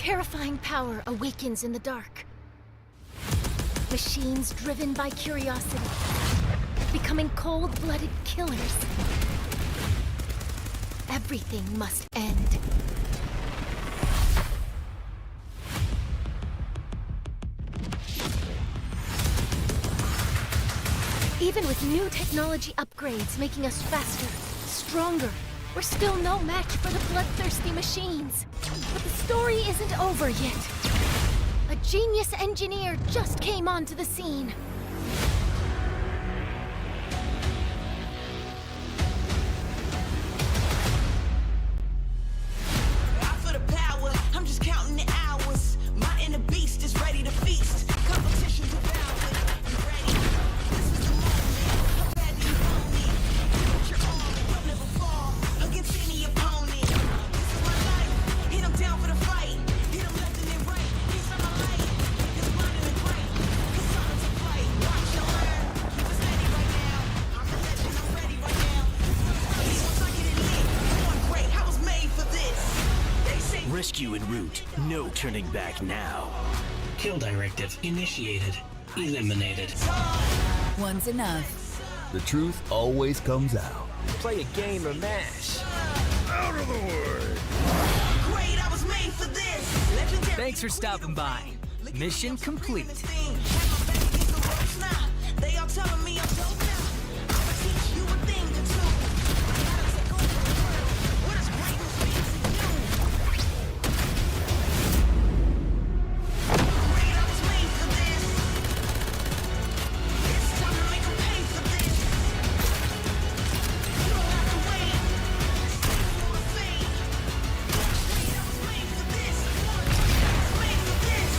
terrifying power awakens in the dark. Machines driven by curiosity, becoming cold-blooded killers. Everything must end. Even with new technology upgrades making us faster, stronger, we're still no match for the bloodthirsty machines. But the story isn't over yet. A genius engineer just came onto the scene. Out for the power, I'm just counting the hours. My inner beast is ready to feast. Competition devoured. You ready? This is the moment. How bad do you want me? Put your arm, you'll never fall against any opponent. This is my life. Hit him down for the fight. Hit him left and then right. He's on my light. His blinding and bright. His son's a fight. Watch your learn. Keep it steady right now. I'm a legend. I'm ready right now. Once I get it lit, I'm on great. I was made for this. They say Rescue en route. No turning back now. Kill directive initiated. Eliminated. One's enough. The truth always comes out. Play a game of MASH. Out of the way! great. I was made for this. Legendary. Thanks for stopping by. Mission complete. They all telling me I'm dope now. I'ma teach you a thing or two. I gotta take over the world. What does greatness mean to you? Great, I was made for this. It's time to make 'em pay for this. You don't have to wait. Save for the fame. Great, I was made for this. I was made for this.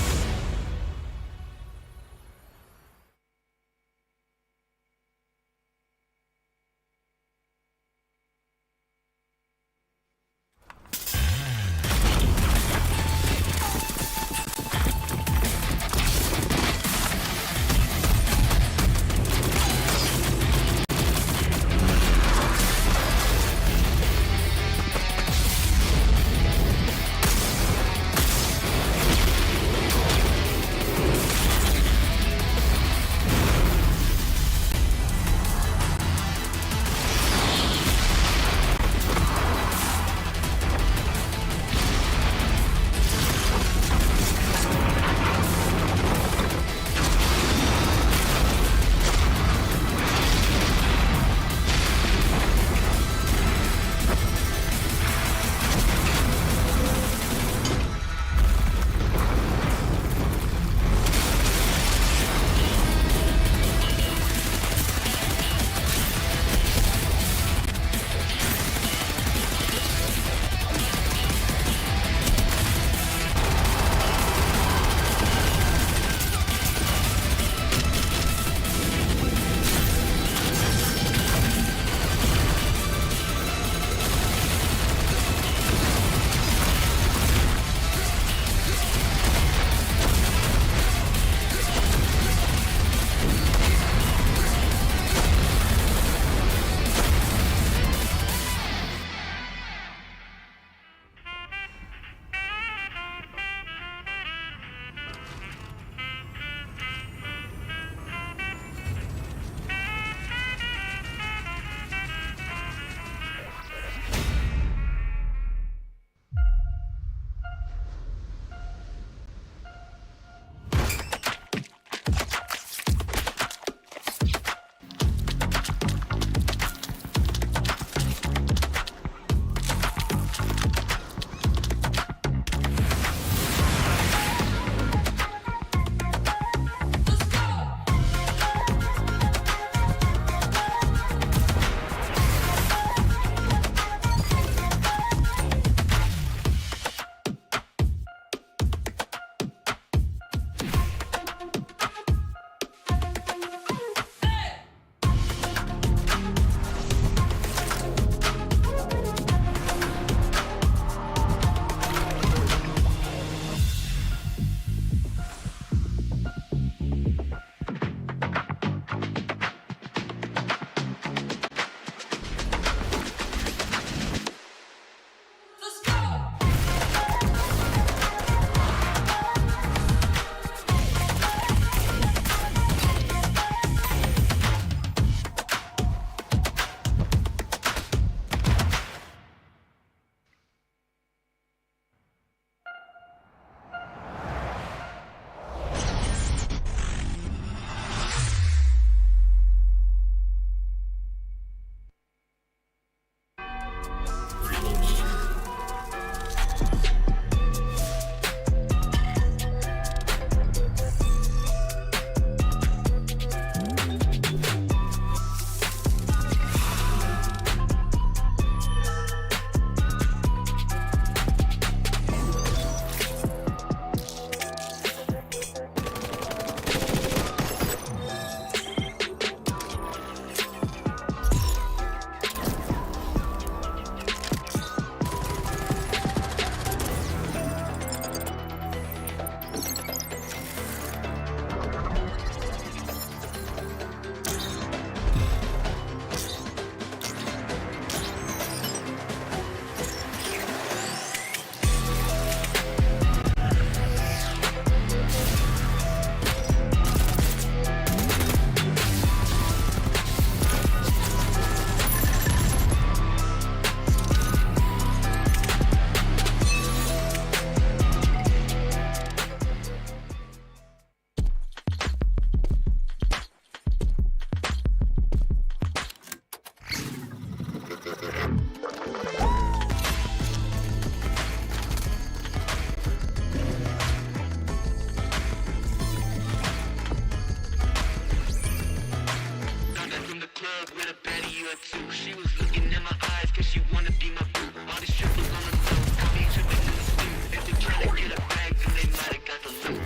her too. She was looking in my eyes cause she wanna be my boo. All these strippers on the floor, got me tripping in the stew. If they try to get a bag, then they might have got the loot.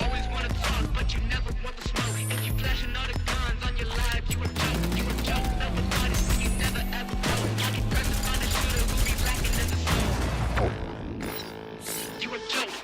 Always wanna talk, but you never want the smoke. If you flashing all the guns on your life, you a joke, you a joke. Never body, so you never ever go. All these pressures on the shooter who be lacking in the soul. You a joke.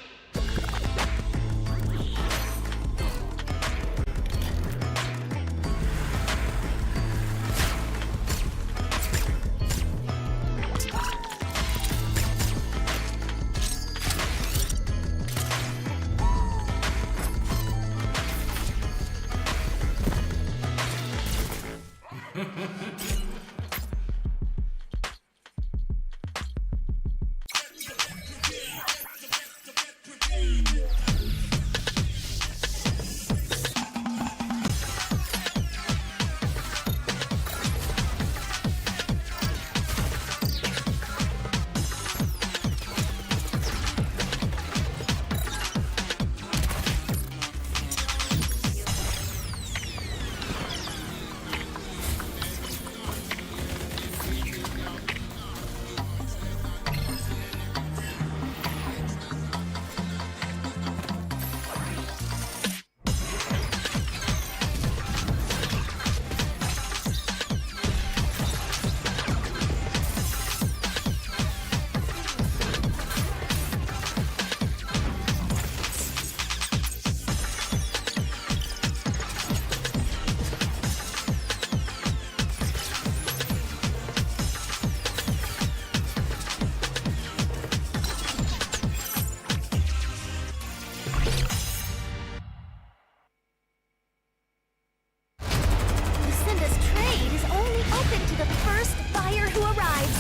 Lucinda's trade is only open to the first buyer who arrives.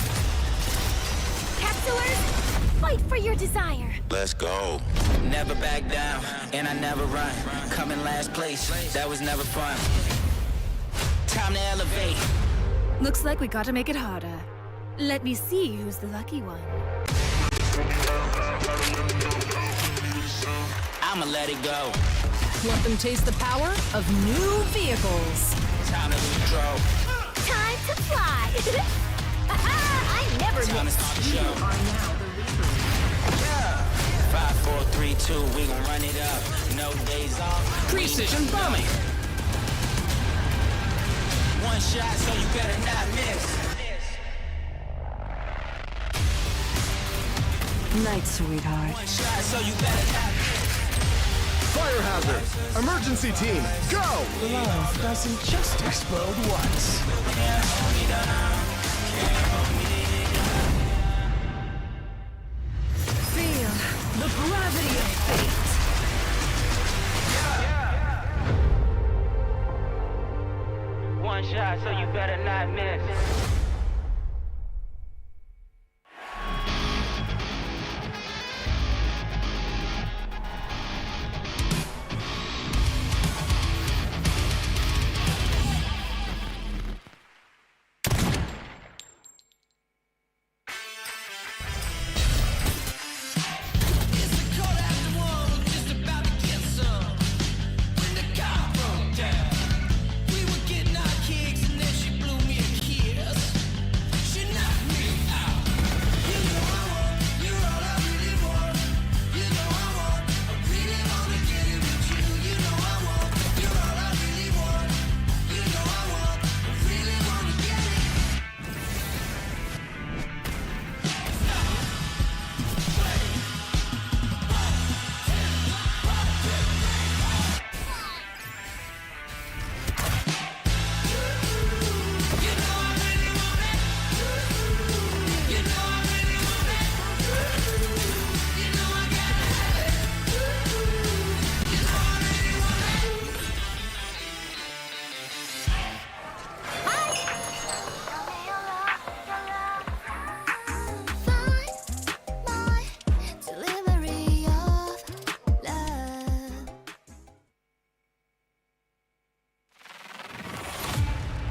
Capsulers, fight for your desire. Let's go. Never back down, and I never run. Come in last place, that was never fun. Time to elevate. Looks like we gotta make it harder. Let me see who's the lucky one. I'ma let it go. Let them taste the power of new vehicles. Time to lose control. Time to fly. I never Time to miss. start the show. 5, 4, 3, 2, we gon' run it up. No days off. Precision bombing. One shot, so you better not miss. Night, sweetheart. One shot, so you better not miss. Fire hazard! Emergency team, go! Love doesn't just explode once. Can't hold me down. Can't hold me down. Feel the gravity of fate. One shot, so you better not miss.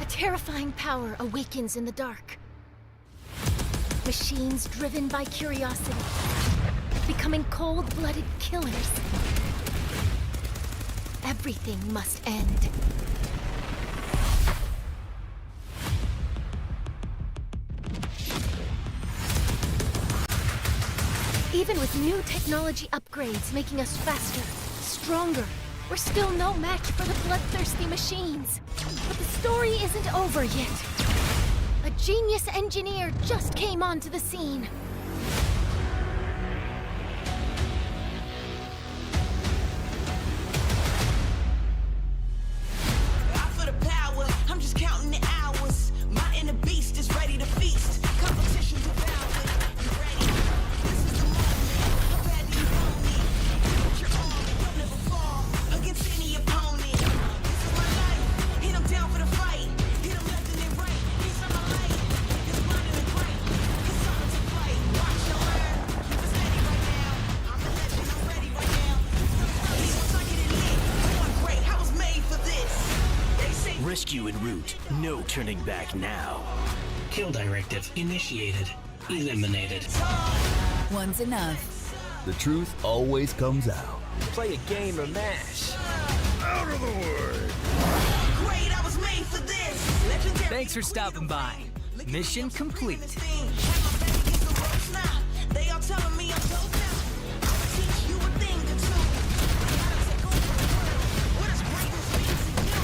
Terrifying power awakens in the dark. Machines driven by curiosity, becoming cold-blooded killers. Everything must end. Even with new technology upgrades making us faster, stronger, we're still no match for the bloodthirsty machines. But the story isn't over yet. A genius engineer just came onto the scene. I feel the power, I'm just counting the hours. My inner beast is ready to feast. Competition devoured. You ready? This is the moment. How bad do you want me? Put your arm, don't never fall against any opponent. This is my life, and I'm down for the fight. Hit him left and then right. He's on my light. It's blinding and bright. It's time to fight. Watch your learn. Keep it steady right now. I'm the legend, I'm ready right now. Once I get it lit, going great. I was made for this. They say Rescue en route. No turning back now. Kill directive initiated. Eliminated. One's enough. The truth always comes out. Play a game of MASH. Out of the way! great, I was made for this. Legendary. Thanks for stopping by. Mission complete. They all telling me I'm dope now. I'ma teach you a thing or two. Gotta take over the world. What does greatness mean to you?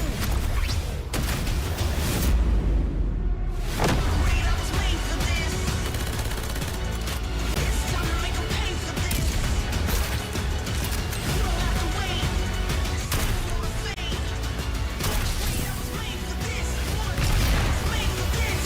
Great, I was made for this. It's time to make 'em pay for this. You don't have to wait. It's time for a fade. Great, I was made for this. I was made for this.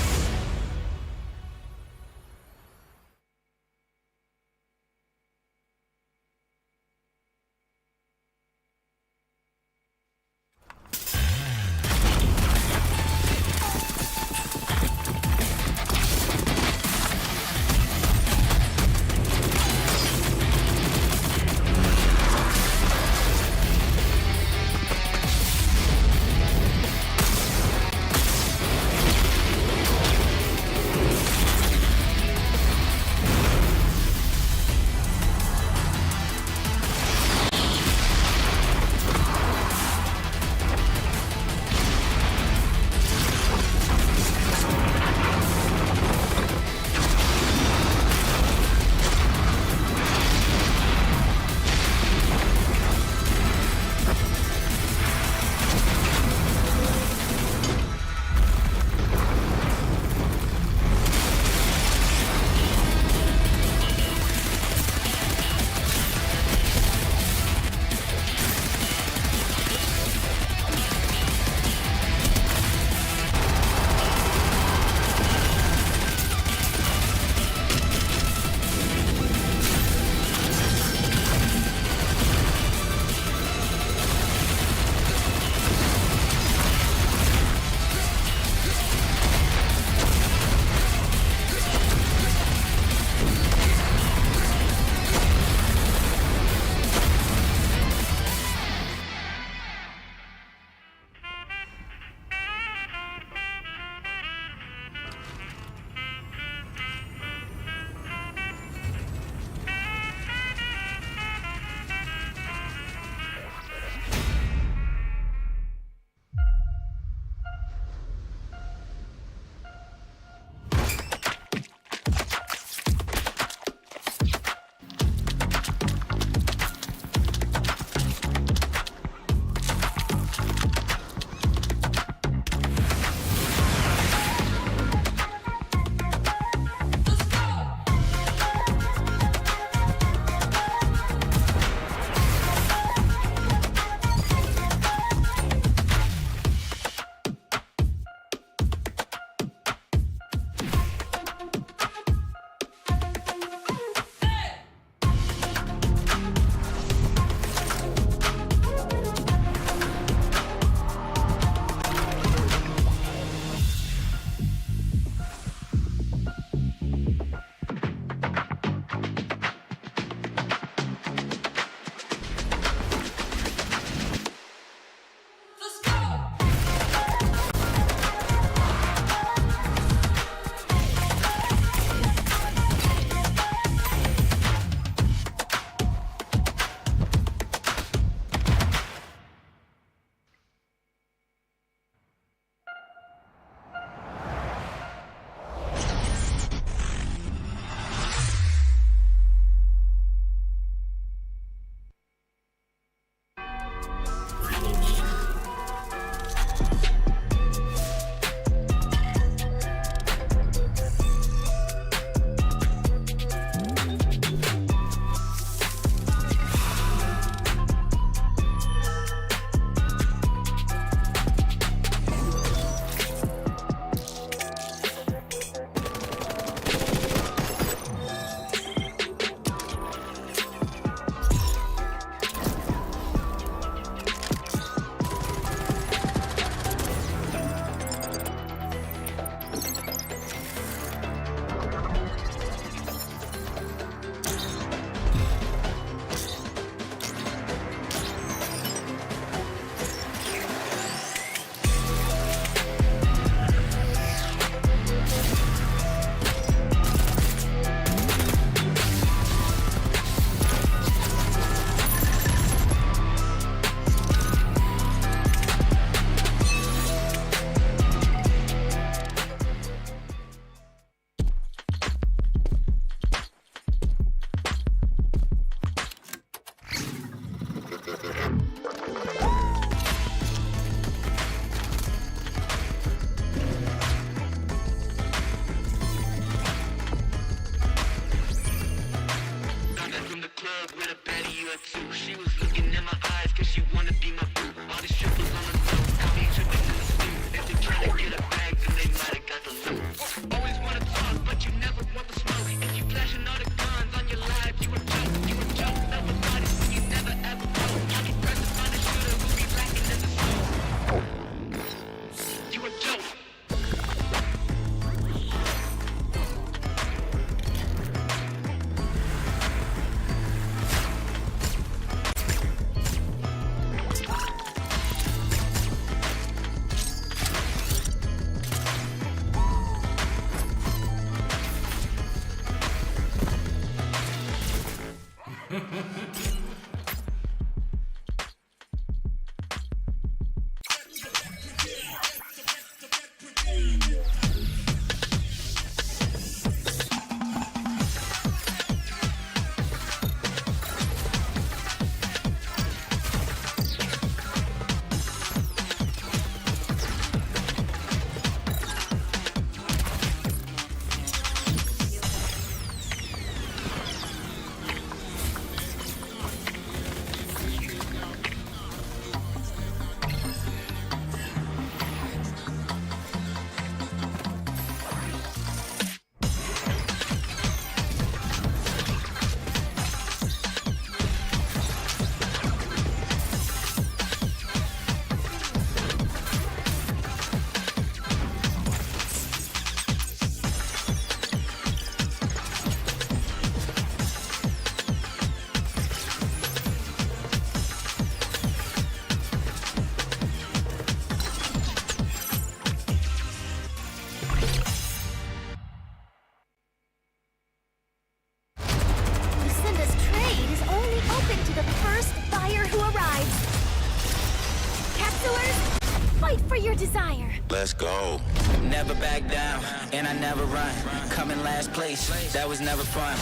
Fight for your desire. Let's go. Never back down, and I never run. Coming last place, that was never fun.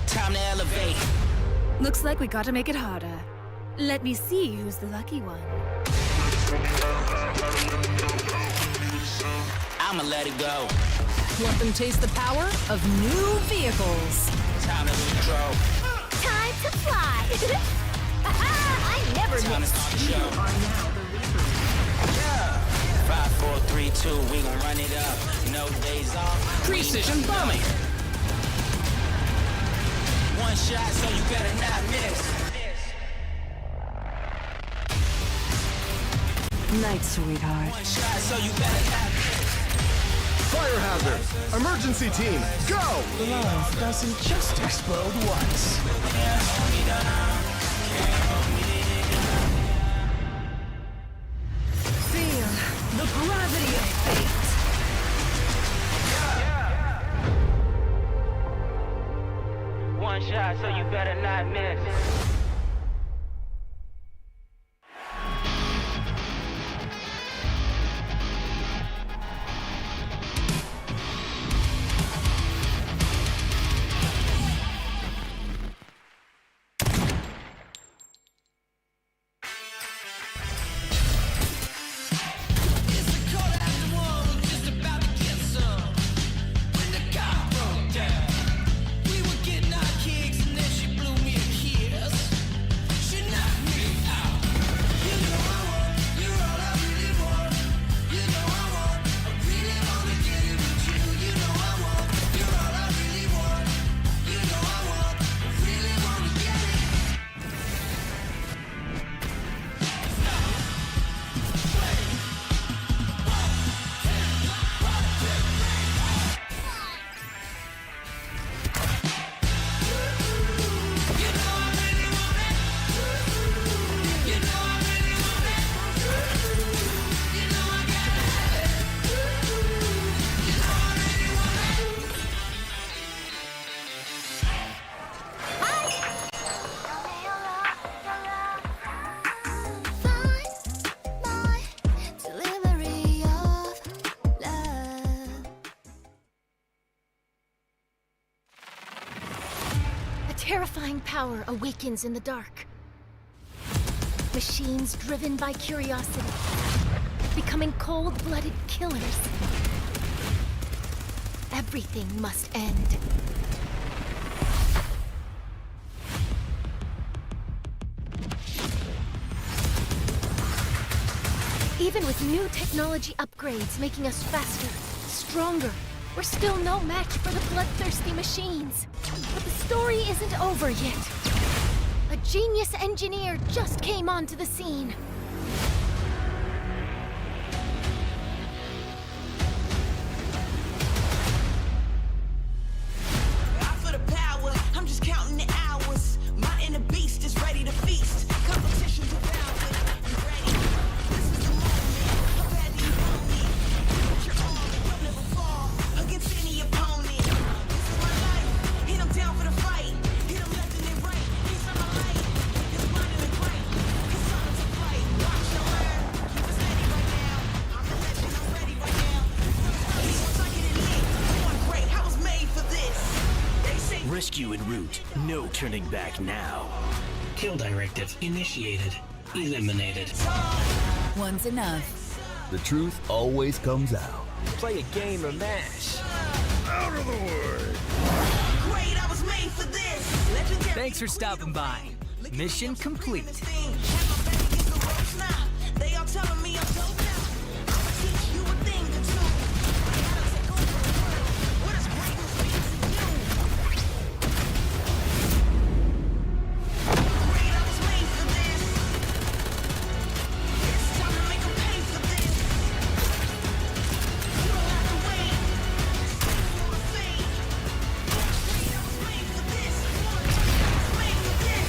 Time to elevate. Looks like we gotta make it harder. Let me see who's the lucky one. I'ma let it go. Let them taste the power of new vehicles. Time to control. Time to fly. I never Time to miss. start the show. 5, 4, 3, 2, we gon' run it up. No days off. Precision bombing. One shot, so you better not miss. Night, sweetheart. One shot, so you better not miss. Fire hazard! Emergency team, go! Love doesn't just explode once. Feel the gravity of fate. One shot, so you better not miss. Terrifying power awakens in the dark. Machines driven by curiosity, becoming cold-blooded killers. Everything must end. Even with new technology upgrades making us faster, stronger, we're still no match for the bloodthirsty machines. But the story isn't over yet. A genius engineer just came onto the scene. I feel the power, I'm just counting the hours. My inner beast is ready to feast. Competition devoured, you ready? This is the moment, how badly you want me. Put your arm, you'll never fall against any opponent. This is my life, hit him down for the fight. Hit him left and then right, he's on my light. His blinding and bright, his something to fight. Watch your learn, keep it steady right now. I'm the legend, I'm ready right now. Once I get it lit, going great, I was made for this. They say Rescue en route. No turning back now. Kill directive initiated. Eliminated. One's enough. The truth always comes out. Play a game or mash. Out of the way! great, I was made for this. Legendary. Thanks for stopping by. Mission complete. They all telling me I'm dope now. I'ma teach you a thing or two. Gotta take over the world. What does greatness mean to you? Great, I was made for this. It's time to make 'em pay for this. You don't have to wait. Stay for the fame. Great, I was made for this. I was made for this.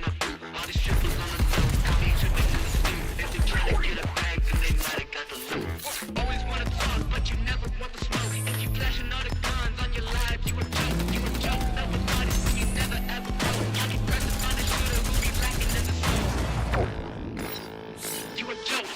my boo. All these strippers on the low, got me tripping in the stew. If they try to get a bag, then they might have got the loot. Always wanna talk, but you never want the smoke. If you flashing all the guns on your life, you a joke. You a joke. Never thought it, you never ever know. All these pressing on the shooter who be lacking in the smoke. You a joke.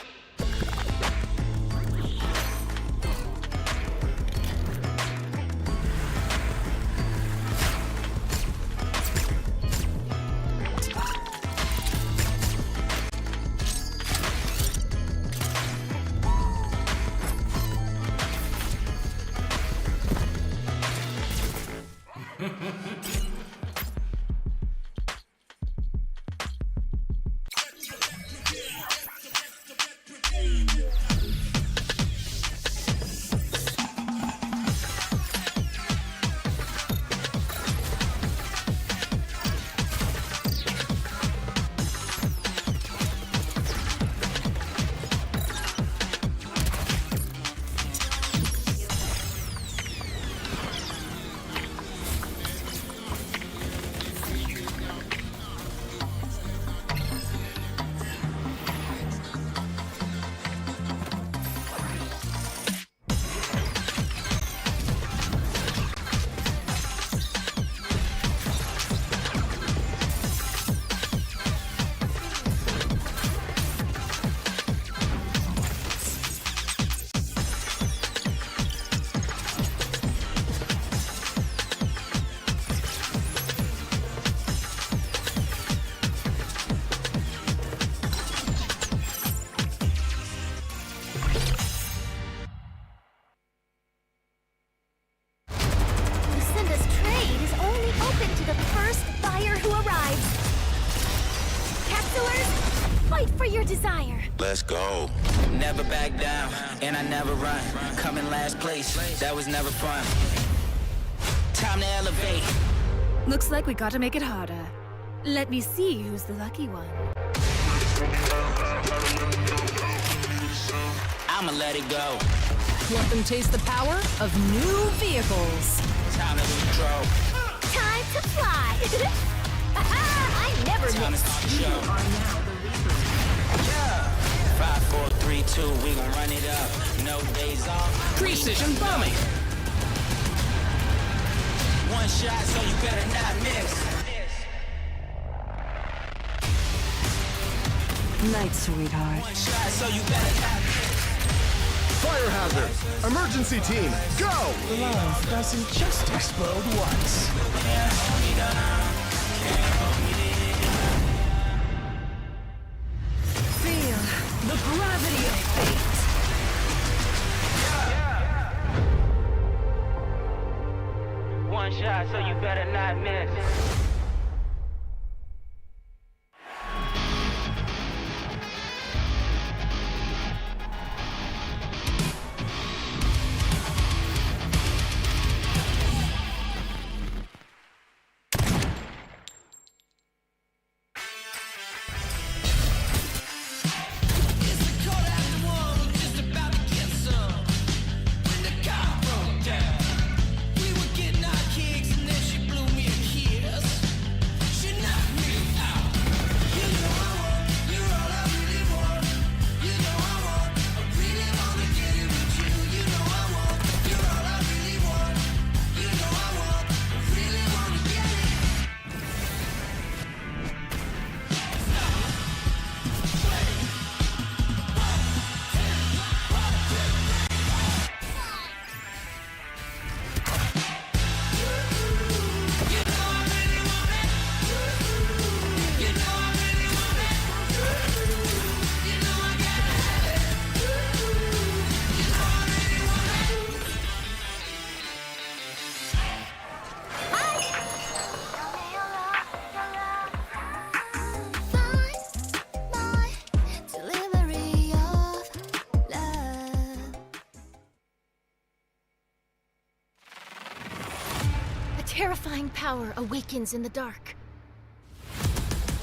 Lucinda's trade is only open to the first buyer who arrives. Capsulers, fight for your desire. Let's go. Never back down, and I never run. Coming last place, that was never fun. Time to elevate. Looks like we gotta make it harder. Let me see who's the lucky one. I'ma let it go. Let them taste the power of new vehicles. Time to lose control. Time to fly. I never Time to miss. start the show. 5, 4, 3, 2, we gon' run it up. No days off. Precision bombing. One shot, so you better not miss. Night, sweetheart. One shot, so you better not miss. Fire hazard! Emergency team, go! Love doesn't just explode once. Feel the gravity of fate. One shot, so you better not miss. Terrifying power awakens in the dark.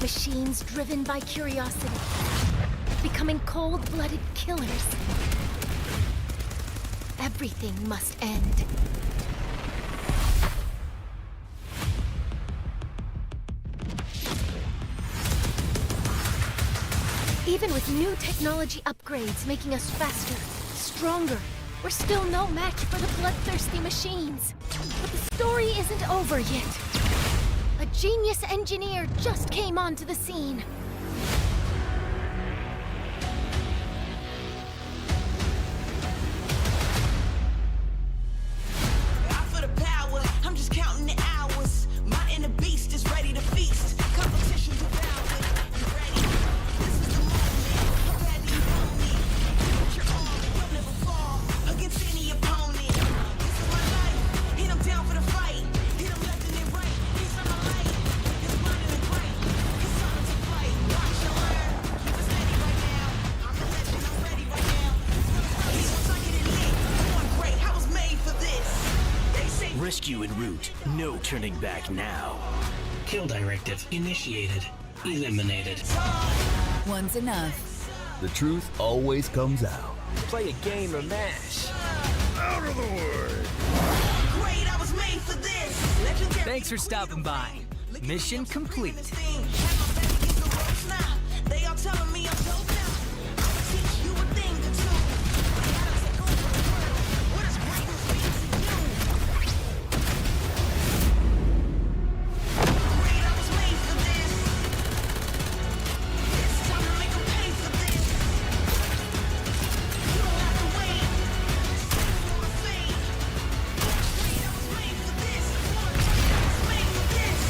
Machines driven by curiosity, becoming cold-blooded killers. Everything must end. Even with new technology upgrades making us faster, stronger, we're still no match for the bloodthirsty machines. But the story isn't over yet. A genius engineer just came onto the scene. Out for the power, I'm just counting the hours. My inner beast is ready to feast. Competition devoured. You ready? This is the moment. How bad do you want me? Put your arm, you'll never fall against any opponent. This is my life. Hit 'em down for the fight. Hit 'em left and then right. He's on my light. It's blinding and bright. It's time to fight. Watch and learn. Keep it steady right now. I'm a legend. I'm ready right now. Once I get it lit, I'm going great. I was made for this. They say Rescue en route. No turning back now. Kill directive initiated. Eliminated. One's enough. The truth always comes out. Play a game of MASH. Out of the way! great. I was made for this. Legendary. Thanks for stopping by. Mission complete. They all telling me I'm dope now. I'ma teach you a thing or two. I gotta take over the world. What does greatness mean to you? Great, I was made for this. It's time to make 'em pay for this. You don't have to wait. Save for the fame. Great, I was made for this. I was made for this.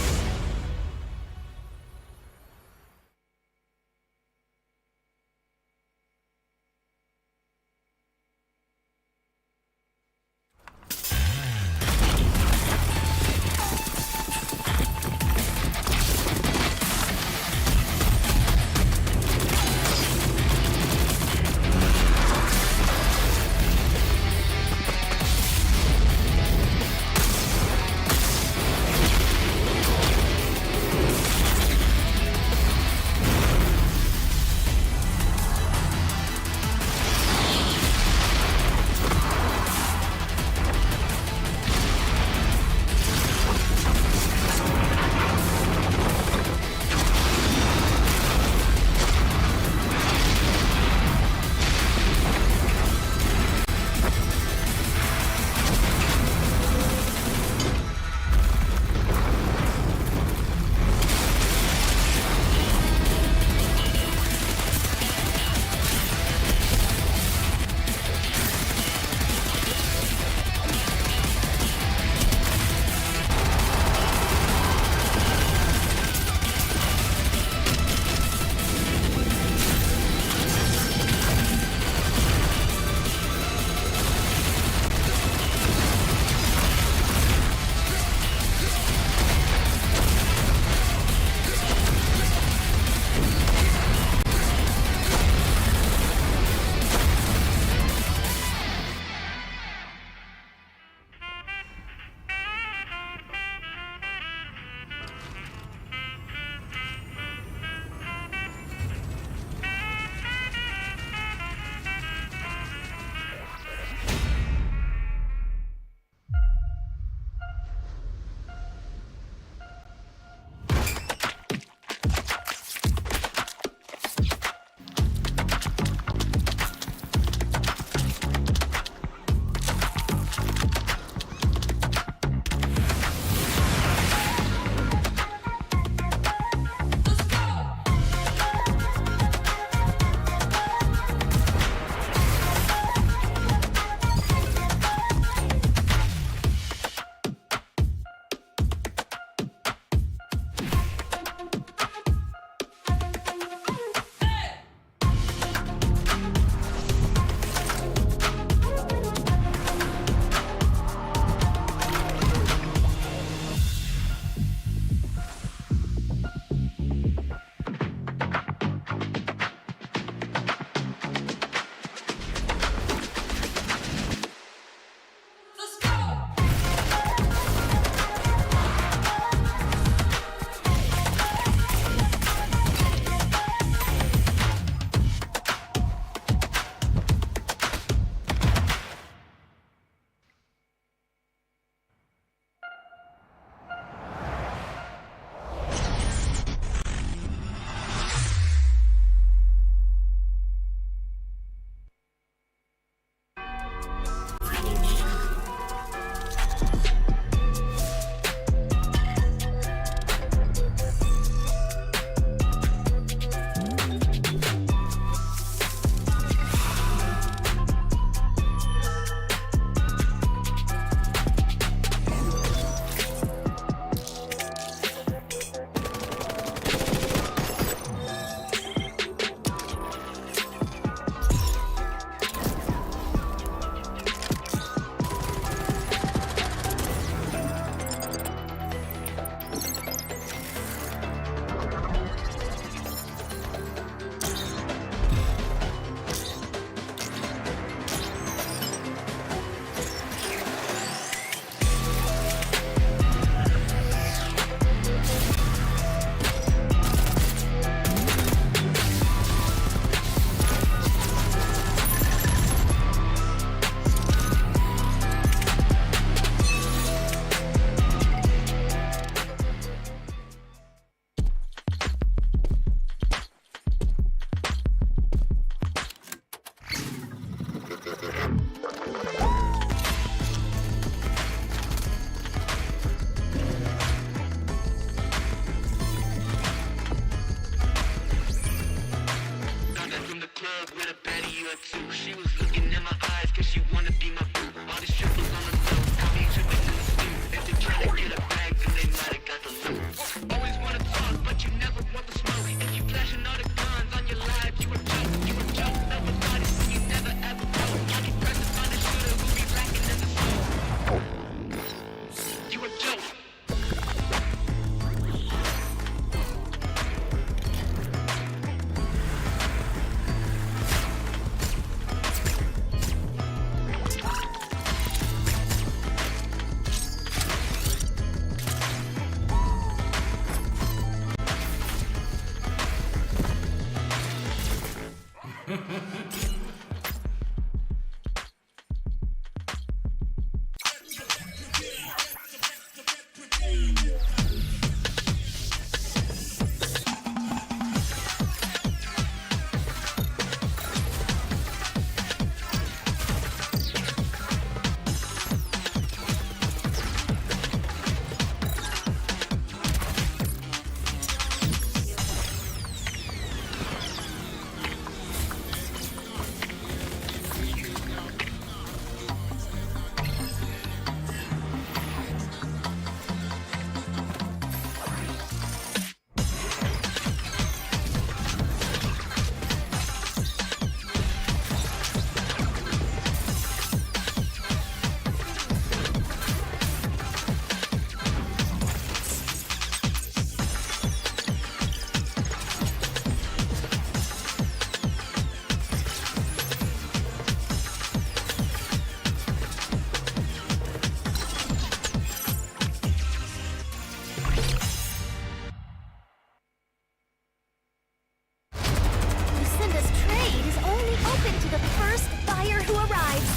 Lucinda's trade is only open to the first buyer who arrives.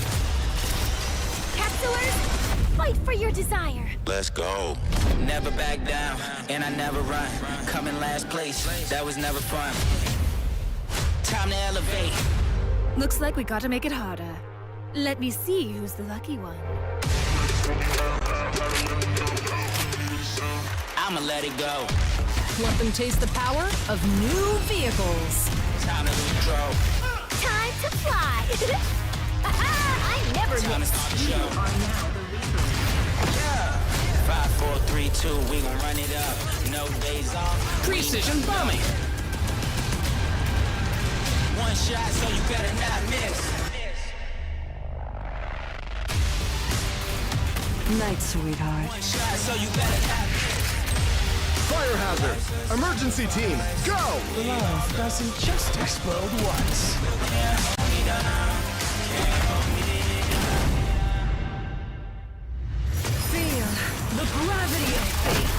Capsulers, fight for your desire. Let's go. Never back down, and I never run. Coming last place, that was never fun. Time to elevate. Looks like we gotta make it harder. Let me see who's the lucky one. I'ma let it go. Let them taste the power of new vehicles. Time to control. Time to fly. I never Time to miss. start the show. 5, 4, 3, 2, we gon' run it up. No days off. Precision bombing. One shot, so you better not miss. Night, sweetheart. One shot, so you better not miss. Fire hazard! Emergency team, go! Love doesn't just explode once. Feel the gravity of fate.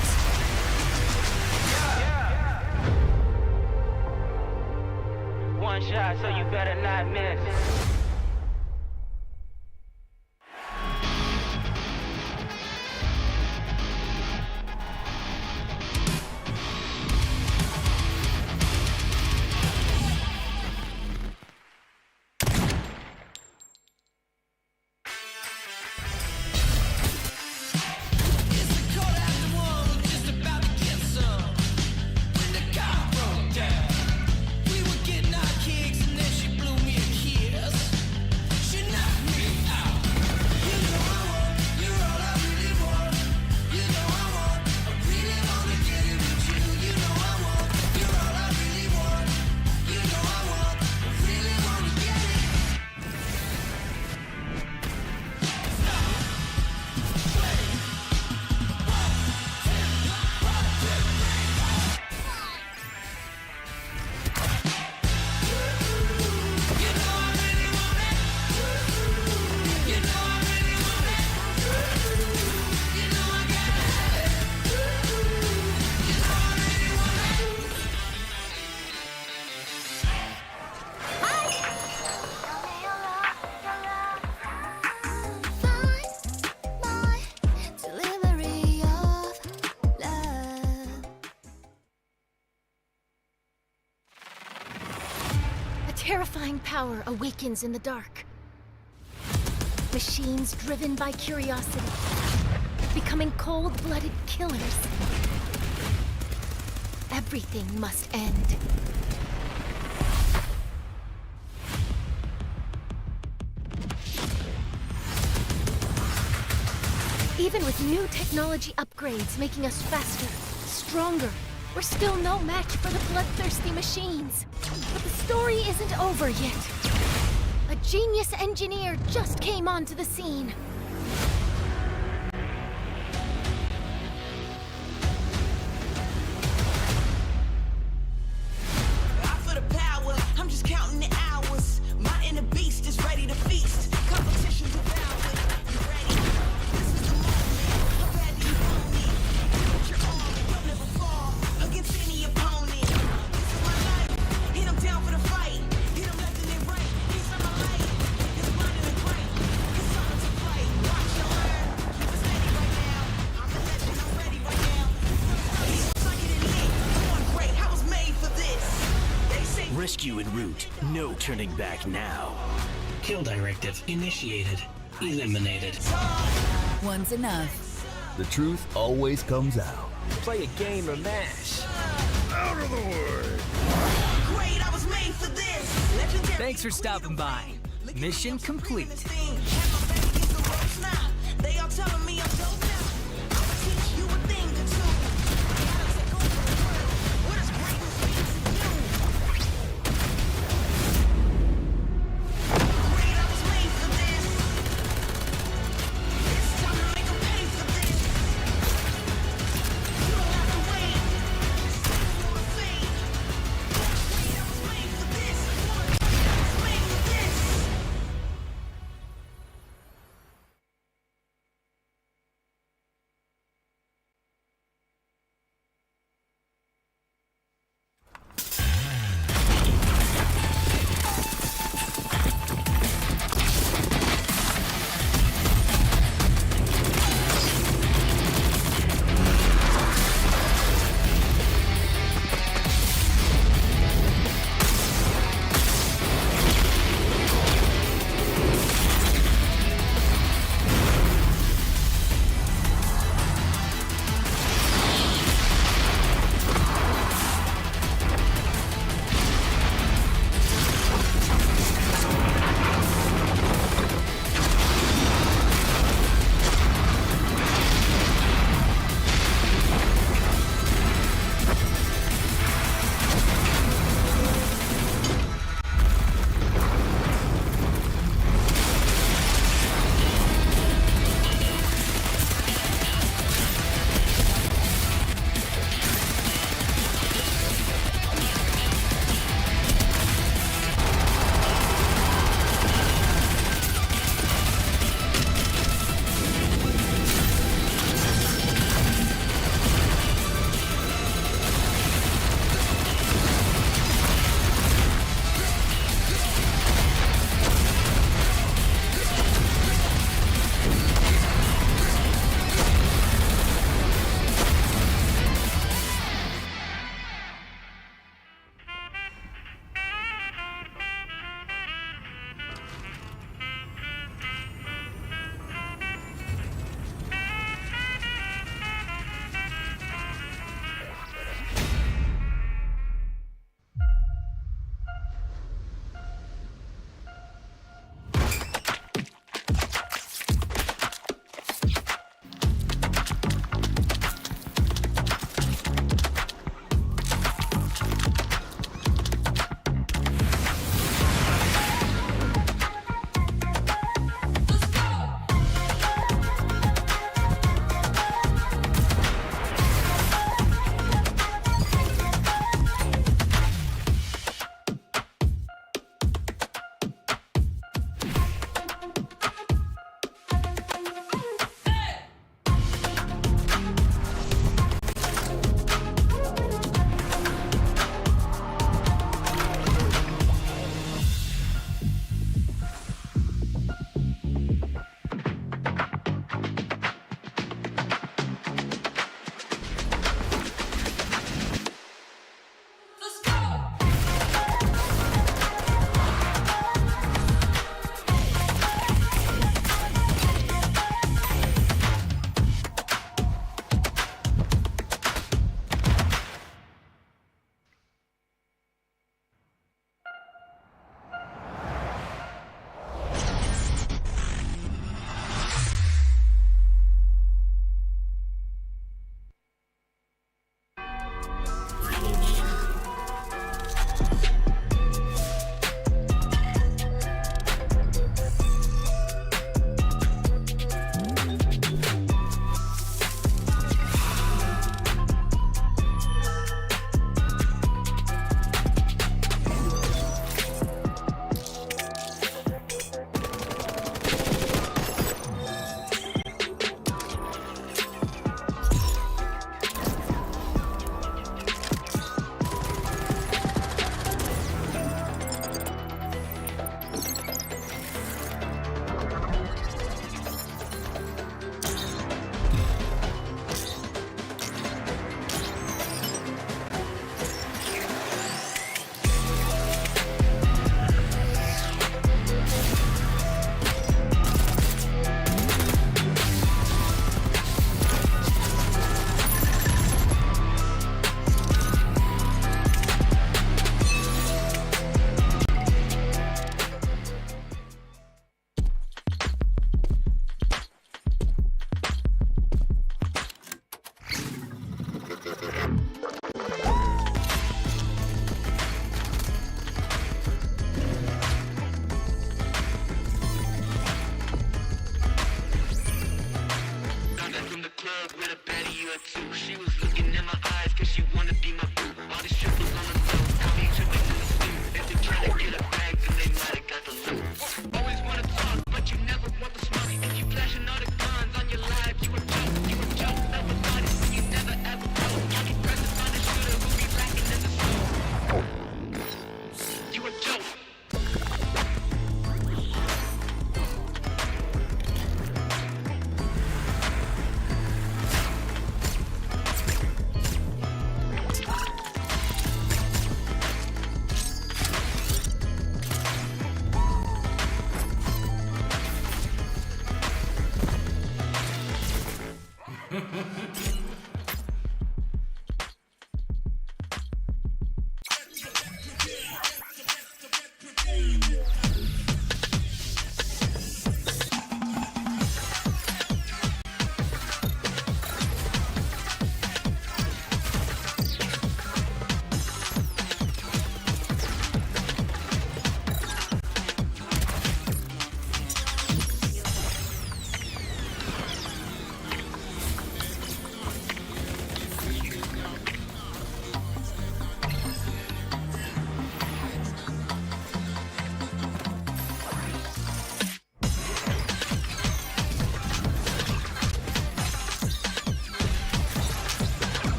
One shot, so you better not miss. Terrifying power awakens in the dark. Machines driven by curiosity, becoming cold-blooded killers. Everything must end. Even with new technology upgrades making us faster, stronger, we're still no match for the bloodthirsty machines. But the story isn't over yet. A genius engineer just came onto the scene. I feel the power, I'm just counting the hours. My inner beast is ready to feast. Competition devoured. You ready? This is the moment. How bad do you want me? Put your arm, you'll never fall against any opponent. This is my life. Hit 'em down for the fight. Hit 'em left and rescue en route. No turning back now. Kill directive initiated. Eliminated. One's enough. The truth always comes out. Play a game or mash. Out of the way! Great, I was made for this. Legendary. Thanks for stopping by. Mission complete. They all telling me I'm dope now. I'ma teach you a thing or two. Gotta take over the world. What does greatness mean to you? Great, I was made for this. It's time to make 'em pay for this. You don't have to wait. Save for the fame. Great, I was made for this. I was made for this.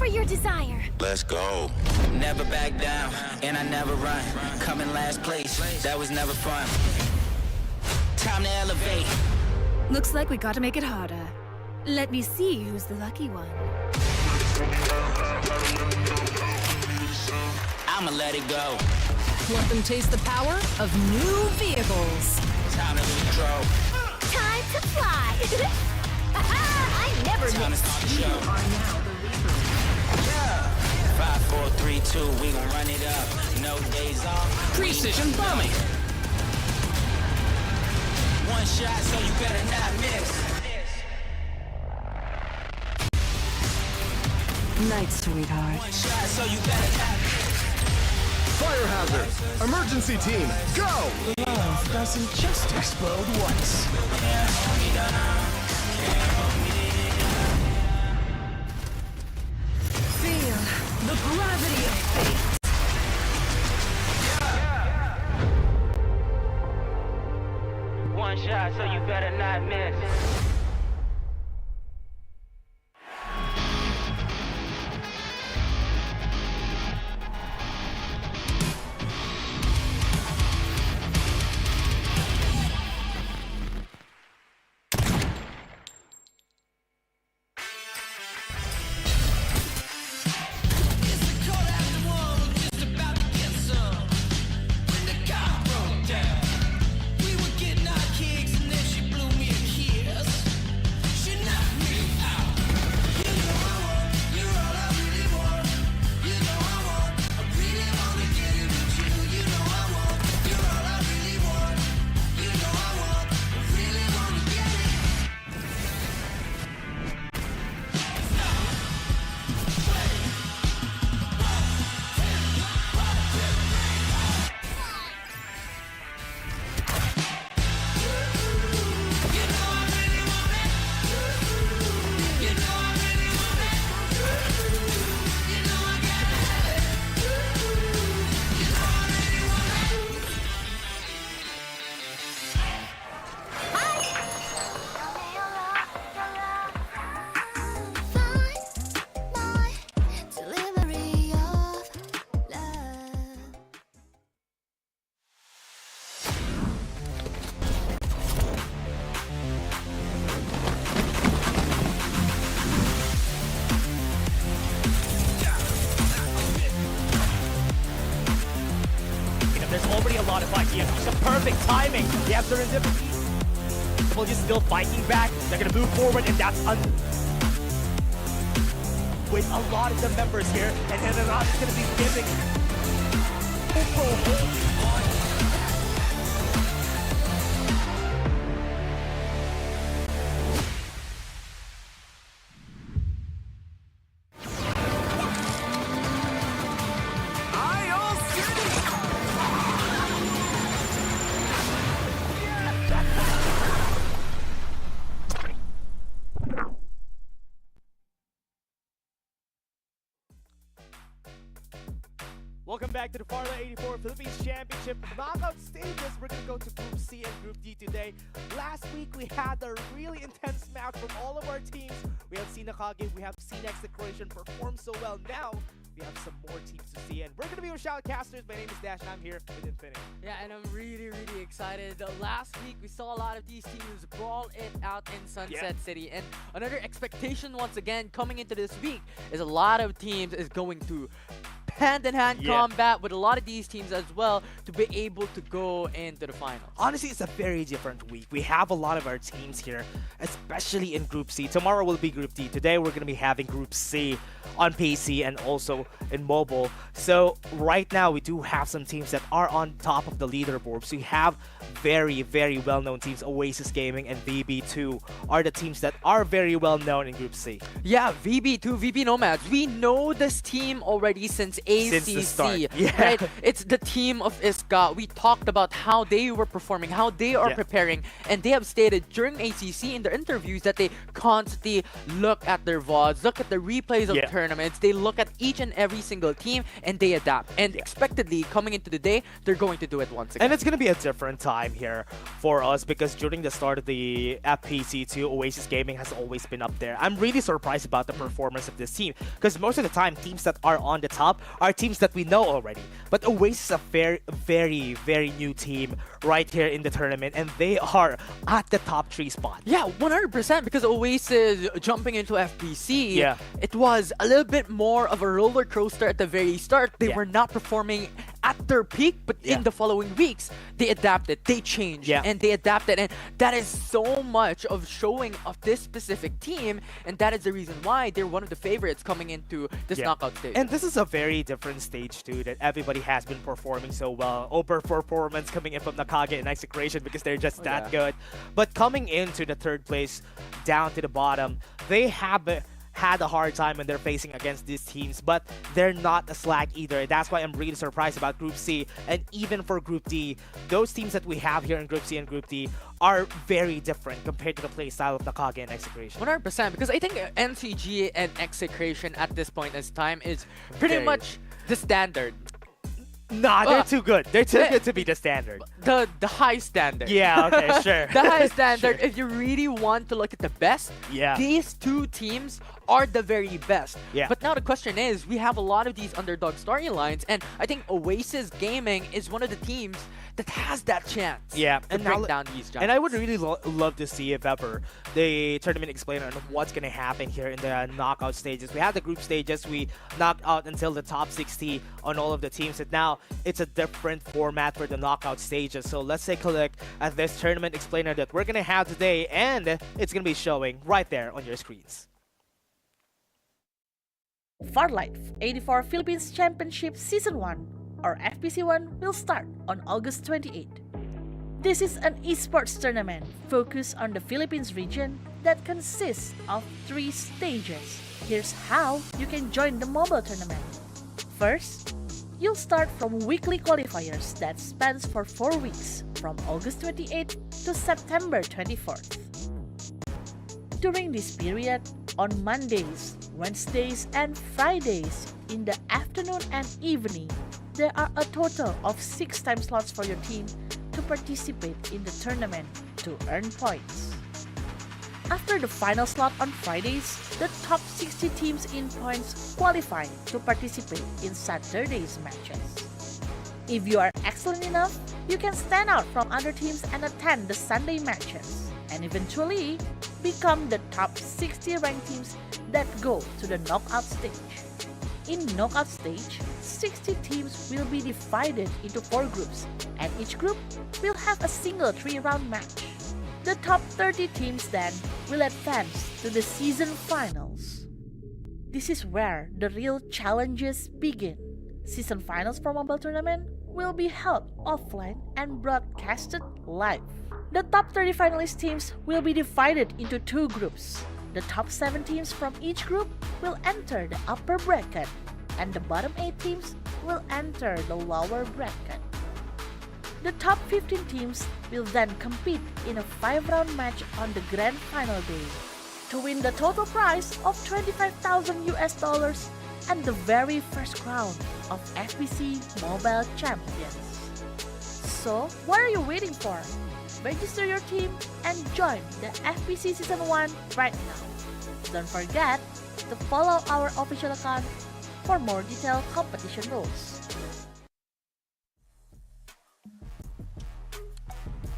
for your desire. Let's go. Never back down, and I never run. Coming last place, that was never fun. Time to elevate. Looks like we gotta make it harder. Let me see who's the lucky one. I'ma let it go. Let them taste the power of new vehicles. Time to control. Time to fly. I never Time to miss. start the show. 5, 4, 3, 2, we gon' run it up. No days off. Precision bombing. One shot, so you better not miss. Night, sweetheart. One shot, so you better not miss. Fire hazard! Emergency team, go! Love doesn't just explode once. Feel the gravity of fate. One shot, so you better not miss. There's already a lot of fighting. It's a perfect timing. They have serendipity. Well, just still fighting back. They're gonna move forward, and that's with a lot of the members here, and Renat is gonna be giving. Welcome back to the Farlight 84 Philippines Championship knockout stages. We're going to go to Group C and Group D today. Last week, we had a really intense match from all of our teams. We have seen Nakage, we have seen X Declaration perform so well. Now, we have some more teams to see, and we're going to be your shoutcasters. My name is Dash, and I'm here with Infinity. Yeah, and I'm really excited. Last week, we saw a lot of these teams brawl it out in Sunset City, and another expectation once again coming into this week is a lot of teams is going to hand-in-hand combat with a lot of these teams as well to be able to go into the finals. Honestly, it's a very different week. We have a lot of our teams here, especially in Group C. Tomorrow will be Group D. Today, we're going to be having Group C on PC and also in mobile. So right now, we do have some teams that are on top of the leaderboard. So we have very well-known teams. Oasis Gaming and VB2 are the teams that are very well-known in Group C. Yeah, VB2, VB Nomads. We know this team already since Since the start. ACC, Yeah. right? It's the team of Iska. We talked about how they were performing, how they are preparing, and they have stated during ACC in their interviews that they constantly look at their VODs, look at the replays of tournaments, they look at each and every single team, and they adapt. And expectedly, coming into the day, they're going to do it once again. And it's going to be a different time here for us because during the start of the FPC2, Oasis Gaming has always been up there. I'm really surprised about the performance of this team because most of the time, teams that are on the top are teams that we know already. But Oasis is a very new team right here in the tournament, and they are at the top 3 spot. Yeah, 100%, because Oasis jumping into FPC, it was a little bit more of a roller coaster at the very start. They were not performing at their peak, but in the following weeks, they adapted, they changed, and they adapted. And that is so much of showing of this specific team, and that is the reason why they're one of the favorites coming into this knockout stage. And this is a very different stage too that everybody has been performing so well. Overperformance coming in from Nakage and Execration because they're just that good. But coming into the 3rd place, down to the bottom, they have had a hard time when they're facing against these teams, but they're not a slack either. That's why I'm really surprised about Group C. And even for Group D, those teams that we have here in Group C and Group D are very different compared to the play style of Nakage and Execration. 100%, because I think NCG and Execration at this point in time is pretty much the standard. Nah, they're too good. They're too good to be the standard. The high standard. Yeah, okay, sure. The high standard. If you really want to look at the best, these two teams are the very best. Yeah. But now the question is, we have a lot of these underdog storylines, and I think Oasis Gaming is one of the teams that has that chance to bring down these giants. And I would really love to see if ever the tournament explainer on what's going to happen here in the knockout stages. We have the group stages. We knocked out until the top 60 on all of the teams. And now it's a different format for the knockout stages. So let's take a look at this tournament explainer that we're going to have today. And it's going to be showing right there on your screens. Farlight 84 Philippines Championship Season 1, or FPC1, will start on August 28. This is an esports tournament focused on the Philippines region that consists of 3 stages. Here's how you can join the mobile tournament. First, you'll start from weekly qualifiers that spans for 4 weeks from August 28th to September 24th. During this period, on Mondays, Wednesdays, and Fridays in the afternoon and evening, there are a total of 6 time slots for your team to participate in the tournament to earn points. After the final slot on Fridays, the top 60 teams in points qualify to participate in Saturday's matches. If you are excellent enough, you can stand out from other teams and attend the Sunday matches, and eventually become the top 60 ranked teams that go to the knockout stage. In knockout stage, 60 teams will be divided into 4 groups, and each group will have a single 3-round match. The top 30 teams then will advance to the season finals. This is where the real challenges begin. Season finals for mobile tournament will be held offline and broadcasted live. The top 30 finalist teams will be divided into 2 groups. The top 7 teams from each group will enter the upper bracket, and the bottom 8 teams will enter the lower bracket. The top 15 teams will then compete in a 5-round match on the grand final day to win the total prize of $25,000 and the very first crown of FPC Mobile Champions. So, what are you waiting for? Register your team and join the FPC Season 1 right now. Don't forget to follow our official account for more detailed competition rules.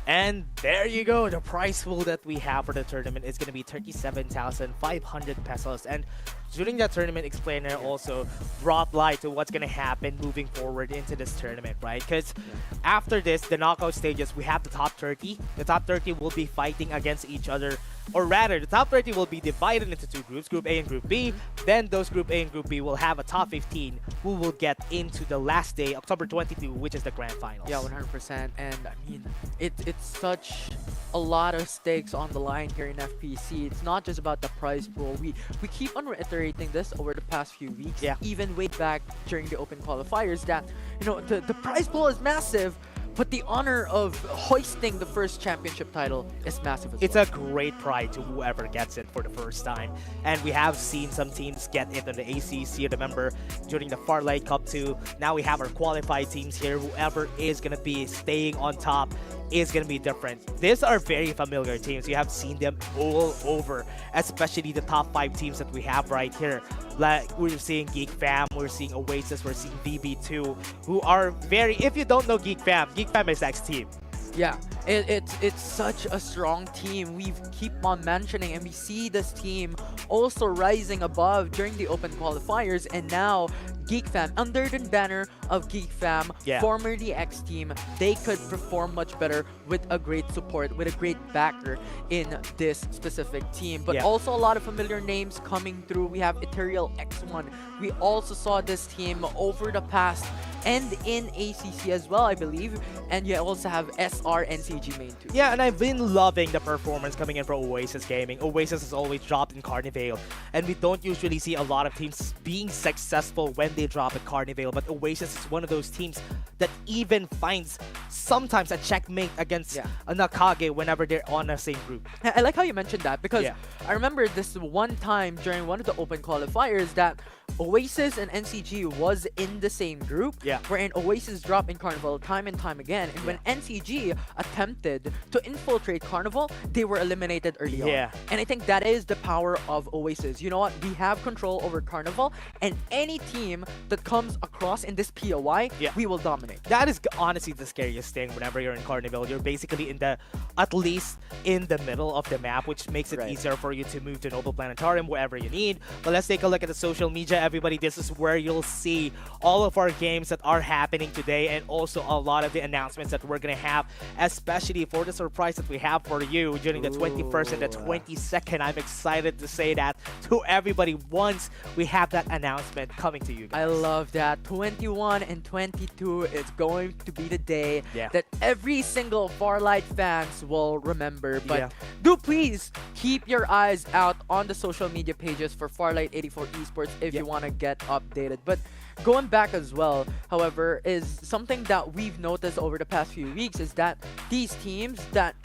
And there you go. The prize pool that we have for the tournament is going to be 37,500 pesos. And during that tournament explainer also brought light to what's going to happen moving forward into this tournament, right? Because after this, the knockout stages, we have the top 30. The top 30 will be fighting against each other. Or rather, the top 30 will be divided into 2 groups, Group A and Group B. Then those Group A and Group B will have a top 15 who will get into the last day, October 22, which is the grand finals. Yeah, 100%. And I mean, it's such a lot of stakes on the line here in FPC. It's not just about the prize pool. We keep on reiterating this over the past few weeks, even way back during the open qualifiers, that the prize pool is massive, but the honor of hoisting the first championship title is massive as well. It's a great pride to whoever gets it for the first time. And we have seen some teams get it in the ACC. Remember, during the Farlight Cup 2, now we have our qualified teams here. Whoever is going to be staying on top is going to be different. These are very familiar teams. You have seen them all over, especially the top 5 teams that we have right here. Like, we're seeing Geek Fam, we're seeing Oasis, we're seeing VB2, who are very... If you don't know Geek Fam is X team. Yeah, it's such a strong team. We keep on mentioning, and we see this team also rising above during the open qualifiers, and now Geek Fam, under the banner of Geek Fam, formerly X Team, they could perform much better with a great support, with a great backer in this specific team. But also a lot of familiar names coming through. We have Ethereal X1. We also saw this team over the past and in ACC as well, I believe. And you also have SR NCG main too. Yeah, and I've been loving the performance coming in from Oasis Gaming. Oasis has always dropped in Carnivale, and we don't usually see a lot of teams being successful when they drop at Carnivale, but Oasis is one of those teams that even finds sometimes a checkmate against a Nakage whenever they're on the same group. I like how you mentioned that, because I remember this one time during one of the open qualifiers that Oasis and NCG was in the same group, wherein Oasis dropped in Carnival time and time again, and when NCG attempted to infiltrate Carnival, they were eliminated early on. And I think that is the power of Oasis. You know what? We have control over Carnival, and any team that comes across in this POI, we will dominate. That is honestly the scariest thing whenever you're in Carnival. You're basically at least in the middle of the map, which makes it easier for you to move to Noble Planetarium wherever you need. But let's take a look at the social media, everybody. This is where you'll see all of our games that are happening today, and also a lot of the announcements that we're going to have, especially for the surprise that we have for you during the 21st and the 22nd. I'm excited to say that to everybody once we have that announcement coming to you guys. I love that. 21 and 22 is going to be the day that every single Farlight fans will remember. But do please keep your eyes out on the social media pages for Farlight 84 Esports if you want to get updated. But going back as well, however, is something that we've noticed over the past few weeks is that these teams that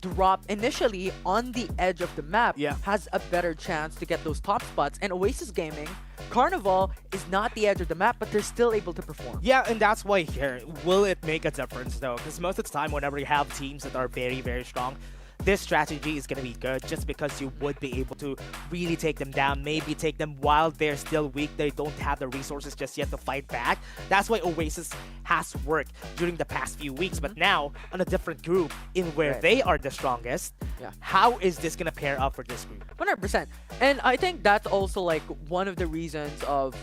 drop initially on the edge of the map has a better chance to get those top spots. And Oasis Gaming, Carnival is not the edge of the map, but they're still able to perform. Yeah, and that's why here, will it make a difference though? Because most of the time, whenever you have teams that are very, very strong, this strategy is going to be good just because you would be able to really take them down, maybe take them while they're still weak. They don't have the resources just yet to fight back. That's why Oasis has worked during the past few weeks, but now on a different group in where they are the strongest. How is this going to pair up for this group? 100%. And I think that's also like one of the reasons of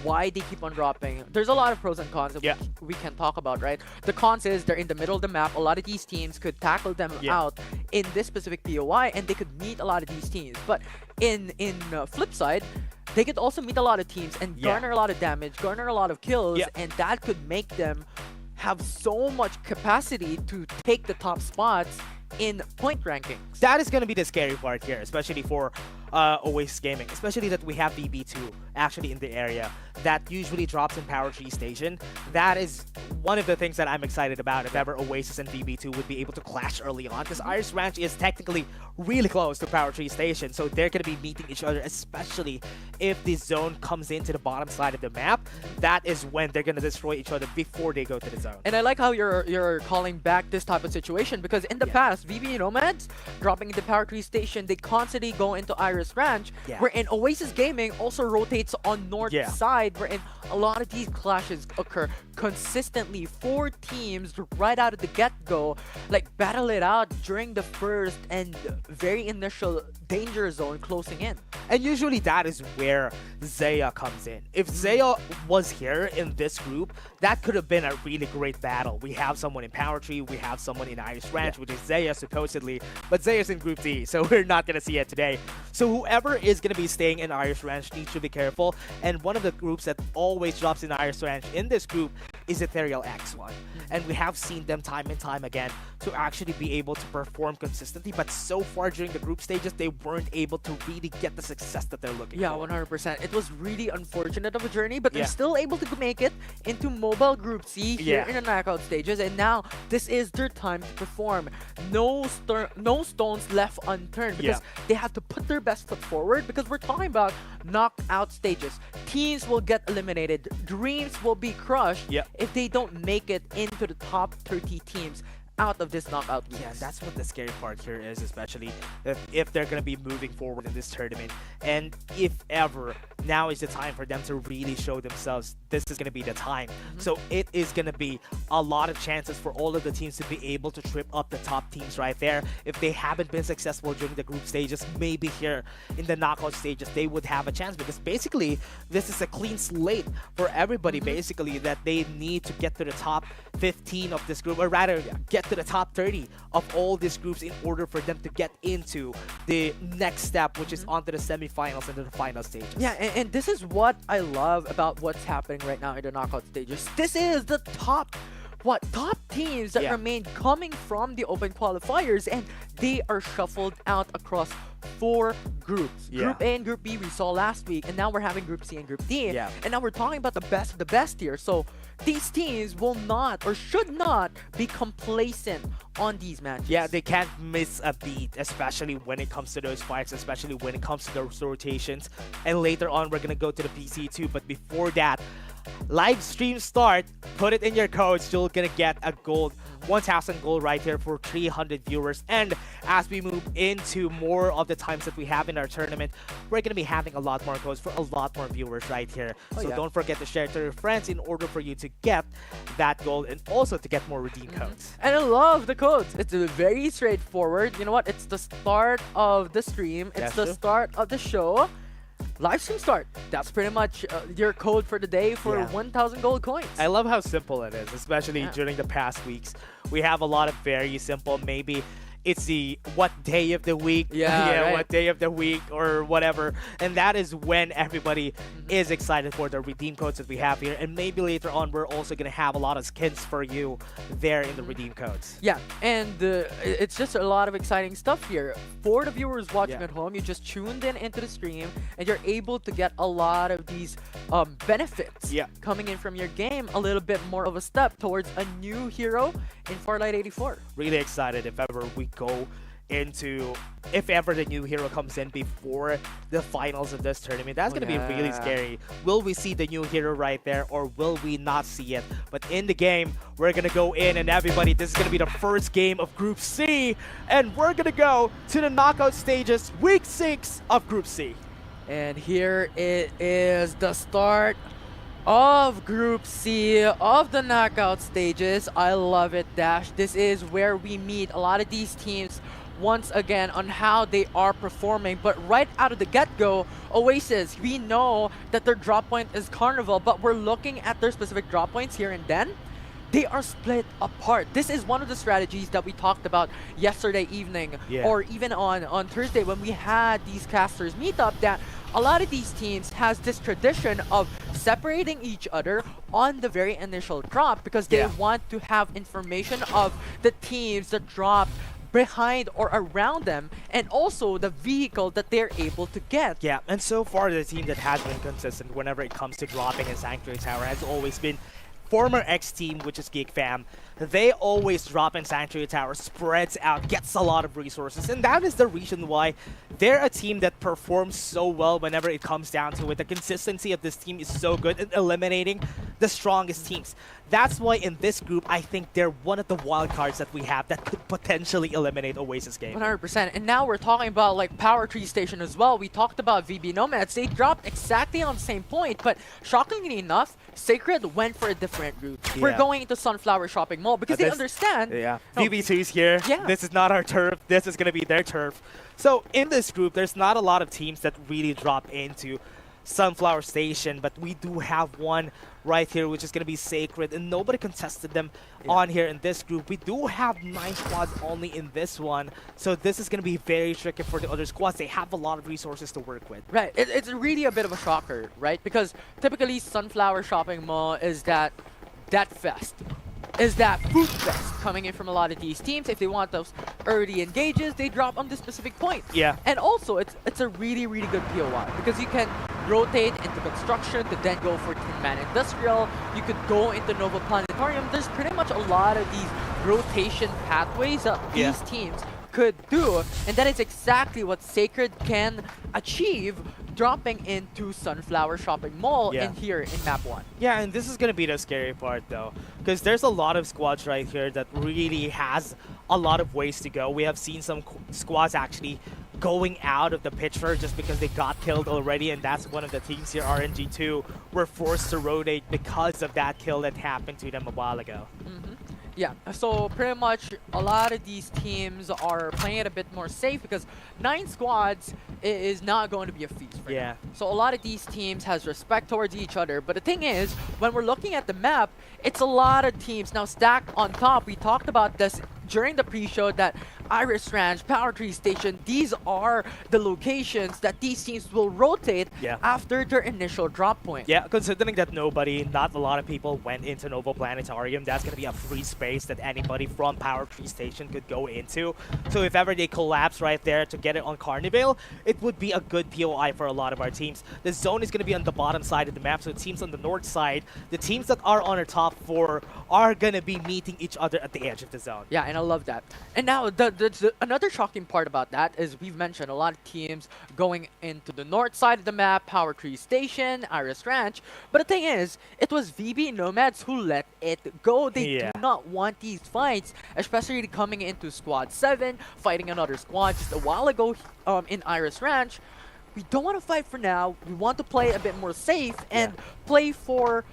why they keep on dropping. There's a lot of pros and cons that we can talk about, right? The cons is they're in the middle of the map. A lot of these teams could tackle them out in this specific POI, and they could meet a lot of these teams. But in flip side, they could also meet a lot of teams and garner a lot of damage, garner a lot of kills, and that could make them have so much capacity to take the top spots in point rankings. That is going to be the scary part here, especially for Oasis Gaming, especially that we have VB2 actually in the area that usually drops in Power Tree Station. That is one of the things that I'm excited about if ever Oasis and VB2 would be able to clash early on, because Iris Ranch is technically really close to Power Tree Station, so they're going to be meeting each other, especially if the zone comes into the bottom side of the map. That is when they're going to destroy each other before they go to the zone. And I like how you're calling back this type of situation, because in the past, VB Nomads dropping into Power Tree Station, they constantly go into Iris Ranch, wherein Oasis Gaming also rotates on north side, wherein a lot of these clashes occur consistently. 4 teams right out of the get-go like battle it out during the first and very initial danger zone closing in. And usually that is where Zaya comes in. If Zaya was here in this group, that could have been a really great battle. We have someone in Power Tree, we have someone in Iris Ranch, which is Zaya supposedly, but Zaya's in Group D, so we're not going to see it today. So whoever is going to be staying in Iris Ranch needs to be careful, and one of the groups that always drops in Iris Ranch in this group is Ethereal X1. And we have seen them time and time again to actually be able to perform consistently, but so far during the group stages, they weren't able to really get the success that they're looking for. Yeah, 100%. It was really unfortunate of a journey, but they're Yeah. still able to make it into Mobile Group C here Yeah. in the knockout stages, and now this is their time to perform. No stones left unturned because they have to put their best foot forward, because we're talking about knockout stages. Teams will get eliminated, dreams will be crushed if they don't make it into the top 30 teams out of this knockout weeks. Yeah, that's what the scary part here is, especially if they're going to be moving forward in this tournament. And if ever, now is the time for them to really show themselves. This is going to be the time. So it is going to be a lot of chances for all of the teams to be able to trip up the top teams right there. If they haven't been successful during the group stages, maybe here in the knockout stages, they would have a chance, because basically this is a clean slate for everybody, basically, that they need to get to the top 15 of this group, or rather get to the top 30 of all these groups in order for them to get into the next step, which is onto the semifinals and the final stages. Yeah, and this is what I love about what's happening right now in the knockout stages. This is the top teams that remain coming from the open qualifiers, and they are shuffled out across 4 groups. Group A and Group B we saw last week, and now we're having Group C and Group D. And now we're talking about the best of the best here. So these teams will not, or should not, be complacent on these matches. Yeah, they can't miss a beat, especially when it comes to those fights, especially when it comes to those rotations. And later on, we're gonna go to the PC too, but before that, live stream start, put it in your codes, you're gonna get a gold, 1,000 gold right here for 300 viewers. And as we move into more of the times that we have in our tournament, we're gonna be having a lot more codes for a lot more viewers right here. So don't forget to share to your friends in order for you to get that gold and also to get more redeem codes. And I love the codes. It's very straightforward. You know what? It's the start of the stream. It's the start of the show. Live stream start. That's pretty much your code for the day for 1,000 gold coins. I love how simple it is, especially during the past weeks. We have a lot of very simple, maybe it's the what day of the week, what day of the week or whatever. And that is when everybody is excited for the redeem codes that we have here. And maybe later on, we're also going to have a lot of skins for you there in the redeem codes. Yeah, and it's just a lot of exciting stuff here. For the viewers watching at home, you just tuned in into the stream and you're able to get a lot of these benefits coming in from your game, a little bit more of a step towards a new hero in Farlight 84. Really excited if ever we go into, if ever the new hero comes in before the finals of this tournament. That's going to be really scary. Will we see the new hero right there, or will we not see it? But in the game, we're going to go in, and everybody, this is going to be the first game of Group C, and we're going to go to the knockout stages, week 6 of Group C. And here it is, the start of Group C of the knockout stages. I love it, Dash. This is where we meet a lot of these teams once again on how they are performing. But right out of the get-go, Oasis, we know that their drop point is Carnival, but we're looking at their specific drop points here and then. They are split apart. This is one of the strategies that we talked about yesterday evening, or even on Thursday when we had these casters meet up, that a lot of these teams has this tradition of separating each other on the very initial drop, because they want to have information of the teams that drop behind or around them, and also the vehicle that they're able to get. Yeah, and so far the team that has been consistent whenever it comes to dropping in Sanctuary Tower has always been former X team, which is Geek Fam. They always drop in Sanctuary Tower, spreads out, gets a lot of resources, and that is the reason why they're a team that performs so well whenever it comes down to it. The consistency of this team is so good in eliminating the strongest teams. That's why in this group, I think they're one of the wild cards that we have that could potentially eliminate Oasis game. 100%. And now we're talking about like Power Tree Station as well. We talked about VB Nomads. They dropped exactly on the same point, but shockingly enough, Sacred went for a different route. We're going into Sunflower Shopping Mall because they understand. VB2's here. This is not our turf. This is going to be their turf. So in this group, there's not a lot of teams that really drop into Sunflower Station, but we do have one right here, which is going to be Sacred, and nobody contested them on here in this group. We do have 9 squads only in this one, so this is going to be very tricky for the other squads. They have a lot of resources to work with. Right, it's really a bit of a shocker, right? Because typically Sunflower Shopping Mall is that that fest. Is that food fest coming in from a lot of these teams? If they want those early engages, they drop on this specific point. Yeah. And also, it's a really, really good POI because you can rotate into construction to then go for 10-man industrial. You could go into Nova Planetarium. There's pretty much a lot of these rotation pathways that these teams could do, and that is exactly what Sacred can achieve dropping into Sunflower Shopping Mall in here in map 1. Yeah, and this is going to be the scary part though, because there's a lot of squads right here that really has a lot of ways to go. We have seen some squads actually going out of the picture just because they got killed already, and that's one of the teams here, RNG2, were forced to rotate because of that kill that happened to them a while ago. Yeah, so pretty much a lot of these teams are playing it a bit more safe because 9 squads is not going to be a feast for them. So a lot of these teams has respect towards each other, but the thing is, when we're looking at the map, it's a lot of teams now stacked on top. We talked about this during the pre-show that Iris Ranch, Power Tree Station, these are the locations that these teams will rotate after their initial drop point. Yeah, considering that not a lot of people went into Nova Planetarium, that's going to be a free space that anybody from Power Tree Station could go into. So if ever they collapse right there to get it on Carnival, it would be a good POI for a lot of our teams. The zone is going to be on the bottom side of the map, so teams on the north side, the teams that are on our top 4 are going to be meeting each other at the edge of the zone. Yeah, and I love that. And now, another shocking part about that is we've mentioned a lot of teams going into the north side of the map, Power Tree Station, Iris Ranch. But the thing is, it was VB Nomads who let it go. They do not want these fights, especially coming into Squad 7, fighting another squad just a while ago in Iris Ranch. We don't want to fight for now. We want to play a bit more safe and play for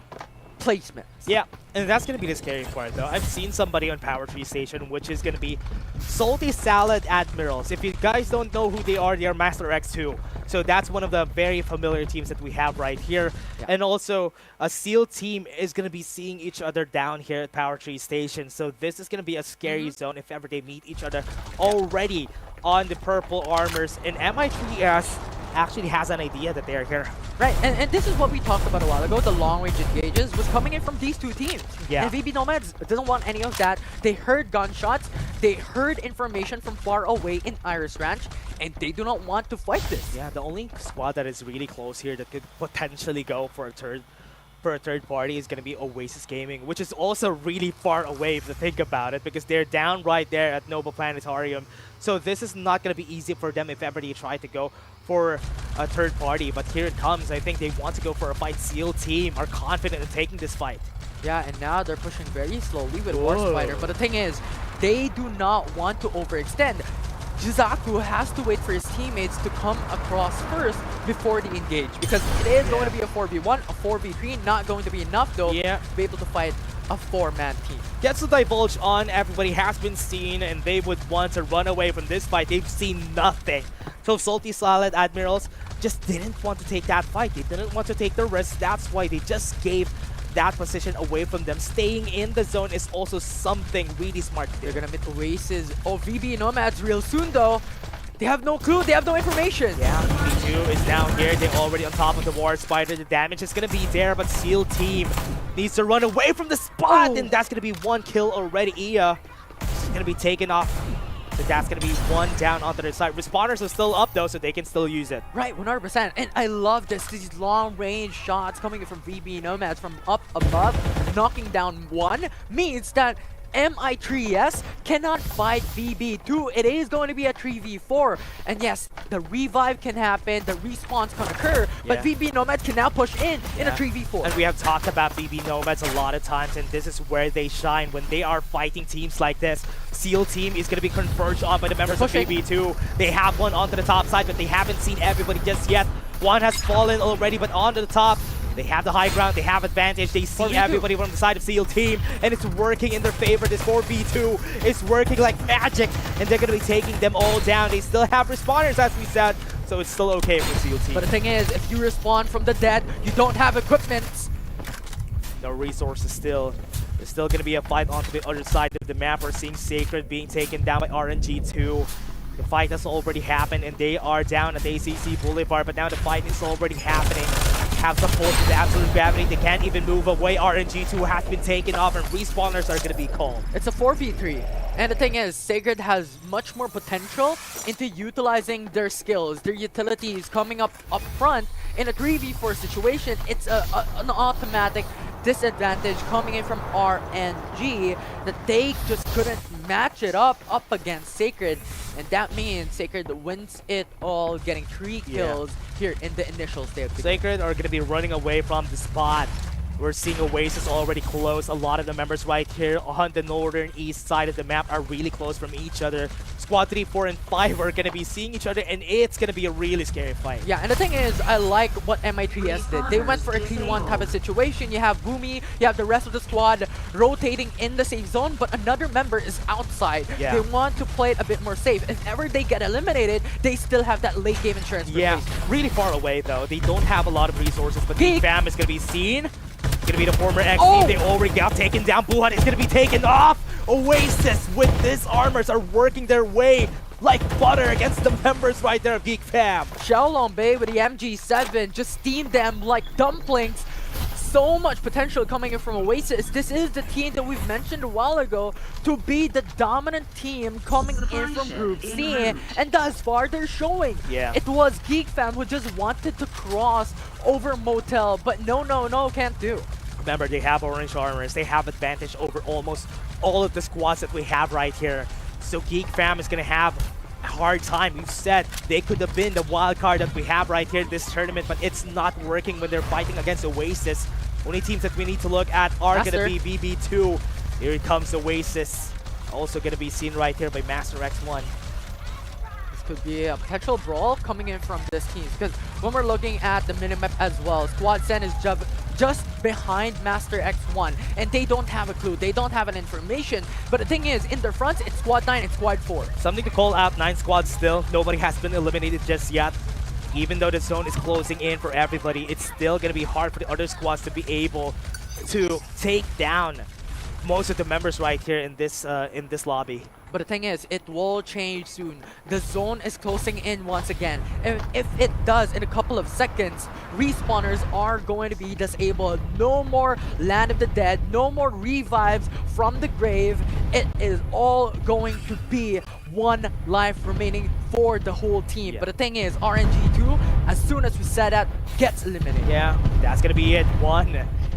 placements. Yeah, and that's going to be the scary part though. I've seen somebody on Power Tree Station, which is going to be Salty Salad Admirals. If you guys don't know who they are Master X2. So that's one of the very familiar teams that we have right here. And also, a SEAL team is going to be seeing each other down here at Power Tree Station. So this is going to be a scary zone if ever they meet each other already on the purple armors. And MI3S actually has an idea that they're here. Right, and this is what we talked about a while ago. The long-range engages was coming in from these two teams. And VB Nomads doesn't want any of that. They heard gunshots. They heard information from far away in Iris Ranch, and they do not want to fight this. Yeah, the only squad that is really close here that could potentially go for a third party is going to be Oasis Gaming, which is also really far away if you think about it, because they're down right there at Nova Planetarium. So this is not going to be easy for them if ever they try to go for a third party. But here it comes. I think they want to go for a fight. SEAL team are confident in taking this fight. Yeah, and now they're pushing very slowly with War Spider. But the thing is, they do not want to overextend. Jizaku has to wait for his teammates to come across first before they engage, because it is going to be a 4v1, a 4v3, not going to be enough though to be able to fight a 4-man team. Gets to divulge on, everybody has been seen, and they would want to run away from this fight. They've seen nothing. So Salty Salad Admirals just didn't want to take that fight. They didn't want to take the risk. That's why they just gave that position away from them. Staying in the zone is also something really smart to do. They're gonna meet Oasis or VB Nomads real soon though. They have no clue, they have no information. Yeah, VB2 is down here. They're already on top of the War Spider. The damage is gonna be there, but SEAL team needs to run away from the spot, and that's gonna be 1 kill already. Iya is gonna be taken off. So that's going to be 1 down onto their side. Respawners are still up though, so they can still use it. Right, 100%. And I love this. These long-range shots coming from VB Nomads from up above, knocking down 1, means that MI3S cannot fight VB2. It is going to be a 3v4. And yes, the revive can happen, the respawns can occur, but VB Nomads can now push in a 3v4. And we have talked about VB Nomads a lot of times, and this is where they shine when they are fighting teams like this. SEAL team is going to be converged on by the members of VB2. They have one onto the top side, but they haven't seen everybody just yet. One has fallen already, but onto the top, they have the high ground, they have advantage, they see everybody from the side of SEAL team, and it's working in their favor. This 4v2 is working like magic, and they're going to be taking them all down. They still have respawners, as we said, so it's still okay for SEAL team. But the thing is, if you respawn from the dead, you don't have equipment. No resources still. There's still going to be a fight onto the other side of the map. We're seeing Sacred being taken down by RNG2. The fight has already happened, and they are down at ACC Boulevard, but now the fight is already happening. have some pulls with the absolute gravity. They can't even move away. RNG2 has been taken off, and respawners are going to be called. It's a 4v3. And the thing is, Sacred has much more potential into utilizing their skills, their utilities coming up front. In a 3v4 situation, it's an automatic disadvantage coming in from RNG that they just couldn't match it up against Sacred. And that means Sacred wins it all, getting 3 kills here in the initial stage. Sacred are going to be running away from the spot. We're seeing Oasis already close. A lot of the members right here on the northern east side of the map are really close from each other. Squad 3, 4, and 5 are going to be seeing each other, and it's going to be a really scary fight. Yeah, and the thing is, I like what MI3S did. They went for a 3-1 type of situation. You have Boomy, you have the rest of the squad rotating in the safe zone, but another member is outside. Yeah. They want to play it a bit more safe. If ever they get eliminated, they still have that late game insurance. Yeah, really far away though. They don't have a lot of resources, but Geek Fam is going to be seen. It's going to be the former XP. They already got taken down. Buhat is going to be taken off. Oasis with this armors are working their way like butter against the members right there of Geek Fam. Xiaolong Bei with the MG7 just steamed them like dumplings. So much potential coming in from Oasis. This is the team that we've mentioned a while ago to be the dominant team coming in from Group C, and thus far they're showing. Yeah. It was Geek Fam who just wanted to cross over Motel, but no, can't do. Remember, they have orange armors. They have advantage over almost all of the squads that we have right here. So Geek Fam is going to have a hard time. We've said they could have been the wild card that we have right here in this tournament, but it's not working when they're fighting against Oasis. Only teams that we need to look at are going to be BB2. Here comes Oasis. Also going to be seen right here by Master X1. This could be a potential brawl coming in from this team, because when we're looking at the minimap as well, Squad 10 is just behind Master X1, and they don't have a clue. They don't have an information. But the thing is, in their front, it's Squad 9 and Squad 4. Something to call out, 9 squads still. Nobody has been eliminated just yet. Even though the zone is closing in for everybody, it's still going to be hard for the other squads to be able to take down most of the members right here in this lobby. But the thing is, it will change soon. The zone is closing in once again. And if it does in a couple of seconds, respawners are going to be disabled. No more Land of the Dead, no more revives from the grave. It is all going to be one life remaining for the whole team. But the thing is, RNG2, as soon as we set out, gets eliminated. Yeah, that's going to be it. One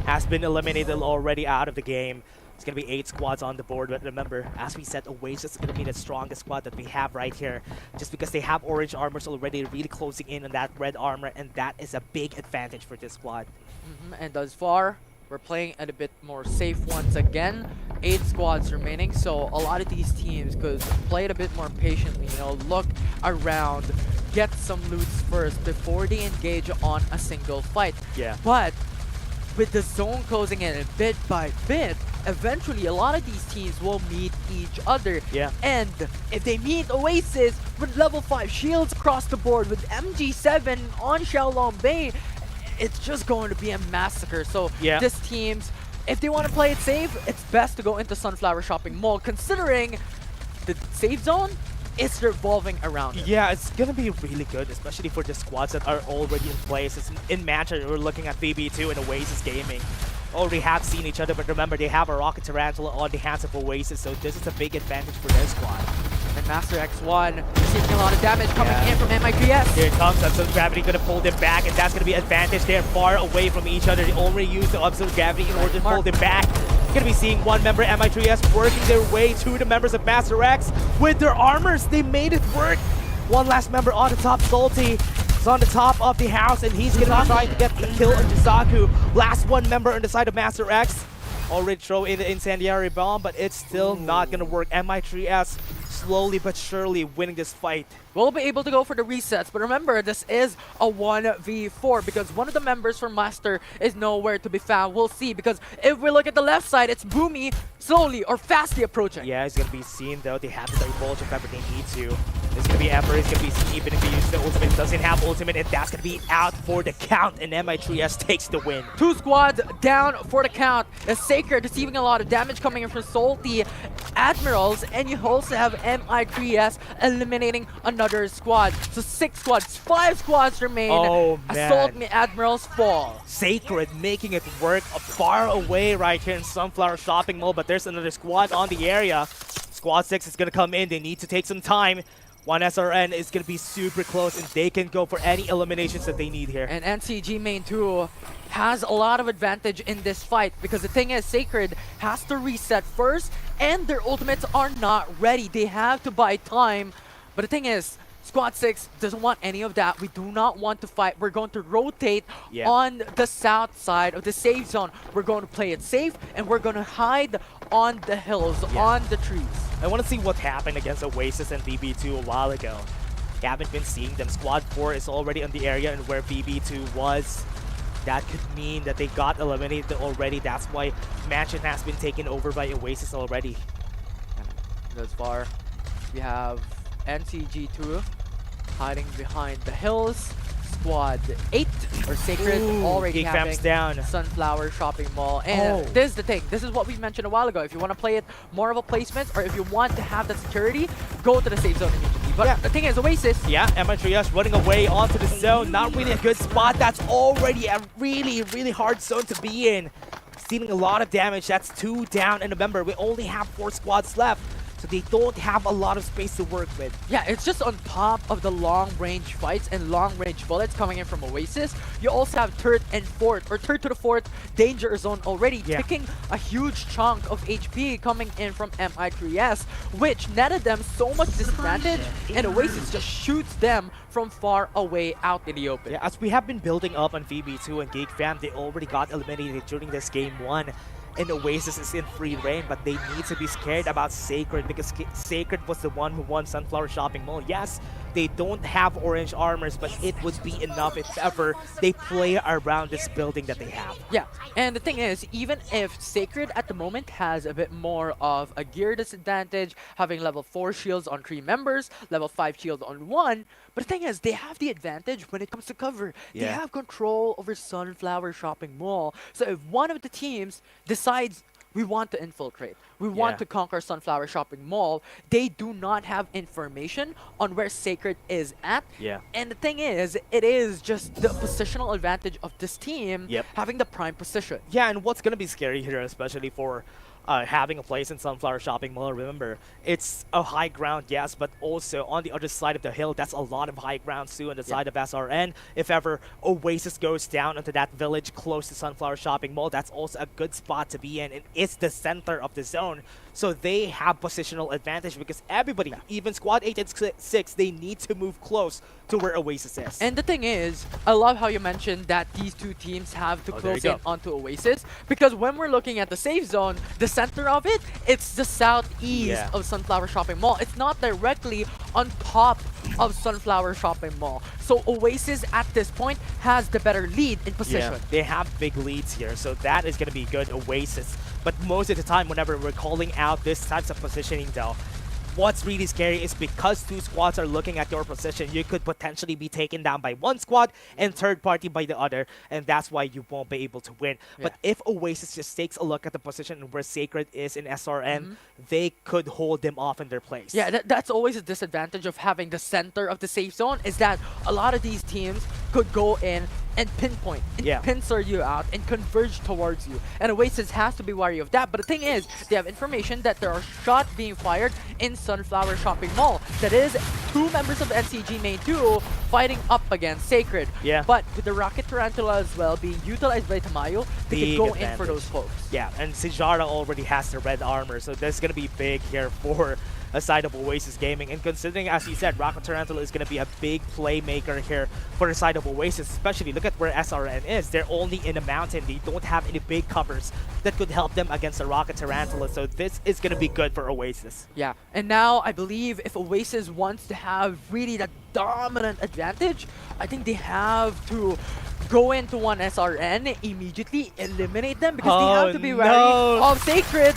has been eliminated already out of the game. It's going to be 8 squads on the board, but remember, as we said, Oasis is going to be the strongest squad that we have right here, just because they have orange armors already really closing in on that red armor, and that is a big advantage for this squad. And thus far, we're playing at a bit more safe once again. 8 squads remaining, so a lot of these teams could play it a bit more patiently, you know, look around, get some loots first before they engage on a single fight. Yeah. But with the zone closing in bit by bit, eventually a lot of these teams will meet each other. Yeah. And if they meet Oasis with level 5 shields across the board, with MG7 on Xiaolong Bei, it's just going to be a massacre. So this teams, if they want to play it safe, it's best to go into Sunflower Shopping Mall, considering the safe zone is revolving around it. Yeah, it's gonna be really good, especially for the squads that are already in place. It's in Manchester, we're looking at VB2 and Oasis Gaming. Already have seen each other, but remember, they have a Rocket Tarantula on the hands of Oasis, so this is a big advantage for their squad. And Master X1 receiving a lot of damage coming in from MI3S. Here it comes, Absolute Gravity gonna pull them back, and that's gonna be advantage. They're far away from each other. They only use the Absolute Gravity in order to pull them back. Gonna be seeing one member, MI3S, working their way to the members of Master X with their armors. They made it work. One last member on the top, Salty. Is on the top of the house, and he's gonna try to get the kill on Jisaku. Last one member on the side of Master X. Already throw in the incendiary bomb, but it's still not gonna work. MI3S slowly but surely winning this fight. We'll be able to go for the resets, but remember, this is a 1v4 because one of the members from Master is nowhere to be found. We'll see, because if we look at the left side, it's Boomy slowly or fastly approaching. Yeah, he's gonna be seen though. They have to divulge if ever they need to. There's gonna be Emperor, he's gonna be seen even if he uses the ultimate. Doesn't have ultimate, and that's gonna be out for the count, and MI3S takes the win. 2 squads down for the count. As Sacred receiving a lot of damage coming in from Salty Admirals, and you also have MI3S eliminating another squad. So 6 squads, 5 squads remain. Oh, Assault man. Me Admirals fall. Sacred making it work far away right here in Sunflower Shopping Mall, but there's another squad on the area. Squad 6 is going to come in. They need to take some time. One SRN is going to be super close, and they can go for any eliminations that they need here. And NCG Main 2 has a lot of advantage in this fight because the thing is, Sacred has to reset first, and their ultimates are not ready. They have to buy time. But the thing is, Squad 6 doesn't want any of that. We do not want to fight. We're going to rotate on the south side of the safe zone. We're going to play it safe, and we're going to hide on the hills, on the trees. I want to see what happened against Oasis and BB2 a while ago. Haven't been seeing them. Squad 4 is already in the area and where BB2 was. That could mean that they got eliminated already. That's why Mansion has been taken over by Oasis already. Thus far, we have NCG2 hiding behind the hills. Squad 8 or Sacred already having down. Sunflower Shopping Mall. And this is the thing. This is what we mentioned a while ago. If you want to play it more of a placement, or if you want to have that security, go to the safe zone immediately. But the thing is, Oasis. Yeah, MI3S running away onto the zone. Not really a good spot. That's already a really, really hard zone to be in. Stealing a lot of damage. That's 2 down. And remember, we only have 4 squads left. So they don't have a lot of space to work with. Yeah, it's just on top of the long-range fights and long-range bullets coming in from Oasis. You also have third and fourth, or third to the fourth danger zone already, taking a huge chunk of HP coming in from MI3S, which netted them so much disadvantage, and Oasis just shoots them from far away out in the open. Yeah, as we have been building up on VB2 and Geek Fam, they already got eliminated during this game 1. And Oasis is in free reign, but they need to be scared about Sacred because Sacred was the one who won Sunflower Shopping Mall. Yes, they don't have orange armors, but it would be enough if ever they play around this building that they have. Yeah, and the thing is, even if Sacred at the moment has a bit more of a gear disadvantage, having level 4 shields on 3 members, level 5 shield on 1, but the thing is, they have the advantage when it comes to cover. They have control over Sunflower Shopping Mall. So if one of the teams decides we want to infiltrate, we want to conquer Sunflower Shopping Mall, they do not have information on where Sacred is at. And the thing is, it is just the positional advantage of this team having the prime position. Yeah, and what's going to be scary here, especially for having a place in Sunflower Shopping Mall, remember, it's a high ground, yes, but also on the other side of the hill, that's a lot of high ground too on the side of SRN. If ever Oasis goes down into that village close to Sunflower Shopping Mall, that's also a good spot to be in, and it's the center of the zone. So they have positional advantage because everybody, even Squad 8 and 6, they need to move close to where Oasis is. And the thing is, I love how you mentioned that these two teams have to close in onto Oasis, because when we're looking at the safe zone, the center of it, it's the southeast of Sunflower Shopping Mall. It's not directly on top of Sunflower Shopping Mall. So Oasis at this point has the better lead in position. They have big leads here, so that is going to be good, Oasis. But most of the time, whenever we're calling out this types of positioning though, what's really scary is because 2 squads are looking at your position, you could potentially be taken down by 1 squad and third party by the other, and that's why you won't be able to win. But if Oasis just takes a look at the position where Sacred is in SRN, they could hold them off in their place. Yeah, that's always a disadvantage of having the center of the safe zone, is that a lot of these teams could go in and pinpoint and pincer you out and converge towards you. And Oasis has to be wary of that. But the thing is, they have information that there are shots being fired in Sunflower Shopping Mall. That is 2 members of NCG Main 2 fighting up against Sacred. But with the Rocket Tarantula as well being utilized by Tamayo, they can go in for those folks. Yeah, and Sijara already has the red armor, so that's going to be big here for a side of Oasis Gaming. And considering, as you said, Rocket Tarantula is going to be a big playmaker here for the side of Oasis, especially look at where SRN is. They're only in a mountain. They don't have any big covers that could help them against the Rocket Tarantula, so this is going to be good for Oasis. Yeah, and now I believe if Oasis wants to have really that dominant advantage, I think they have to go into one SRN, immediately eliminate them, because they have to be wary of Sacred.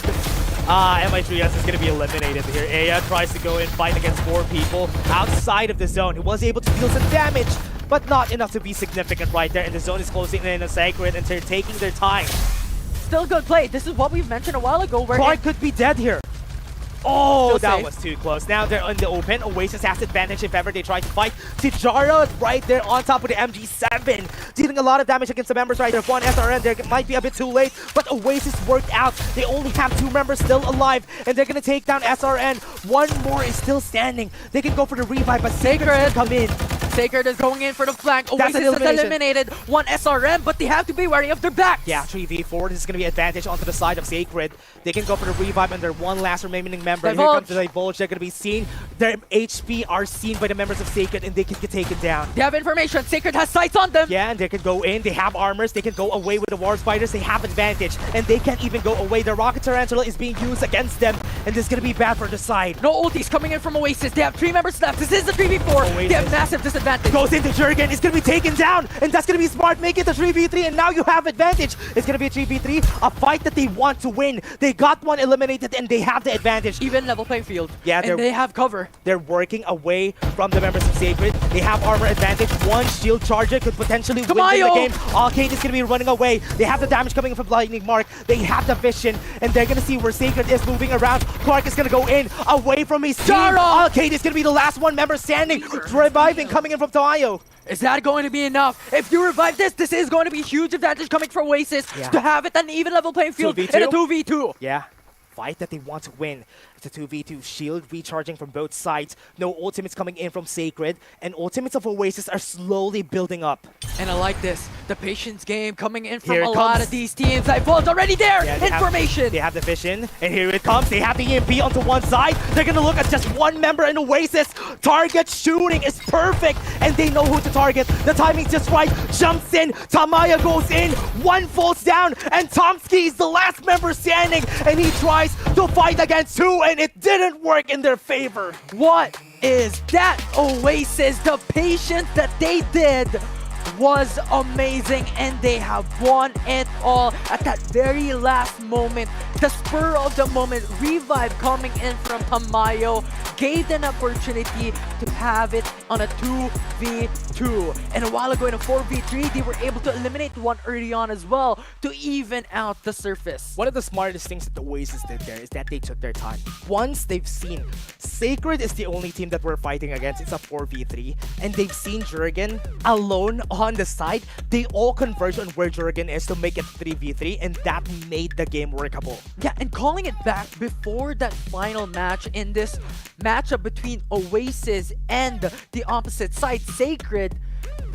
MI3S is going to be eliminated here. Aya tries to go in, fight against 4 people outside of the zone. He was able to deal some damage, but not enough to be significant right there. And the zone is closing in on Sacred, and they're taking their time. Still good play. This is what we mentioned a while ago, where Clark could be dead here. Oh, Still that safe. was too close. Now they're in the open. Oasis has advantage if ever they try to fight. Tijara right there on top with the MG7. Dealing a lot of damage against the members right there. One SRN there might be a bit too late, but Oasis worked out. They only have 2 members still alive, and they're going to take down SRN. One more is still standing. They can go for the revive, but Sacred come in. Sacred is going in for the flank. That's Oasis an has elimination. eliminated one SRM, but they have to be wary of their backs. Yeah, 3v4. This is going to be advantage onto the side of Sacred. They can go for the revive and their one last remaining member. Here comes the Divulge. They're going to be seen. Their HP are seen by the members of Sacred, and they can get taken down. They have information. Sacred has sights on them. Yeah, and they can go in. They have armors. They can go away with the War Spiders. They have advantage, and they can't even go away. The Rocket Tarantula is being used against them, and this is going to be bad for the side. No ultis coming in from Oasis. They have 3 members left. This is the 3v4. Oasis They have massive disadvantage. Goes into Jurgen. It's going to be taken down, and that's going to be smart. Make it a 3v3, and now you have advantage. It's going to be a 3v3, a fight that they want to win. They got one eliminated, and they have the advantage. Even level playing field. Yeah, and they have cover. They're working away from the members of Sacred. They have armor advantage. One shield charger could potentially win them the game. Arcade is going to be running away. They have the damage coming from Lightning Mark. They have the vision, and they're going to see where Sacred is moving around. Clark is going to go in, away from his team. Arcade is going to be the last one member standing. Reviving coming in from Tamayo. Is that going to be enough? If you revive this, this is going to be huge advantage coming from Oasis to have it an even level playing field in a 2v2. Yeah. Fight that they want to win. It's a 2v2 shield recharging from both sides. No ultimates coming in from Sacred, and ultimates of Oasis are slowly building up. And I like this. The patience game coming in from Here a it lot comes. of these teams. Divulge already there. Yeah, Information. They have the vision, and here it comes. They have the EMP onto one side. They're going to look at just one member in Oasis. Target shooting is perfect, and they know who to target. The timing's just right. Jumps in. Tamaya goes in. One falls down, and Tomsky is the last member standing, and he tries to fight against 2, and it didn't work in their favor. What is that, Oasis? The patience that they did was amazing, and they have won it all at that very last moment. The spur of the moment revive coming in from Tamayo gave them an opportunity to have it on a 2v2. And a while ago in a 4v3, they were able to eliminate one early on as well to even out the surface. One of the smartest things that the Oasis did there is that they took their time. Once they've seen Sacred is the only team that we're fighting against, it's a 4v3, and they've seen Jurgen alone on the side, they all converge on where Jurgen is to make it 3v3, and that made the game workable. Yeah, and calling it back before that final match in this matchup between Oasis and the opposite side, Sacred,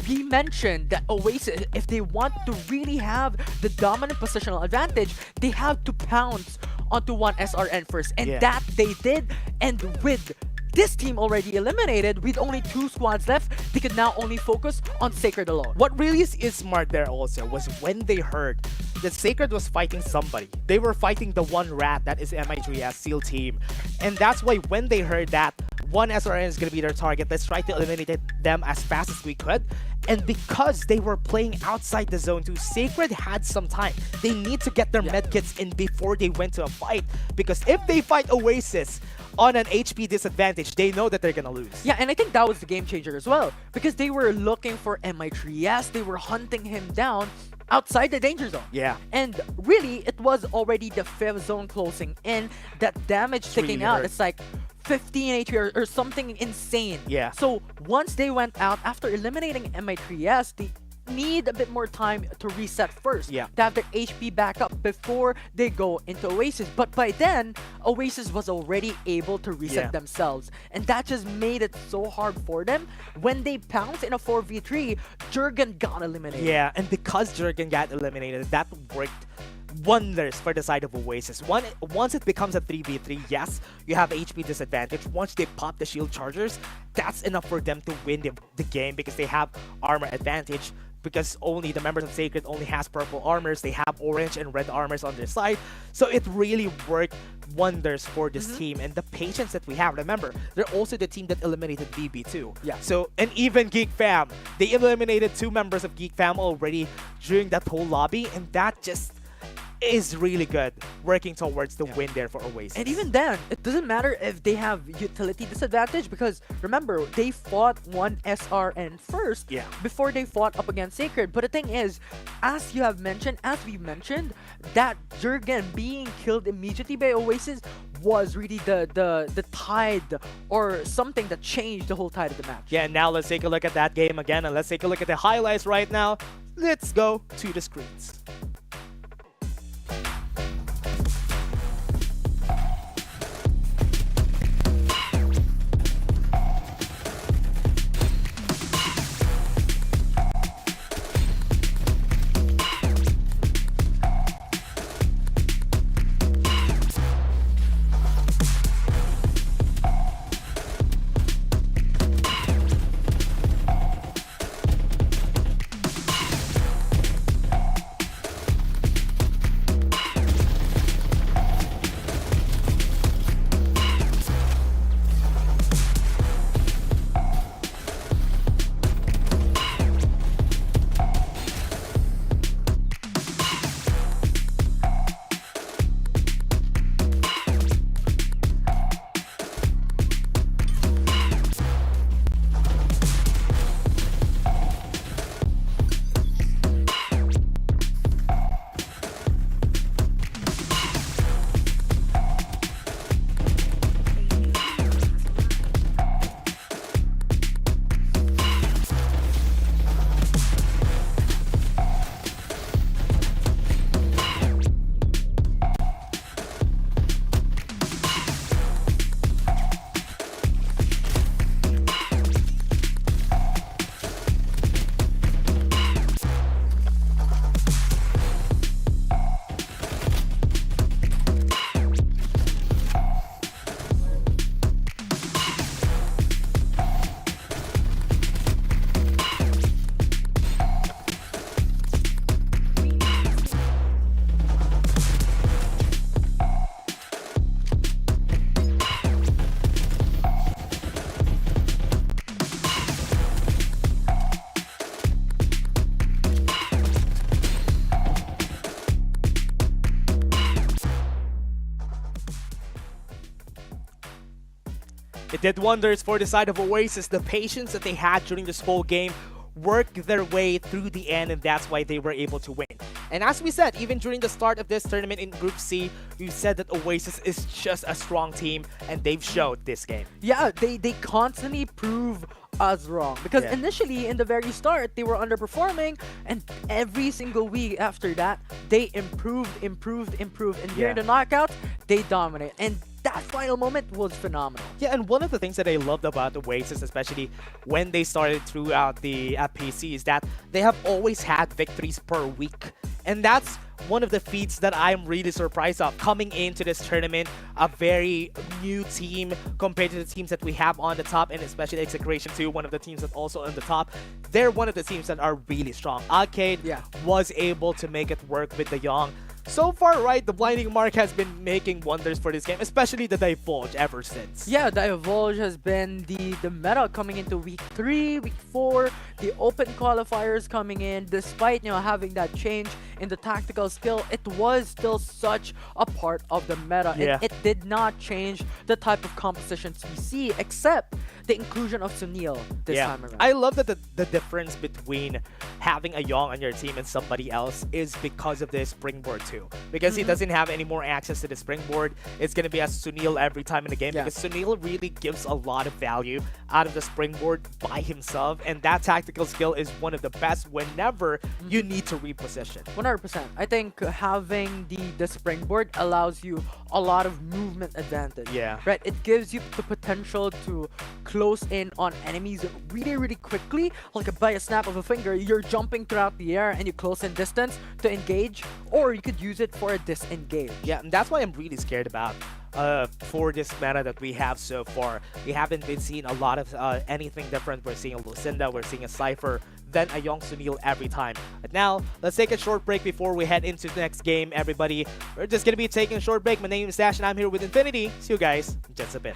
we mentioned that Oasis, if they want to really have the dominant positional advantage, they have to pounce onto one SRN first, and that they did. And with this team already eliminated, with only 2 squads left, they could now only focus on Sacred alone. What really is smart there also was when they heard that Sacred was fighting somebody. They were fighting the one rat that is MI3's SEAL team. And that's why when they heard that one SRN is going to be their target, let's try to eliminate them as fast as we could. And because they were playing outside the zone too, Sacred had some time. They need to get their medkits in before they went to a fight. Because if they fight Oasis on an HP disadvantage, they know that they're gonna lose. Yeah, and I think that was the game changer as well. Because they were looking for MI3S, they were hunting him down outside the danger zone. Yeah. And really, it was already the 5th zone closing in, that damage sticking really out. hurt. It's like 15 HP or something insane. Yeah. So once they went out, after eliminating MI3S, they need a bit more time to reset first. Yeah. To have their HP back up before they go into Oasis. But by then, Oasis was already able to reset themselves. And that just made it so hard for them. When they pounced in a 4v3, Jurgen got eliminated. Yeah, and because Jurgen got eliminated, that worked wonders for the side of Oasis. Once it becomes a 3v3, yes, you have HP disadvantage. Once they pop the shield chargers, that's enough for them to win the game because they have armor advantage. Because only the members of Sacred only has purple armors, they have orange and red armors on their side. So it really worked wonders for this team. And the patience that we have, remember, they're also the team that eliminated BB2. Yeah. So, and even Geek Fam, they eliminated 2 members of Geek Fam already during that whole lobby, and that just is really good, working towards the win there for Oasis. And even then, it doesn't matter if they have utility disadvantage because remember, they fought one SRN first before they fought up against Sacred. But the thing is, as you have mentioned, as we mentioned, that Jurgen being killed immediately by Oasis was really the tide or something that changed the whole tide of the match. Yeah, and now let's take a look at that game again, and let's take a look at the highlights right now. Let's go to the screens. It did wonders for the side of Oasis. The patience that they had during this whole game worked their way through the end, and that's why they were able to win. And as we said, even during the start of this tournament in Group C, we said that Oasis is just a strong team, and they've showed this game. Yeah, they constantly prove us wrong because initially in the very start they were underperforming, and every single week after that they improved, and during the knockout they dominate, and that final moment was phenomenal. Yeah, and one of the things that I loved about Oasis, especially when they started throughout the FPC, is that they have always had victories per week. And that's one of the feats that I'm really surprised of. Coming into this tournament, a very new team compared to the teams that we have on the top, and especially Execration 2, one of the teams that also on the top. They're one of the teams that are really strong. Arcade was able to make it work with the Young. So far, right, the Blinding Mark has been making wonders for this game, especially the Divulge ever since. Yeah, Divulge has been the meta coming into week 3, week 4, the open qualifiers coming in. Despite, having that change in the tactical skill, it was still such a part of the meta. Yeah. It did not change the type of compositions we see, except the inclusion of Sunil this time around. I love that the difference between having a Young on your team and somebody else is because of the Springboard too. Because he doesn't have any more access to the Springboard. It's going to be as Sunil every time in the game, because Sunil really gives a lot of value out of the Springboard by himself, and that tactical skill is one of the best whenever you need to reposition. 100%. I think having the Springboard allows you a lot of movement advantage. Yeah. Right? It gives you the potential to close in on enemies really, really quickly. Like by a snap of a finger, you're jumping throughout the air and you close in distance to engage, or you could use it for a disengage. Yeah, and that's why I'm really scared about for this meta that we have so far. We haven't been seeing a lot of anything different. We're seeing a Lucinda, we're seeing a Cypher, then a Young Sunil every time. But now, let's take a short break before we head into the next game, everybody. We're just going to be taking a short break. My name is Dash, and I'm here with Infinity. See you guys in just a bit.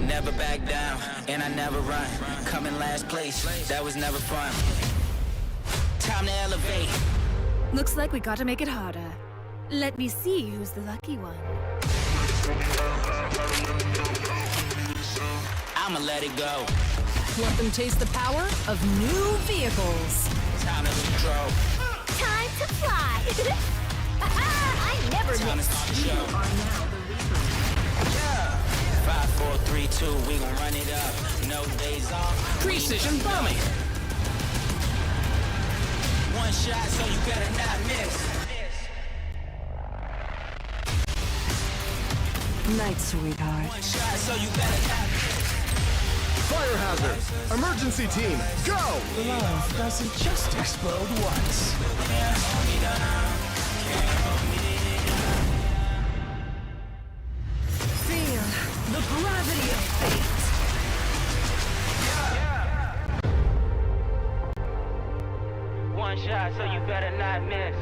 Never back down, and I never run. Coming last place, that was never fun. Time to elevate. Looks like we gotta make it harder. Let me see who's the lucky one. I'ma let it go. Let them taste the power of new vehicles. Time to control. Time to fly! I never Time to miss. start the show. 5, 4, 3, 2, we gon' run it up. No days off. Precision bombing. One shot, so you better not miss. Night, sweetheart. One shot, so you better not miss. Fire hazard. Emergency team, go! Love doesn't just explode once. Feel the gravity of fate. One shot, so you better not miss.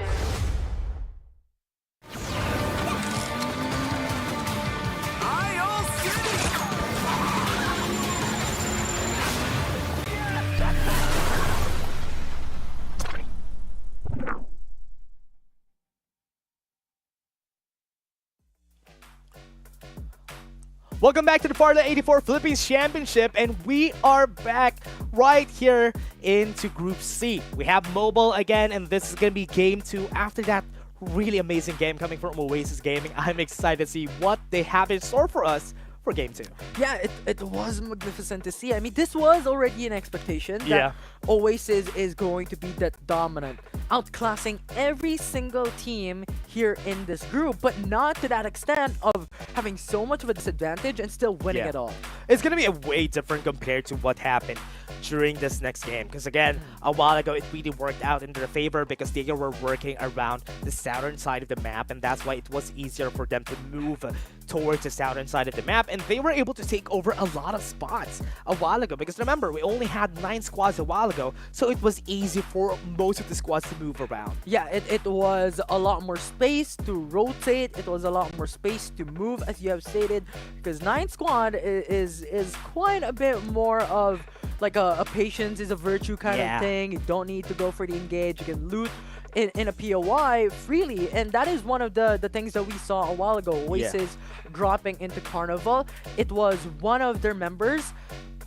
Welcome back to the Farlight 84 Philippines Championship, and we are back right here into Group C. We have Mobile again, and this is going to be Game 2 after that really amazing game coming from Oasis Gaming. I'm excited to see what they have in store for us for Game 2. Yeah, it was magnificent to see. I mean, this was already an expectation that Yeah. Oasis is going to be that dominant, outclassing every single team here in this group, but not to that extent of having so much of a disadvantage and still winning it all. It's going to be a way different compared to what happened during this next game. Because again, a while ago, it really worked out in their favor because they were working around the southern side of the map, and that's why it was easier for them to move towards the southern side of the map, and they were able to take over a lot of spots a while ago. Because remember, we only had 9 squads a while ago, so it was easy for most of the squads to move around. Yeah, it was a lot more space to rotate. It was a lot more space to move, as you have stated, because 9 squad is quite a bit more of like a patience is a virtue kind of thing. You don't need to go for the engage. You can loot in a POI freely, and that is one of the things that we saw a while ago. Oasis dropping into Carnival. It was one of their members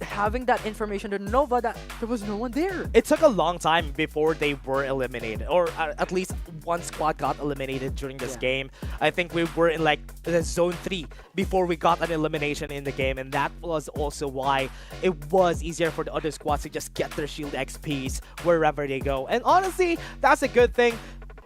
having that information to Nova that there was no one there. It took a long time before they were eliminated, or at least one squad got eliminated during this game. I think we were in like the zone 3 before we got an elimination in the game, and that was also why it was easier for the other squads to just get their shield XPs wherever they go. And honestly, that's a good thing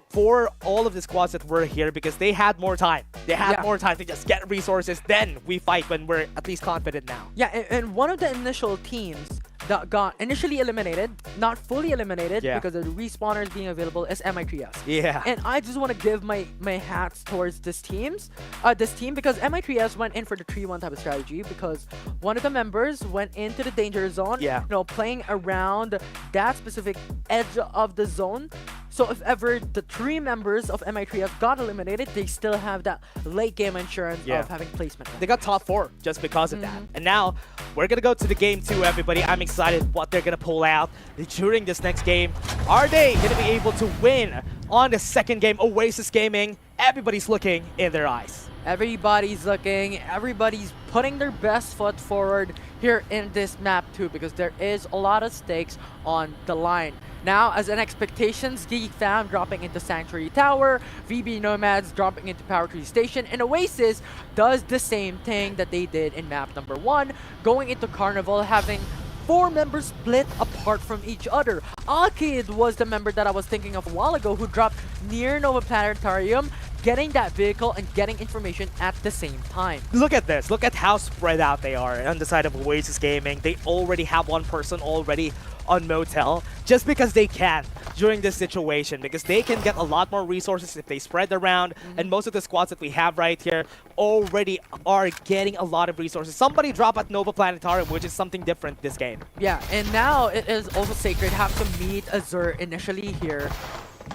for all of the squads that were here, because they had more time. They had more time to just get resources. Then we fight when we're at least confident now. Yeah, and one of the initial teams that got initially eliminated, not fully eliminated because of the respawners being available, is MI3S. Yeah. And I just want to give my hats towards this team because MI3S went in for the 3-1 type of strategy, because one of the members went into the danger zone, you know, playing around that specific edge of the zone. So if ever the 3 members of MI3S got eliminated, they still have that late game insurance of having placement. They got top 4 just because of that. And now we're gonna go to the game 2, everybody. I'm excited what they're gonna pull out during this next game. Are they gonna be able to win on the second game? Oasis Gaming, everybody's looking in their eyes. Everybody's looking, everybody's putting their best foot forward here in this map too, because there is a lot of stakes on the line. Now, as an expectations, Geek Fam dropping into Sanctuary Tower, VB Nomads dropping into Power Tree Station, and Oasis does the same thing that they did in map number 1, going into Carnival, having 4 members split apart from each other. Akid was the member that I was thinking of a while ago, who dropped near Nova Planetarium, getting that vehicle and getting information at the same time. Look at this. Look at how spread out they are on the side of Oasis Gaming. They already have one person already on Motel just because they can during this situation, because they can get a lot more resources if they spread around, and most of the squads that we have right here already are getting a lot of resources. Somebody drop at Nova Planetarium, which is something different this game. Yeah, and now it is also Sacred have to meet Azur initially here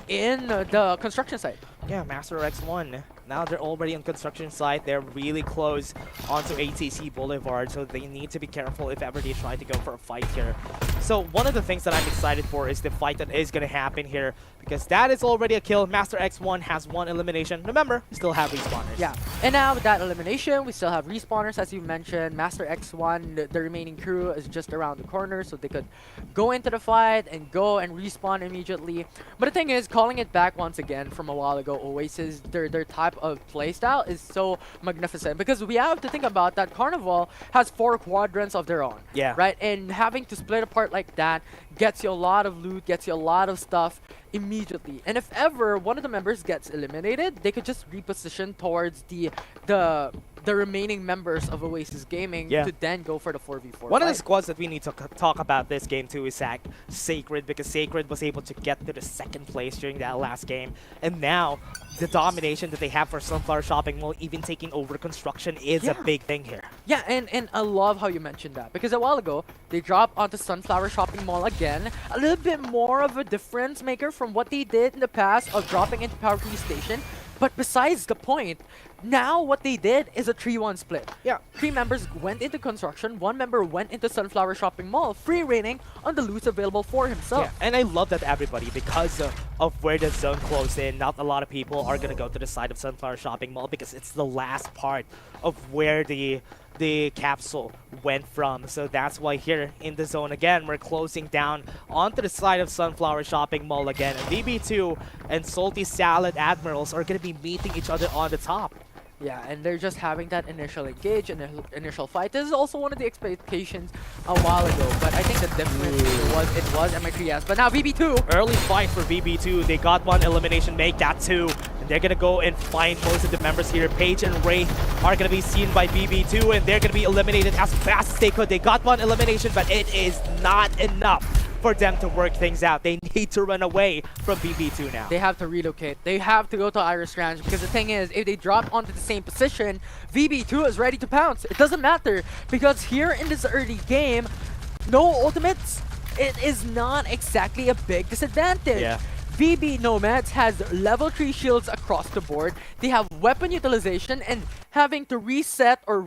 in the construction site. Yeah, Master X1 Now they're already on construction site. They're really close onto ATC Boulevard, so they need to be careful if ever they try to go for a fight here. So one of the things that I'm excited for is the fight that is going to happen here, because that is already a kill. Master X1 has 1 elimination. Remember, we still have respawners. Yeah, and now with that elimination, we still have respawners, as you mentioned. Master X1, the remaining crew is just around the corner, so they could go into the fight and go and respawn immediately. But the thing is, calling it back once again from a while ago, Oasis, their type of playstyle is so magnificent, because we have to think about that Carnival has 4 quadrants of their own. Yeah. Right? And having to split apart like that gets you a lot of loot, gets you a lot of stuff immediately. And if ever one of the members gets eliminated, they could just reposition towards the remaining members of Oasis Gaming to then go for the 4v4 One of the squads that we need to talk about this game too is Sacred, because Sacred was able to get to the 2nd place during that last game. And now, the domination that they have for Sunflower Shopping Mall, even taking over construction, is a big thing here. Yeah, and I love how you mentioned that, because a while ago, they dropped onto Sunflower Shopping Mall again. A little bit more of a difference maker from what they did in the past of dropping into Power Crew Station. But besides the point, now what they did is a 3-1 split. Yeah. 3 members went into construction, 1 member went into Sunflower Shopping Mall, free reigning on the loot available for himself. Yeah, and I love that everybody, because of where the zone closed in, not a lot of people are going to go to the side of Sunflower Shopping Mall, because it's the last part of where the capsule went from. So that's why here in the zone again, we're closing down onto the side of Sunflower Shopping Mall again. And VB2 and Salty Salad Admirals are going to be meeting each other on the top. Yeah, and they're just having that initial engage and initial fight. This is also one of the expectations a while ago, but I think the difference it was MI3S. But now VB2. Early fight for VB2. They got 1 elimination, make that 2. And they're going to go and find most of the members here. Paige and Ray are going to be seen by VB2, and they're going to be eliminated as fast as they could. They got 1 elimination, but it is not enough for them to work things out. They need to run away from VB2 now. They have to relocate. They have to go to Iris Ranch, because the thing is, if they drop onto the same position, VB2 is ready to pounce. It doesn't matter, because here in this early game, no ultimates, it is not exactly a big disadvantage. Yeah. VB Nomads has level 3 shields across the board. They have weapon utilization, and having to reset or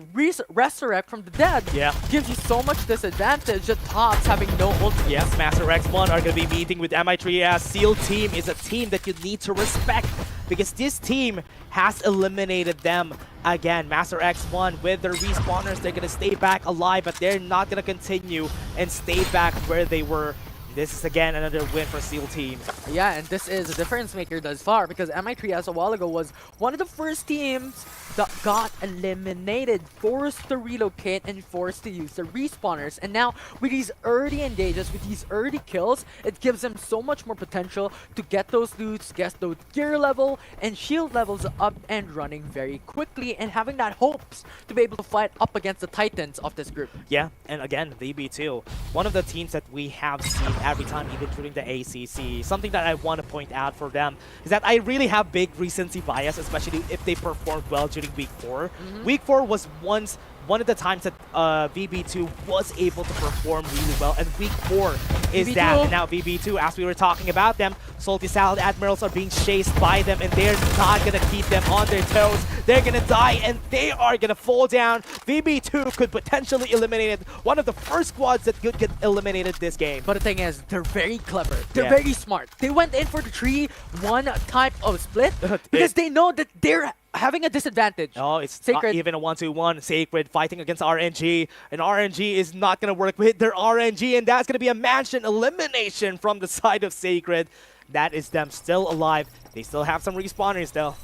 resurrect from the dead gives you so much disadvantage that Tops having no ultimate. Yes, Master X1 are going to be meeting with MI3S. SEAL team is a team that you need to respect, because this team has eliminated them again. Master X1 with their respawners, they're going to stay back alive, but they're not going to continue and stay back where they were. This is again another win for SEAL team. Yeah, and this is a difference maker thus far, because MI3S a while ago was one of the first teams that got eliminated, forced to relocate and forced to use the respawners. And now with these early engages, with these early kills, it gives them so much more potential to get those loots, get those gear level and shield levels up and running very quickly, and having that hopes to be able to fight up against the titans of this group. Yeah, and again, VB2, one of the teams that we have seen every time, even during the ACC. Something that I want to point out for them is that I really have big recency bias, especially if they performed well during Week 4. Week 4 was once one of the times that VB2 was able to perform really well, and Week 4 is VB2. that. And now VB2, as we were talking about them, Salty Salad Admirals are being chased by them, and they're not going to keep them on their toes. They're going to die, and they are going to fall down. VB2 could potentially eliminate one of the first squads that could get eliminated this game. But the thing is, they're very clever. They're very smart. They went in for the 3-1 type of split because they know that they're having a disadvantage. Oh, it's Sacred. not even a 1-2-1. Sacred fighting against RNG, and RNG is not going to work with their RNG, and that's going to be a mansion elimination from the side of Sacred. That is them still alive. They still have some respawners though.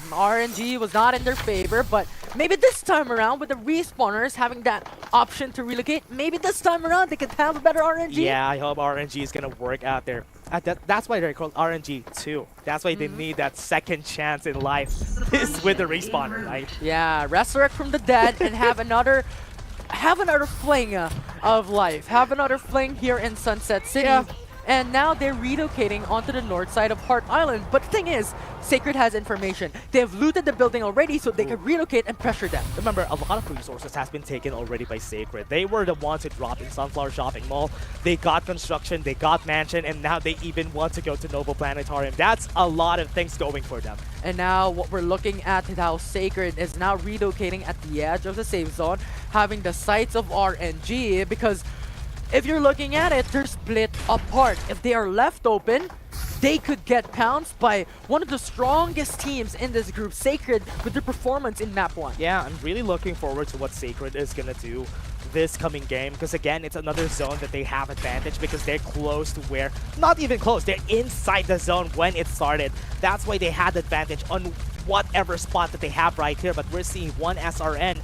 RNG was not in their favor, but maybe this time around with the respawners having that option to relocate, maybe this time around they can have a better RNG. Yeah, I hope RNG is going to work out there. That's why they're called RNG 2. That's why they need that second chance in life is with the respawner, right? Yeah, resurrect from the dead and have another fling of life. Have another fling here in Sunset City. and now they're relocating onto the north side of Heart Island. But the thing is, Sacred has information. They have looted the building already, so they can relocate and pressure them. Remember, a lot of resources has been taken already by Sacred. They were the ones who dropped in Sunflower Shopping Mall. They got construction, they got mansion, and now they even want to go to Noble Planetarium. That's a lot of things going for them. And now what we're looking at is how Sacred is now relocating at the edge of the safe zone, having the sights of RNG, because if you're looking at it, they're split apart. If they are left open, they could get pounced by one of the strongest teams in this group, Sacred, with their performance in Map 1. Yeah, I'm really looking forward to what Sacred is going to do this coming game, because again, it's another zone that they have advantage because they're close to where, not even close, they're inside the zone when it started. That's why they had advantage on whatever spot that they have right here, but we're seeing one SRN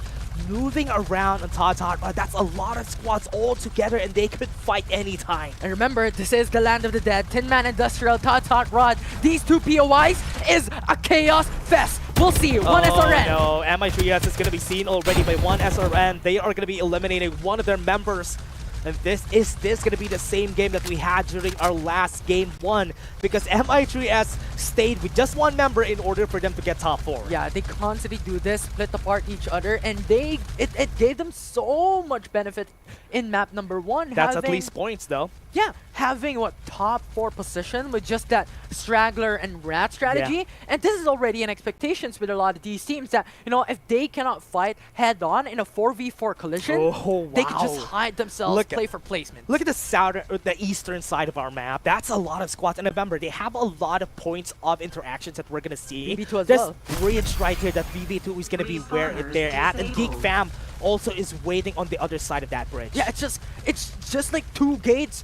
moving around on Todd, but that's a lot of squads all together and they could fight anytime. And remember, this is the land of the dead. Tin Man Industrial, Todd Rod. These two POIs is a chaos fest. We'll see. One SRN. No, MI3S is going to be seen already by one SRN. They are going to be eliminating one of their members. And this going to be the same game that we had during our last game 1, because MI3S stayed with just one member in order for them to get top 4. Yeah, they constantly do this, split apart each other, and it gave them so much benefit in map number 1. That's at least points though. Yeah, having what, top 4 position with just that straggler and rat strategy. Yeah. And this is already an expectations with a lot of these teams that, you know, if they cannot fight head on in a 4v4 collision, they can just hide themselves, play for placement. Look at the eastern side of our map. That's a lot of squads. And remember, they have a lot of points of interactions that we're going to see. VB2 as This well. bridge right here that VB2 is going to be where they're at. And Geek Fam also is waiting on the other side of that bridge. Yeah, it's just like 2 gates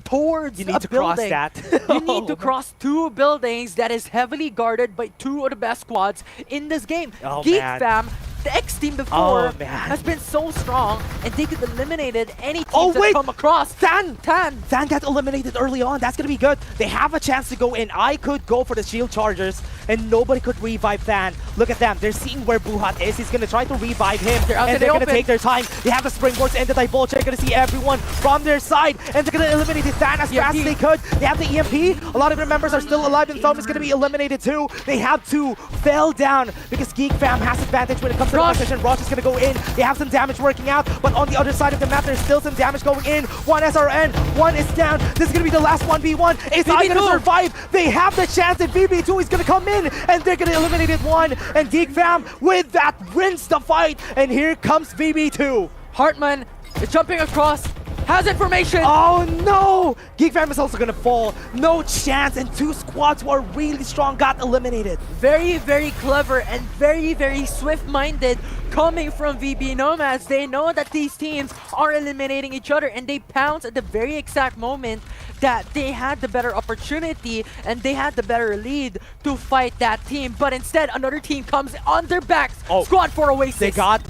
towards you need to cross that. You need to cross 2 buildings that is heavily guarded by 2 of the best squads in this game. Geek Fam, the X team before, has been so strong, and they could have eliminated any teams that come across. Tan got eliminated early on. That's gonna be good. They have a chance to go in. I could go for the shield chargers, and nobody could revive Tan. Look at them. They're seeing where Buhat is. He's gonna try to revive him, and they're gonna take their time. They have the springboards and the divulge. They're gonna see everyone from their side, and they're gonna eliminate Tan as fast as they could. They have the EMP. A lot of their members are still alive, and Foam is gonna be eliminated too. They have to fell down because Geek Fam has advantage when it comes to the position. Rosh is gonna go in. They have some damage working out, but on the other side of the map, there's still some damage going in. One SRN, one is down. This is gonna be the last 1v1. Is I gonna survive? They have the chance, and VB2 is gonna come in, and they're gonna eliminate one. And Geek Fam with that wins the fight. And here comes VB2. Hartman is jumping across. Has information! Oh no! Geek Fam is also gonna fall. No chance, and 2 squads who are really strong got eliminated. Very, very clever and very, very swift-minded coming from VB Nomads. They know that these teams are eliminating each other, and they pounce at the very exact moment that they had the better opportunity and they had the better lead to fight that team. But instead, another team comes on their backs. Squad for Oasis. They got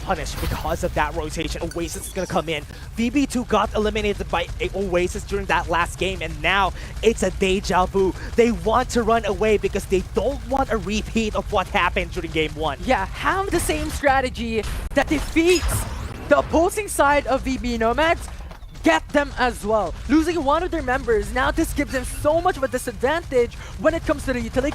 punished because of that rotation. Oasis is gonna come in. VB2 got eliminated by Oasis during that last game, and now it's a deja vu. They want to run away because they don't want a repeat of what happened during game 1. Yeah, have the same strategy that defeats the opposing side of VB Nomads. Get them as well. Losing one of their members, now this gives them so much of a disadvantage when it comes to the utility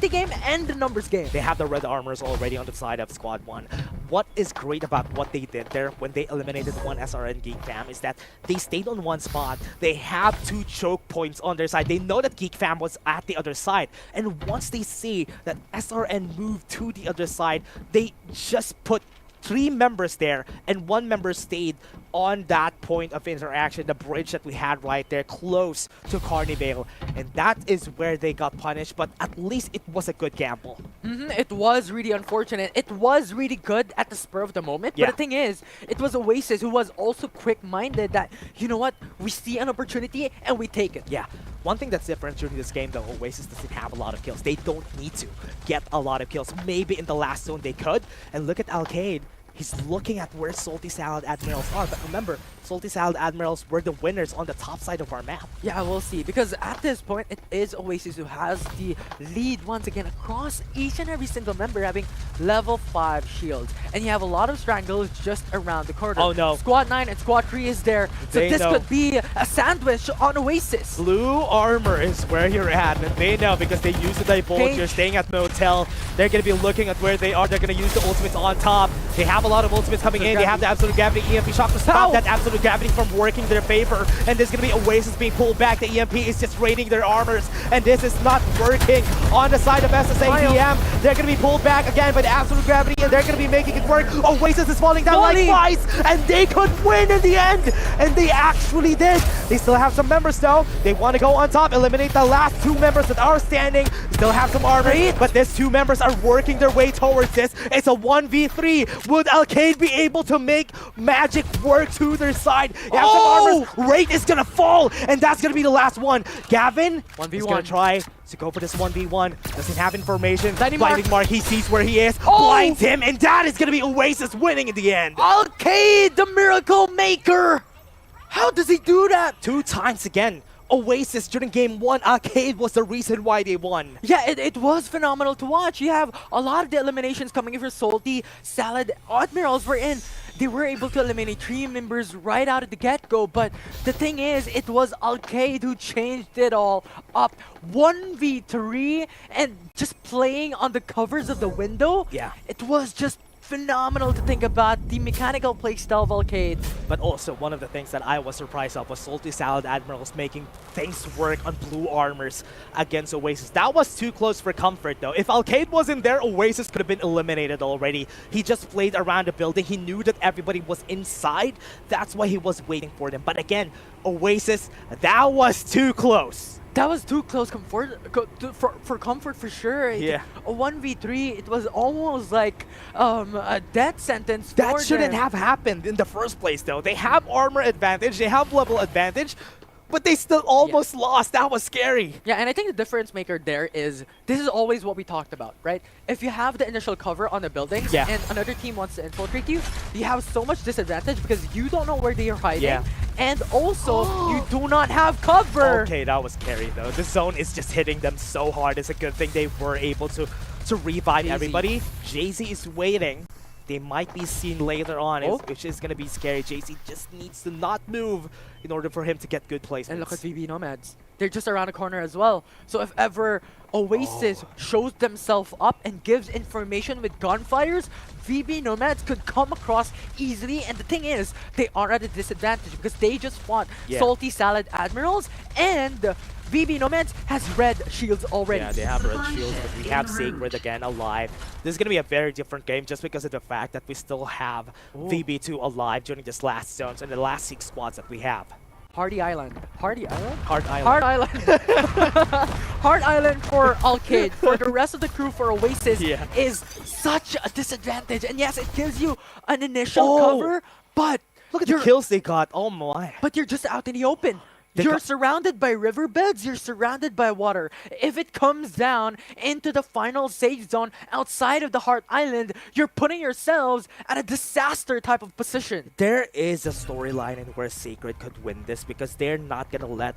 game and the numbers game. They have the red armors already on the side of Squad 1. What is great about what they did there when they eliminated one SRN Geek Fam is that they stayed on one spot. They have 2 choke points on their side. They know that Geek Fam was at the other side. And once they see that SRN moved to the other side, they just put 3 members there, and 1 member stayed on that point of interaction, the bridge that we had right there close to Carnivale. And that is where they got punished, but at least it was a good gamble. It was really unfortunate. It was really good at the spur of the moment, but the thing is, it was Oasis who was also quick-minded that, you know what, we see an opportunity and we take it. Yeah. One thing that's different during this game, though, Oasis doesn't have a lot of kills. They don't need to get a lot of kills. Maybe in the last zone they could. And look at Alcade. He's looking at where Salty Salad Admirals are. But remember, Salty Salad Admirals were the winners on the top side of our map. Yeah, we'll see. Because at this point, it is Oasis who has the lead once again across each and every single member, having level 5 shields. And you have a lot of strangles just around the corner. Oh no. Squad 9 and Squad 3 is there. So They this know. could be a sandwich on Oasis. Blue armor is where you're at, and they know because they use the divulge. Page. You're staying at motel. They're going to be looking at where they are. They're going to use the ultimates on top. They have a lot of ultimates coming in. They have the absolute gravity EMP shock to stop that absolute gravity from working their favor. And there's going to be Oasis being pulled back. The EMP is just raiding their armors, and this is not working on the side of SSADM. They're going to be pulled back again by the absolute gravity, and they're going to be making it work. Oasis is falling down like flies, and they could win in the end, and they actually did. They still have some members though. They want to go on top, eliminate the last 2 members that are standing. Still have some armor, but these 2 members are working their way towards this. It's a 1v3. Would Arcade be able to make magic work to their side? You have some armor. Rate is gonna fall, and that's gonna be the last one. Gavin is gonna try to go for this 1v1. Doesn't have information. Blinding mark. He sees where he is. Blinds him, and that is gonna be Oasis winning in the end. Arcade, the miracle maker. How does he do that? 2 times again. Oasis during game 1, Arcade was the reason why they won. Yeah, it was phenomenal to watch. You have a lot of the eliminations coming in for Salty, Salad, Admirals were in. They were able to eliminate 3 members right out of the get-go, but the thing is, it was Arcade who changed it all up. 1v3 and just playing on the covers of the window. Yeah. It was just phenomenal to think about the mechanical playstyle of Arcade. But also, one of the things that I was surprised of was Salty Salad Admirals making things work on blue armors against Oasis. That was too close for comfort though. If Arcade wasn't there, Oasis could have been eliminated already. He just played around the building. He knew that everybody was inside. That's why he was waiting for them. But again, Oasis, that was too close. That was too close for comfort for sure. Yeah. A 1v3, it was almost like a death sentence. That for shouldn't them. have happened in the first place though. They have armor advantage, they have level advantage, but they still almost lost. That was scary. Yeah, and I think the difference maker there is, this is always what we talked about, right? If you have the initial cover on the buildings and another team wants to infiltrate you, you have so much disadvantage because you don't know where they are hiding. Yeah. And also, you do not have cover. Okay, that was scary though. The zone is just hitting them so hard. It's a good thing they were able to revive everybody. Jay-Z is waiting. They might be seen later on, which is going to be scary. Jay-Z just needs to not move in order for him to get good placements. And look at VB Nomads. They're just around the corner as well. So if ever Oasis shows themselves up and gives information with gunfires, VB Nomads could come across easily. And the thing is, they are at a disadvantage because they just fought Salty Salad Admirals, and VB Nomads has red shields already. Yeah, they have red shields, but we have Sacred again alive. This is going to be a very different game just because of the fact that we still have VB2 alive during this last zones and the last 6 squads that we have. Hardy Island. Hardy Island? Hard Island. Hard Island. Hard Island for Arcade. For the rest of the crew for Oasis is such a disadvantage. And yes, it gives you an initial cover, but look at the kills they got. Oh my. But you're just out in the open. You're surrounded by riverbeds, you're surrounded by water. If it comes down into the final safe zone outside of the Heart Island, you're putting yourselves at a disaster type of position. There is a storyline in where Sacred could win this because they're not going to let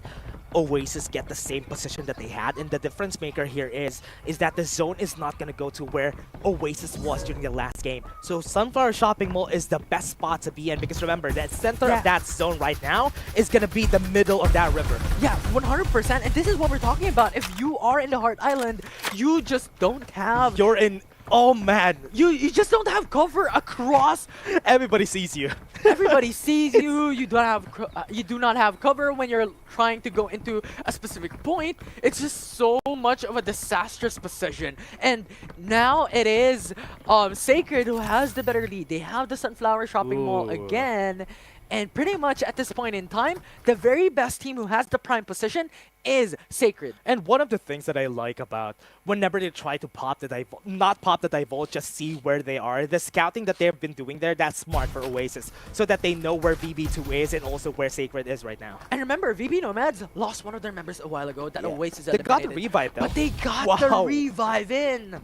Oasis get the same position that they had. And the difference maker here is that the zone is not going to go to where Oasis was during the last game. So Sunflower Shopping Mall is the best spot to be in because remember, that center of that zone right now is going to be the middle of that river. Yeah, 100%. And this is what we're talking about. If you are in the Heart Island, you just don't have... You're in... Oh man. You just don't have cover across... Everybody sees you. Everybody sees you. You do not have cover when you're trying to go into a specific point. It's just so much of a disastrous position. And now it is Sacred who has the better lead. They have the Sunflower Shopping Mall again. And pretty much at this point in time, the very best team who has the prime position is Sacred. And one of the things that I like about whenever they try to not pop the divulge, just see where they are, the scouting that they've been doing there, that's smart for Oasis, so that they know where VB2 is and also where Sacred is right now. And remember, VB Nomads lost one of their members a while ago that Oasis eliminated. They got the revive though. But they got the revive in.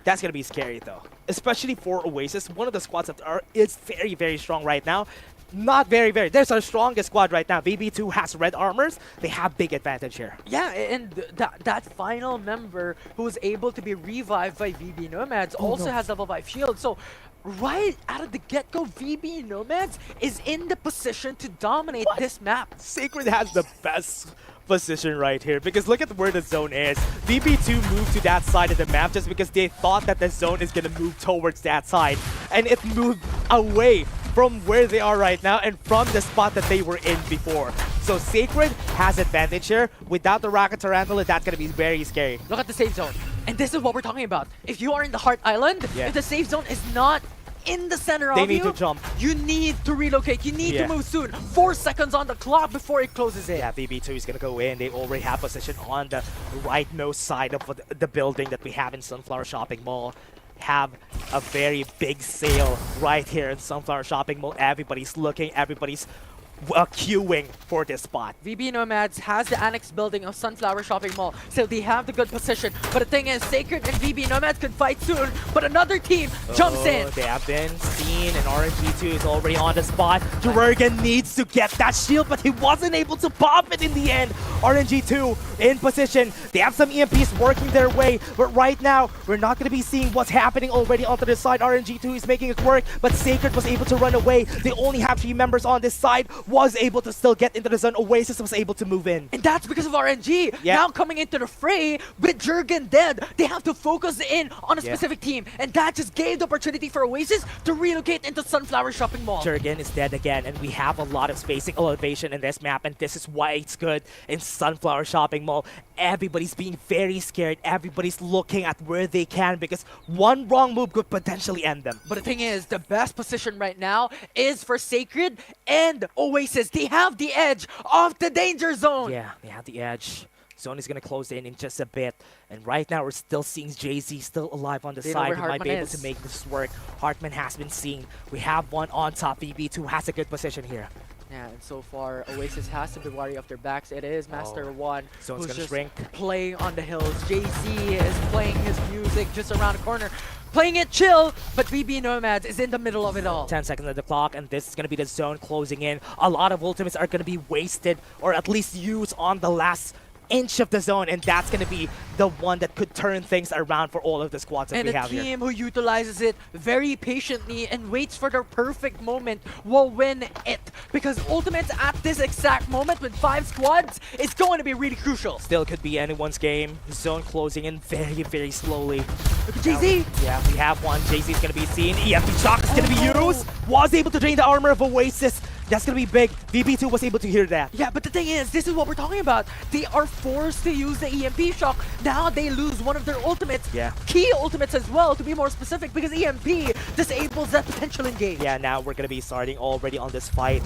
That's going to be scary though, especially for Oasis, one of the squads that is very, very strong right now. not very. There's our strongest squad right now. VB2 has red armors. They have big advantage here. Yeah, and that final member who was able to be revived by VB Nomads also has level 5 shield. So right out of the get-go, VB Nomads is in the position to dominate this map. Sacred has the best position right here because look at where the zone is. VB2 moved to that side of the map just because they thought that the zone is going to move towards that side, and it moved away from where they are right now and from the spot that they were in before. So Sacred has advantage here. Without the Rocket Tarantula, that's going to be very scary. Look at the safe zone. And this is what we're talking about. If you are in the Heart Island, if the safe zone is not in the center of you, they need to jump. You need to relocate. You need to move soon. 4 seconds on the clock before it closes in. Yeah, VB2 is going to go in. They already have position on the rightmost side of the building that we have in Sunflower Shopping Mall. Have a very big sale right here in Sunflower Shopping Mall. Everybody's looking, everybody's queuing for this spot. VB Nomads has the annex building of Sunflower Shopping Mall, so they have the good position. But the thing is, Sacred and VB Nomads could fight soon, but another team jumps in. They have been seen, and RNG2 is already on the spot. Jurgen needs to get that shield, but he wasn't able to pop it in the end. RNG2 in position. They have some EMPs working their way, but right now, we're not going to be seeing what's happening already onto the side. RNG2 is making it work, but Sacred was able to run away. They only have 3 members on this side. Was able to still get into the zone. Oasis was able to move in. And that's because of RNG. Now coming into the fray with Jurgen dead, they have to focus in on a specific team. And that just gave the opportunity for Oasis to relocate into Sunflower Shopping Mall. Jurgen is dead again, and we have a lot of spacing elevation in this map, and this is why it's good in Sunflower Shopping Mall. Everybody's being very scared. Everybody's looking at where they can because one wrong move could potentially end them. But the thing is, the best position right now is for Sacred and Oasis. They have the edge of the danger zone. Yeah, they have the edge. Zone is going to close in just a bit. And right now, we're still seeing Jay-Z still alive on the side. He might be able to make this work. Hartman has been seen. We have one on top. VB2 has a good position here. Yeah, and so far, Oasis has to be wary of their backs. It is Master 1 Zone's who's gonna shrink. Playing on the hills. Jay-Z is playing his music just around the corner. Playing it chill, but VB Nomads is in the middle of it all. 10 seconds on the clock, and this is going to be the zone closing in. A lot of ultimates are going to be wasted, or at least used on the last inch of the zone, and that's going to be the one that could turn things around for all of the squads that we have here. And a team who utilizes it very patiently and waits for their perfect moment will win it. Because ultimates at this exact moment with 5 squads is going to be really crucial. Still could be anyone's game. Zone closing in very slowly. Look at Jay-Z. Yeah, we have one. Jay-Z is going to be seen. EMP shock is going to be used. Was able to drain the armor of Oasis. That's going to be big. VB2 was able to hear that. Yeah, but the thing is, this is what we're talking about. They are forced to use the EMP shock. Now they lose one of their ultimates. Yeah. Key ultimates as well, to be more specific, because EMP disables that potential engage. Yeah, now we're going to be starting already on this fight.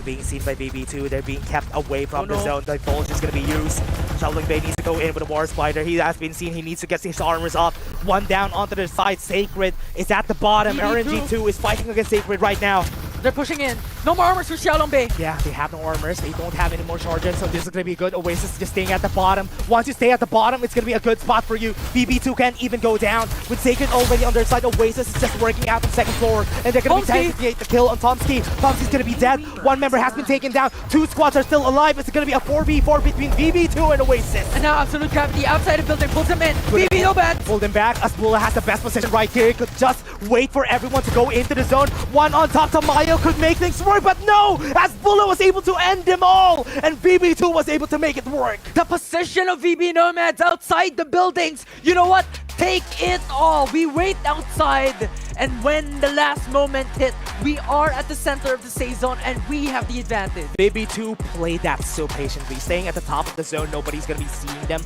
Being seen by VB2. They're being kept away from the zone. The Bulge is going to be used. Shoveling Bay needs to go in with a War Spider. He has been seen. He needs to get his armors up. One down onto the side. Sacred is at the bottom. RNG2 is fighting against Sacred right now. They're pushing in. No more armors for Xiaolong Bei. Yeah, they have no armors. They don't have any more charges, so this is going to be good. Oasis just staying at the bottom. Once you stay at the bottom, it's going to be a good spot for you. VB2 can't even go down. With Sacred already on their side, Oasis is just working out on the second floor. And they're going to be trying to get the kill on Tomsky. Tomsky's going to be dead. One member has been taken down. 2 squads are still alive. It's going to be a 4v4 between VB2 and Oasis. And now Absolute Gravity outside the building pulls him in. VB no bad. Pulled him back. Azbula has the best position right here. He could just wait for everyone to go into the zone. One on top. Tamayo could make things work, but no! Azbula was able to end them all, and VB2 was able to make it work. The position of VB Nomads outside the buildings. You know what? Take it all. We wait outside, and when the last moment hit, we are at the center of the safe zone, and we have the advantage. VB2 played that so patiently, staying at the top of the zone. Nobody's gonna be seeing them.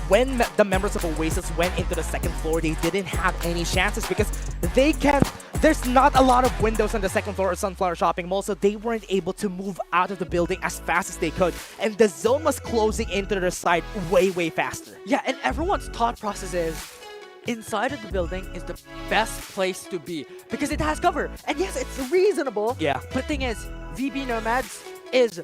When the members of Oasis went into the second floor, they didn't have any chances because they can't. There's not a lot of windows on the second floor of Sunflower Shopping Mall, so they weren't able to move out of the building as fast as they could. And the zone was closing into their side way faster. Yeah, and everyone's thought process is, inside of the building is the best place to be because it has cover. And yes, it's reasonable. Yeah. But the thing is, VB Nomads is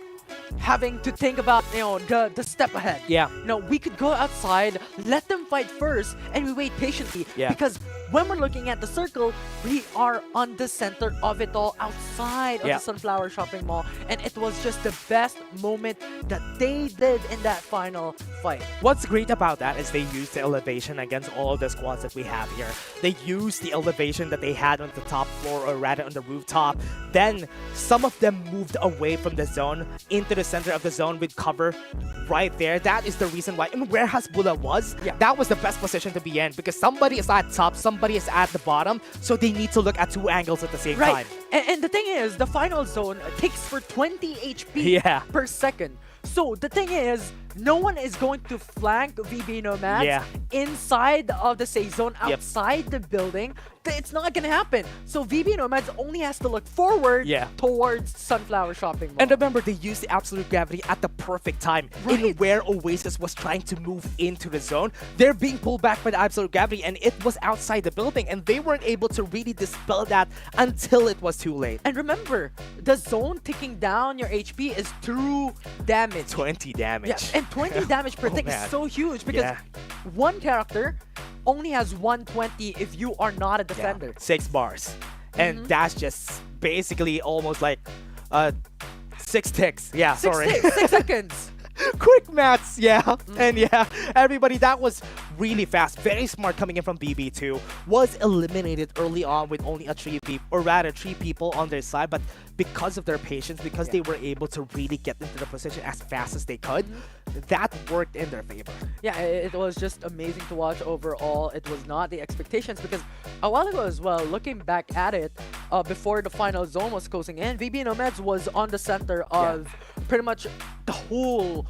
having to think about, the step ahead. Yeah. We could go outside, let them fight first, and we wait patiently. Yeah. Because when we're looking at the circle, we are on the center of it all, outside of the Sunflower Shopping Mall, and it was just the best moment that they did in that final fight. What's great about that is they used the elevation against all of the squads that we have here. They used the elevation that they had on the top floor, or rather on the rooftop. Then some of them moved away from the zone into the center of the zone with cover right there. That is the reason why. And where Hasbulla was, that was the best position to be in, because somebody is at top, somebody is at the bottom, so they need to look at two angles at the same time. And the thing is, the final zone takes for 20 HP per second. So the thing is, no one is going to flank VB Nomads inside of the safe zone, outside the building. It's not going to happen. So VB Nomads only has to look forward towards Sunflower Shopping Mall. And remember, they used the absolute gravity at the perfect time in where Oasis was trying to move into the zone. They're being pulled back by the absolute gravity, and it was outside the building, and they weren't able to really dispel that until it was too late. And remember, the zone ticking down your HP is through damage. 20 damage. Yeah, and 20 damage per tick is so huge, because one character only has 120 if you are not a defender. 6 bars. And that's just basically almost like 6 ticks. Yeah, sorry. 6 seconds. Quick maths, And everybody, that was really fast. Very smart coming in from BB2. Was eliminated early on with only 3 people on their side, but because of their patience, because they were able to really get into the position as fast as they could, that worked in their favor. Yeah, it was just amazing to watch overall. It was not the expectations, because a while ago as well, looking back at it, before the final zone was closing in, VB Nomads was on the center of pretty much the whole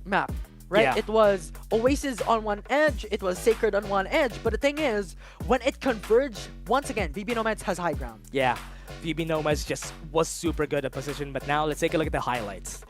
map. Right? Yeah. It was Oasis on one edge, it was Sacred on one edge, but the thing is, when it converged, once again, VB Nomads has high ground. Yeah, VB Nomads just was super good at position, but now let's take a look at the highlights.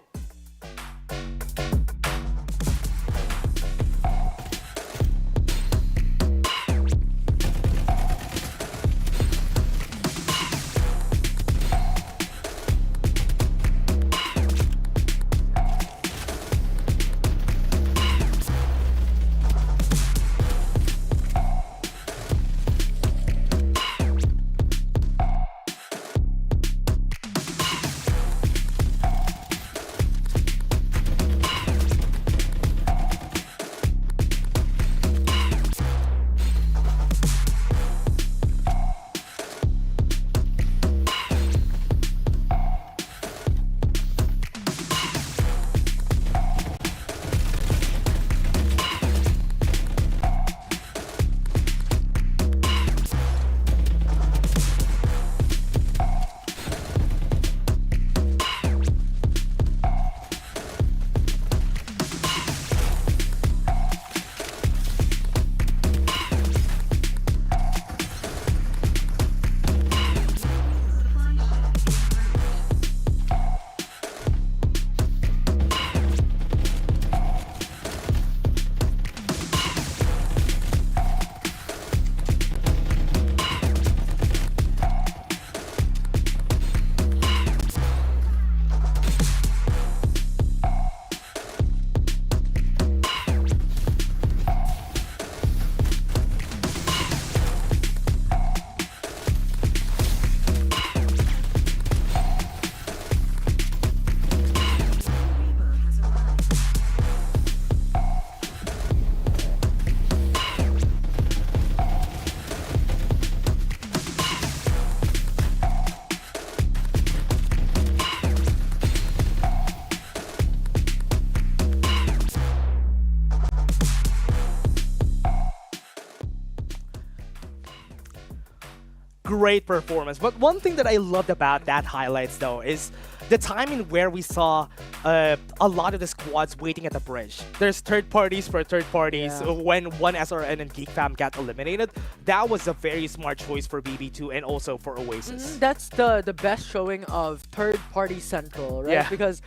Great performance. But one thing that I loved about that highlights, though, is the timing where we saw a lot of the squads waiting at the bridge. There's third parties for third parties. When one SRN and Geek Fam got eliminated, that was a very smart choice for BB2 and also for Oasis. That's the best showing of third party central, right? Yeah. Because,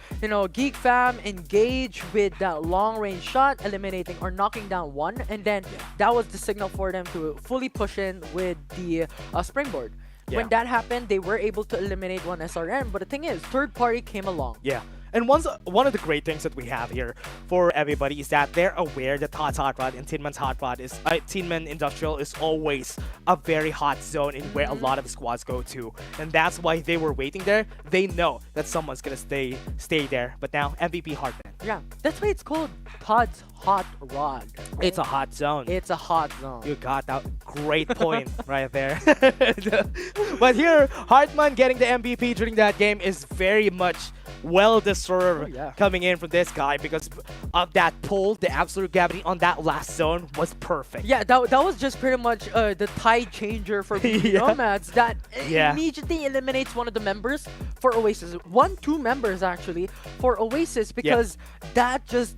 Geek Fam engaged with that long range shot, eliminating or knocking down one, and then that was the signal for them to fully push in with the springboard. Yeah. When that happened, they were able to eliminate one SRM, but the thing is, third party came along. Yeah. And one of the great things that we have here for everybody is that they're aware that Hot's Hot Rod and Tinman's Hot Rod is Tinman Industrial is always a very hot zone in where a lot of squads go to, and that's why they were waiting there. They know that someone's gonna stay there. But now MVP Hartman. Yeah, that's why it's called Todd's Hot Rod. Right? It's a hot zone. It's a hot zone. You got that great point right there. But here, Hartman getting the MVP during that game is very much well deserved coming in from this guy because of that pull. The absolute gravity on that last zone was perfect. Yeah, that was just pretty much the tide changer for Nomads that immediately eliminates one of the members for Oasis. 2 members actually for Oasis because that just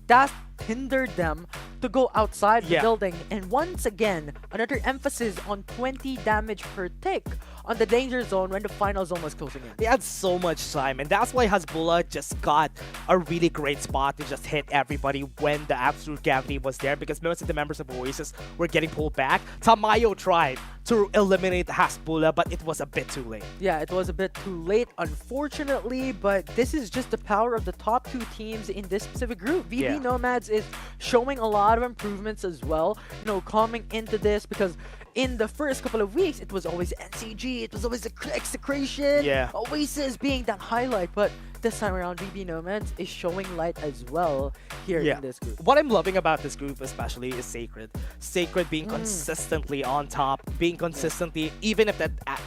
that hindered them to go outside the building. And once again, another emphasis on 20 damage per tick on the danger zone when the final zone was closing in. They had so much time, and that's why Hasbulla just got a really great spot to just hit everybody when the absolute gravity was there, because most of the members of Oasis were getting pulled back. Tamayo tried to eliminate Hasbulla, but it was a bit too late. Yeah, it was a bit too late, unfortunately, but this is just the power of the top 2 teams in this specific group. VB Nomads is showing a lot of improvements as well, you know, coming into this, because in the first couple of weeks, it was always NCG, it was always a execration, Oasis being that highlight, but this time around, VB Nomads is showing light as well here in this group. What I'm loving about this group especially is Sacred. Sacred being consistently on top, being consistently, even if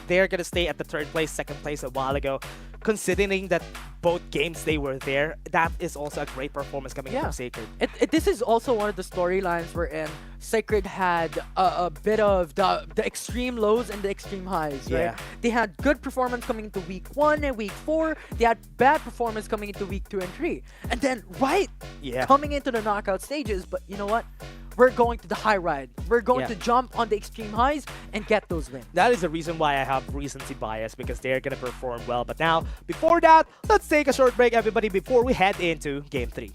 they're gonna stay at the 3rd place, 2nd place a while ago, considering that both games they were there, that is also a great performance coming from Sacred. This is also one of the storylines wherein Sacred had a bit of the extreme lows and the extreme highs, right? They had good performance coming into week 1 and week 4. They had bad performance coming into week 2 and 3. And then coming into the knockout stages, but you know what? We're going to the high ride. We're going to jump on the extreme highs and get those wins. That is the reason why I have recency bias, because they're going to perform well. But now, before that, let's take a short break, everybody, before we head into Game 3.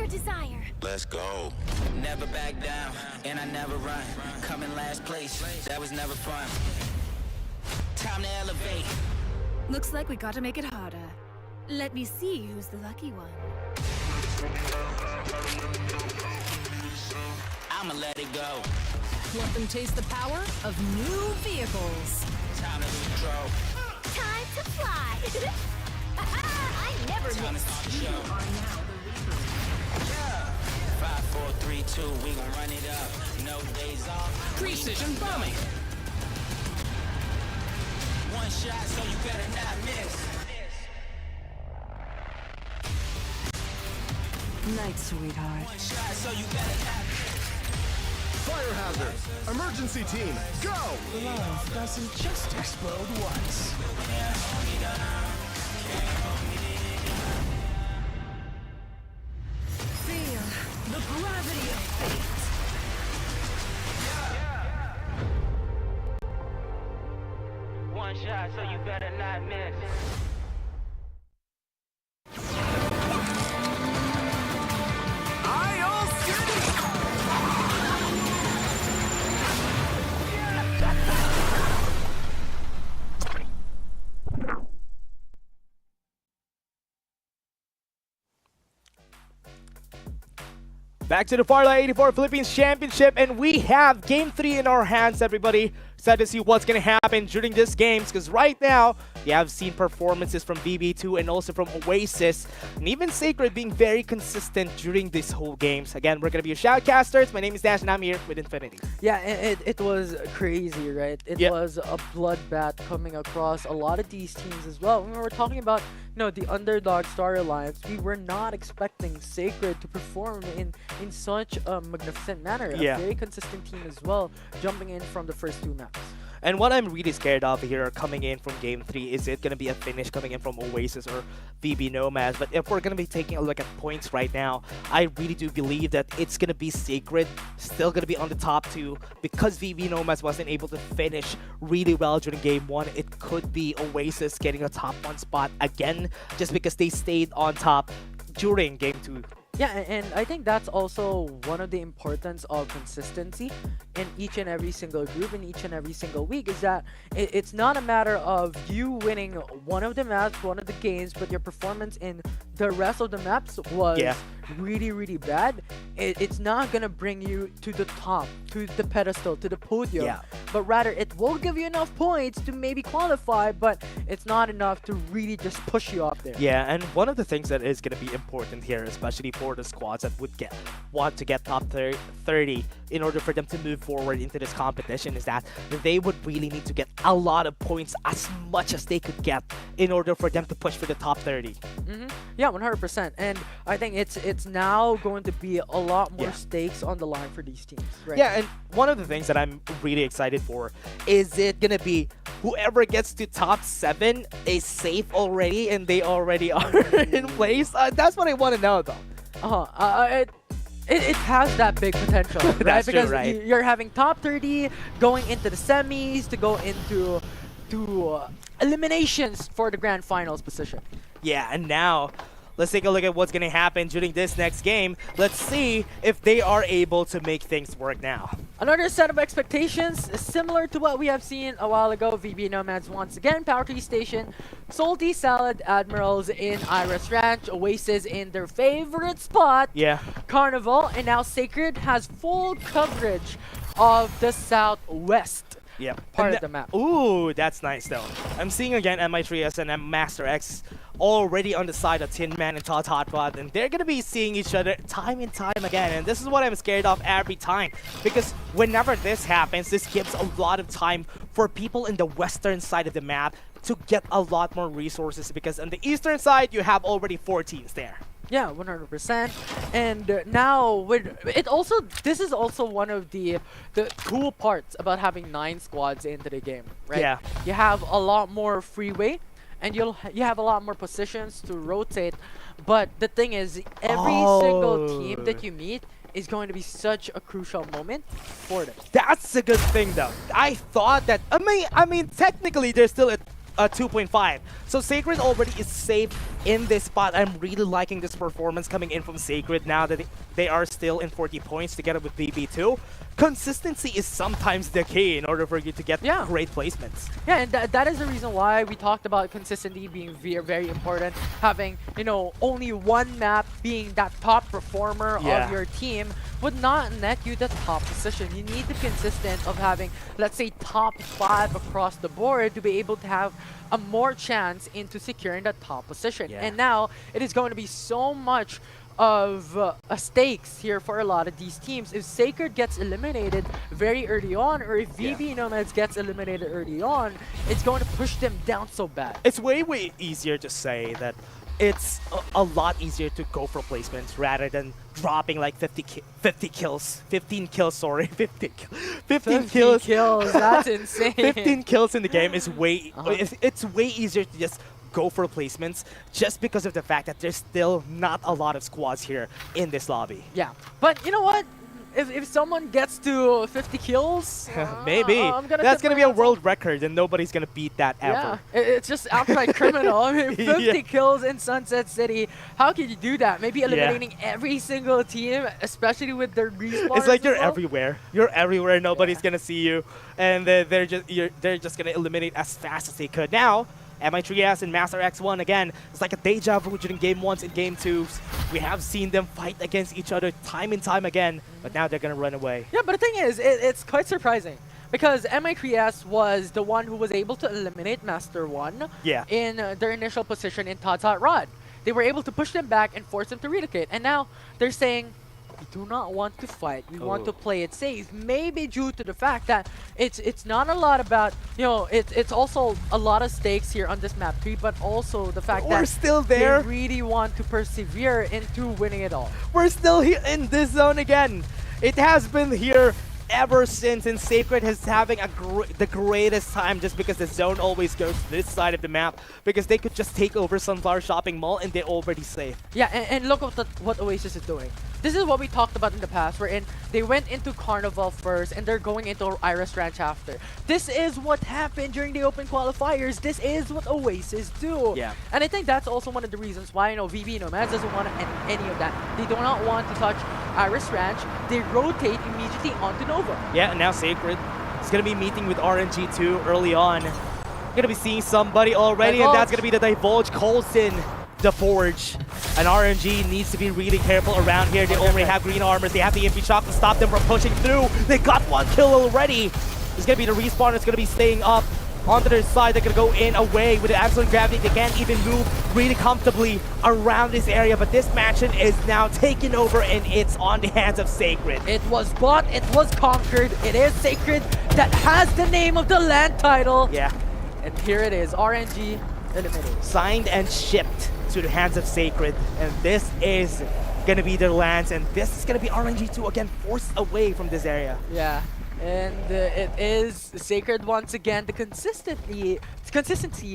your desire. Let's go. Never back down, and I never run. Come in last place, that was never fun. Time to elevate. Looks like we gotta make it harder. Let me see who's the lucky one. I'ma let it go. Let them taste the power of new vehicles. Time to control. Time to fly. I never miss. You are now the Reaper. 5, 4, 3, 2, we gon' run it up. No days off. Precision bombing. One shot, so you better not miss. Night, sweetheart. One shot, so you better not miss. Fire hazard. Emergency team, go! Love doesn't just explode once. Feel the gravity of fate. One shot, so you better not miss. Back to the Farlight 84 Philippines Championship, and we have Game 3 in our hands, everybody. Excited to see what's going to happen during this games, because right now, we have seen performances from BB2 and also from Oasis, and even Sacred being very consistent during these whole games. Again, we're going to be your shoutcasters. My name is Dash, and I'm here with Infinity. Yeah, it was crazy, right? It was a bloodbath coming across a lot of these teams as well. When we were talking about, the underdog storylines, we were not expecting Sacred to perform in such a magnificent manner. A very consistent team as well, jumping in from the first 2 maps. And what I'm really scared of here coming in from Game 3, is it going to be a finish coming in from Oasis or VB Nomads? But if we're going to be taking a look at points right now, I really do believe that it's going to be Sacred, still going to be on the top 2. Because VB Nomads wasn't able to finish really well during Game 1, it could be Oasis getting a top 1 spot again, just because they stayed on top during Game 2. Yeah, and I think that's also one of the importance of consistency in each and every single group, in each and every single week, is that it's not a matter of you winning one of the maps, one of the games, but your performance in the rest of the maps was really, really bad. It's not going to bring you to the top, to the pedestal, to the podium, but rather it will give you enough points to maybe qualify, but it's not enough to really just push you up there. Yeah, and one of the things that is going to be important here, especially for the squads that would want to get top 30 in order for them to move forward into this competition, is that they would really need to get a lot of points, as much as they could get, in order for them to push for the top 30. Yeah, 100%. And I think it's now going to be a lot more stakes on the line for these teams. Right? Yeah, and one of the things that I'm really excited for, is it going to be whoever gets to top 7 is safe already and they already are in place? That's what I want to know, though. It has that big potential, right? That's because true, right? You're having top 30 going into the semis to go into eliminations for the grand finals position. Yeah, and now let's take a look at what's going to happen during this next game. Let's see if they are able to make things work now. Another set of expectations similar to what we have seen a while ago. VB Nomads once again, Power Tree Station, Salty Salad Admirals in Iris Ranch, Oasis in their favorite spot, Carnival, and now Sacred has full coverage of the Southwest. Part of the map. Ooh, that's nice though. I'm seeing again MI3S and Master X already on the side of Tin Man and Todd Hotpot, and they're gonna be seeing each other time and time again, and this is what I'm scared of every time, because whenever this happens, this gives a lot of time for people in the western side of the map to get a lot more resources, because on the eastern side you have already 4 teams there. Yeah, 100%. And now with it also, this is also one of the cool parts about having 9 squads into the game, right? Yeah. You have a lot more freeway, and you have a lot more positions to rotate. But the thing is, every single team that you meet is going to be such a crucial moment for them. That's a good thing though. I thought that, I mean technically there's still a 2.5. So Sacred already is safe in this spot. I'm really liking this performance coming in from Sacred now that they are still in 40 points together with BB2. Consistency is sometimes the key in order for you to get great placements. Yeah, and that is the reason why we talked about consistency being very important. Having, you know, only one map being that top performer of your team would not net you the top position. You need the consistent of having, let's say, top 5 across the board to be able to have a more chance into securing the top position. And now it is going to be so much of stakes here for a lot of these teams. If Sacred gets eliminated very early on, or if VB Nomads gets eliminated early on, it's going to push them down so bad. It's way easier to say that it's a lot easier to go for placements rather than dropping like 15 kills, sorry, 15 kills. That's insane. 15 kills in the game is way, it's way easier to just go for placements just because of the fact that there's still not a lot of squads here in this lobby. Yeah, but you know what? If someone gets to 50 kills, maybe that's gonna be a world record, and nobody's gonna beat that ever. Yeah, it's just outright criminal. I mean, 50 kills in Sunset City. How can you do that? Maybe eliminating every single team, especially with their respawn. It's like you're everywhere. You're everywhere. Nobody's gonna see you, and they're just gonna eliminate as fast as they could. Now, MI3S and Master X1 again. It's like a deja vu during Game 1s and Game 2s. We have seen them fight against each other time and time again, but now they're gonna run away. Yeah, but the thing is, it's quite surprising because MI3S was the one who was able to eliminate Master 1 in their initial position in Todd's Hot Rod. They were able to push them back and force them to relocate, and now they're saying, we do not want to fight. We want to play it safe. Maybe due to the fact that it's not a lot about, you know, it's also a lot of stakes here on this map 3, but also the fact that still there. They really want to persevere into winning it all. We're still here in this zone again. It has been here ever since, and Sacred is having the greatest time just because the zone always goes to this side of the map, because they could just take over Sunflower Shopping Mall and they're already safe. Yeah, and look at what Oasis is doing. This is what we talked about in the past, wherein they went into Carnival first and they're going into Iris Ranch after. This is what happened during the open qualifiers. This is what Oasis do. Yeah. And I think that's also one of the reasons why, you know, VB Nomads doesn't want any of that. They do not want to touch Iris Ranch. They rotate immediately onto Nova. Yeah, and now Sacred is going to be meeting with RNG2 early on. Going to be seeing somebody already, and that's going to be the Divulge Coulson, the Forge. And RNG needs to be really careful around here. They already have green armors. They have the MP Shock to stop them from pushing through. They got one kill already. It's going to be the respawn. It's going to be staying up onto their side. They're going to go in away with the absolute gravity. They can't even move really comfortably around this area. But this mansion is now taken over, and it's on the hands of Sacred. It was bought. It was conquered. It is Sacred that has the name of the land title. Yeah. And here it is. RNG eliminated. Signed and shipped to the hands of Sacred, and this is gonna be their lands, and this is gonna be RNG2 again forced away from this area. Yeah, and it is Sacred once again. The consistency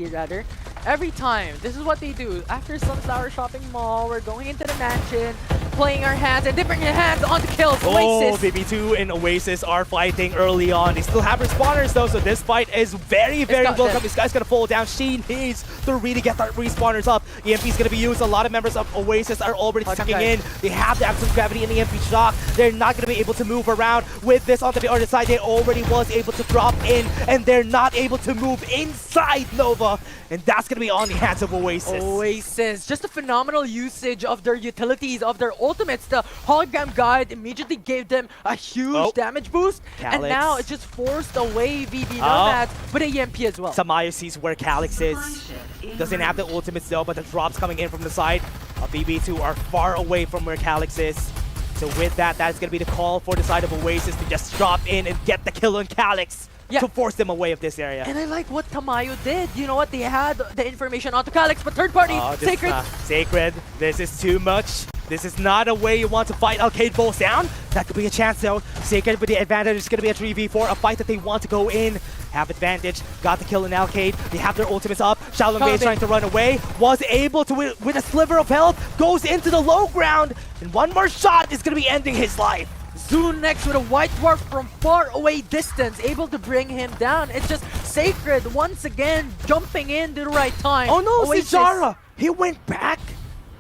rather, every time. This is what they do. After Sunflower Shopping Mall, we're going into the mansion, playing our hands, and dipping your hands on the kills. Oasis. BB2 and Oasis are fighting early on. They still have respawners though, so this fight is very welcome. This guy's gonna fall down. She needs to really get that respawners up. EMP's gonna be used. A lot of members of Oasis are already sticking in. They have the absolute gravity and the EMP shock. They're not gonna be able to move around with this onto the other side. They already was able to drop in, and they're not able to move inside Nova, and that's gonna be on the hands of Oasis. Oasis, just a phenomenal usage of their utilities, of their ultimates. The hologram guide immediately gave them a huge damage boost, and now it just forced away VB Nomads with a EMP as well. Tamayo sees where Calyx is. Doesn't have the ultimates though, but the drops coming in from the side of BB2 are far away from where Calyx is. So with that, that's gonna be the call for the side of Oasis to just drop in and get the kill on Calyx. To force them away of this area. And I like what Tamayo did. You know what? They had the information onto Calyx, but third party, Sacred. Sacred, this is too much. This is not a way you want to fight Arcade Balls down. That could be a chance though. Sacred with the advantage is going to be a 3v4, a fight that they want to go in. Have advantage, got the kill in Alcade. They have their ultimates up. Shaolin is trying to run away. Was able to, with a sliver of health, goes into the low ground. And one more shot is going to be ending his life. Zoon next with a white dwarf from far away distance, able to bring him down. It's just Sacred once again jumping in to the right time. Oh no, Oasis. Sijara! He went back!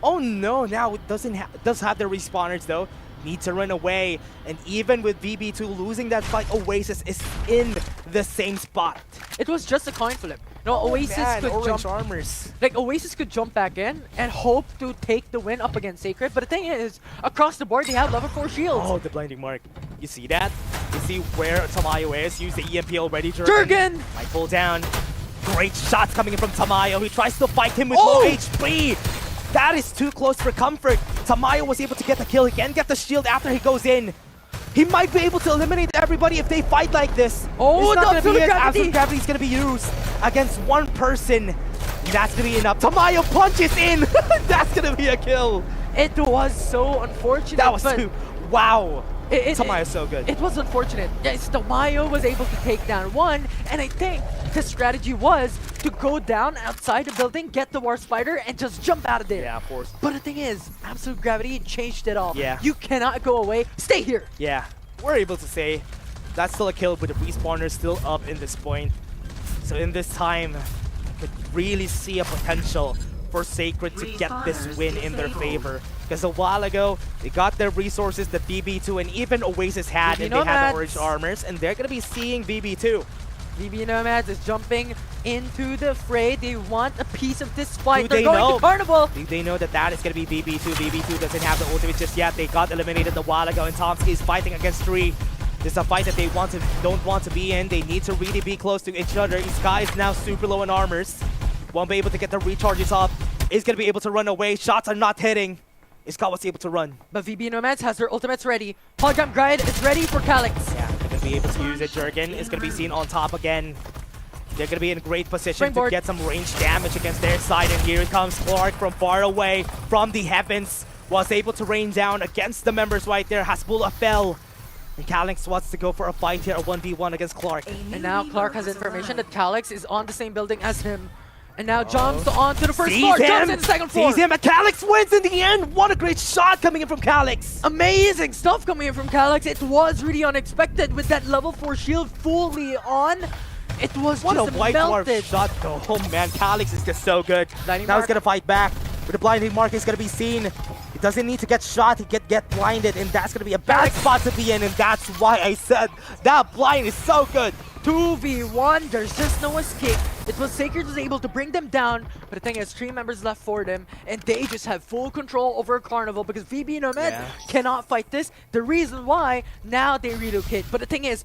Oh no, now it does have the respawners though. Need to run away. And even with VB2 losing that fight, Oasis is in the same spot. It was just a coin flip. No, Oasis could orange jump. armors. Like Oasis could jump back in and hope to take the win up against Sacred. But the thing is, across the board, they have level 4 shields. Oh, the blinding mark. You see that? You see where Tamayo is? Use the EMP already. Jurgen! Might pull down. Great shots coming in from Tamayo. He tries to fight him with low HP. That is too close for comfort. Tamayo was able to get the kill. He can get the shield after he goes in. He might be able to eliminate everybody if they fight like this. Oh, it's not gonna be it. gravity. Absolute gravity is going to be used against one person. That's going to be enough. Tamayo punches in. That's going to be a kill. It was so unfortunate. That was too... Wow. Tamayo's so good. It was unfortunate. Yes, Tamayo was able to take down one, and I think the strategy was to go down outside the building, get the War Spider, and just jump out of there. Yeah, of course. But the thing is, Absolute Gravity changed it all. Yeah. You cannot go away. Stay here. Yeah, we're able to say that's still a kill, but the respawner still up in this point. So in this time, could really see a potential for Sacred to get this win in their favor. Because a while ago, they got their resources that VB2 and even Oasis had, and they had the orange armors, and they're going to be seeing VB2. VB Nomads is jumping into the fray. They want a piece of this fight. They're They going know? to Carnival. They know that that is going to be VB2. VB2 doesn't have the ultimate just yet. They got eliminated a while ago, and Tomsky is fighting against 3. This is a fight that they don't want to be in. They need to really be close to each other. Sky is now super low in armors. Won't be able to get the recharges up. Is going to be able to run away. Shots are not hitting. Iska was able to run. But VB Nomads has their ultimates ready. Hologram Guide is ready for Calyx. Yeah, they're going to be able to use it. Jurgen is going to be seen on top again. They're going to be in great position Springboard. to get some range damage against their side. And here comes Clark from far away from the heavens. Was able to rain down against the members right there. Hasbulla fell. And Calyx wants to go for a fight here, a 1v1 against Clark. And now Clark has information that Calyx is on the same building as him. And now jumps on to the first floor, jumps in the second floor. Sees him, and Calyx wins in the end. What a great shot coming in from Calyx. Amazing stuff coming in from Calyx. It was really unexpected with that level 4 shield fully on. It was What just a white dwarf melted. shot though. Oh man, Calyx is just so good. Blinding Now he's mark. gonna fight back. With the blinding mark, he's gonna be seen. He doesn't need to get shot, he get blinded, and that's gonna be a bad spot to be in, and that's why I said that blind is so good. 2v1, there's just no escape. It was Sacred was able to bring them down, but the thing is, 3 members left for them, and they just have full control over Carnival because VB Nomads cannot fight this. The reason why, now they relocate. But the thing is,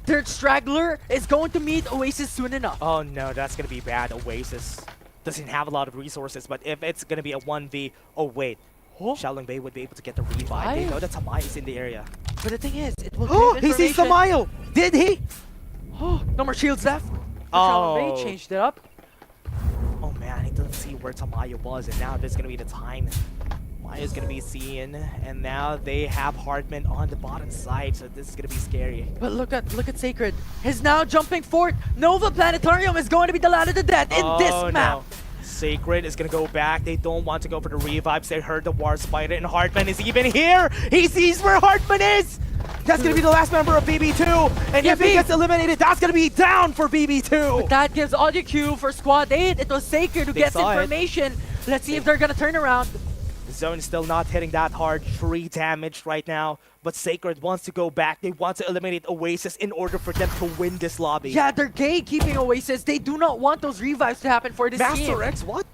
their straggler is going to meet Oasis soon enough. Oh no, that's gonna be bad. Oasis doesn't have a lot of resources, but if it's gonna be a 1v, oh wait. Shaolin Bay would be able to get the revive. They know that Tamayo is in the area. But the thing is, it will Oh, give he sees information. Tamayo! Did he? No more shields left. Oh. They changed it up. Oh man, he doesn't see where Tamayo was, and now there's gonna be the time. Maya's gonna be seen, and now they have Hardman on the bottom side, so this is gonna be scary. But look at Sacred. He's now jumping forward. Nova Planetarium is going to be the ladder to death in this map. No. Sacred is gonna go back. They don't want to go for the revives. They heard the War Spider, and Hardman is even here. He sees where Hardman is. That's gonna be the last member of BB2, and if he gets eliminated, that's gonna be down for BB2. But that gives audio cue for Squad 8. It was Sacred who gets saw it. information. Let's see if they're gonna turn around. The zone is still not hitting that hard. 3 damage right now, but Sacred wants to go back. They want to eliminate Oasis in order for them to win this lobby. Yeah, they're gatekeeping Oasis. They do not want those revives to happen for this team. Master X, what?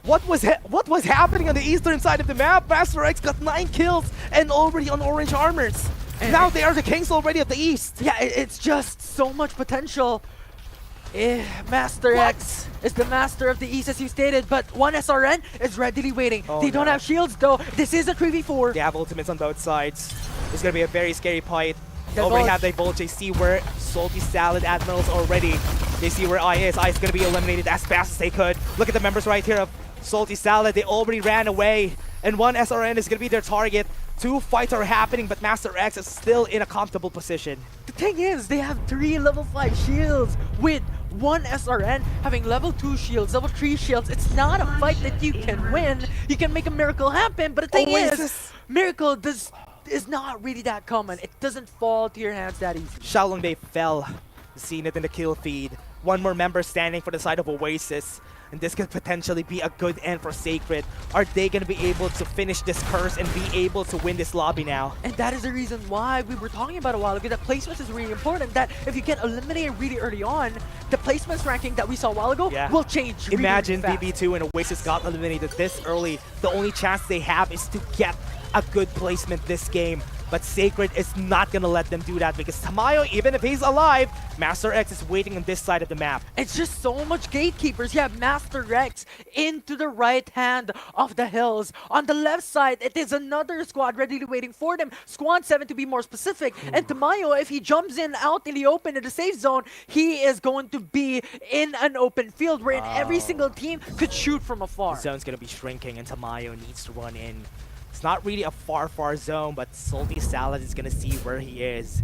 What was happening on the eastern side of the map? Master X got 9 kills and already on orange armors. And now they are the kings already of the east. Yeah, it's just so much potential. Master X is the master of the east, as you stated, but one SRN is readily waiting. Oh, they don't have shields though. This is a 3v4. They have ultimates on both sides. It's gonna be a very scary fight. The Over Vulture. have they Vulture. See where Salty Salad Admirals already. They see where I is. I is gonna be eliminated as fast as they could. Look at the members right here of Salty Salad. They already ran away, and one SRN is gonna be their target. 2 fights are happening, but Master X is still in a comfortable position. The thing is, they have 3 level 5 shields with one SRN having level 2 shields, level 3 shields. It's not a fight that you can win. You can make a miracle happen, but the thing is, miracle is not really that common. It doesn't fall to your hands that easy. Shaolin Bay fell. Seen it in the kill feed. one more member standing for the side of Oasis. And this could potentially be a good end for Sacred. Are they going to be able to finish this curse and be able to win this lobby now? And that is the reason why we were talking about a while ago that placements is really important. That if you get eliminated really early on, the placements ranking that we saw a while ago will change really, Imagine really fast. BB2 and Oasis got eliminated this early. The only chance they have is to get a good placement this game. But Sacred is not going to let them do that because Tamayo, even if he's alive, Master X is waiting on this side of the map. It's just so much gatekeepers. You have Master Rex into the right hand of the hills. On the left side, it is another squad ready waiting for them. Squad 7 to be more specific. And Tamayo, if he jumps in out in the open in the safe zone, he is going to be in an open field wherein every single team could shoot from afar. The zone's going to be shrinking and Tamayo needs to run in. It's not really a far zone, but Salty Salad is going to see where he is.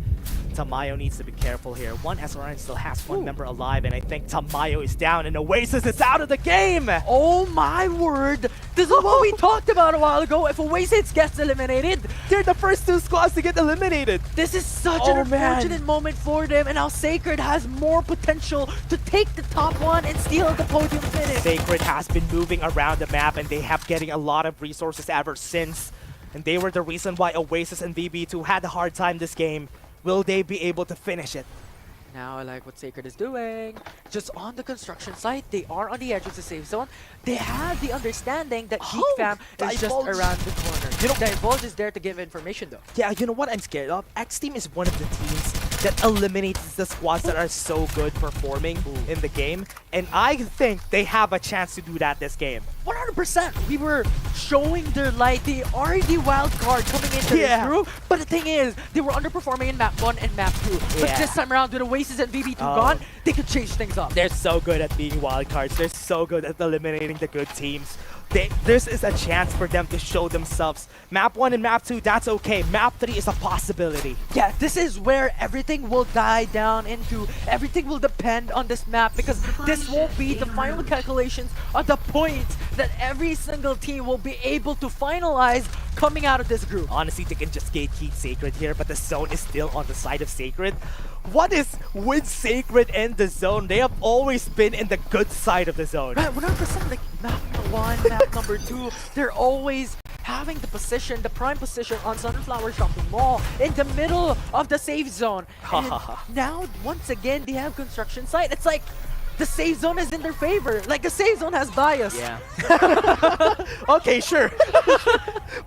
Tamayo needs to be careful here. One SRN still has one member alive, and I think Tamayo is down, and Oasis is out of the game! Oh my word! This is what we talked about a while ago. If Oasis gets eliminated, they're the first two squads to get eliminated! This is such an unfortunate moment for them, and now Sacred has more potential to take the top one and steal the podium finish. Sacred has been moving around the map, and they have getting a lot of resources ever since. And they were the reason why Oasis and BB2 had a hard time this game. Will they be able to finish it? Now I like what Sacred is doing. Just on the construction site, they are on the edge of the safe zone. They have the understanding that Geek Fam is just around the corner. You know, Divulge is there to give information though. Yeah, you know what I'm scared of? X Team is one of the teams that eliminates the squads that are so good performing in the game. And I think they have a chance to do that this game. 100%. We were showing their light. They are the wild card coming into this group. But the thing is, they were underperforming in map 1 and map 2. But this time around, with Oasis and BB2 gone, they could change things up. They're so good at being wild cards. They're so good at eliminating the good teams. This is a chance for them to show themselves. Map 1 and map 2, that's okay. Map 3 is a possibility. Yeah, this is where everything will die down into. Everything will depend on this map because this won't be the final calculations on the points that every single team will be able to finalize coming out of this group. Honestly, they can just gatekeep Sacred here, but the zone is still on the side of Sacred. What is with Sacred and the zone? They have always been in the good side of the zone. Right, 100%. Like map 1, map number 2, they're always having the position, the prime position on Sunflower Shopping Mall in the middle of the safe zone. And now, once again, they have construction site. It's like the safe zone is in their favor. Like the safe zone has bias. Yeah. Okay, sure.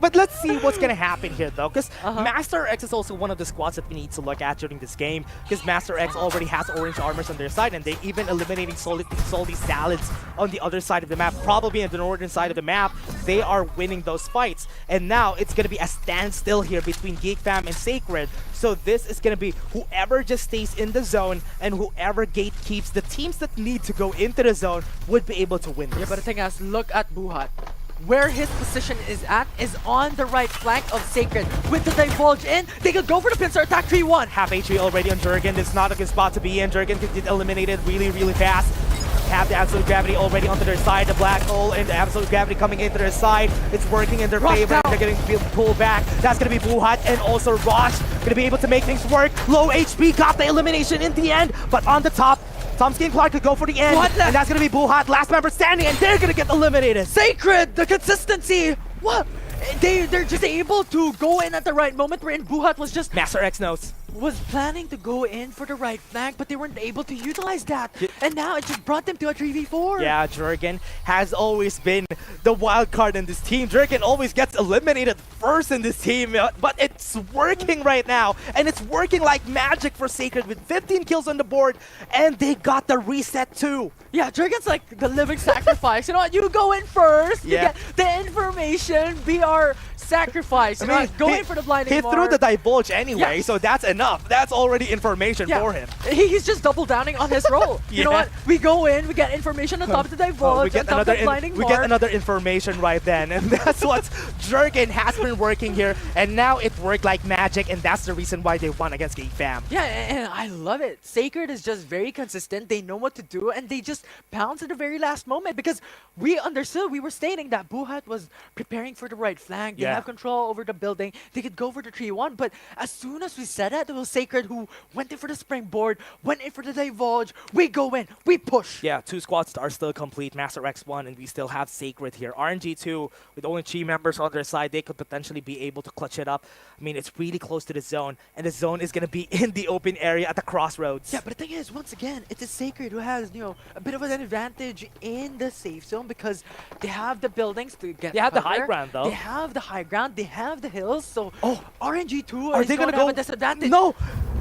But let's see what's gonna happen here though, because Master X is also one of the squads that we need to look at during this game, because Master X already has orange armors on their side, and they even eliminating salty salads on the other side of the map, probably on the northern side of the map. They are winning those fights, and now it's gonna be a standstill here between Geek Fam and Sacred. So this is gonna be whoever just stays in the zone and whoever gatekeeps the teams that need to go into the zone would be able to win this. Yeah, but the thing is, look at Buhat. Where his position is at is on the right flank of Sacred. With the Divulge in, they could go for the pincer attack 3-1. Half HP already on Jurgen. It's not a good spot to be in. Jurgen could get eliminated really fast. Have the Absolute Gravity already onto their side. The Black Hole and the Absolute Gravity coming into their side. It's working in their favor. They're getting pulled back. That's going to be Buhat and also Rosh. Going to be able to make things work. Low HP got the elimination in the end. But on the top, Tomsky Clark could go for the end. And that's going to be Buhat, last member standing, and they're going to get eliminated. Sacred, the consistency. What? They're just able to go in at the right moment wherein Buhat was just... Master X knows. Was planning to go in for the right flank, but they weren't able to utilize that. And now it just brought them to a 3v4. Yeah, Jurgen has always been the wild card in this team. Jurgen always gets eliminated first in this team, but it's working right now. And it's working like magic for Sacred with 15 kills on the board, and they got the reset too. Yeah, Jurgen's like the living sacrifice. You know what? You go in first. Yeah. You get the information. Be our sacrifice. I mean, go in for the blinding He threw the Divulge anyway, Yeah. so that's enough. That's already information for him. He's just double downing on his role. You know what? We go in, we get information on top of the Divulge, we get on top of the blinding we get another information right then, and that's what Jurgen has been working here, and now it worked like magic, and that's the reason why they won against Geek Fam. Yeah, and I love it. Sacred is just very consistent. They know what to do, and they just pounce at the very last moment because we understood, we were stating that Buhat was preparing for the right flank. They have control over the building. They could go for the 3-1, but as soon as we said that, it was Sacred who went in for the springboard, went in for the divulge. We go in, we push. Yeah, 2 squads are still complete. Master X1, and we still have Sacred here. RNG2, with only 3 members on their side, they could potentially be able to clutch it up. I mean, it's really close to the zone, and the zone is going to be in the open area at the crossroads. Yeah, but the thing is, once again, it is Sacred who has, a bit of an advantage in the safe zone because they have the buildings to get. They have the cover. high ground, though. They have the high ground. They have the hills. So, RNG2 Are is they going gonna to have go? a disadvantage. No,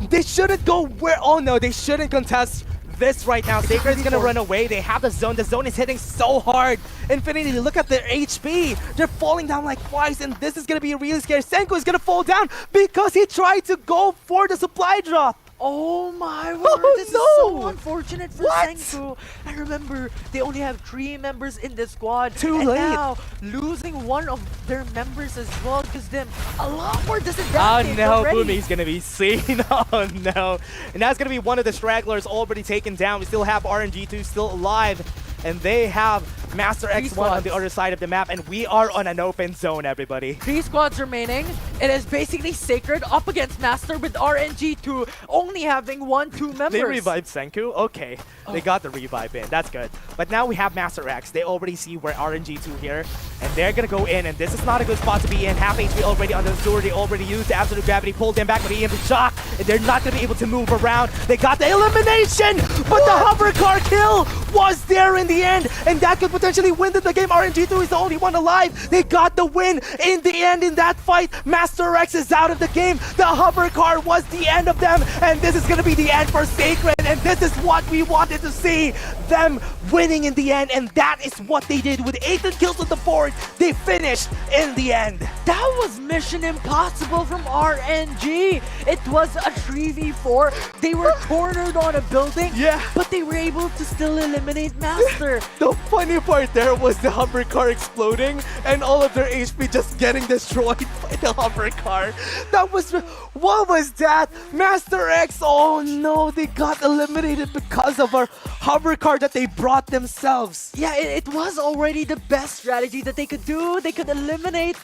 they shouldn't go where. Oh no, they shouldn't contest this right now. Sacred is gonna run away. They have the zone. The zone is hitting so hard. Infinity, look at their HP. They're falling down like twice, and this is gonna be really scary. Senku is gonna fall down because he tried to go for the supply drop. Oh my word, this is so unfortunate for Senku. And remember, they only have 3 members in the squad. Too and late. Now, losing one of their members as well gives them a lot more Oh disadvantage no, already. Boomy's gonna be seen. Oh no. And that's gonna be one of the stragglers already taken down. We still have RNG2 still alive. And they have Master X1 on the other side of the map. And we are on an open zone, everybody. 3 squads remaining. It is basically Sacred up against Master with RNG2 only having 1-2 members. They revived Senku? Okay. They got the revive in. That's good. But now we have Master X. They already see where RNG2 here. And they're gonna go in. And this is not a good spot to be in. Half HP already on the Azure. They already used the Absolute Gravity. Pulled them back with the EMP shock. And they're not gonna be able to move around. They got the elimination! But the hover car kill was there in the end. And that could potentially win the game. RNG2 is the only one alive. They got the win in the end in that fight. Master X is out of the game. The hover car was the end of them. And this is gonna be the end for Sacred. And this is what we wanted to see. Them winning in the end. And that is what they did with 18 kills on the board. They finished in the end. That was mission impossible from RNG. It was a 3v4. They were cornered on a building. Yeah. But they were able to still eliminate Master. The funny part there was the hover car exploding and all of their HP just getting destroyed by the hover car. That was... What was that? Master X, oh no, they got eliminated because of our hover car that they brought themselves. Yeah, it was already the best strategy that they could do. They could eliminate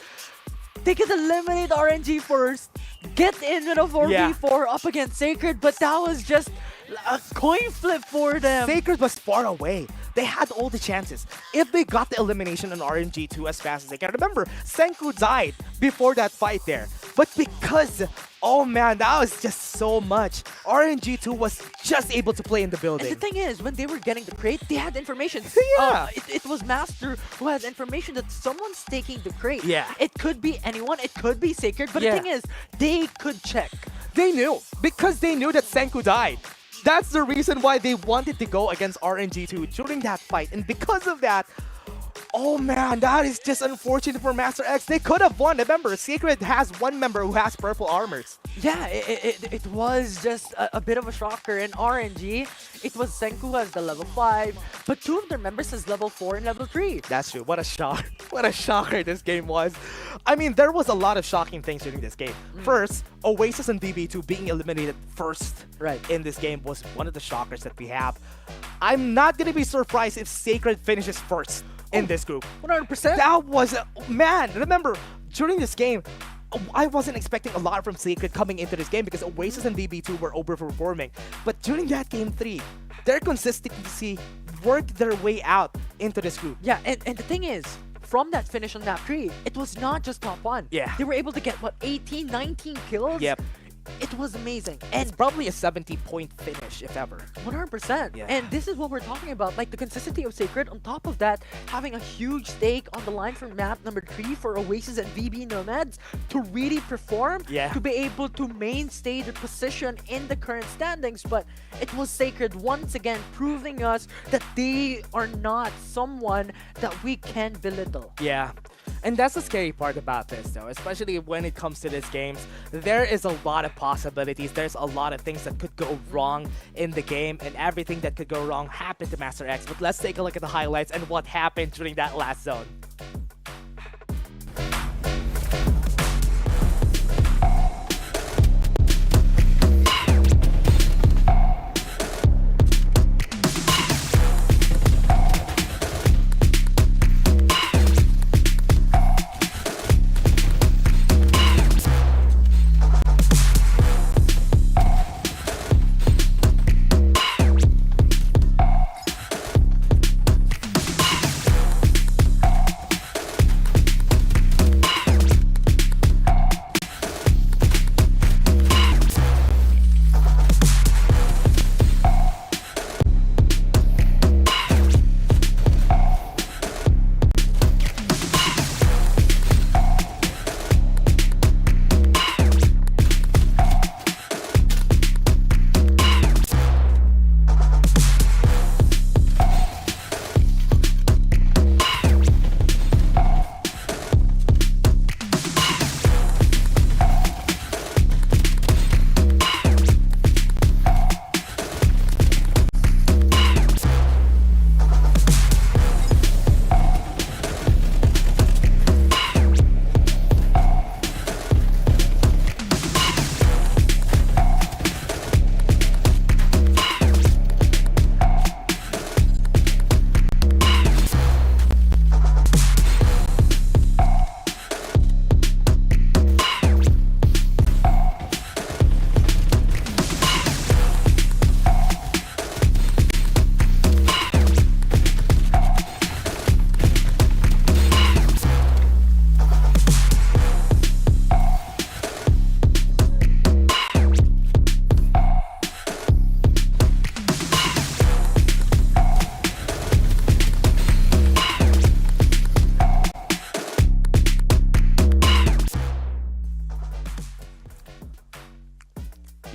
RNG first, get in with a 4v4 up against Sacred, but that was just a coin flip for them. Sacred was far away. They had all the chances. If they got the elimination on RNG2 as fast as they can. Remember, Senku died before that fight there. But because, oh man, that was just so much. RNG2 was just able to play in the building. And the thing is, when they were getting the crate, they had information. Yeah. It was Master who has information that someone's taking the crate. Yeah. It could be anyone. It could be Sacred. But the thing is, they could check. They knew. Because they knew that Senku died. That's the reason why they wanted to go against RNG2 during that fight. And because of that, oh man, that is just unfortunate for Master X. They could have won. Remember, Sacred has 1 member who has purple armors. Yeah, it was just a bit of a shocker. In RNG, it was Senku who has the level 5, but 2 of their members has level 4 and level 3. That's true. What a shock. What a shocker this game was. I mean, there was a lot of shocking things during this game. First, Oasis and BB2 being eliminated first in this game was one of the shockers that we have. I'm not going to be surprised if Sacred finishes first in this group. 100%. That was... Man, remember, during this game, I wasn't expecting a lot from Sacred coming into this game because Oasis and BB2 were overperforming. But during that game 3, their consistency worked their way out into this group. Yeah, and the thing is, from that finish on map 3, it was not just top 1. Yeah. They were able to get, what, 18, 19 kills? Yep. It was amazing. And And it's probably a 70-point finish, if ever. 100%. Yeah. And this is what we're talking about, like the consistency of Sacred. On top of that, having a huge stake on the line for map number 3 for Oasis and VB Nomads to really perform, to be able to mainstay their position in the current standings. But it was Sacred once again proving us that they are not someone that we can belittle. Yeah. And that's the scary part about this, though, especially when it comes to these games. There is a lot of possibilities. There's a lot of things that could go wrong in the game, and everything that could go wrong happened to Master X. But let's take a look at the highlights and what happened during that last zone.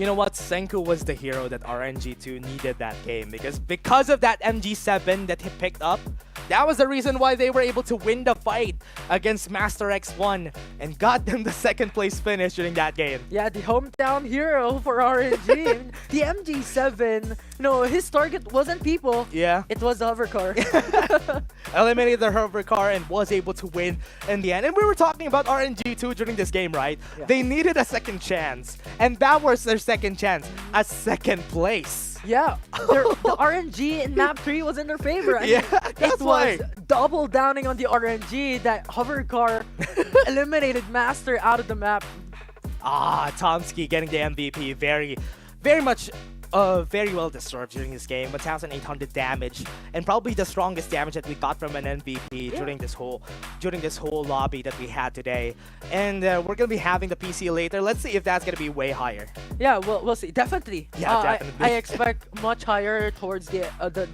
You know what? Senku was the hero that RNG2 needed that game because of that MG7 that he picked up. That was the reason why they were able to win the fight against Master X1 and got them the second place finish during that game. Yeah, the hometown hero for RNG. The MG7, no, his target wasn't people. Yeah. It was the hover car. Eliminated the hover car and was able to win in the end. And we were talking about RNG2 during this game, right? Yeah. They needed a second chance. And that was their second chance. A second place. Yeah, the RNG in map 3 was in their favor. I Yeah, mean, that's it why. was double downing on the RNG. That hover car eliminated Master out of the map. Tomsky getting the MVP. Very much very well deserved during this game. 1,800 damage and probably the strongest damage that we got from an MVP during this whole lobby that we had today. And we're gonna be having the PC later. Let's see if that's gonna be way higher. Yeah, we'll see. Definitely. Yeah, definitely. I expect much higher towards the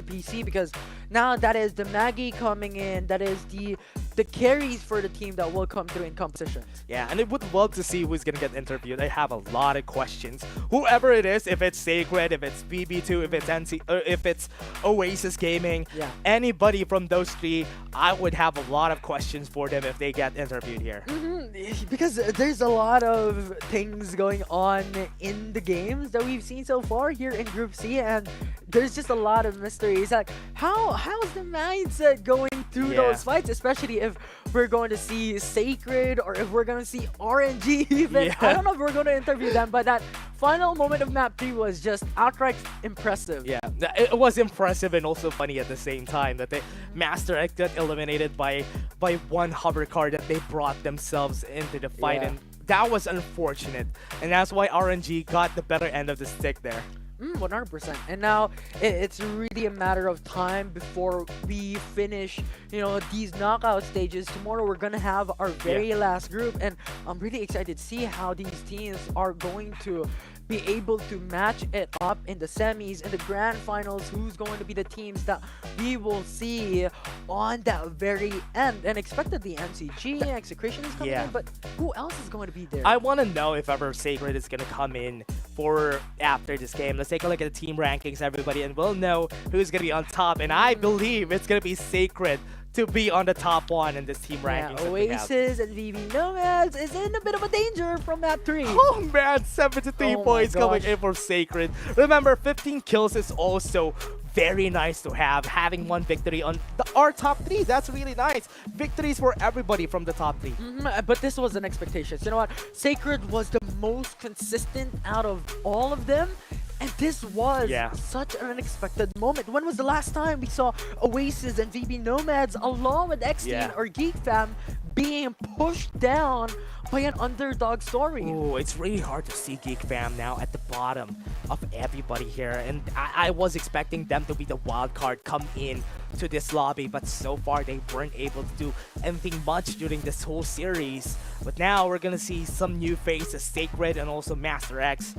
PC because now that is the Maggie coming in. That is the carries for the team that will come through in competitions. Yeah, and I would love to see who's gonna get interviewed. I have a lot of questions. Whoever it is, if it's Sacred, if it's BB2, if it's NC, or if it's Oasis Gaming, Yeah. anybody from those three, I would have a lot of questions for them if they get interviewed here. Because there's a lot of things going on in the games that we've seen so far here in Group C, and there's just a lot of mysteries. Like, how's the mindset going through those fights, especially if we're going to see Sacred or if we're going to see RNG even. I don't know if we're going to interview them, but that final moment of map 3 was just outright impressive. Yeah, it was impressive and also funny at the same time that the Master X got eliminated by one hover car that they brought themselves into the fight, and that was unfortunate. And that's why RNG got the better end of the stick there. 100%. And now it's really a matter of time before we finish, these knockout stages. Tomorrow we're gonna have our very last group, and I'm really excited to see how these teams are going to be able to match it up in the semis, in the grand finals. Who's going to be the teams that we will see on that very end? And expectedly MCG, Execration is coming in, but who else is going to be there? I want to know if ever Sacred is going to come in for after this game. Let's take a look at the team rankings, everybody, and we'll know who's going to be on top. And I believe it's going to be Sacred to be on the top one in this team rankings. Oasis and VV Nomads is in a bit of a danger from map 3. Oh man, 73 points coming in for Sacred. Remember, 15 kills is also very nice to have. Having one victory on our top 3, that's really nice. Victories for everybody from the top 3. But this was an expectation. You know what? Sacred was the most consistent out of all of them. And this was such an unexpected moment. When was the last time we saw Oasis and VB Nomads along with X-Team or Geek Fam being pushed down by an underdog story? Oh, it's really hard to see Geek Fam now at the bottom of everybody here. And I was expecting them to be the wild card come in to this lobby, but so far they weren't able to do anything much during this whole series. But now we're gonna see some new faces, Sacred and also Master X.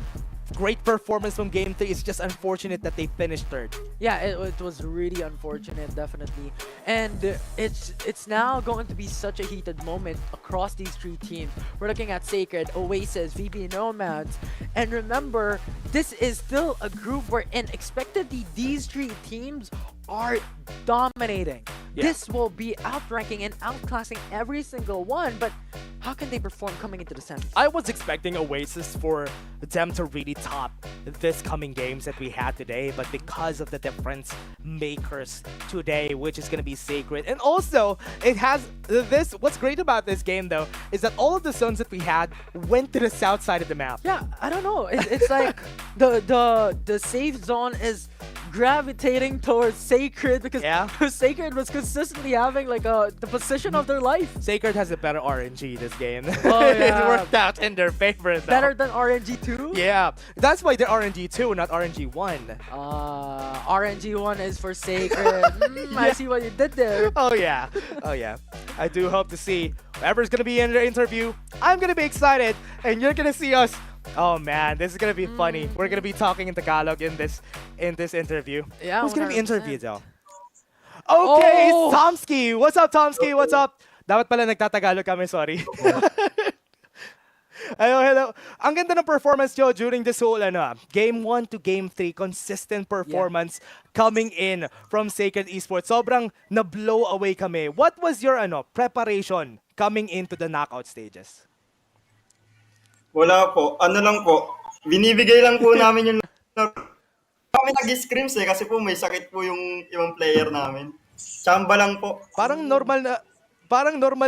Great performance from Game 3. It's just unfortunate that they finished third. Yeah, it was really unfortunate, definitely. And it's now going to be such a heated moment across these three teams. We're looking at Sacred, Oasis, VB Nomads. And remember, this is still a group wherein expectedly these three teams are dominating. This will be outranking and outclassing every single one, but how can they perform coming into the semis? I was expecting Oasis for them to really top this coming games that we had today, but because of the difference makers today, which is going to be Sacred, and also it has this, what's great about this game though, is that all of the zones that we had went to the south side of the map. Yeah, I don't know. It's like the safe zone is gravitating towards Sacred because Sacred was consistently having like the position of their life. Sacred has a better RNG this game. Oh, yeah. It worked out in their favor though. Better than RNG 2? Yeah, that's why they're RNG 2, not RNG 1. RNG 1 is for Sacred. I see what you did there. Oh yeah, oh yeah. I do hope to see whoever's gonna be in the interview. I'm gonna be excited, and you're gonna see us. Oh man, this is gonna be funny. We're gonna be talking in Tagalog in this interview. Yeah, who's gonna be 100%. interviewed though? Okay, it's Tomsky. What's up, Tomsky? What's up? Dapat pala nagtatagalog kami, sorry. Hello, hello. Ang ganda ng performance nyo during this whole game 1 to game 3, consistent performance coming in from Sacred Esports. Sobrang na-blow away kami. What was your preparation coming into the knockout stages? Wala po. Ano lang po. Binibigay lang po namin yung kami nag-scrims kasi po may sakit po yung ibang player namin. Chamba lang po. Parang normal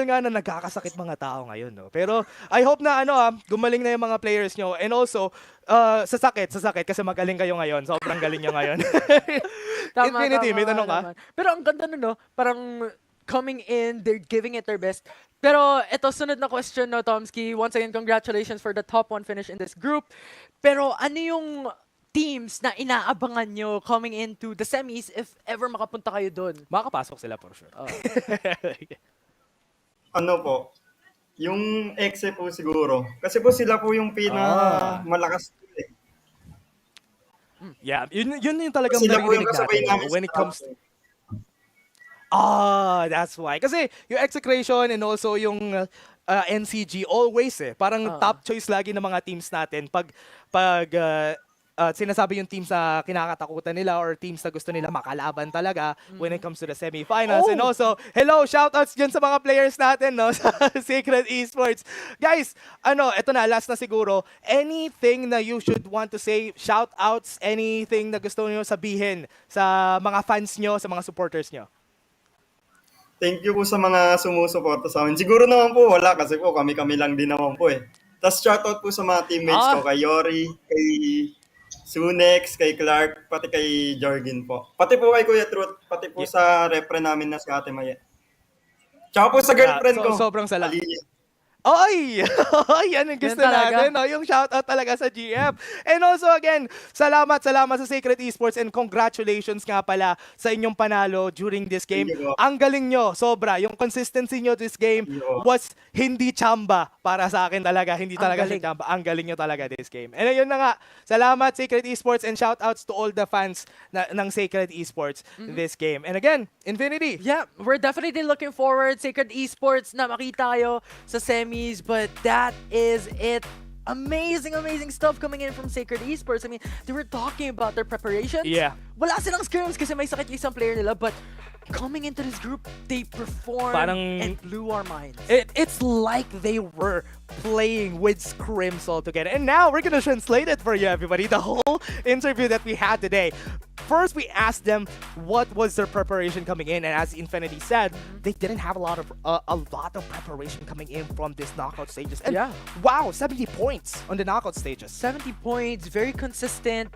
nga na nagkakasakit mga tao ngayon, no? Pero I hope na gumaling na yung mga players nyo. And also, sa sakit kasi magaling kayo ngayon. Sobrang galing nyo ngayon. Infinity, may tanong ka? Pero ang ganda no? Parang coming in, they're giving it their best. Pero ito, sunod na question, no, Tomsky. Once again, congratulations for the top 1 finish in this group. Pero ano yung teams na inaabangan nyo coming into the semis if ever makapunta kayo doon? Makakapasok sila for sure. Ano po? Yung EXE po siguro. Kasi po sila po yung malakas. Yeah, yun yung talagang Sila po yung naririnig kasabay natin namin when it sa comes to... that's why. Kasi yung execration and also yung NCG always parang top choice lagi ng mga teams natin pag sinasabi yung teams na kinakatakutan nila or teams na gusto nila makalaban talaga when it comes to the semifinals. And also, hello, shoutouts dyan sa mga players natin, no, sa Sacred Esports. Guys, eto na, last na siguro. Anything na you should want to say, shoutouts, anything na gusto niyo sabihin sa mga fans nyo, sa mga supporters nyo? Thank you po sa mga sumusuporta sa amin. Siguro naman po wala kasi po kami-kami lang din naman po eh. Tapos shoutout po sa mga teammates ko, kay Yori, kay Sunex, kay Clark, pati kay Jorgin po. Pati po kay Kuya Truth, pati po sa repre namin na si Ate Maya. Tsaka po sa girlfriend ko. Sobrang salamat. Alicia. Oy! Yan ang gusto natin, no? Yung shoutout talaga sa GM. And also again, salamat sa Sacred Esports and congratulations nga pala sa inyong panalo during this game. Ang galing nyo, sobra. Yung consistency nyo this game was hindi chamba para sa akin talaga. Hindi talaga siya chamba. Ang galing nyo talaga this game. And ayun na nga, salamat Sacred Esports and shoutouts to all the fans ng Sacred Esports this game. And again, Infinity. Yeah, we're definitely looking forward, Sacred Esports, na makita tayo sa semis, but that is it. Amazing stuff coming in from Sacred Esports. I mean, they were talking about their preparations. Yeah. Wala silang scrims kasi may sakit yung isang player nila, but coming into this group, they performed and blew our minds. It's like they were playing with scrims altogether. And now we're gonna translate it for you, everybody. The whole interview that we had today. First, we asked them what was their preparation coming in, and as Infinity said, they didn't have a lot of preparation coming in from this knockout stages. And wow, 70 points on the knockout stages. 70 points, very consistent.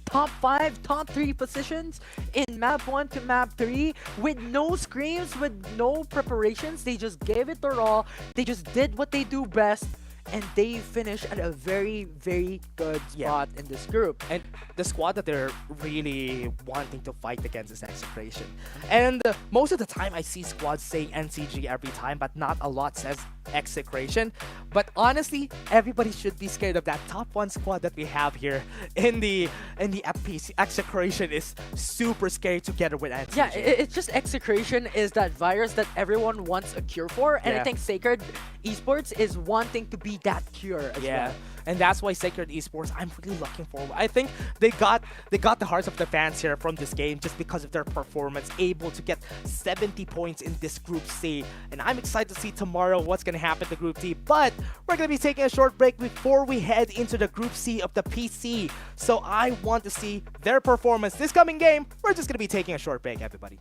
Top 5, top 3 positions in map 1 to map 3 with no screams, with no preparations. They just gave it their all. They just did what they do best. And they finished at a very, very good spot in this group. And the squad that they're really wanting to fight against is Execration. And most of the time, I see squads saying NCG every time, but not a lot says Execration. But honestly, everybody should be scared of that top 1 squad that we have here in the FPC. Execration is super scary together with NCG. Yeah, it's just Execration is that virus that everyone wants a cure for, and I think Sacred Esports is wanting to be that cure as well. And that's why Sacred Esports, I'm really looking forward. I think they got the hearts of the fans here from this game just because of their performance, able to get 70 points in this Group C. And I'm excited to see tomorrow what's going to happen to Group D. But we're going to be taking a short break before we head into the Group C of the PC. So I want to see their performance this coming game. We're just going to be taking a short break, everybody.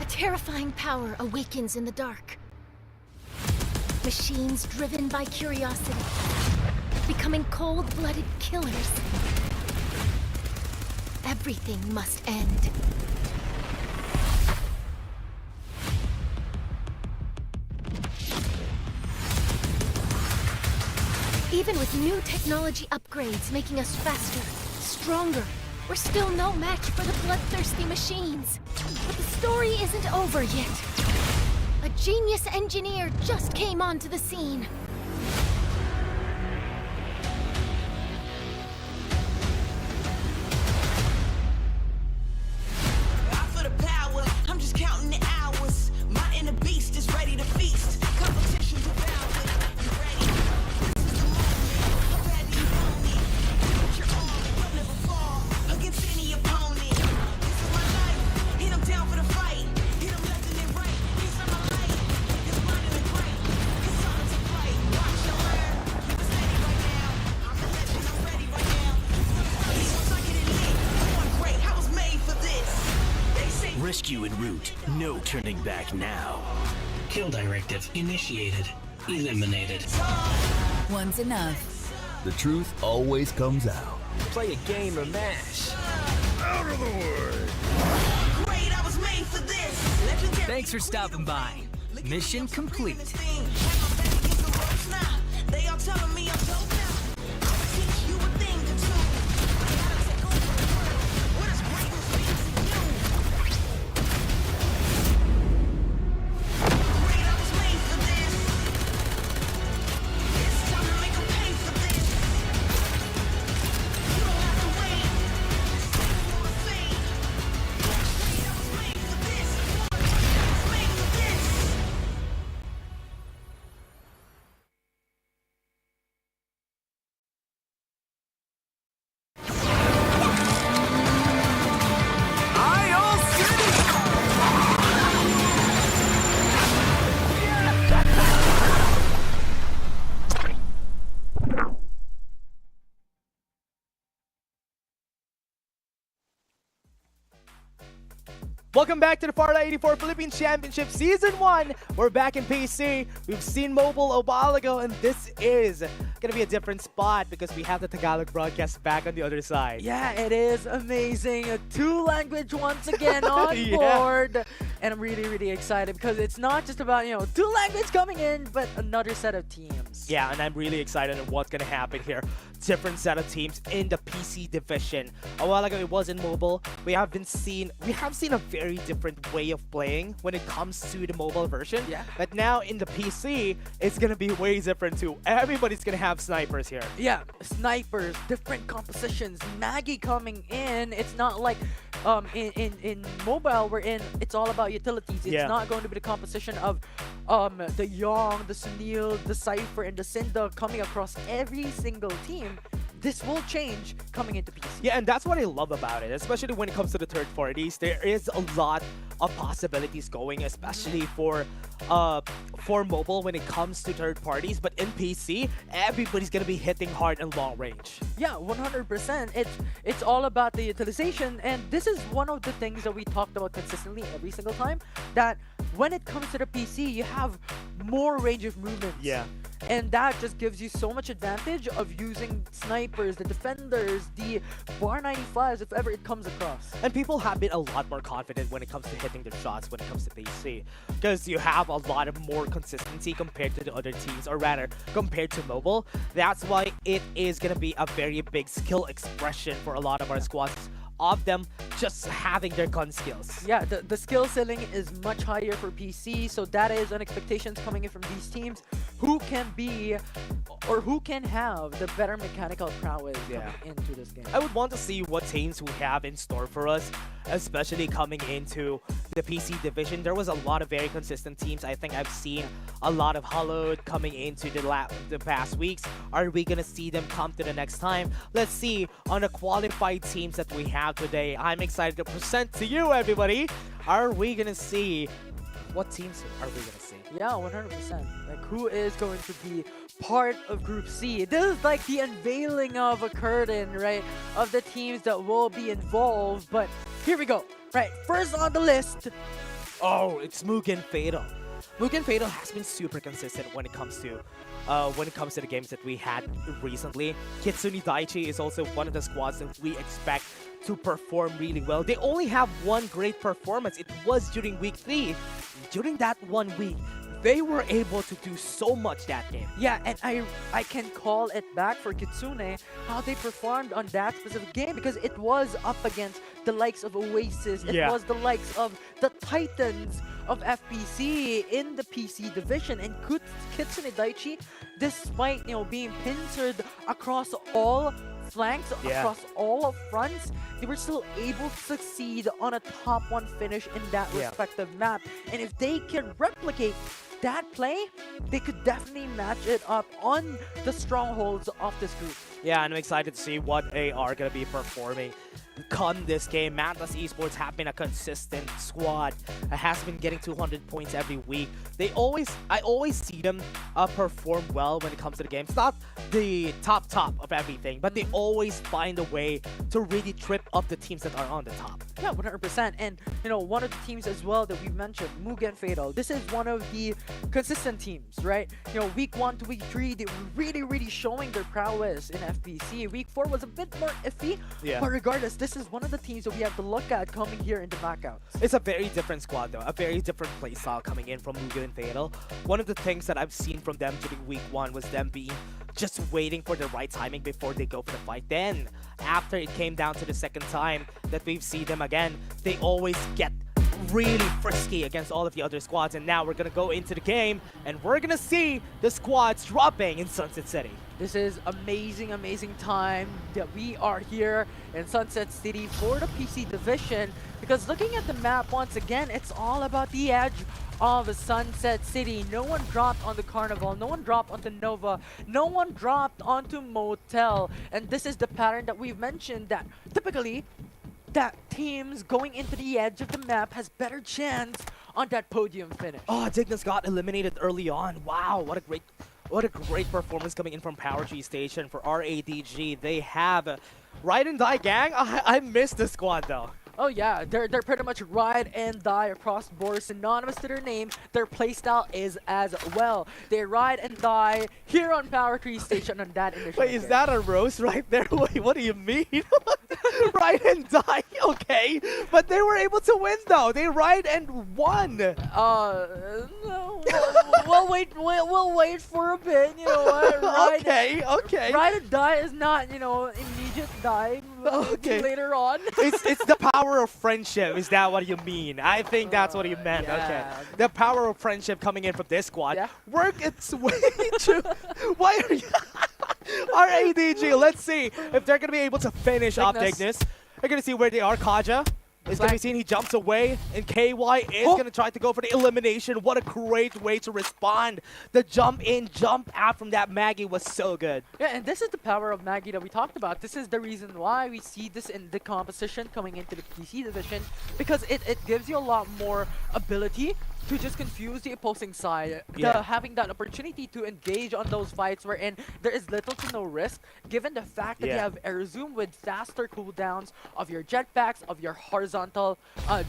Terrifying power awakens in the dark. Machines driven by curiosity, becoming cold-blooded killers. Everything must end. Even with new technology upgrades making us faster, stronger, we're still no match for the bloodthirsty machines. But the story isn't over yet. A genius engineer just came onto the scene. I feel the power, I'm just counting the hours. My inner beast is ready to feast. Competition devoured. You ready? This is the moment. How bad do you want me? Put your arm, you'll never fall against any opponent. This is my life, and I'm down for the fight. Hit him left and then right. He's on my light. It's blinding and bright. It's time to fight. Watch your learn. Keep it steady right now. I'm a legend, I'm ready right now. Once I get it lit, I'm on great. I was made for this. They say Rescue en route. No turning back now. Kill directive initiated. Eliminated. One's enough. The truth always comes out. Play a game of MASH. Out of the way! great, I was made for this. Legendary. Thanks for stopping by. Mission complete. They all telling me I'm dope now. I'll teach you a thing or two. I gotta take over the world. What is greatness mean to you? Great, I was made for this. It's time to make 'em pay for this. You don't have to wait. Save for the fame. Great, I was made for this. I was made for this. Welcome back to the Farlight 84 Philippines Championship Season 1. We're back in PC. We've seen Mobile a while ago, and this is gonna be a different spot because we have the Tagalog broadcast back on the other side. Yeah, it is amazing. A two language once again on Yeah. board. And I'm really, really excited because it's not just about, two language coming in, but another set of teams. Yeah, and I'm really excited on what's gonna happen here. Different set of teams in the PC division. A while ago it was in mobile. We have seen a very different way of playing when it comes to the mobile version. Yeah. But now in the PC, it's gonna be way different too. Everybody's gonna have snipers here. Yeah, snipers, different compositions, Maggie coming in. It's not like in mobile wherein it's all about utilities. It's Yeah. not going to be the composition of the Young, the Sunil, the Cypher, and the Cinda coming across every single team. This will change coming into PC. Yeah, and that's what I love about it, especially when it comes to the third parties. There is a lot of possibilities going, especially for mobile when it comes to third parties. But in PC, everybody's gonna be hitting hard and long range. Yeah, 100%. It's all about the utilization, and this is one of the things that we talked about consistently every single time. That when it comes to the PC, you have more range of movements. Yeah. And that just gives you so much advantage of using snipers, the defenders, the bar 95s if ever it comes across. And people have been a lot more confident when it comes to hitting their shots when it comes to PC. Because you have a lot of more consistency compared to the other teams, or rather, compared to mobile. That's why it is going to be a very big skill expression for a lot of our squads, of them just having their gun skills. Yeah, the skill ceiling is much higher for PC, so that is an expectations coming in from these teams who can be or who can have the better mechanical prowess coming into this game. I would want to see what teams we have in store for us, especially coming into the PC division. There was a lot of very consistent teams. I think I've seen a lot of Hollowed coming into the past weeks. Are we gonna see them come to the next time? Let's see on the qualified teams that we have today. I'm excited to present to you, everybody. Are we gonna see what teams are we gonna see? Yeah, 100%. Like, who is going to be part of Group C? This is like the unveiling of a curtain, right? Of the teams that will be involved. But here we go. Right, first on the list. Oh, it's Mugen Fatal. Mugen Fatal has been super consistent when it comes to the games that we had recently. Kitsune Daichi is also one of the squads that we expect to perform really well. They only have one great performance. It was during week 3. During that 1 week, they were able to do so much that game. Yeah, and I can call it back for Kitsune how they performed on that specific game, because it was up against the likes of Oasis. It was the likes of the Titans of FPC in the PC division, and Kitsune Daichi, despite being pincered across all flanks, across all fronts, they were still able to succeed on a top 1 finish in that respective map. And if they can replicate that play, they could definitely match it up on the strongholds of this group. Yeah, and I'm excited to see what they are going to be performing come this game. Mantas Esports have been a consistent squad. It has been getting 200 points every week. I always see them perform well when it comes to the game. It's not the top of everything, but they always find a way to really trip up the teams that are on the top. Yeah, 100%. And, one of the teams as well that we mentioned, Mugen Fatal, this is one of the consistent teams, right? Week 1 to week 3, they were really showing their prowess in FPC. Week 4 was a bit more iffy, but regardless, this is one of the teams that we have to look at coming here in the knockouts. It's a very different squad though, a very different playstyle coming in from Mugen Fatal. One of the things that I've seen from them during week 1 was them being just waiting for the right timing before they go for the fight. Then, after it came down to the second time that we've seen them again, they always get really frisky against all of the other squads. And now we're gonna go into the game and we're gonna see the squads dropping in Sunset City. This is amazing time that we are here in Sunset City for the PC division, because looking at the map once again, it's all about the edge of Sunset City. No one dropped on the Carnival, no one dropped onto Nova, no one dropped onto Motel. And this is the pattern that we've mentioned, that typically that teams going into the edge of the map has better chance on that podium finish. Oh, Dignas got eliminated early on. Wow, what a great performance coming in from Power G Station for RADG. They have Ride and Die Gang. I missed the squad though. Oh yeah, they're pretty much ride and die across the board, synonymous to their name. Their playstyle is as well. They ride and die here on Power Tree Station on that initiative. Wait, is that a roast right there? Wait, what do you mean? Ride and die, okay. But they were able to win though. They ride and won. No, we'll wait for a bit, you know what? Okay. Ride and die is not, you know, immediate die. Okay. Later on. it's the power of friendship. Is that what you mean? I think that's what you meant. Yeah. Okay. The power of friendship coming in from this squad. Yeah. Work its way to. Why are you? RADG. Let's see if they're gonna be able to finish off Dignitas. They're gonna see where they are. Kaja is gonna be seen. He jumps away, and KY is gonna try to go for the elimination. What a great way to respond. The jump in, jump out from that Maggie was so good. Yeah, and this is the power of Maggie that we talked about. This is the reason why we see this in the composition coming into the PC division, because it gives you a lot more ability to just confuse the opposing side. Having that opportunity to engage on those fights wherein there is little to no risk, given the fact that you have air zoom with faster cooldowns of your jetpacks, of your horizontal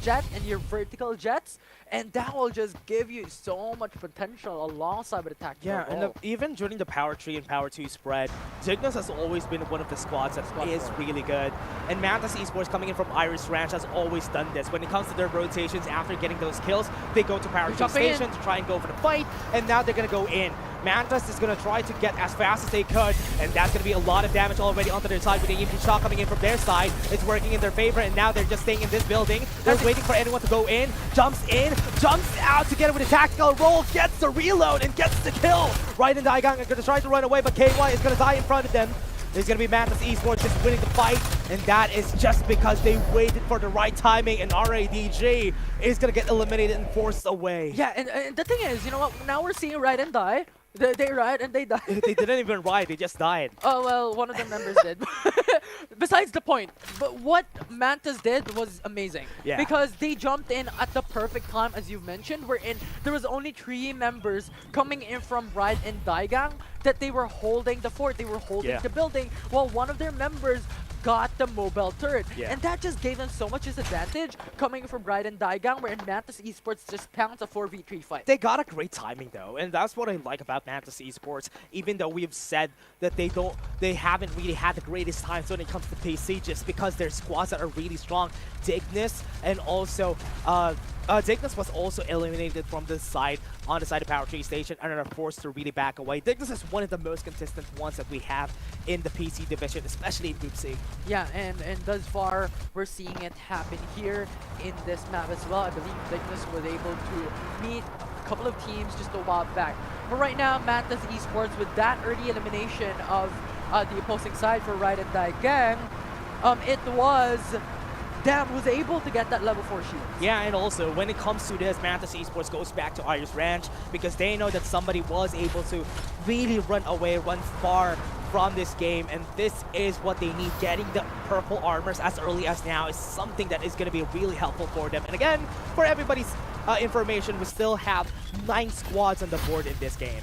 jet and your vertical jets, and that will just give you so much potential alongside with attack. Yeah, and even during the Power 3 and Power 2 spread, Dignitas has always been one of the squads that is really good. And Mantis Esports coming in from Iris Ranch has always done this. When it comes to their rotations after getting those kills, they go to Power 2 Station to try and go for the fight, and now they're going to go in. Mantis is going to try to get as fast as they could, and that's going to be a lot of damage already onto their side with the EMP shot coming in from their side. It's working in their favor, and now they're just staying in this building. They're waiting for anyone to go in, jumps out together with a tactical roll, gets the reload, and gets the kill. Right in Daigang are going to try to run away, but KY is going to die in front of them. It's going to be Mantis Esports just winning the fight, and that is just because they waited for the right timing, and RADG is going to get eliminated and forced away. Yeah, and the thing is, you know what, now we're seeing ride and die. They ride and they die. They didn't even ride, they just died. Oh, well, one of the members did. Besides the point, but what Mantis did was amazing. Yeah. Because they jumped in at the perfect time, as you've mentioned, wherein there was only 3 members coming in from Ride and Daigang that they were holding the fort, they were holding the building, while one of their members got the mobile turret. And that just gave them so much disadvantage coming from Ride and Daigang, where Mantis Esports just pounced a 4v3 fight. They got a great timing though, and that's what I like about Mantis Esports. Even though we've said that they haven't really had the greatest times when it comes to PC, just because their squads that are really strong. Dignitas and also Dignitas was also eliminated from the side on the side of Power 3 Station and are forced to really back away. Dignitas is one of the most consistent ones that we have in the PC division, especially in Group C. Yeah, and thus far, we're seeing it happen here in this map as well. I believe Dignitas was able to meet a couple of teams just a while back. But right now, Mantis Esports, with that early elimination of the opposing side for Ride and Daigang, it was Dam was able to get that level 4 shield. Yeah, and also when it comes to this, Mantis Esports goes back to Iris Ranch because they know that somebody was able to really run away, run far from this game, and this is what they need. Getting the purple armors as early as now is something that is going to be really helpful for them. And again, for everybody's information, we still have 9 squads on the board in this game.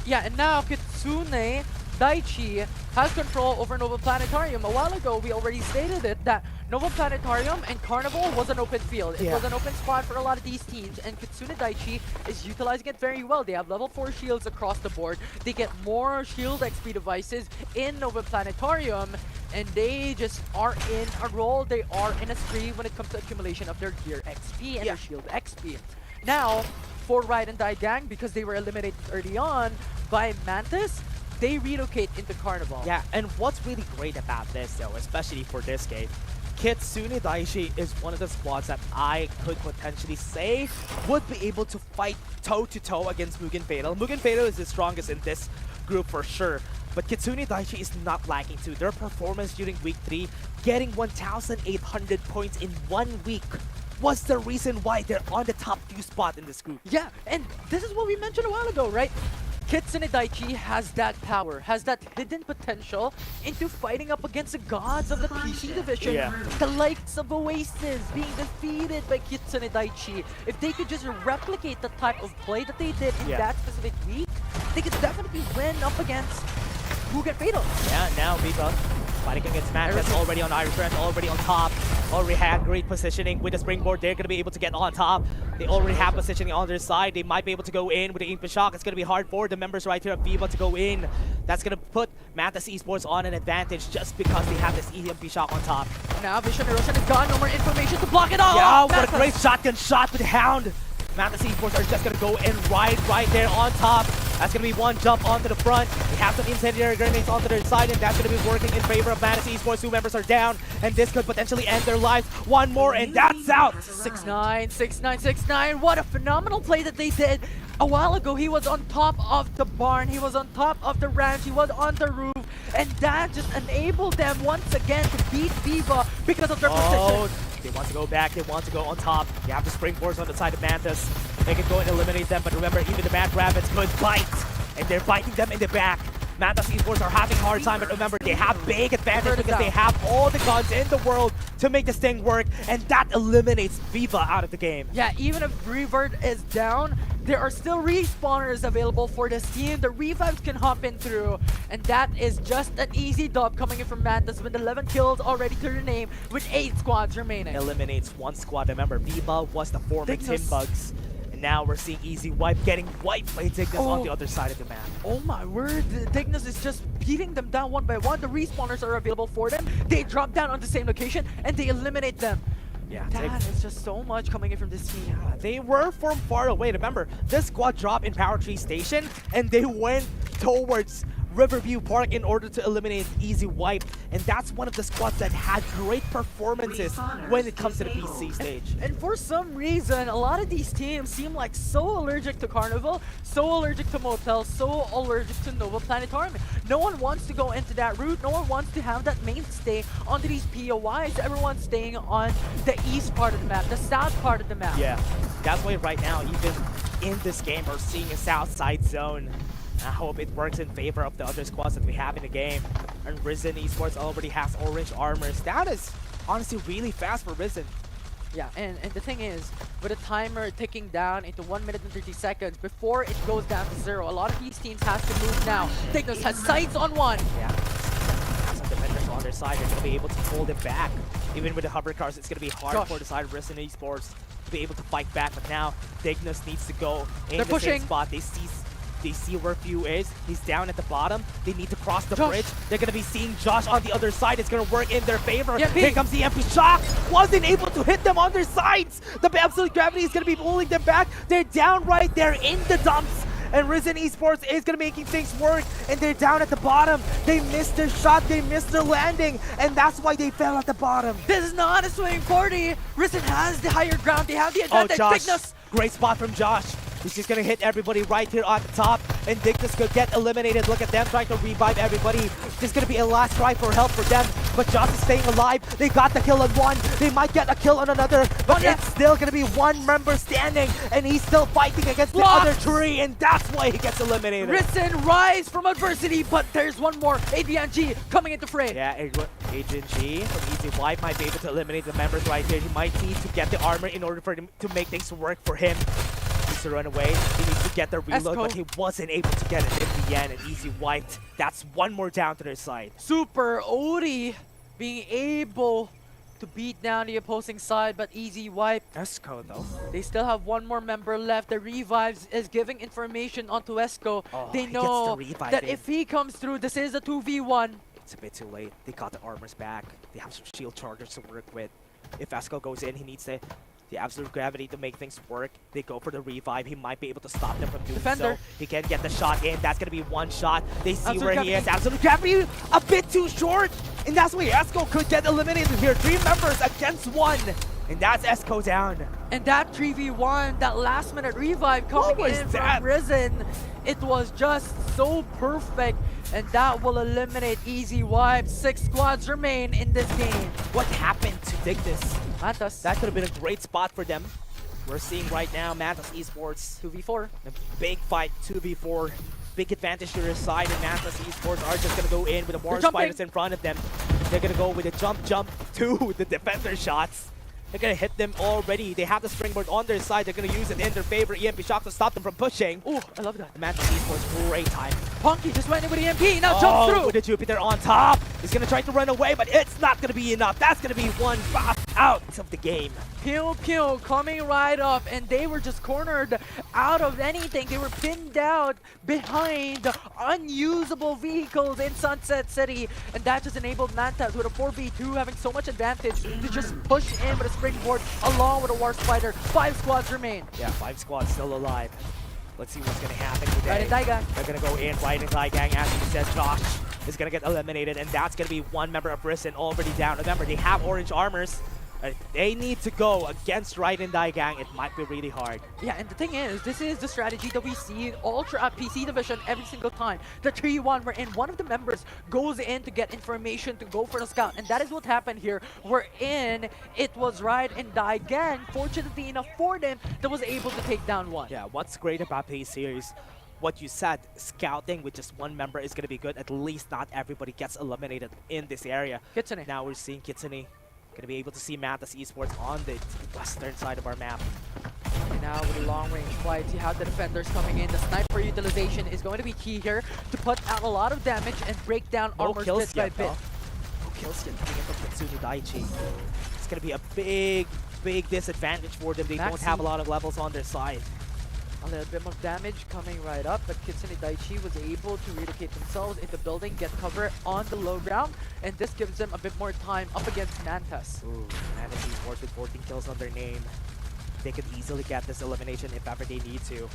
Yeah, and now Kitsune Daichi has control over Nova Planetarium. A while ago, we already stated it that Nova Planetarium and Carnival was an open field. It was an open spot for a lot of these teams, and Kitsune Daichi is utilizing it very well. They have level 4 shields across the board. They get more shield XP devices in Nova Planetarium, and they just are in a roll. They are in a spree when it comes to accumulation of their gear XP and their shield XP. Now, for Ride and Daigang, because they were eliminated early on by Mantis, they relocate into Carnival. Yeah, and what's really great about this though, especially for this game, Kitsune Daichi is one of the squads that I could potentially say would be able to fight toe-to-toe against Mugen Fatal. Mugen Fatal is the strongest in this group for sure, but Kitsune Daichi is not lacking too. Their performance during week 3, getting 1,800 points in 1 week, was the reason why they're on the top 2 spot in this group. Yeah, and this is what we mentioned a while ago, right? Kitsune Daichi has that power, has that hidden potential into fighting up against the gods of the PC division. The likes of Oasis being defeated by Kitsune Daichi. If they could just replicate the type of play that they did in that specific week, they could definitely win up against Mugen Fatal. Yeah, now Vika fighting against Mantis, already on Irish Ranch, already on top. already had great positioning with the springboard. They're going to be able to get on top. They already have positioning on their side. They might be able to go in with the EMP shock. It's going to be hard for the members right here of Viva to go in. That's going to put Mantis Esports on an advantage just because they have this EMP shock on top. Now Vision Erosion is gone. No more information to block it all. Yeah, what a great shotgun shot with Hound. Mantis Esports are just going to go in right there on top. That's going to be one jump onto the front. They have some incendiary grenades onto their side, and that's going to be working in favor of Mantis Esports. 2 members are down, and this could potentially end their lives. One more, and that's out. 6-9, 6-9, 6-9. What a phenomenal play that they did. A while ago, he was on top of the barn. He was on top of the ranch. He was on the roof. And that just enabled them once again to beat Viva because of their position. They want to go back. They want to go on top. They have the springboards on the side of Mantis. They can go and eliminate them. But remember, even the Mad Rabbits could bite. And they're biting them in the back. Mantis Esports are having a hard time. But remember, they have big advantage because they have all the guns in the world to make this thing work. And that eliminates Viva out of the game. Yeah, even if Revert is down, there are still respawners available for this team. The revives can hop in through, and that is just an easy dub coming in from Mantis with 11 kills already to their name with 8 squads remaining. Eliminates 1 squad. Remember, Viva was the former Timbugs. And now we're seeing Easy Wipe getting wiped by Dignus on the other side of the map. Oh my word, Dignus is just beating them down one by one. The respawners are available for them. They drop down on the same location, and they eliminate them. Yeah, that is just so much coming in from this team. Yeah, they were from far away. Remember, this squad dropped in Power Tree Station, and they went towards Riverview Park in order to eliminate Easy Wipe. And that's one of the squads that had great performances when it comes to the PC stage. And for some reason, a lot of these teams seem like so allergic to Carnival, so allergic to Motel, so allergic to Nova Planetarium. No one wants to go into that route. No one wants to have that mainstay onto these POIs. Everyone's staying on the east part of the map, the south part of the map. Yeah, that's why right now, even in this game, we're seeing a south side zone. I hope it works in favor of the other squads that we have in the game. And Risen Esports already has orange armors. That is honestly really fast for Risen. Yeah, and the thing is, with a timer ticking down into 1 minute and 30 seconds before it goes down to 0, a lot of these teams have to move now. Dignus has sights on one. Yeah, some defenders on their side are going to be able to hold it back. Even with the hover cars, it's going to be hard for the side of Risen Esports to be able to fight back. But now, Dignus needs to go in the same spot. They see where Few is. He's down at the bottom. They need to cross the bridge. They're going to be seeing Josh on the other side. It's going to work in their favor. Here comes the MP Shock. Wasn't able to hit them on their sides. The Absolute Gravity is going to be pulling them back. They're down right there in the dumps. And Risen Esports is going to be making things work. And they're down at the bottom. They missed their shot. They missed their landing. And that's why they fell at the bottom. This is not a swing party. Risen has the higher ground. They have the advantage. Oh, Josh. Great spot from Josh. He's just gonna hit everybody right here on the top, and Dignus could get eliminated. Look at them trying to revive everybody. Just gonna be a last try for help for them, but Josh is staying alive. They got the kill on one. They might get a kill on another, but it's still gonna be one member standing, and he's still fighting against the other three, and that's why he gets eliminated. Risen rise from adversity, but there's one more. Adrian G coming into frame. Yeah, Adrian G from Easy Wipe might be able to eliminate the members right here. He might need to get the armor in order for him to make things work for him. To run away. He needs to get the reload, but he wasn't able to get it in the end, and Easy Wiped. That's one more down to their side. Super Odi being able to beat down the opposing side, but Easy Wipe. Esco though. They still have one more member left. The Revives is giving information onto Esco. They know that if he comes through, this is a 2v1. It's a bit too late. They got the armors back. They have some shield chargers to work with. If Esco goes in, he needs the Absolute Gravity to make things work. They go for the revive. He might be able to stop them from doing so. He can get the shot in. That's going to be one shot. They see where he is. Absolute Gravity a bit too short. And that's why Esco could get eliminated here. 3 members against 1. And that's Esco down. And that 3v1, that last minute revive coming in from Risen, it was just so perfect. And that will eliminate Easy Wipe. 6 squads remain in this game. What happened to Dignus? Mantis. That could have been a great spot for them. We're seeing right now Mantis Esports 2v4. A big fight, 2v4. Big advantage to their side, and Mantis Esports are just going to go in with the more spiders in front of them. They're going to go with a jump to the defender shots. They're gonna hit them already. They have the springboard on their side. They're gonna use it in their favor. EMP shock to stop them from pushing. Ooh, I love that. The Mantis Esports, great time. Punky just went in with the EMP, now jumps through! With the Jupiter on top. He's gonna try to run away, but it's not gonna be enough. That's gonna be one fast out of the game. Pew Pew coming right up, and they were just cornered out of anything. They were pinned out behind unusable vehicles in Sunset City, and that just enabled Mantas with a 4v2 having so much advantage to just push in with a springboard along with a War Spider. 5 squads remain. Yeah, 5 squads still alive. Let's see what's gonna happen today. Right in Daigang. They're gonna go in right in Daigang, as you said. Josh is gonna get eliminated, and that's gonna be one member of Risen already down. Remember, they have orange armors. They need to go against Right in Daigang. It might be really hard. Yeah, and the thing is, this is the strategy that we see all throughout PC Division every single time. The 3-1 wherein one of the members goes in to get information to go for the scout, and that is what happened here, wherein it was Right in Daigang, fortunately enough for them, that was able to take down one. Yeah, what's great about PC is what you said, scouting with just one member is going to be good. At least not everybody gets eliminated in this area. Kitsune. Now we're seeing Kitsune. Gonna be able to see Mantis Esports on the western side of our map. And now with the long range fights, you have the defenders coming in. The sniper utilization is going to be key here to put out a lot of damage and break down armor bit by bit. No kills yet coming in from Kitsune Daichi. It's gonna be a big disadvantage for them. They don't have a lot of levels on their side. A little bit of damage coming right up, but Kitsune Daichi was able to relocate themselves into the building, get cover on the low ground, and this gives them a bit more time up against Mantas. Ooh, Mantas Esports with 14 kills on their name. They could easily get this elimination if ever they need to.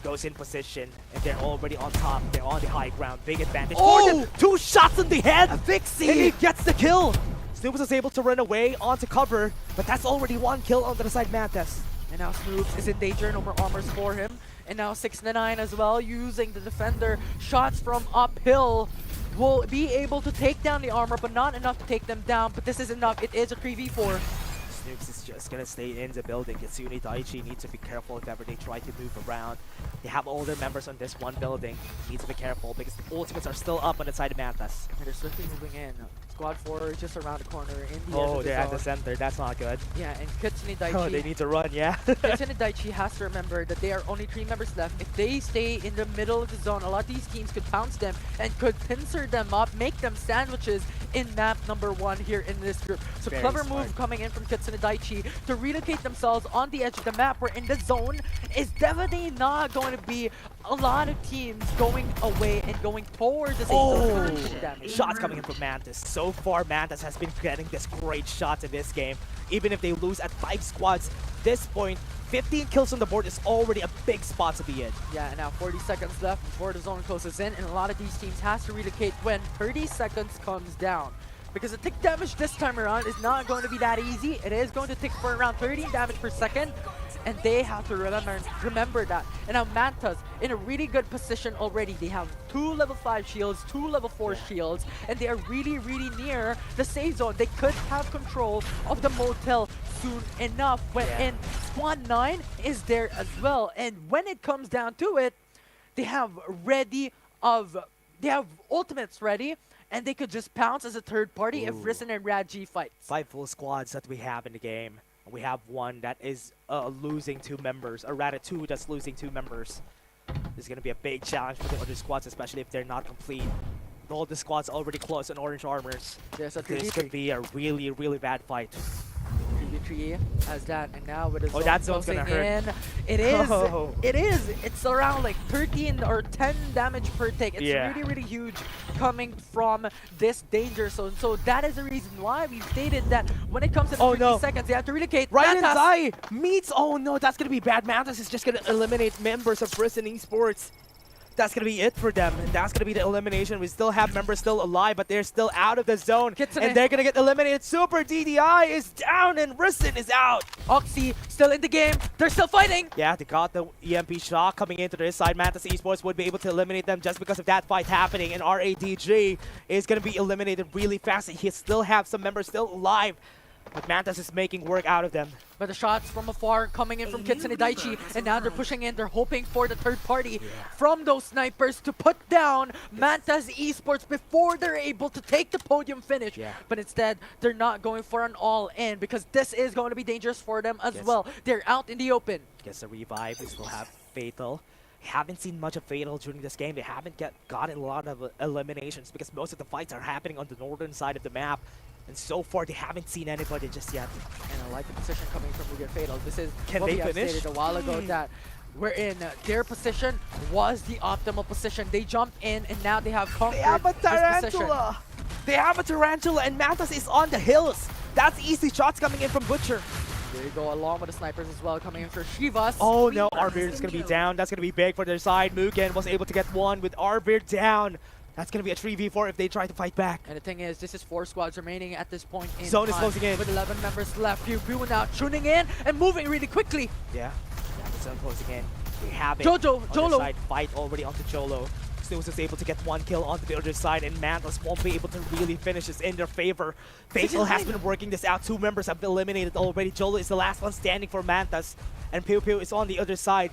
Goes in position, and they're already on top. They're on the high ground. Big advantage for them. 2 shots in the head! A Vixie! And he gets the kill! Snoops is able to run away onto cover, but that's already 1 kill on the side Mantas. And now Snoops is in danger, no more armors for him. And now 6ix9ine as well, using the defender. Shots from uphill will be able to take down the armor, but not enough to take them down. But this is enough. It is a 3v4. Snoops is just gonna stay in the building. Kitsune Daichi needs to be careful if ever they try to move around. They have all their members on this one building. Needs to be careful because the ultimates are still up on the side of Mantas. And they're swiftly moving in. Squad 4 just around the corner in the edge of the they're zone. at the center. That's not good. Yeah, and Kitsune Daichi. Oh, they need to run, yeah. Kitsune Daichi has to remember that there are only 3 members left. If they stay in the middle of the zone, a lot of these teams could pounce them and could pincer them up, make them sandwiches in map number 1 here in this group. So Very clever smart move coming in from Kitsune Daichi to relocate themselves on the edge of the map, where in the zone is definitely not going to be a lot of teams going away and going towards the same damage. Shots coming in from Mantis. So far, Mantis has been getting this great shots in this game. Even if they lose at 5 squads, this point, 15 kills on the board is already a big spot to be in. Yeah, and now 40 seconds left before the zone closes in, and a lot of these teams has to relocate when 30 seconds comes down. Because the tick damage this time around is not going to be that easy. It is going to tick for around 13 damage per second, and they have to remember that. And now Mantas in a really good position already. They have 2 level 5 shields, 2 level 4 shields, and they are really near the safe zone. They could have control of the motel soon enough when in Squad 9 is there as well. And when it comes down to it, they have ultimates ready, and they could just pounce as a third party if Risen and Raji fight. 5 full squads that we have in the game. We have one that is losing 2 members, or rather 2 that's losing 2 members. This is going to be a big challenge for the other squads, especially if they're not complete. All the squads already close on orange armors. There's a This could be a really bad fight. 3v3 as that, and now with the zone that zone's gonna closing hurt. in, it's around like 13 or 10 damage per take. It's really huge coming from this danger zone. So that is the reason why we stated that when it comes to 30 seconds, they have to relocate. Right inside meets. Oh no, that's gonna be bad. Mantis is just gonna eliminate members of Risen Esports. That's going to be it for them, and that's going to be the elimination. We still have members still alive, but they're still out of the zone, and they're going to get eliminated. Super DDI is down, and Risen is out. Oxy still in the game. They're still fighting. Yeah, they got the EMP shock coming into this side. Mantis Esports would be able to eliminate them just because of that fight happening, and RADG is going to be eliminated really fast. He still have some members still alive. But Mantas is making work out of them. But the shots from afar coming in from Kitsune Daiichi, and now they're pushing in. They're hoping for the third party from those snipers to put down Mantas Esports before they're able to take the podium finish. But instead, they're not going for an all-in because this is going to be dangerous for them as well. They're out in the open. Gets a revive. We still have Fatal. Haven't seen much of Fatal during this game. They haven't gotten a lot of eliminations because most of the fights are happening on the northern side of the map. And so far, they haven't seen anybody just yet. And I like the position coming from Mugen Fatal. This is Can what they we have finish? stated a while ago that we're in their position was the optimal position. They jumped in and now they have conquered They have a this position. Tarantula! They have a Tarantula and Mantas is on the hills. That's easy shots coming in from Butcher. There you go, along with the snipers as well, coming in for Shivas. Oh no, Arvir is going to be down. That's going to be big for their side. Mugen was able to get one with Arvir down. That's going to be a 3v4 if they try to fight back. And the thing is, this is 4 squads remaining at this point in Zone is time, closing in. with 11 members left. Pew Pew now tuning in and moving really quickly. Yeah, the zone closing in. They have it. Jojo, on Jolo. their side. Fight already onto Jolo. Stills is able to get one kill onto the other side, and Mantas won't be able to really finish this in their favor. Fatal has been working this out. 2 members have been eliminated already. Jolo is the last one standing for Mantas, and Pew Pew is on the other side.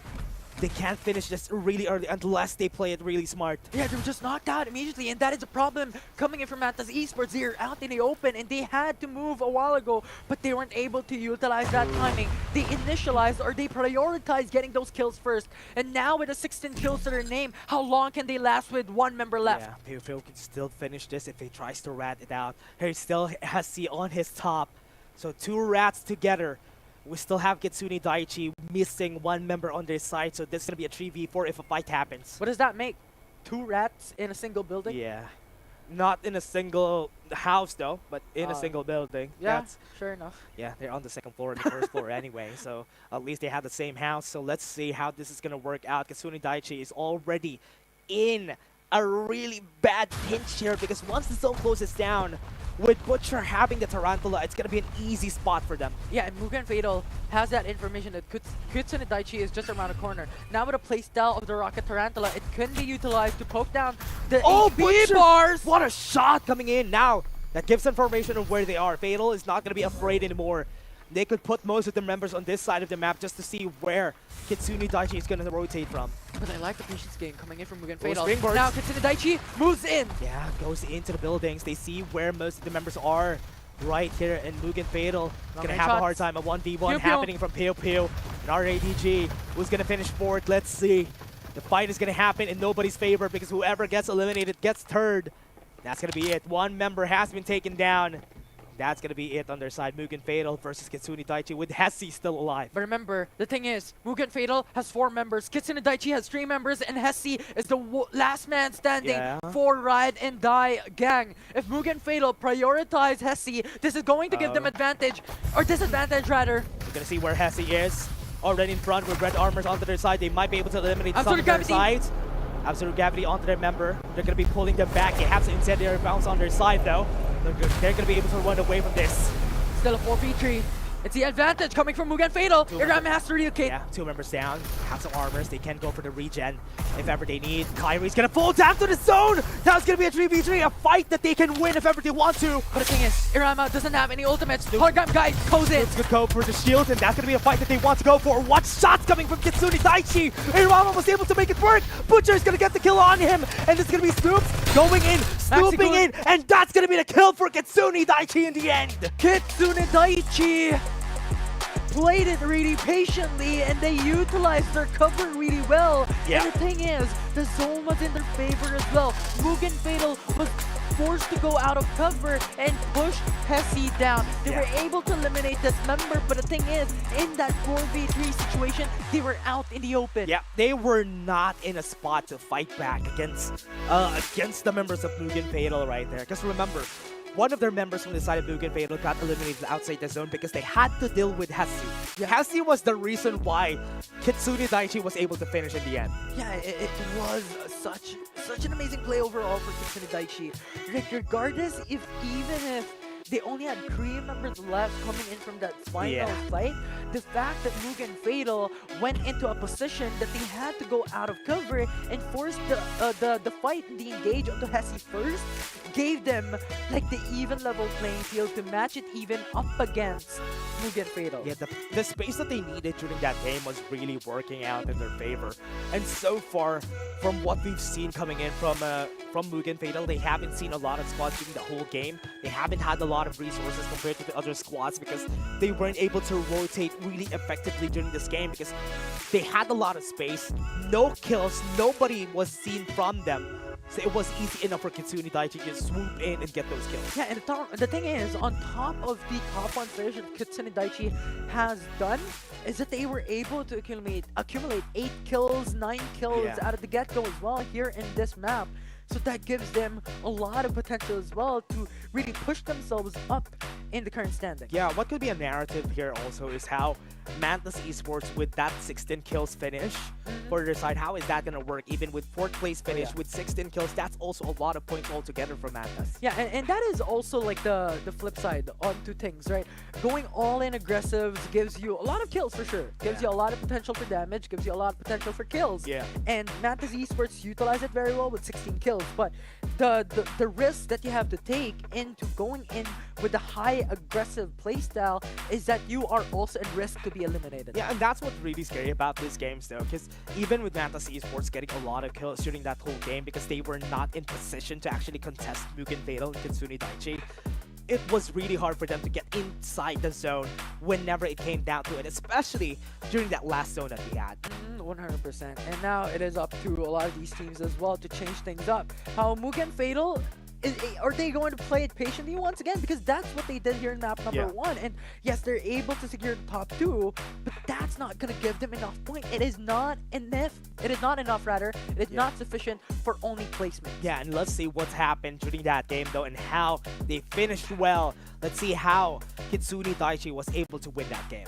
They can't finish this really early unless they play it really smart. Yeah, they were just knocked out immediately, and that is a problem coming in from Mantas Esports. They're out in the open, and they had to move a while ago, but they weren't able to utilize that timing. They initialized or they prioritized getting those kills first, and now with the 16 kills to their name, how long can they last with 1 member left? Yeah, Pew Pew can still finish this if he tries to rat it out. He still has C on his top, so 2 rats together. We still have Kitsune Daiichi missing 1 member on their side, so this is going to be a 3v4 if a fight happens. What does that make? 2 rats in a single building? Yeah. Not in a single house though, but in a single building. Yeah, sure enough. Yeah, they're on the 2nd floor and the 1st floor anyway, so at least they have the same house. So let's see how this is going to work out. Kitsune Daiichi is already in a really bad pinch here because once the zone closes down, with Butcher having the Tarantula, it's going to be an easy spot for them. Yeah, and Mugen Fatal has that information that Kitsune Daiichi is just around the corner. Now with a playstyle of the Rocket Tarantula, it can be utilized to poke down the HP bars! What a shot coming in now! That gives information of where they are. Fatal is not going to be afraid anymore. They could put most of the members on this side of the map just to see where Kitsune Daiichi is going to rotate from. But I like the patience game coming in from Mugen Those Fatal. springboards. Now Kitsune Daiichi moves in. Yeah, goes into the buildings. They see where most of the members are right here, and Mugen Fatal going to have a hard time. A 1v1 happening from Pew Pew. And RADG who's going to finish 4th. Let's see. The fight is going to happen in nobody's favor because whoever gets eliminated gets third. That's going to be it. 1 member has been taken down. That's going to be it on their side. Mugen Fatal versus Kitsune Daiichi with Hesi still alive. But remember, the thing is, Mugen Fatal has 4 members, Kitsune Daiichi has 3 members, and Hesi is the last man standing for Ride and Die gang. If Mugen Fatal prioritize Hesi, this is going to give them advantage, or disadvantage rather. We're going to see where Hesi is. Already in front with red armors onto their side. They might be able to eliminate some of their sides. Absolute Gravity onto their member. They're going to be pulling them back. They have some incendiary bounce on their side though. They're going to be able to run away from this. Still a 4v3. It's the advantage coming from Mugen Fatal. Iram has to relocate. Yeah, 2 members down. Have some armors. They can go for the regen if ever they need. Kyrie's going to fall down to the zone. That's going to be a 3v3. A fight that they can win if ever they want to. But the thing is, Irama doesn't have any ultimates. Hologram guy goes in. It's going to go for the shield, and that's going to be a fight that they want to go for. What shots coming from Kitsune Daiichi. Irama was able to make it work. Butcher is going to get the kill on him. And it's going to be Snoops going in, snooping in. And that's going to be the kill for Kitsune Daiichi in the end. Kitsune Daiichi played it really patiently and they utilized their cover really well. Yeah. And the thing is, the zone was in their favor as well. Mugen Fatal was forced to go out of cover and push Hesi down. They were able to eliminate this member, but the thing is, in that 4v3 situation, they were out in the open. Yeah, they were not in a spot to fight back against the members of Mugen Fatal right there. Because remember, one of their members from the side of Mugen Fatal got eliminated outside the zone because they had to deal with Hesi. Yeah, Hesi was the reason why Kitsune Daiichi was able to finish in the end. Yeah, it was such an amazing play overall for Kitsune Daiichi. Regardless even if they only had 3 members left coming in from that final fight. The fact that Mugen Fatal went into a position that they had to go out of cover and force the fight, the engage onto Hesi first, gave them like the even level playing field to match it even up against Mugen Fatal. Yeah, the space that they needed during that game was really working out in their favor. And so far, from what we've seen coming in from Mugen Fatal, they haven't seen a lot of squads during the whole game. They haven't had a lot of resources compared to the other squads because they weren't able to rotate really effectively during this game because they had a lot of space, no kills, nobody was seen from them. So it was easy enough for Kitsune Daiichi to swoop in and get those kills. Yeah, and the thing is, on top of the top 1 finish that Kitsune Daiichi has done, is that they were able to accumulate 8 kills, 9 kills out of the get-go as well here in this map. So that gives them a lot of potential as well to really push themselves up in the current standing. Yeah, what could be a narrative here also is how Mantis Esports with that 16 kills finish for their side, how is that going to work? Even with 4th place finish with 16 kills, that's also a lot of points altogether for Mantis. Yeah, and that is also like the flip side on 2 things, right? Going all in aggressives gives you a lot of kills for sure. Gives you a lot of potential for damage, gives you a lot of potential for kills. Yeah. And Mantis Esports utilize it very well with 16 kills. But the risk that you have to take into going in with the high aggressive playstyle is that you are also at risk to be eliminated. Yeah, and that's what's really scary about these games though, because even with Mantis Esports getting a lot of kills during that whole game because they were not in position to actually contest Mugen Fatal and Kitsune Daiichi, it was really hard for them to get inside the zone whenever it came down to it, especially during that last zone that we had. 100%. And now it is up to a lot of these teams as well to change things up. How Mugen Fatal, are they going to play it patiently once again? Because that's what they did here in map number 1. And yes, they're able to secure the top 2, but that's not going to give them enough points. It is not enough. It is not enough, rather. It is not sufficient for only placement. Yeah, and let's see what's happened during that game though and how they finished well. Let's see how Kitsune Daiichi was able to win that game.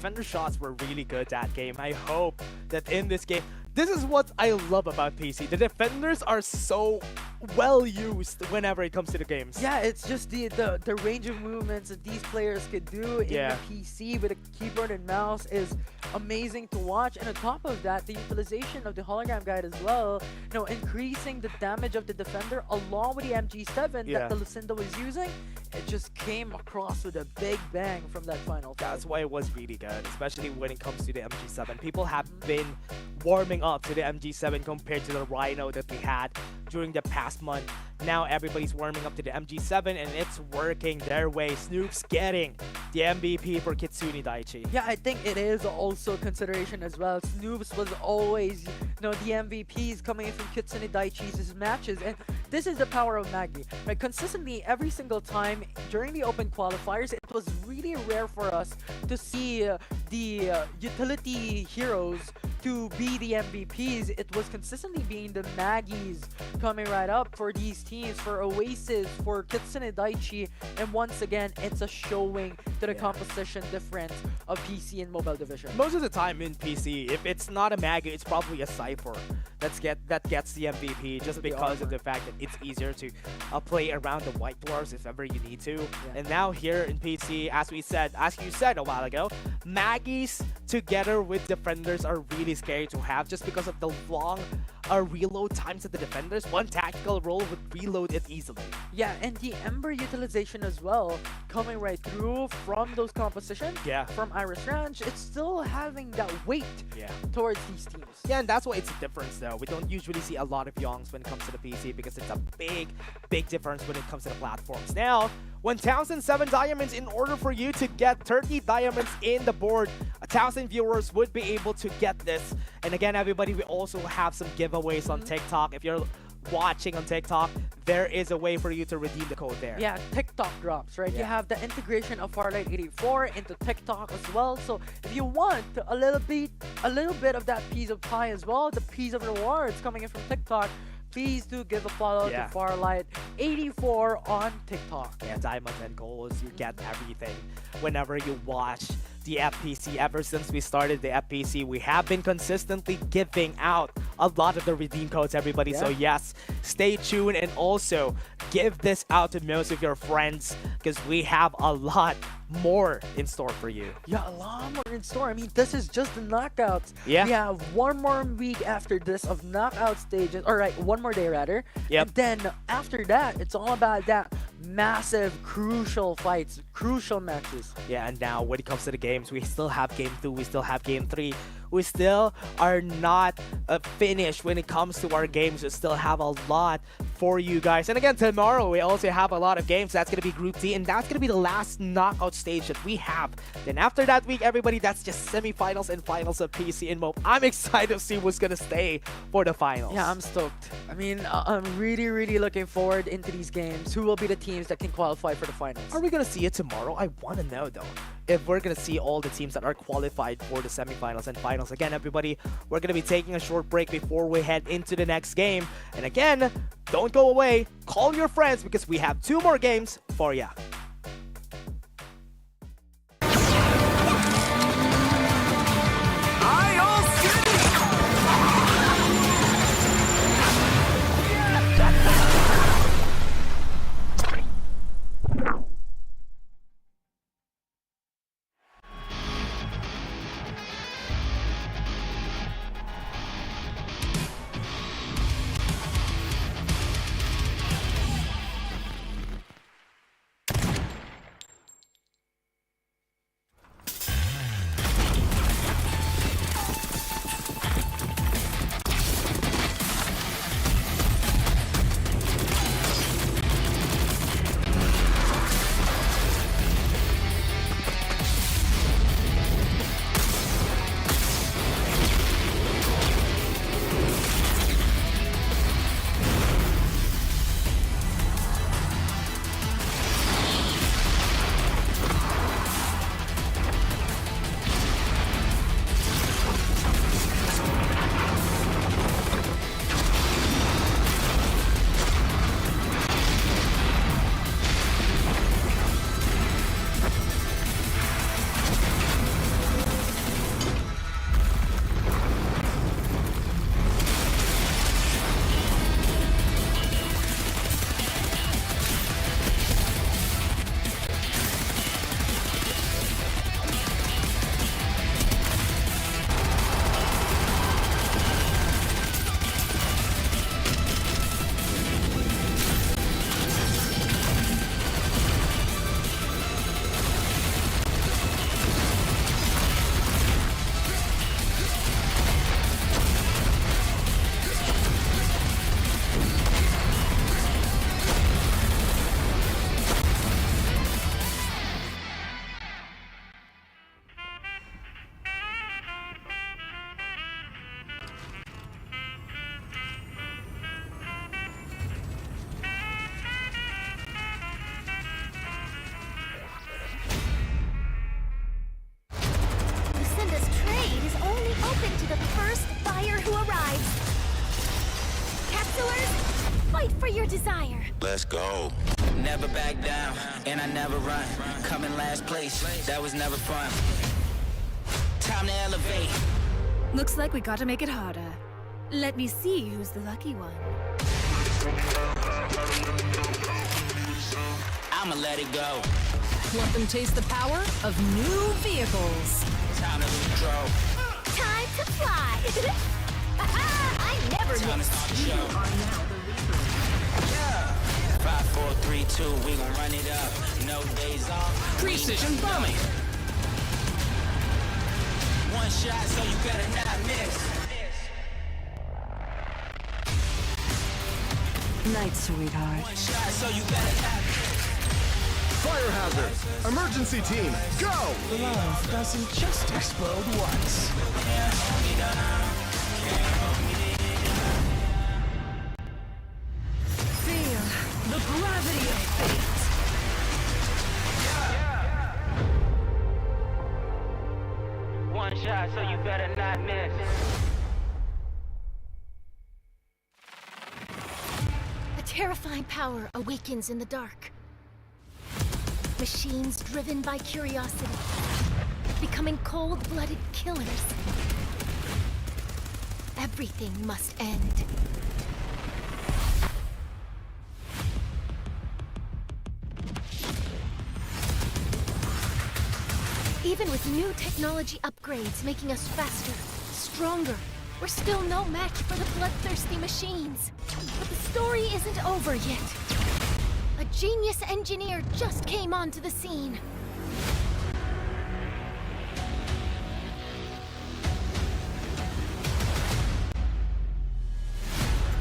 Defender shots were really good that game. I hope that in this game, this is what I love about PC. The defenders are so well used whenever it comes to the games. Yeah, it's just the range of movements that these players could do in the PC with a keyboard and mouse is amazing to watch. And on top of that, the utilization of the hologram guide as well, you know, increasing the damage of the defender along with the MG7 that the Lucinda was using, it just came across with a big bang from that final fight. That's why it was really good, especially when it comes to the MG7. People have been warming warming up to the MG7 compared to the Rhino that we had during the past month. Now everybody's warming up to the MG7 and it's working their way. Snoop's getting the MVP for Kitsune Daiichi. Yeah, I think it is also a consideration as well. Snoops was always, the MVPs coming in from Kitsune Daiichi's matches, and this is the power of Maggie. Right? Consistently, every single time during the open qualifiers, it was really rare for us to see the utility heroes to be the MVPs. It was consistently being the Maggies coming right up for these teams, for Oasis, for Kitsune Daiichi, and once again, it's a showing to the composition difference of PC and mobile division. Most of the time in PC, if it's not a Maggie, it's probably a Cypher that gets the MVP just because of the fact that it's easier to play around the White Dwarfs if ever you need to. And now here in PC, as you said a while ago, Maggies together with defenders are really scary to have just because of the long reload times of the defenders. One tactical roll would reload it easily. Yeah, and the Ember utilization as well, coming right through from those compositions, from Iris Ranch, it's still having that weight towards these teams. Yeah, and that's why it's a difference though. We don't usually see a lot of Yongs when it comes to the PC because it's a big difference when it comes to the platforms. Now, 1,007 diamonds in order for you to get 30 diamonds in the board. 1,000 viewers would be able to get this. And again, everybody, we also have some giveaways on TikTok. If you're watching on TikTok, there is a way for you to redeem the code there. Yeah, TikTok drops, right? You have the integration of Farlight 84 into TikTok as well. So if you want a little bit of that piece of pie as well, the piece of rewards coming in from TikTok, please do give a follow to Farlight 84 on TikTok. Yeah, diamonds and golds, you get everything whenever you watch the FPC. Ever since we started the FPC, we have been consistently giving out a lot of the redeem codes, everybody. So yes, stay tuned and also give this out to most of your friends because we have a lot more in store for you. Yeah, a lot more in store. I mean, this is just the knockouts. Yeah. We have one more week after this of knockout stages. All right, one more day rather. Yep. And then after that, it's all about that massive, crucial fights, crucial matches. Yeah, and now when it comes to the games, we still have Game 2, we still have Game 3. We still are not finished when it comes to our games. We still have a lot for you guys. And again, tomorrow we also have a lot of games. That's going to be Group D, and that's going to be the last knockout stage that we have. Then after that week, everybody, that's just semifinals and finals of PC and MOB. I'm excited to see what's going to stay for the finals. Yeah, I'm stoked. I mean, I'm really looking forward into these games. Who will be the teams that can qualify for the finals? Are we going to see it tomorrow? I want to know, though, if we're going to see all the teams that are qualified for the semifinals and finals. Again, everybody, we're going to be taking a short break before we head into the next game. And again, don't go away. Call your friends because we have 2 more games for ya. Fight for your desire. Let's go. Never back down, and I never run. Coming last place, that was never fun. Time to elevate. Looks like we gotta make it harder. Let me see who's the lucky one. I'ma let it go. Let them taste the power of new vehicles. Time to control. Time to fly. I never miss. You are now the leader. Yeah. 5, 4, 3, 2, we gon' run it up. No days off. Precision bombing. One shot, so you better not miss. Night, sweetheart. One shot, so you better not miss. Fire hazard. Emergency team, go! Love doesn't just explode once. Feel the gravity of fate. One shot, so you better not miss. A terrifying power awakens in the dark. Machines driven by curiosity, becoming cold-blooded killers. Everything must end. Even with new technology upgrades making us faster, stronger, we're still no match for the bloodthirsty machines. But the story isn't over yet. A genius engineer just came onto the scene.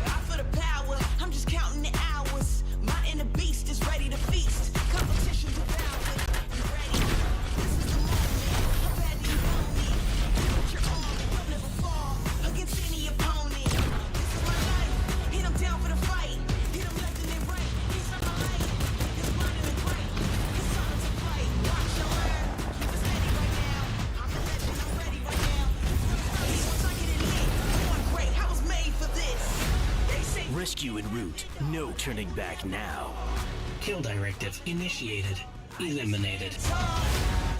Out for the power, I'm just counting the hours. My inner beast is ready to feast. Competition devoured. You ready? This is the moment. How bad do you want me? Put your arm, you'll never fall against any opponent. This is my life. Hit 'em down for the fight. Hit 'em left and then right. He's on my light. It's blinding and bright. It's on to fight. Watch your learn. Keep it steady right now. I'm a legend. I'm ready right now. Once I get it lit, going great. I was made for this. They say Rescue en route. No turning back now. Kill directive initiated. Eliminated.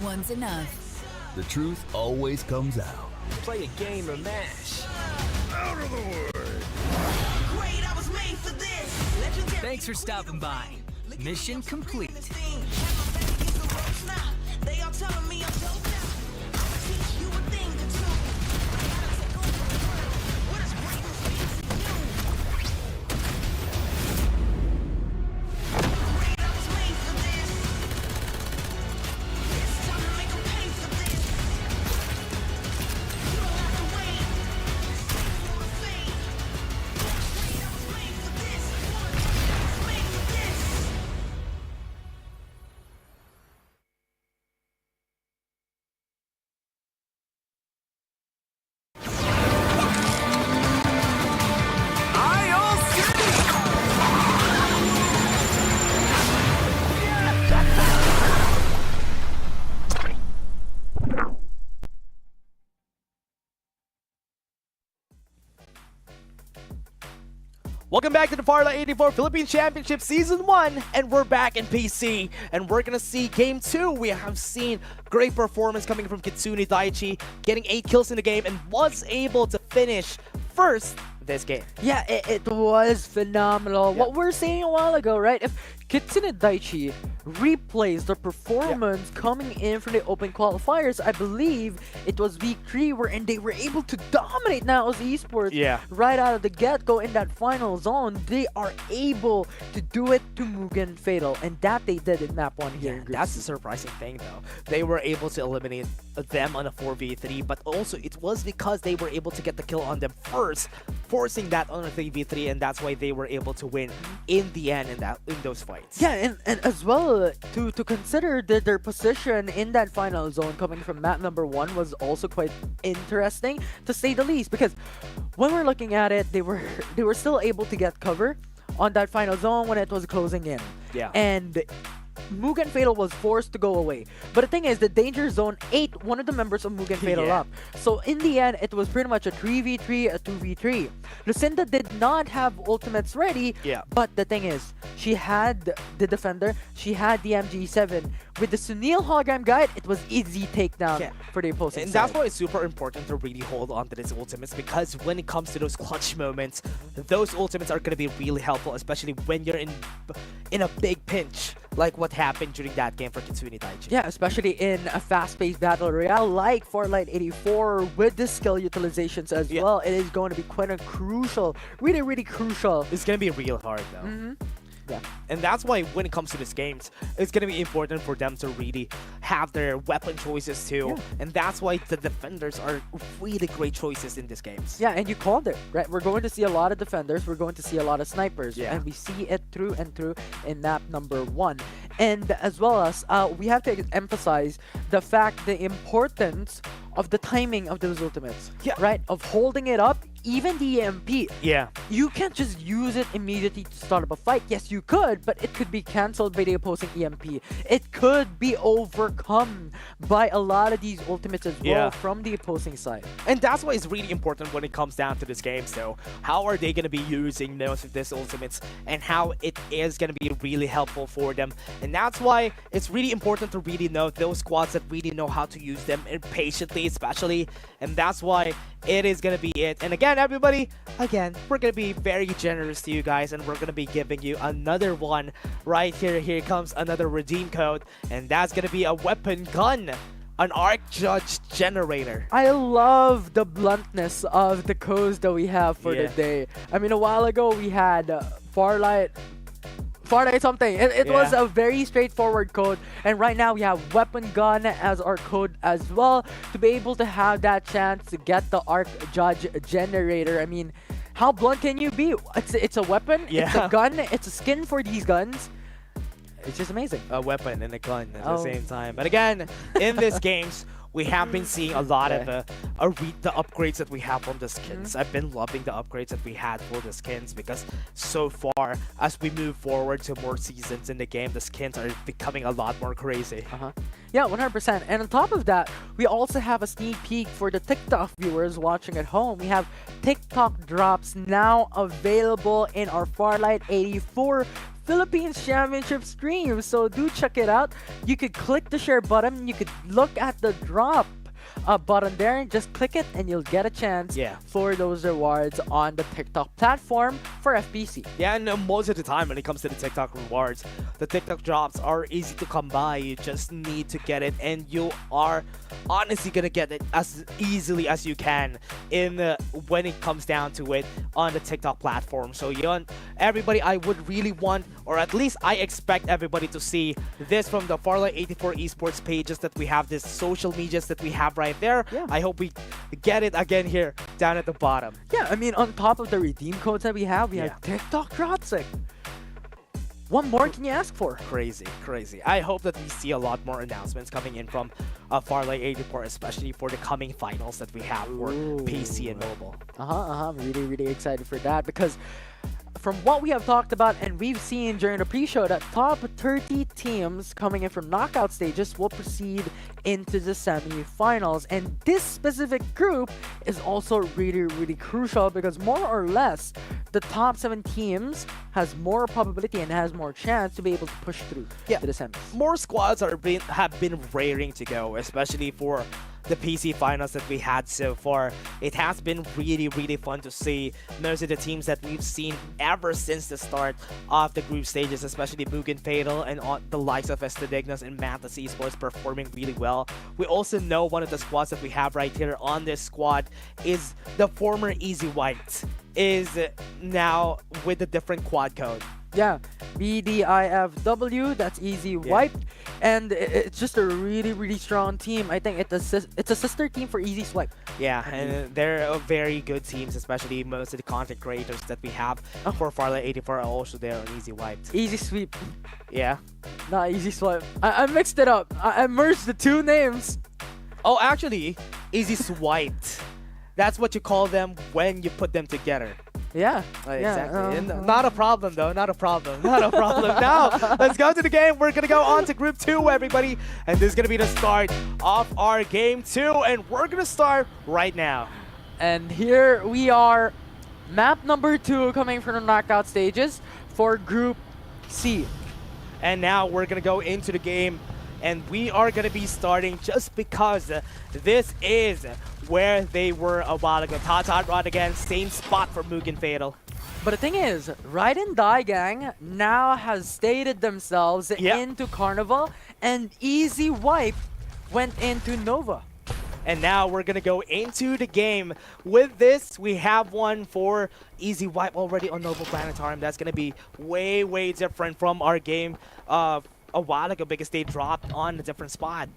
One's enough. The truth always comes out. Play a game of MASH. Out of the way. great. I was made for this. Legendary. Thanks for stopping by. Mission complete. They all telling me I'm dope now. I'ma teach you a thing or two. I gotta take over the world. What is greatness means to you? Great, I was made for this. It's time to make 'em pay for this. You don't have to wait. Stay for the fate. Great, I was made for this. I was made for this. Welcome back to the Farlight 84 Philippines Championship Season 1, and we're back in PC, and we're gonna see Game 2. We have seen great performance coming from Kitsune Daichi, getting 8 kills in the game, and was able to finish first this game. Yeah, it was phenomenal. What we were saying a while ago, right? If Kitsune Daichi replays the performance coming in from the open qualifiers, I believe it was week 3 wherein they were able to dominate Naos Esports right out of the get-go in that final zone. They are able to do it to Mugen Fatal, and that they did in map 1 here. That's the surprising thing, though. They were able to eliminate them on a 4v3, but also it was because they were able to get the kill on them first, forcing that on a 3v3, and that's why they were able to win in the end in those fights. Yeah, and as well, to consider that their position in that final zone coming from map number 1 was also quite interesting, to say the least, because when we're looking at it, they were still able to get cover on that final zone when it was closing in. Yeah. And Mugen Fatal was forced to go away. But the thing is, the Danger Zone ate one of the members of Mugen Fatal up. So in the end, it was pretty much a 3v3, a 2v3. Lucinda did not have ultimates ready, but the thing is, she had the Defender, she had the MG7. With the Sunil hologram guide, it was easy takedown for the opposing And side. that's why it's super important to really hold on to these ultimates, because when it comes to those clutch moments, those ultimates are going to be really helpful, especially when you're in a big pinch, like what happened during that game for Kitsune Daichi. Yeah, especially in a fast-paced battle royale like Farlight 84 with the skill utilizations as well. It is going to be quite a crucial, really, really crucial. It's going to be real hard though. Yeah. And that's why when it comes to these games, it's going to be important for them to really have their weapon choices too. And that's why the defenders are really great choices in these games. Yeah, and you called it, right? We're going to see a lot of defenders. We're going to see a lot of snipers. And we see it through and through in map number 1. And as well as, we have to emphasize the fact, the importance of the timing of those ultimates. Right? Of holding it up, even the EMP. You can't just use it immediately to start up a fight. Yes, you could, but it could be cancelled by the opposing EMP. It could be overcome by a lot of these ultimates as well from the opposing side. And that's why it's really important when it comes down to this game. So how are they going to be using most of these ultimates and how it is going to be really helpful for them. And that's why it's really important to really know those squads that really know how to use them patiently, especially. And that's why it is going to be it. And again, everybody, we're going to be very generous to you guys, and we're going to be giving you another one right here. Here comes another redeem code, and that's going to be a weapon gun, an arc judge generator. I love the bluntness of the codes that we have for the day. I mean, a while ago we had Farlight something. It was a very straightforward code, and right now we have weapon gun as our code as well to be able to have that chance to get the arc judge generator. I mean, how blunt can you be? It's a weapon, it's a gun, it's a skin for these guns. It's just amazing. A weapon and a gun at the same time. But again, in these games, we have been seeing a lot of the upgrades that we have from the skins. I've been loving the upgrades that we had for the skins, because so far, as we move forward to more seasons in the game, the skins are becoming a lot more crazy. Yeah, 100%. And on top of that, we also have a sneak peek for the TikTok viewers watching at home. We have TikTok drops now available in our Farlight 84 Philippines Championship stream, so do check it out. You could click the share button, you could look at the drop button there, and just click it and you'll get a chance for those rewards on the TikTok platform for FPC. Yeah, and most of the time when it comes to the TikTok rewards, the TikTok drops are easy to come by. You just need to get it, and you are honestly gonna get it as easily as you can when it comes down to it on the TikTok platform. So everybody, I would really want, or at least I expect everybody to see this from the Farlight 84 Esports pages that we have, this social medias that we have right there. I hope we get it again here down at the bottom. Yeah, I mean, on top of the redeem codes that we have TikTok drops. Like, what more can you ask for? Crazy. I hope that we see a lot more announcements coming in from Farlight 84, especially for the coming finals that we have for PC and mobile. I'm really, really excited for that, because from what we have talked about and we've seen during the pre-show, that top 30 teams coming in from knockout stages will proceed into the semi-finals. And this specific group is also really, really crucial, because more or less the top 7 teams has more probability and has more chance to be able to push through to the semis. More squads have been raring to go, especially for the PC finals that we had so far. It has been really, really fun to see most of the teams that we've seen ever since the start of the group stages, especially Mugen Fatal and the likes of Estedignas and Mantis Esports performing really well. We also know one of the squads that we have right here on this squad is the former Easy White, is now with a different quad code. Yeah, BDIFW, that's Easy Wipe, and it's just a really, really strong team. I think it's a sister team for Easy Swipe. Yeah, and they're very good teams, especially most of the content creators that we have for Farlight 84 are also there on Easy Wipe. Easy Sweep. Yeah. Not Easy Swipe. I mixed it up. I merged the two names. Oh, actually, Easy Swipe. That's what you call them when you put them together. Yeah. Exactly. And not a problem, though. Not a problem. Not a problem. Now, let's go to the game. We're going to go on to Group 2, everybody. And this is going to be the start of our Game 2. And we're going to start right now. And here we are. Map number 2 coming from the knockout stages for Group C. And now we're going to go into the game. And we are going to be starting just because this is where they were a while ago. Tatat Rod again, same spot for Mugen Fatal. But the thing is, Raiden Dai Gang now has stated themselves into Carnival, and Easy Wipe went into Nova. And now we're going to go into the game. With this, we have one for Easy Wipe already on Nova Planetarium. That's going to be way, way different from our game a while ago because they dropped on a different spot.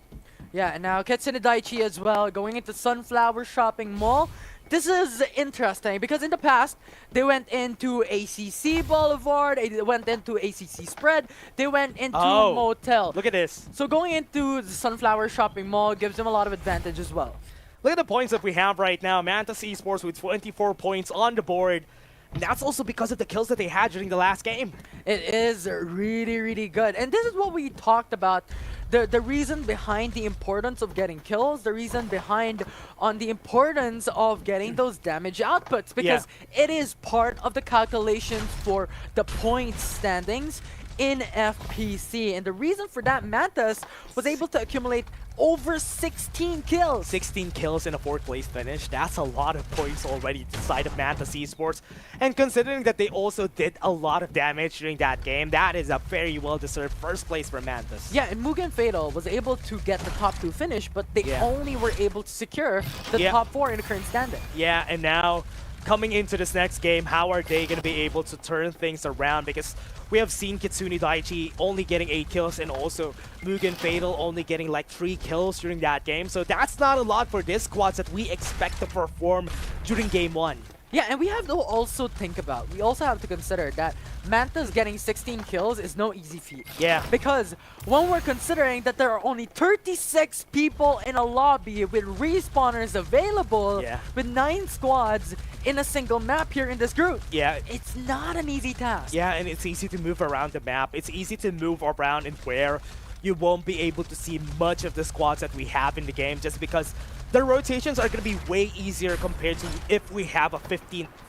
Yeah, and now Ketsune Daiichi as well, going into Sunflower Shopping Mall. This is interesting because in the past, they went into ACC Boulevard, they went into ACC Spread, they went into Motel. Look at this. So going into the Sunflower Shopping Mall gives them a lot of advantage as well. Look at the points that we have right now. Mantis Esports with 24 points on the board. And that's also because of the kills that they had during the last game. It is really, really good. And this is what we talked about. The reason behind the importance of getting kills, the reason behind on the importance of getting those damage outputs, because it is part of the calculations for the point standings in FPC. And the reason for that, Mantis was able to accumulate over 16 kills. 16 kills in a 4th place finish. That's a lot of points already to the side of Mantis Esports. And considering that they also did a lot of damage during that game, that is a very well-deserved 1st place for Mantis. Yeah, and Mugen Fatal was able to get the top 2 finish, but they only were able to secure the top 4 in the current standing. Yeah, and now coming into this next game, how are they going to be able to turn things around? Because we have seen Kitsune Daiichi only getting 8 kills and also Mugen Fatal only getting like 3 kills during that game. So that's not a lot for this squads that we expect to perform during Game 1. Yeah, and we have to also think about, we also have to consider that Mantis getting 16 kills is no easy feat. Yeah. Because when we're considering that there are only 36 people in a lobby with respawners available, with 9 squads in a single map here in this group. Yeah. It's not an easy task. Yeah, and it's easy to move around the map. It's easy to move around and where you won't be able to see much of the squads that we have in the game just because the rotations are going to be way easier compared to if we have a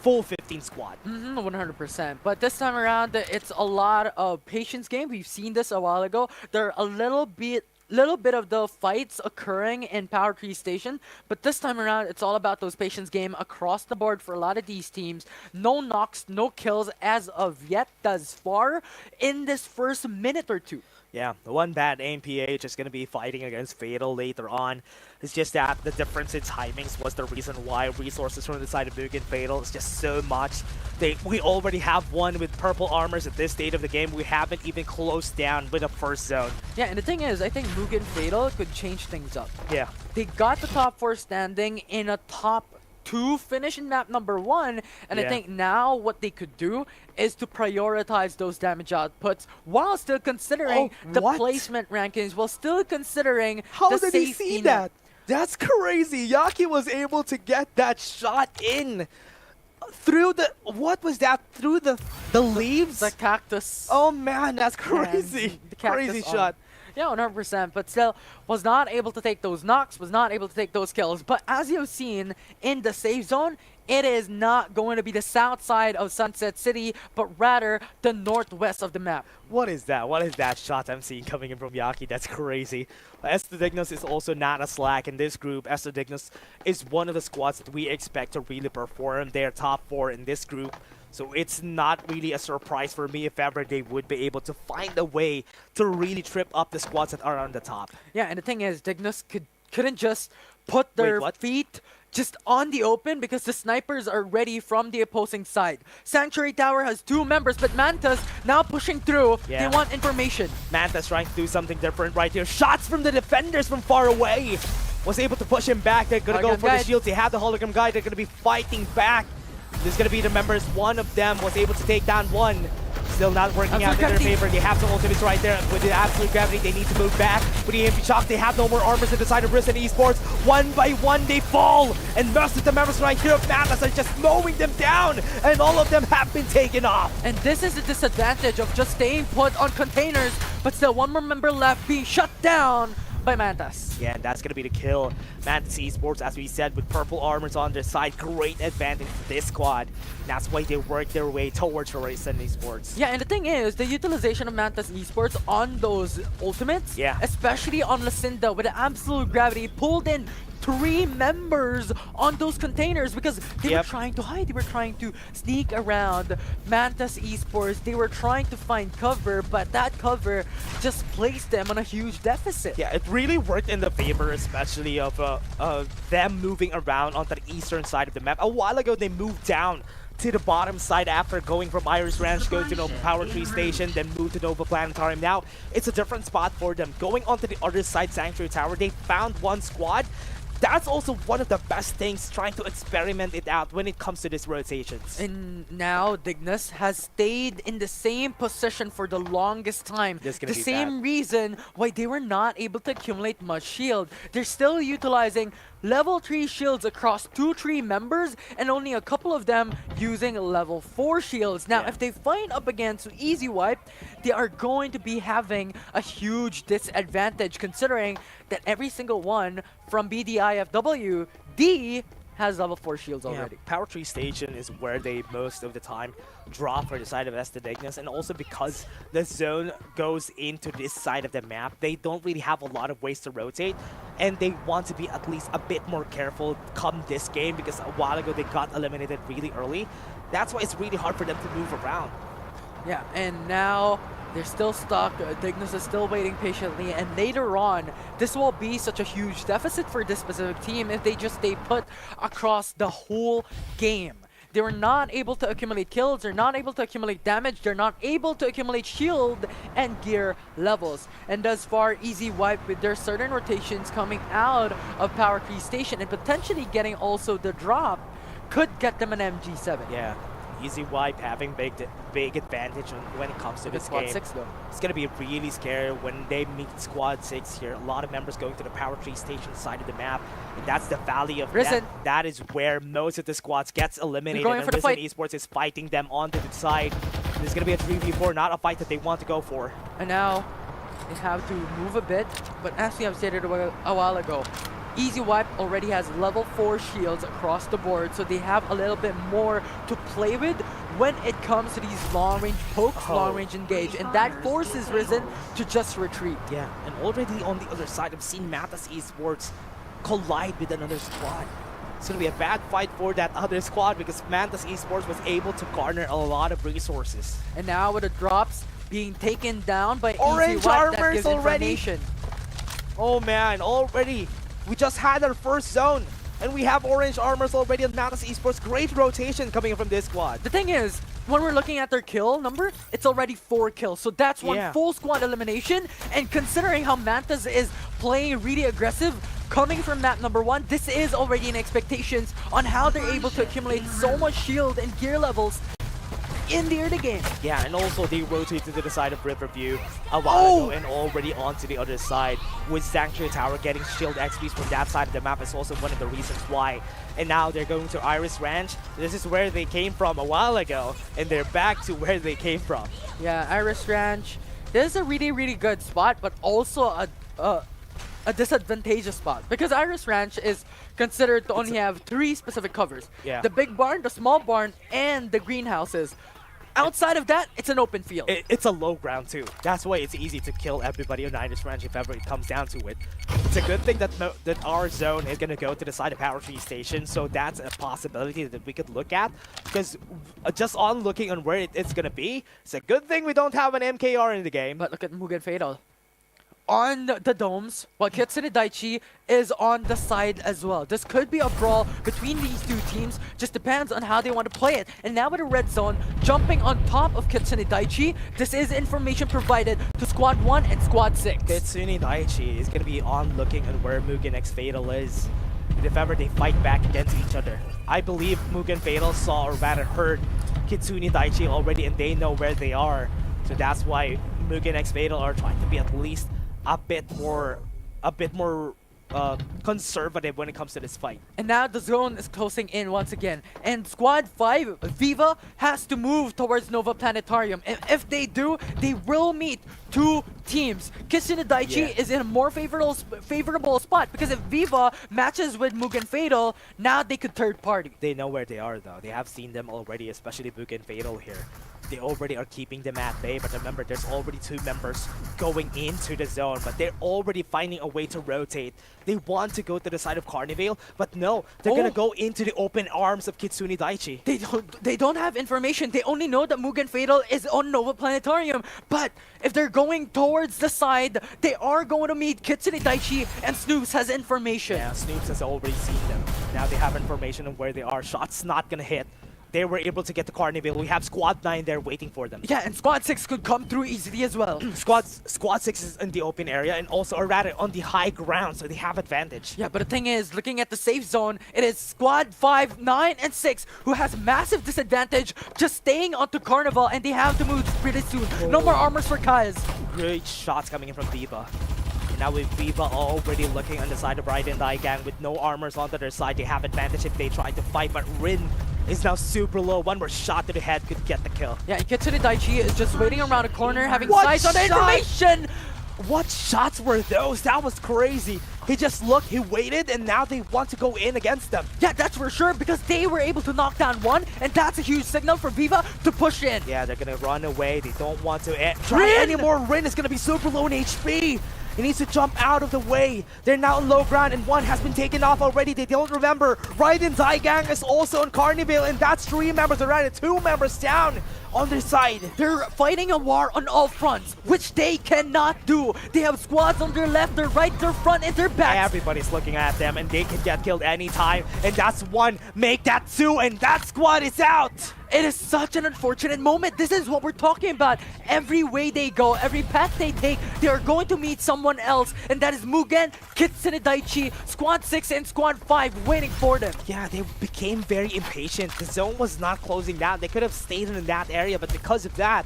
full 15 squad. 100%. But this time around, it's a lot of patience game. We've seen this a while ago. There are a little bit of the fights occurring in Power Tree Station, but this time around, it's all about those patience game across the board for a lot of these teams. No knocks, no kills as of yet thus far in this first minute or two. Yeah, the one bad aim PH is going to be fighting against Fatal later on. It's just that the difference in timings was the reason why resources from the side of Mugen Fatal is just so much. We already have one with purple armors at this state of the game. We haven't even closed down with a first zone. Yeah, and the thing is, I think Mugen Fatal could change things up. Yeah. They got the top 4 standing in a top 2 finish in map number 1, and I think now what they could do is to prioritize those damage outputs while still considering the placement rankings, while still considering How the did he see that? That's crazy. Yaki was able to get that shot in through the, what was that? Through the leaves? The cactus. Oh man, that's crazy. The cactus crazy shot. Yeah, 100%, but still was not able to take those knocks, was not able to take those kills. But as you've seen in the safe zone, it is not going to be the south side of Sunset City, but rather the northwest of the map. What is that? What is that shot I'm seeing coming in from Yaki? That's crazy. Estadignus is also not a slack in this group. Estadignus is one of the squads that we expect to really perform. They're top 4 in this group. So it's not really a surprise for me if ever they would be able to find a way to really trip up the squads that are on the top. Yeah, and the thing is, Dignus couldn't just put their feet just on the open because the snipers are ready from the opposing side. Sanctuary Tower has 2 members, but Mantis now pushing through. They want information. Mantis trying to do something different right here. Shots from the defenders from far away. Was able to push him back. They're going to go for the shields. They have the hologram guy. They're going to be fighting back. There's going to be the members. One of them was able to take down one. Still not working out in their favor. They have some ultimates right there. With the absolute gravity, they need to move back. With the EMP shock, they have no more armors to the side of Risk and Esports. One by one, they fall. And most of the members right here of Madness are just mowing them down. And all of them have been taken off. And this is the disadvantage of just staying put on containers, but still one more member left being shut down by Mantas. Yeah, and that's going to be the kill. Mantas Esports, as we said, with purple armors on their side, great advantage for this squad. That's why they work their way towards Horizon Esports. Yeah, and the thing is, the utilization of Mantas Esports on those ultimates, especially on Lucinda, with the absolute gravity, pulled in 3 members on those containers because they were trying to hide, they were trying to sneak around Mantas Esports, they were trying to find cover, but that cover just placed them on a huge deficit. Yeah, it really worked in the favor, especially of them moving around onto the eastern side of the map. A while ago, they moved down to the bottom side after going from Iris Ranch, go to Nova Power Tree Station, then move to Nova Planetarium. Now, it's a different spot for them. Going onto the other side, Sanctuary Tower, they found one squad. That's also one of the best things, trying to experiment it out when it comes to these rotations. And now Dignus has stayed in the same position for the longest time. The same reason why they were not able to accumulate much shield. They're still utilizing level 3 shields across 2-3 members and only a couple of them using level 4 shields. Now, if they fight up against Easy Wipe, they are going to be having a huge disadvantage considering that every single one from BDIFW, D has level 4 shields already. Power Tree Station is where they most of the time draw for the side of Estadignus, and also because the zone goes into this side of the map, they don't really have a lot of ways to rotate, and they want to be at least a bit more careful come this game because a while ago they got eliminated really early. That's why it's really hard for them to move around. Yeah, and now they're still stuck. Dignus is still waiting patiently, and later on, this will be such a huge deficit for this specific team if they just stay put across the whole game. They were not able to accumulate kills, they're not able to accumulate damage, they're not able to accumulate shield and gear levels. And thus far, Easy Wipe with their certain rotations coming out of Power Tree Station and potentially getting also the drop could get them an MG7. Yeah. Easy Wipe having big advantage when it comes to this game. Squad 6 though. It's going to be really scary when they meet Squad 6 here. A lot of members going to the Power Tree Station side of the map. And that's the Valley of Risen. Death. That is where most of the squads gets eliminated. Going for the fight. Esports is fighting them onto the side. There's going to be a 3v4, not a fight that they want to go for. And now they have to move a bit. But as we have stated a while ago, Easy Wipe already has level 4 shields across the board, so they have a little bit more to play with when it comes to these long-range pokes, long-range engage, and that forces Risen to just retreat. Yeah, and already on the other side, I've seen Mantas Esports collide with another squad. It's going to be a bad fight for that other squad because Mantas Esports was able to garner a lot of resources. And now with the drops being taken down by Orange Easy Wipe, that armors gives already. information. Oh man, already. We just had our first zone, and we have orange armors already on Mantas Esports. Great rotation coming from this squad. The thing is, when we're looking at their kill number, it's already 4 kills. So that's one full squad elimination. And considering how Mantas is playing really aggressive, coming from map number 1, this is already in expectations on how they're able to accumulate so much shield and gear levels in the early game. Yeah, and also they rotated to the side of Riverview a while ago and already onto the other side with Sanctuary Tower getting shield XPs from that side of the map is also one of the reasons why. And now they're going to Iris Ranch. This is where they came from a while ago, and they're back to where they came from. Yeah, Iris Ranch. This is a really, really good spot, but also a disadvantageous spot because Iris Ranch is considered to only have 3 specific covers. Yeah. The big barn, the small barn, and the greenhouses. Outside of that, it's an open field. It's a low ground too. That's why it's easy to kill everybody on Iris Ranch if ever it comes down to it. It's a good thing that our zone is going to go to the side of Power Tree Station, so that's a possibility that we could look at. Because just on looking on where it's going to be, it's a good thing we don't have an MKR in the game. But look at Mugen Fatal on the domes, while Kitsune Daiichi is on the side as well. This could be a brawl between these two teams, just depends on how they want to play it. And now with a red zone jumping on top of Kitsune Daiichi, this is information provided to Squad 1 and Squad 6. Kitsune Daiichi is going to be on looking at where Mugen X Fatal is, and if ever they fight back against each other. I believe Mugen Fatal saw, or rather heard, Kitsune Daiichi already, and they know where they are. So that's why Mugen X Fatal are trying to be at least a bit more conservative when it comes to this fight. And now the zone is closing in once again. And Squad 5, Viva, has to move towards Nova Planetarium. And if they do, they will meet two teams. Kitsune Daiichi is in a more favorable spot because if Viva matches with Mugen Fatal, now they could third party. They know where they are though. They have seen them already, especially Mugen Fatal here. They already are keeping them at bay, but remember, there's already 2 members going into the zone, but they're already finding a way to rotate. They want to go to the side of Carnival, but no, they're gonna go into the open arms of Kitsune Daiichi. They don't have information. They only know that Mugen Fatal is on Nova Planetarium. But if they're going towards the side, they are going to meet Kitsune Daiichi, and Snoops has information. Yeah, Snoops has already seen them. Now they have information on where they are. Shots not gonna hit. They were able to get to Carnival. We have Squad 9 there waiting for them. Yeah, and Squad 6 could come through easily as well. Squad 6 is in the open area and also rather on the high ground, so they have advantage. Yeah, but the thing is, looking at the safe zone, it is Squad 5, 9, and 6 who has massive disadvantage just staying onto Carnival, and they have to move pretty soon. No more armors for Kaz. Great shots coming in from Viva. And now with Viva already looking on the side of Raiden Daigang with no armors onto their side, they have advantage if they try to fight, but Rin is now super low. One more shot to the head could get the kill. Yeah, and Kitsune Daiichi is just waiting around a corner, having sights on the information. What shots were those? That was crazy. He just looked, he waited, and now they want to go in against them. Yeah, that's for sure, because they were able to knock down one, and that's a huge signal for Viva to push in. Yeah, they're gonna run away. They don't want to try anymore. Rin is gonna be super low in HP. He needs to jump out of the way. They're now on low ground, and one has been taken off already. They don't remember. Raiden Daigang is also on Carnival, and that's 3 members. They're right, 2 members down on their side. They're fighting a war on all fronts, which they cannot do. They have squads on their left, their right, their front, and their back. Everybody's looking at them, and they can get killed anytime. And that's 1. Make that 2, and that squad is out. It is such an unfortunate moment. This is what we're talking about. Every way they go, every path they take, they are going to meet someone else. And that is Mugen, Kitsune Daiichi, Squad 6, and Squad 5 waiting for them. Yeah, they became very impatient. The zone was not closing down. They could have stayed in that area, but because of that,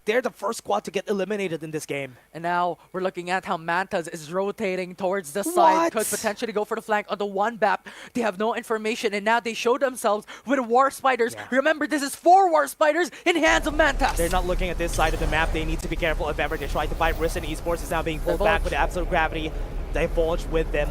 they're the first squad to get eliminated in this game. And now we're looking at how Mantas is rotating towards the side. Could potentially go for the flank on the 1-bap. They have no information, and now they show themselves with War Spiders. Yeah. Remember, this is 4 War Spiders in hands of Mantas. They're not looking at this side of the map. They need to be careful if ever they try to fight. Risen Esports is now being pulled back with Absolute Gravity. Divulge with them.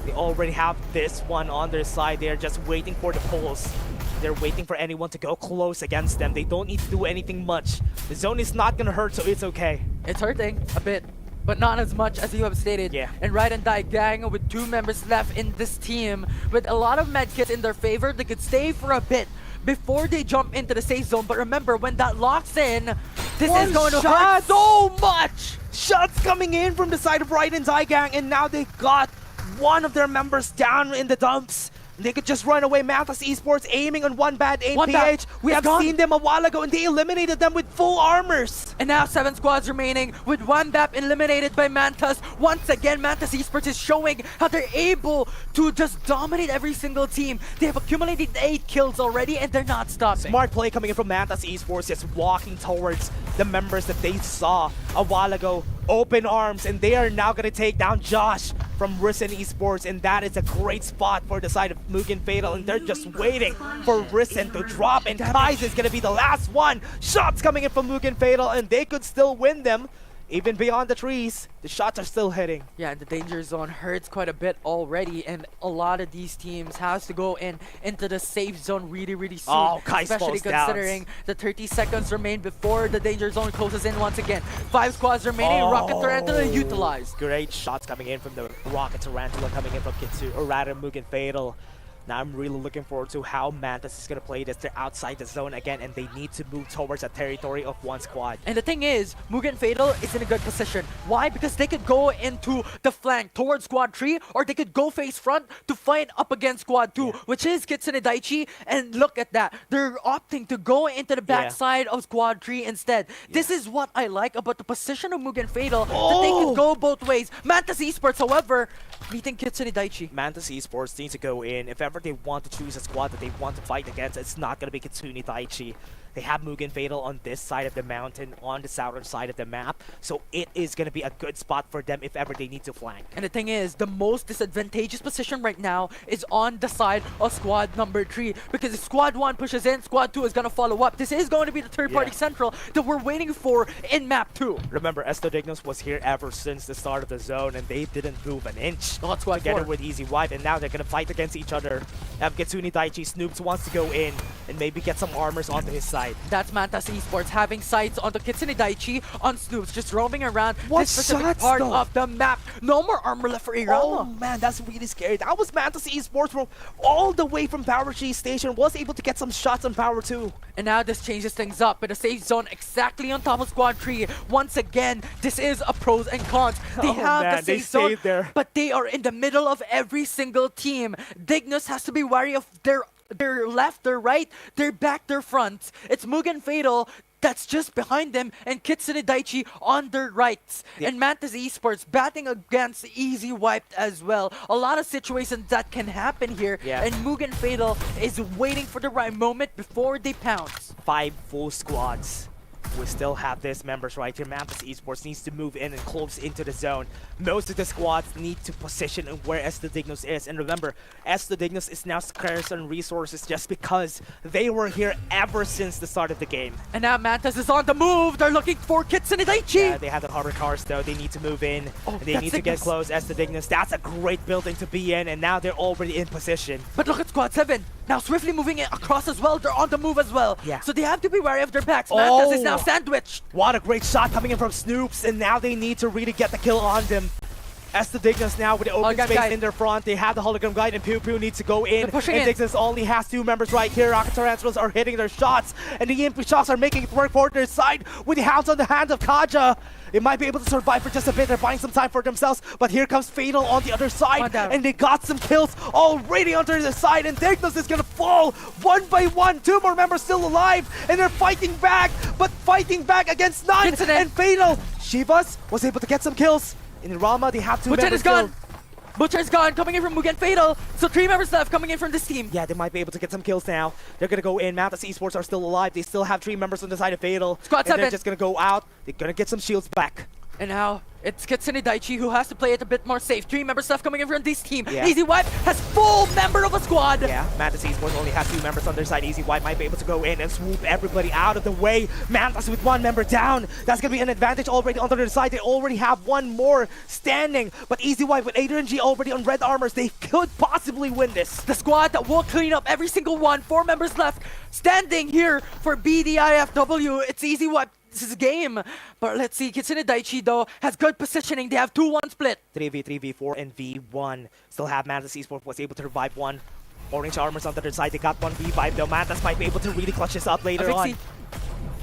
They already have this one on their side. They're just waiting for the pulls. They're waiting for anyone to go close against them. They don't need to do anything much. The zone is not gonna hurt, so it's okay. It's hurting a bit, but not as much as you have stated. Yeah. And Raiden Daigang with 2 members left in this team, with a lot of medkits in their favor, they could stay for a bit before they jump into the safe zone. But remember, when that locks in, this is going to hurt so much. Shots coming in from the side of Raiden Daigang, and now they got one of their members down in the dumps. They could just run away. Mantas Esports aiming on 1 bad 8 PH. We have seen them a while ago, and they eliminated them with full armors. And now 7 squads remaining with 1-bap eliminated by Mantas. Once again, Mantas Esports is showing how they're able to just dominate every single team. They have accumulated 8 kills already, and they're not stopping. Smart play coming in from Mantas Esports, just walking towards the members that they saw a while ago. Open arms, and they are now going to take down Josh from Risen Esports, and that is a great spot for the side of Mugen Fatal, and they're just waiting for Risen to drop, and Kai's is going to be the last one. Shots coming in from Mugen Fatal, and they could still win them. Even beyond the trees, the shots are still hitting. Yeah, and the danger zone hurts quite a bit already, and a lot of these teams has to go into the safe zone really soon. Oh, Kai's especially considering the 30 seconds remain before the danger zone closes in once again. 5 squads remaining. Rocket Tarantula utilized. Great shots coming in from the Rocket Tarantula coming in from Kitsu, or rather Mugen Fatal. Now I'm really looking forward to how Mantas is going to play this. They're outside the zone again, and they need to move towards the territory of 1 squad. And the thing is, Mugen Fatal is in a good position. Why? Because they could go into the flank towards Squad 3, or they could go face front to fight up against Squad 2, which is Kitsune Daiichi. And look at that. They're opting to go into the backside of Squad 3 instead. This is what I like about the position of Mugen Fatal, that they could go both ways. Mantas Esports, however, meeting Kitsune Daiichi. Mantas Esports needs to go in. If ever they want to choose a squad that they want to fight against, it's not going to be Kitsune Daiichi. They have Mugen Fatal on this side of the mountain, on the southern side of the map. So it is going to be a good spot for them if ever they need to flank. And the thing is, the most disadvantageous position right now is on the side of squad number 3. Because if squad 1 pushes in, squad 2 is going to follow up. This is going to be the third party central that we're waiting for in map 2. Remember, Estodignus was here ever since the start of the zone, and they didn't move an inch. Not squad together 4. with Easy Wipe, and now they're going to fight against each other. Kitsune Daichi, Snoops wants to go in and maybe get some armors onto his side. That's Mantas Esports having sights onto Kitsune Daichi on Snoops, just roaming around What this specific shots, part though? of the map. No more armor left for Irama. Oh man, that's really scary. That was Mantas Esports from all the way from Power G Station, was able to get some shots on Power 2. And now this changes things up with a safe zone exactly on top of squad 3. Once again, this is a pros and cons. They have man, the they safe zone, stayed there. but they are in the middle of every single team. Dignus has to be wary of their left, their right, their back, their front. It's Mugen Fatal that's just behind them, and Kitsune Daichi on their rights. And Mantas Esports batting against Easy Wiped as well. A lot of situations that can happen here, and Mugen Fatal is waiting for the right moment before they pounce. 5 full squads. We still have this members right here. Mantas Esports needs to move in and close into the zone. Most of the squads need to position where Estodignus is. And remember, Estodignus is now scarce on resources just because they were here ever since the start of the game. And now Mantas is on the move. They're looking for Kitsune Daichi. Yeah, they have the hover cars though. They need to move in. They need to get Dignus. close. Estodignus, that's a great building to be in. And now they're already in position. But look at Squad 7. Now swiftly moving it across as well. They're on the move as well. Yeah. So they have to be wary of their backs. Mantas is now sandwiched. What a great shot coming in from Snoops. And now they need to really get the kill on them. Estodignus now with the open Hologram space guide. in their front. They have the hologram guide, and Pew Pew needs to go in. They're pushing and in. Dignus only has 2 members right here. Rocket Tarantulas are hitting their shots, and the EMP shots are making it work for their side with the hounds on the hand of Kaja. They might be able to survive for just a bit. They're buying some time for themselves, but here comes Fatal on the other side, and they got some kills already onto the side, and Dignus is gonna fall one by one. 2 more members still alive, and they're fighting back, but fighting back against none. And Fatal, Shivas was able to get some kills. In Rama, they have 2 Butcher members is gone. still. Butcher is gone, coming in from Mugen Fatal. So 3 members left coming in from this team. Yeah, they might be able to get some kills now. They're gonna go in. Mantas Esports are still alive. They still have 3 members on the side of Fatal. Squad and 7. they're just gonna go out. They're gonna get some shields back. And now it's Kitsune Daichi who has to play it a bit more safe. 3 members left coming in from this team. Yeah. Easy Wipe has full member of a squad. Yeah, Mantas Esports only has 2 members on their side. Easy White might be able to go in and swoop everybody out of the way. Mantas with 1 member down. That's gonna be an advantage already on their side. They already have 1 more standing. But Easy White with Adrian G already on red armors, they could possibly win this. The squad that will clean up every single one. 4 members left standing here for BDIFW. It's Easy Wipe. This is a game. But let's see, Kitsune Daichi though has good positioning. They have 2-1 split. 3v3, v4, and v1. Still have Mantas Esports was able to revive 1. Orange armors on the other side. They got 1 v5 though. Mantas might be able to really clutch this up later on.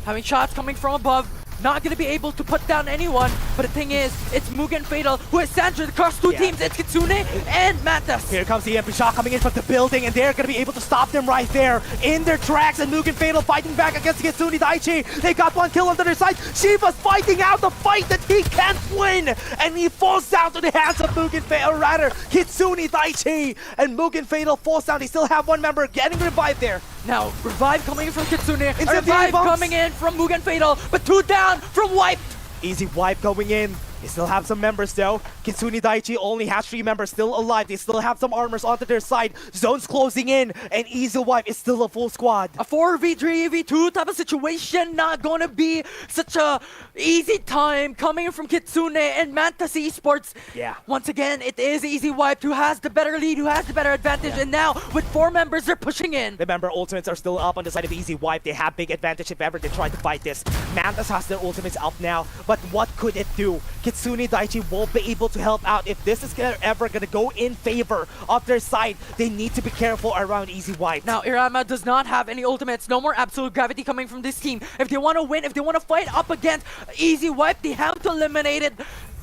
Having shots coming from above. Not going to be able to put down anyone. But the thing is, it's Mugen Fatal who is sandwiched across 2 teams. It's Kitsune and Mantas. Here comes the EMP shot coming in from the building, and they're going to be able to stop them right there in their tracks. And Mugen Fatal fighting back against Kitsune Daichi. They got 1 kill on the other side. Shiva's fighting out the fight that he can't win, and he falls down to the hands of Mugen Fatal, or rather Kitsune Daichi. And Mugen Fatal falls down. They still have 1 member getting revived there. Now, revive coming in from Kitsune. It's A a revive box. coming in from Mugen Fatal, but 2 down from Wipe. Easy Wipe going in. They still have some members though. Kitsune Daichi only has 3 members still alive. They still have some armors onto their side. Zone's closing in, and Easy Wipe is still a full squad. A 4v3, v2 type of situation. Not gonna be such a easy time coming from Kitsune and Mantas Esports. Yeah. Once again, it is Easy Wipe who has the better lead, who has the better advantage. And now, with 4 members, they're pushing in. Remember, ultimates are still up on the side of Easy Wipe. They have big advantage if ever they try to fight this. Mantas has their ultimates up now, but what could it do? Kitsune Daichi won't be able to help out. If this is ever gonna go in favor of their side, they need to be careful around Easy Wipe. Now, Irama does not have any ultimates. No more absolute gravity coming from this team. If they want to win, if they want to fight up against Easy Wipe, they have to eliminate it.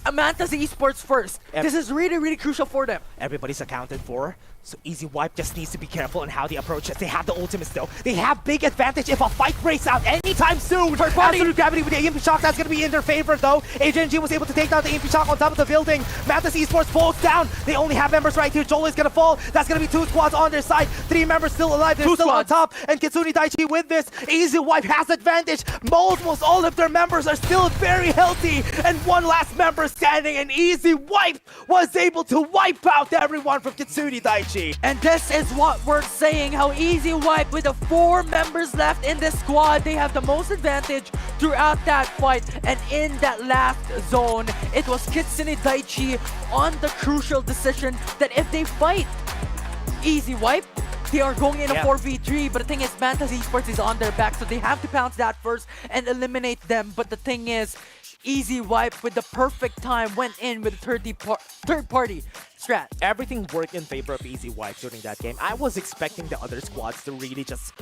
Mantas Esports first. This is really, really crucial for them. Everybody's accounted for. So Easy Wipe just needs to be careful on how they approach it. They have the ultimates though. They have big advantage if a fight breaks out anytime soon. Absolute Gravity with the EMP Shock, that's going to be in their favor though. AJNG was able to take down the EMP Shock on top of the building. Mantis Esports falls down. They only have members right here. Joel is going to fall. That's going to be 2 squads on their side. 3 members still alive. They're still on top. And Kitsune Daichi with this. Easy Wipe has advantage. Almost all of their members are still very healthy. And one last member standing, and Easy Wipe was able to wipe out everyone from Kitsune Daichi. And this is what we're saying, how Easy Wipe with the 4 members left in this squad, they have the most advantage throughout that fight. And in that last zone, it was Kitsune Daichi on the crucial decision that if they fight Easy Wipe, they are going in a 4v3, but the thing is, Mantis Esports is on their back, so they have to pounce that first and eliminate them. But the thing is, Easy Wipe with the perfect time went in with a third-party strat. Everything worked in favor of Easy Wipe during that game. I was expecting the other squads to really just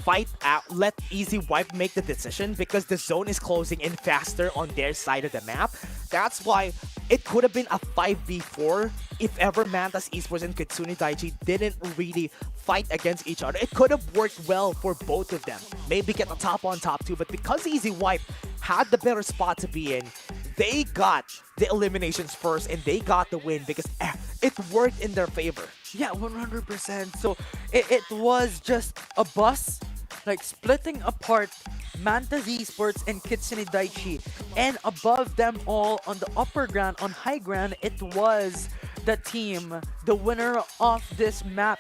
fight out, let Easy Wipe make the decision because the zone is closing in faster on their side of the map. That's why it could have been a 5v4 if ever Mantis Esports and Kitsune Daichi didn't really fight against each other. It could have worked well for both of them. Maybe get the top on top too, but because Easy Wipe had the better spot to be in, they got the eliminations first and they got the win because it worked in their favor. Yeah, 100%. So it was just a bus, like splitting apart Mantis Esports and Kitsune Daichi. And above them all on the upper ground, on high ground, it was the team, the winner of this map.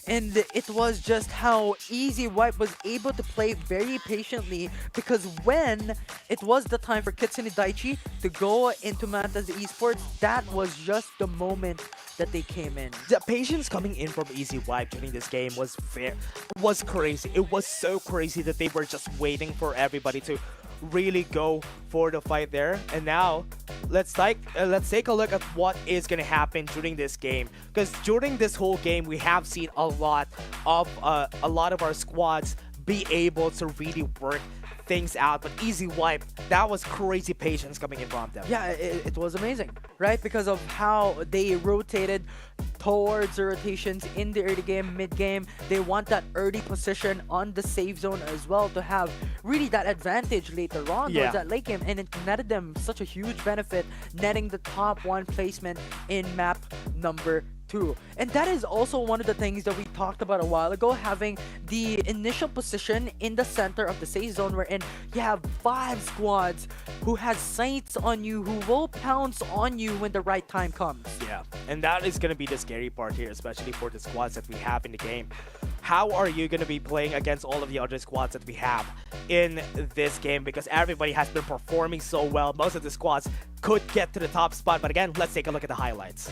And it was just how Easy Wipe was able to play very patiently, because when it was the time for Kitsune Daichi to go into Mantis Esports, that was just the moment that they came in. The patience coming in from Easy Wipe during this game was crazy. It was so crazy that they were just waiting for everybody to really go for the fight there. And now let's take a look at what is going to happen during this game, because during this whole game we have seen a lot of our squads be able to really work things out, but Easy Wipe, that was crazy patience coming in from them. Yeah, it was amazing, right? Because of how they rotated towards the rotations in the early game, mid game. They want that early position on the safe zone as well to have really that advantage later on towards that late game, and it netted them such a huge benefit, netting the top 1 placement in map number 2. And that is also one of the things that we talked about a while ago, having the initial position in the center of the safe zone, wherein you have 5 squads who has sights on you, who will pounce on you when the right time comes. Yeah, and that is going to be the scary part here, especially for the squads that we have in the game. How are you going to be playing against all of the other squads that we have in this game? Because everybody has been performing so well. Most of the squads could get to the top spot, but again, let's take a look at the highlights.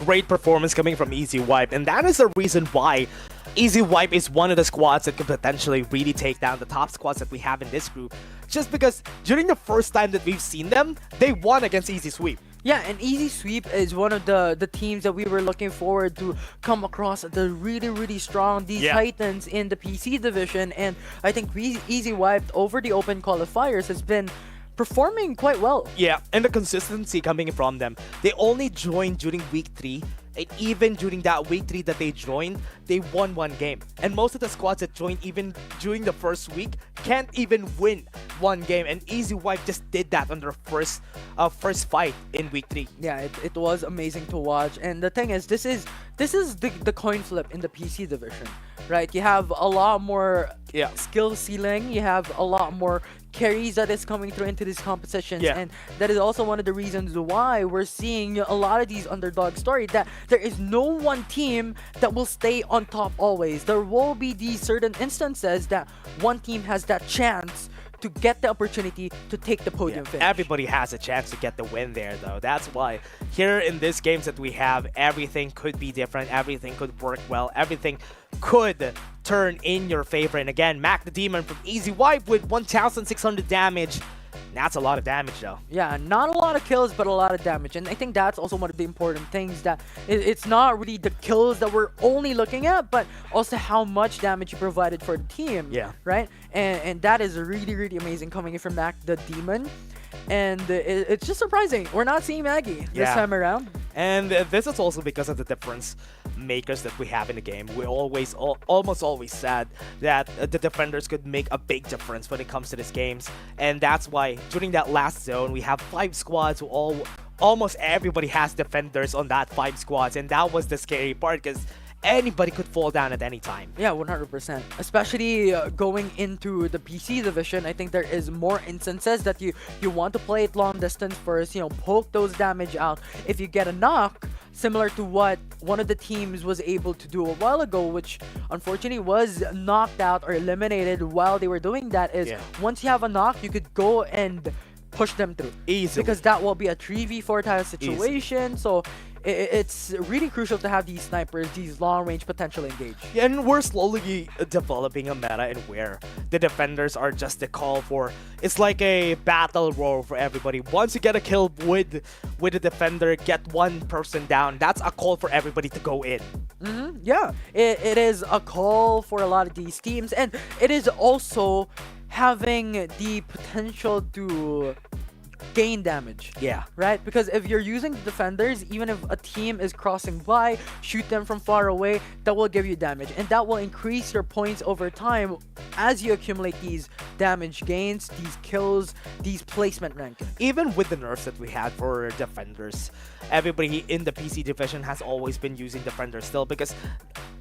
Great performance coming from Easy Wipe, and that is the reason why Easy Wipe is one of the squads that could potentially really take down the top squads that we have in this group. Just because during the first time that we've seen them, they won against Easy Sweep. Yeah, and Easy Sweep is one of the teams that we were looking forward to come across the really strong these Titans in the PC division, and I think Easy Wiped over the open qualifiers has been performing quite well. Yeah, and the consistency coming from them. They only joined during week 3. And even during that week 3 that they joined, they won 1 game. And most of the squads that joined even during the first week can't even win 1 game. And Easy Wipe just did that on their first fight in week 3. Yeah, it was amazing to watch. And the thing is, this is the coin flip in the PC division, right? You have a lot more skill ceiling. You have a lot more carries that is coming through into these competitions, and that is also one of the reasons why we're seeing a lot of these underdog stories, that there is no one team that will stay on top always. There will be these certain instances that one team has that chance to get the opportunity to take the podium finish. Everybody has a chance to get the win there, though. That's why here in these games that we have, everything could be different, everything could work well, everything could turn in your favor. And again, Mac the Demon from Easy Wipe with 1,600 damage. That's a lot of damage, though. Yeah, not a lot of kills, but a lot of damage. And I think that's also one of the important things, that it's not really the kills that we're only looking at, but also how much damage you provided for the team. Yeah. Right? And that is really amazing coming in from Mac the Demon. And it's just surprising. We're not seeing Maggie this time around. And this is also because of the difference makers that we have in the game. We almost always said that the defenders could make a big difference when it comes to these games. And that's why during that last zone, we have 5 squads who almost everybody has defenders on that 5 squads. And that was the scary part, because anybody could fall down at any time. Yeah, 100%. Especially going into the PC division, I think there is more instances that you want to play it long distance first, poke those damage out. If you get a knock, similar to what one of the teams was able to do a while ago, which unfortunately was knocked out or eliminated while they were doing that, is once you have a knock, you could go and push them through. Easily. Because that will be a 3v4 type of situation. So it's really crucial to have these snipers, these long-range potential engage. Yeah, and we're slowly developing a meta in where the defenders are just a call for. It's like a battle royal for everybody. Once you get a kill with a defender, get one person down, that's a call for everybody to go in. Yeah, it is a call for a lot of these teams, and it is also having the potential to gain damage. Yeah. Right? Because if you're using defenders, even if a team is crossing by, shoot them from far away, that will give you damage. And that will increase your points over time as you accumulate these damage gains, these kills, these placement rankings. Even with the nerfs that we had for defenders, everybody in the PC division has always been using defenders still, because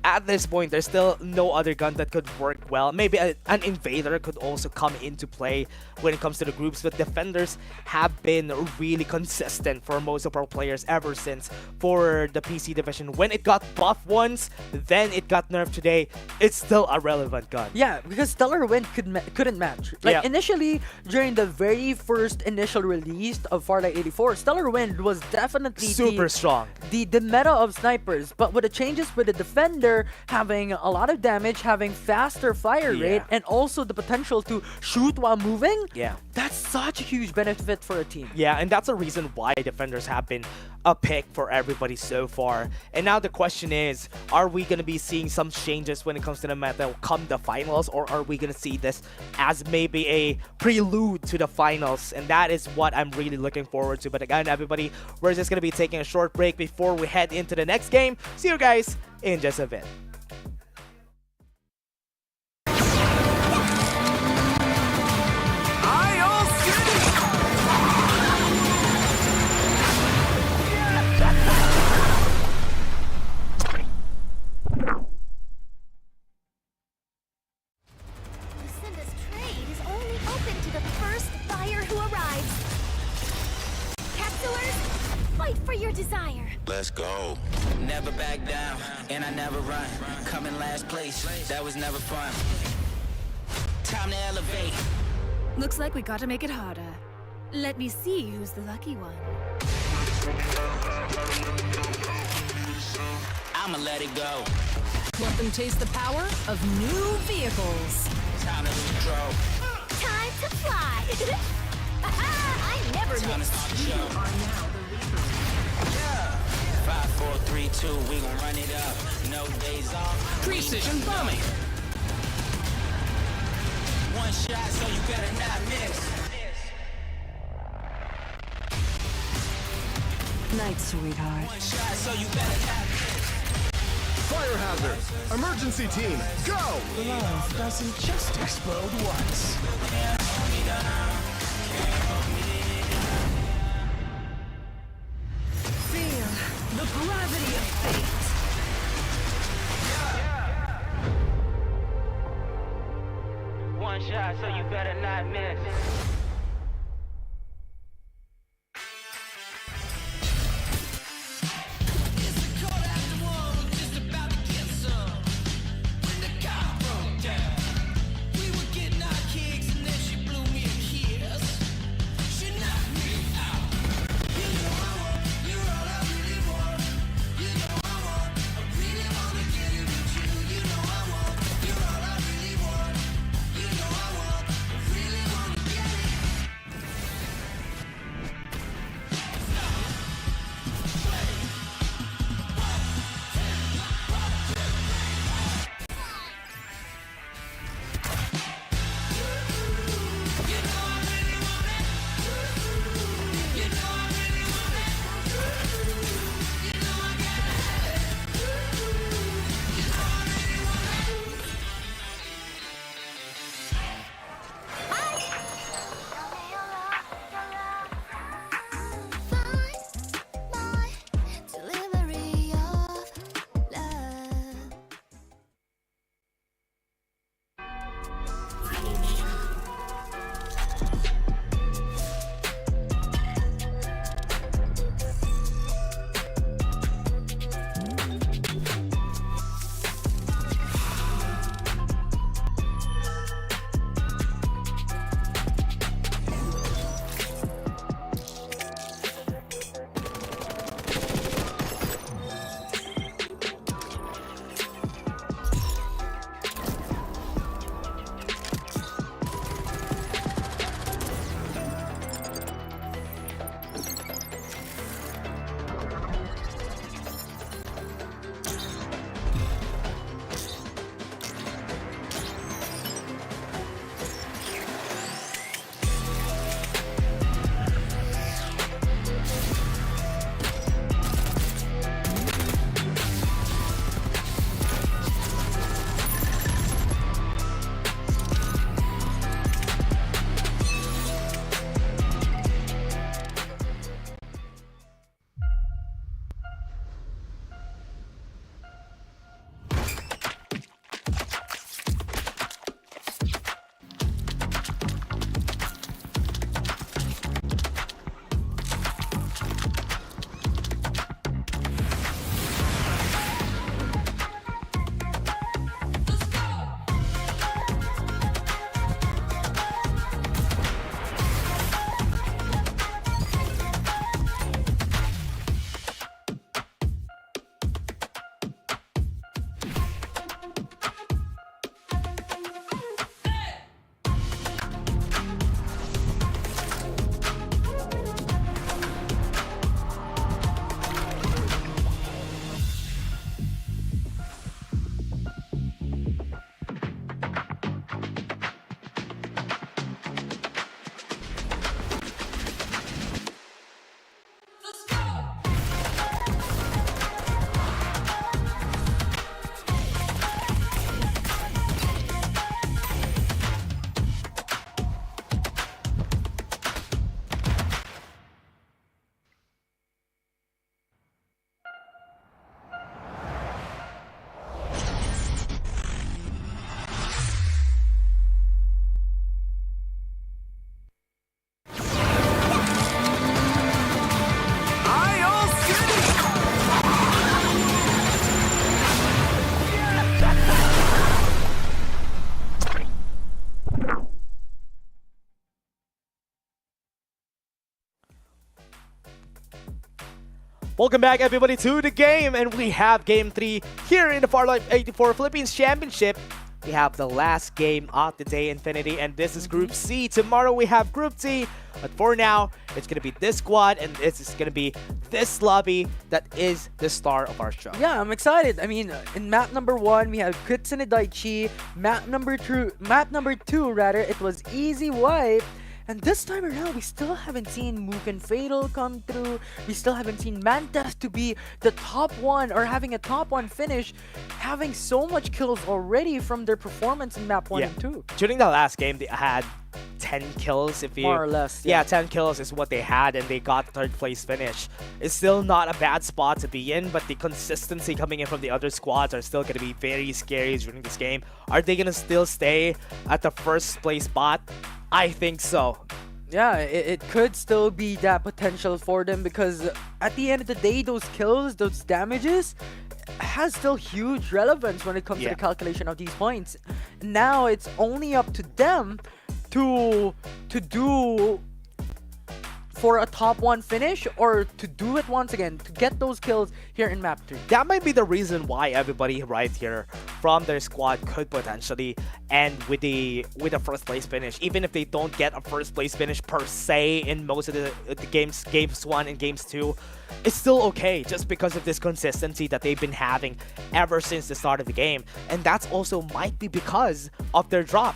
at this point, there's still no other gun that could work well. Maybe an invader could also come into play when it comes to the groups, but defenders have been really consistent for most of our players ever since for the PC division. When it got buffed once, then it got nerfed today, it's still a relevant gun. Yeah, because Stellar Wind couldn't match. Like initially, during the very first initial release of Farlight 84, Stellar Wind was definitely super strong. The meta of snipers, but with the changes with the defender having a lot of damage, having faster fire rate, and also the potential to shoot while moving, that's such a huge benefit for a team. Yeah, and that's a reason why defenders have been a pick for everybody so far. And now the question is, are we going to be seeing some changes when it comes to the meta come the finals, or are we going to see this as maybe a prelude to the finals? And that is what I'm really looking forward to. But again, everybody, we're just going to be taking a short break before we head into the next game. See you guys in just a bit. Fight for your desire. Let's go. Never back down, and I never run. Coming last place, that was never fun. Time to elevate. Looks like we gotta make it harder. Let me see who's the lucky one. I'ma let it go. Let them taste the power of new vehicles. Time to lose control. Time to fly. I never Time to miss. start the show. 4, 3, 2, we gon' run it up. No days off. Precision bombing. One shot, so you better not miss. Night, sweetheart. One shot, so you better not miss. Fire hazard. Emergency team, go! Love doesn't just explode once. Feel the gravity of fate. One shot, so you better not miss. Welcome back, everybody, to the game, and we have Game 3 here in the Farlight 84 Philippines Championship. we have the last game of the day, Infinity, and this is Group C. Tomorrow we have Group D, but for now, it's going to be this squad, and this is going to be this lobby that is the star of our show. Yeah, I'm excited. I mean, in map number 1, we have Kitsune Daichi. Map number 2, it was Easy Wipe. And this time around, we still haven't seen Mugen Fatal come through. We still haven't seen Mantas to be the top 1 or having a top 1 finish, having so much kills already from their performance in map 1 and 2. During the last game, they had 10 kills. If you More or less. Yeah, 10 kills is what they had, and they got third place finish. It's still not a bad spot to be in, but the consistency coming in from the other squads are still going to be very scary during this game. Are they going to still stay at the first place spot? I think so. Yeah, it could still be that potential for them, because at the end of the day, those kills, those damages, has still huge relevance when it comes to the calculation of these points. Now it's only up to them to do for a top 1 finish, or to do it once again to get those kills here in map 3. That might be the reason why everybody right here from their squad could potentially end with the first place finish, even if they don't get a first place finish per se in most of the games 1 and games 2. It's still okay just because of this consistency that they've been having ever since the start of the game. And that's also might be because of their drop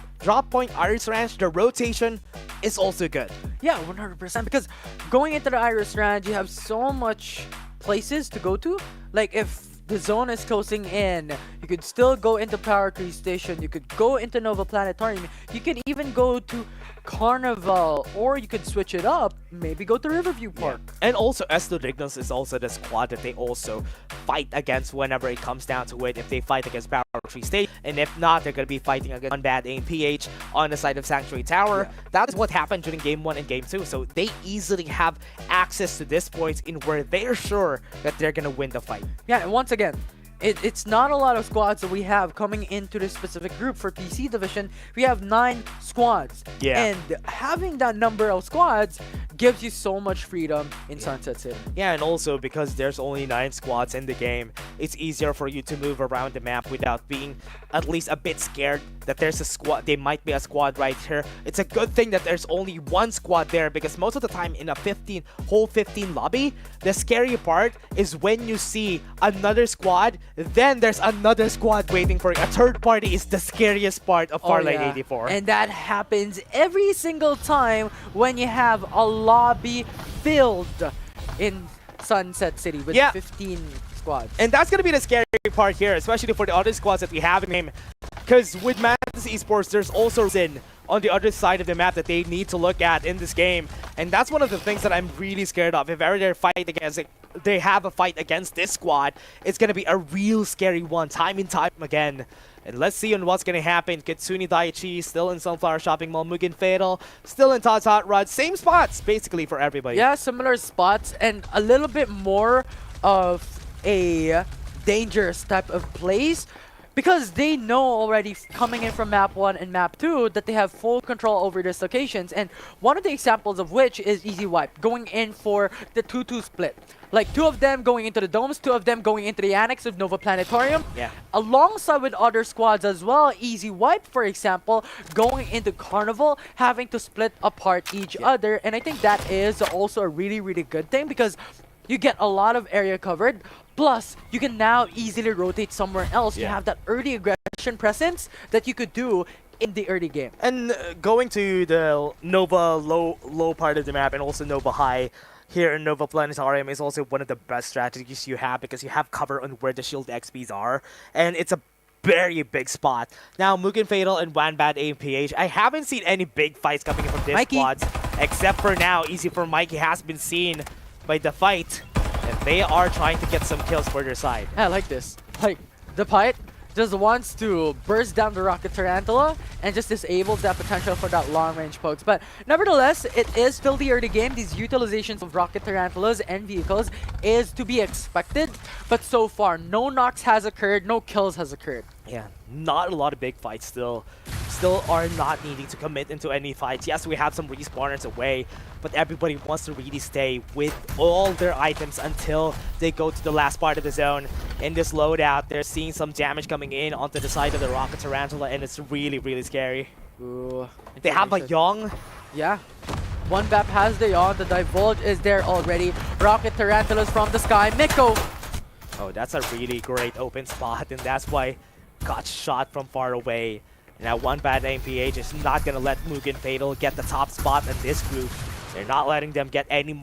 point Iris Ranch. The rotation is also good. Yeah, 100%, because going into the Iris Ranch, you have so much places to go to. Like, if the zone is closing in, you could still go into Power Tree Station, you could go into Nova Planetarium, you could even go to Carnival, or you could switch it up, maybe go to Riverview Park. And also, Estudignos is also the squad that they also fight against whenever it comes down to it. If they fight against Power Tree State, and if not, they're going to be fighting against Unbad Aim PH on the side of Sanctuary Tower. That is what happened during Game 1 and Game 2, so they easily have access to this points in where they're sure that they're going to win the fight. Yeah, and once again, it's not a lot of squads that we have coming into this specific group for PC Division. We have 9 squads. Yeah. And having that number of squads gives you so much freedom in Sunset City. Yeah, and also because there's only 9 squads in the game, it's easier for you to move around the map without being at least a bit scared that there's a squad. There might be a squad right here. It's a good thing that there's only 1 squad there, because most of the time in a whole 15 lobby, the scary part is when you see another squad, then there's another squad waiting for you. A third party is the scariest part of Farlight 84. And that happens every single time when you have a lobby filled in Sunset City with 15 squads. And that's going to be the scary part here, especially for the other squads that we have in game. Because with Mantis Esports, there's also Sin on the other side of the map that they need to look at in this game. And that's one of the things that I'm really scared of. If ever they have a fight against this squad, it's going to be a real scary one, time and time again. And let's see on what's going to happen. Kitsune Daichi still in Sunflower Shopping Mall. Mugen Fatal still in Todd's Hot Rod. Same spots, basically, for everybody. Yeah, similar spots, and a little bit more of a dangerous type of place, because they know already coming in from map 1 and map 2 that they have full control over these locations. And one of the examples of which is Easy Wipe going in for the 2-2 split. Like 2 of them going into the domes, 2 of them going into the annex of Nova Planetarium. Yeah. Alongside with other squads as well. Easy Wipe, for example, going into Carnival, having to split apart each other. And I think that is also a really, really good thing, because you get a lot of area covered. Plus, you can now easily rotate somewhere else. You have that early aggression presence that you could do in the early game. And going to the Nova low part of the map and also Nova high here in Nova Planetarium is also one of the best strategies you have, because you have cover on where the shield XPs are. And it's a very big spot. Now, Mugen Fatal and Wanbad AMPH, I haven't seen any big fights coming in from these squads. Except for now, Easy for Mikey has been seen by the fight. And they are trying to get some kills for their side. I like this. Like, the fight just wants to burst down the Rocket Tarantula and just disables that potential for that long-range pokes. But nevertheless, it is still the early game. These utilizations of Rocket Tarantulas and vehicles is to be expected. But so far, no knocks has occurred, no kills has occurred. Yeah, not a lot of big fights still still are not needing to commit into any fights. Yes, we have some respawners away, but everybody wants to really stay with all their items until they go to the last part of the zone. In this loadout, they're seeing some damage coming in onto the side of the Rocket Tarantula, and it's really, really scary. Ooh, they have a Young. Yeah. One Bap has the Young. The Divulge is there already. Rocket Tarantulas from the sky. Miko. Oh, that's a really great open spot, and that's why got shot from far away. Now one bad MPH is not going to let Mugen Fatal get the top spot in this group. They're not letting them get any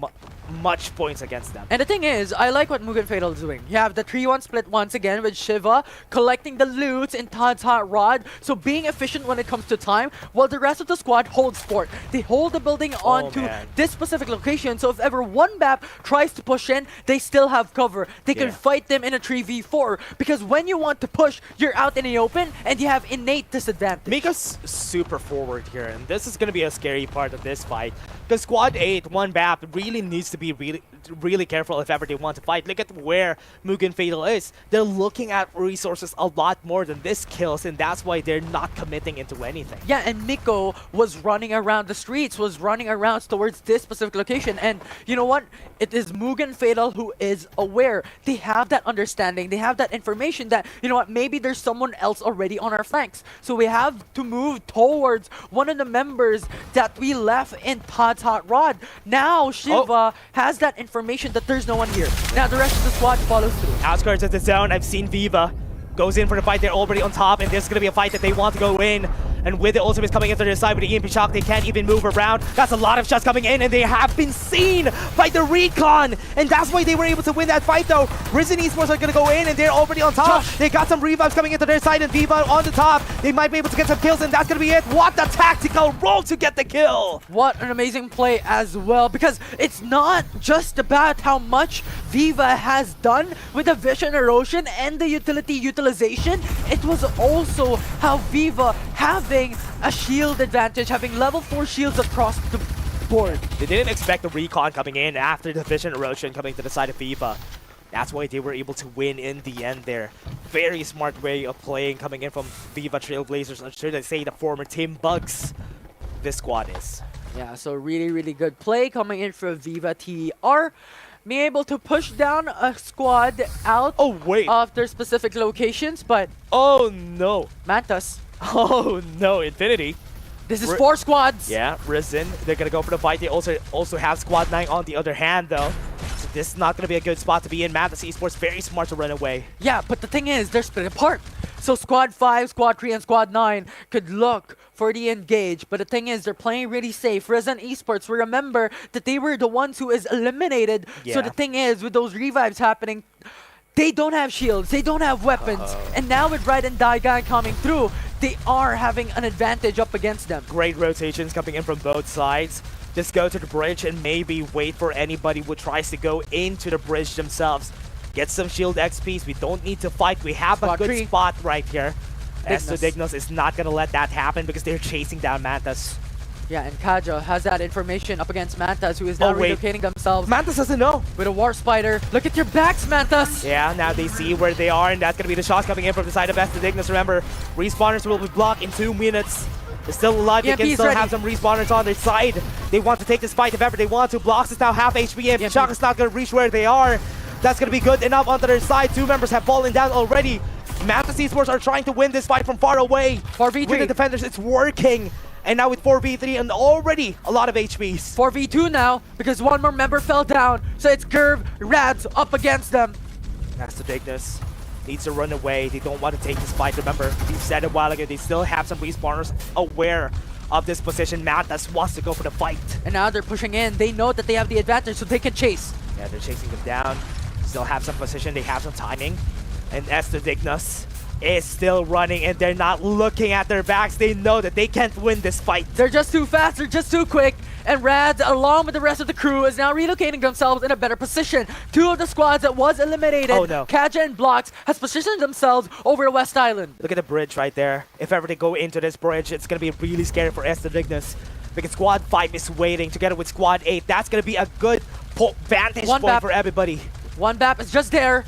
much points against them. And the thing is, I like what Mugen Fatal is doing. You have the 3-1 split once again with Shiva collecting the loot in Todd's Hot Rod. So being efficient when it comes to time, while the rest of the squad holds fort. They hold the building onto this specific location. So if ever one BAP tries to push in, they still have cover. They can fight them in a 3v4. Because when you want to push, you're out in the open and you have innate disadvantage. Mika's super forward here, and this is going to be a scary part of this fight. Because Squad 8, one BAP, really needs to be really careful if ever they want to fight. Look at where Mugen Fatal is. They're looking at resources a lot more than this kills, and that's why they're not committing into anything. Yeah, and Miko was running around the streets, was running around towards this specific location. And you know what? It is Mugen Fatal who is aware. They have that understanding. They have that information that, you know what, maybe there's someone else already on our flanks. So we have to move towards one of the members that we left in Todd's Hot Rod. Now Shiva has that information that there's no one here. Now the rest of the squad follows through. Outskirts of the zone, I've seen Viva goes in for the fight. They're already on top, and this is going to be a fight that they want to go in. And with the ultimates coming into their side with the EMP shock, they can't even move around. That's a lot of shots coming in, and they have been seen by the recon. And that's why they were able to win that fight, though. Risen Esports are going to go in, and they're already on top. They got some revives coming into their side, and Viva on the top. They might be able to get some kills, and that's going to be it. What a tactical roll to get the kill. What an amazing play as well, because it's not just about how much Viva has done with the vision erosion and the utility utilization. It was also how Viva having a shield advantage, having level 4 shields across the board. They didn't expect the recon coming in after the vision erosion coming to the side of Viva. That's why they were able to win in the end there. Very smart way of playing coming in from Viva Trailblazers, or should I say the former Team Bugs. This squad is. Yeah, so really good play coming in for Viva TR. Being able to push down a squad out of their specific locations, but oh no, Mantas. Oh no, Infinity. This is 4 squads. Yeah, Risen. They're gonna go for the fight. They also have Squad 9 on the other hand, though. So this is not gonna be a good spot to be in. Mantas Esports very smart to run away. Yeah, but the thing is, they're split apart. So Squad 5, Squad 3, and Squad 9 could look for the engage. But the thing is, they're playing really safe. Risen Esports, we remember that they were the ones who is eliminated. So the thing is, with those revives happening, they don't have shields, they don't have weapons. And now with Ride and Daigan coming through, they are having an advantage up against them. Great rotations coming in from both sides. Just go to the bridge and maybe wait for anybody who tries to go into the bridge themselves. Get some shield XPs. We don't need to fight. We have a good spot right here. Esther Dignos is not going to let that happen because they're chasing down Mantas. Yeah, and Kaja has that information up against Mantas, who is now relocating themselves. Mantas doesn't know. With a War Spider. Look at your backs, Mantas! Yeah, now they see where they are, and that's going to be the shots coming in from the side of Esther Dignos. Remember, respawners will be blocked in 2 minutes. They're still alive. They can still have some respawners on their side. They want to take this fight if ever they want to. Blocks is now half HP, and Shock is not going to reach where they are. That's going to be good enough onto their side. 2 members have fallen down already. Mantas Esports are trying to win this fight from far away. 4v3. With the defenders, it's working. And now with 4v3 and already a lot of HPs. 4v2 now, because one more member fell down. So it's Curve, Rads up against them. That's the Dignos. Needs to run away. They don't want to take this fight. Remember, we said a while ago, they still have some respawners aware of this position. Mantas wants to go for the fight. And now they're pushing in. They know that they have the advantage, so they can chase. Yeah, they're chasing them down. Still have some position. They have some timing. And Esther Dignos is still running, and they're not looking at their backs. They know that they can't win this fight. They're just too fast. They're just too quick. And Rads, along with the rest of the crew, is now relocating themselves in a better position. 2 of the squads that was eliminated, Kaja and Blocks, has positioned themselves over West Island. Look at the bridge right there. If ever they go into this bridge, it's going to be really scary for Esther Dignos, because Squad 5 is waiting together with Squad 8. That's going to be a good vantage point for everybody. One BAP is just there.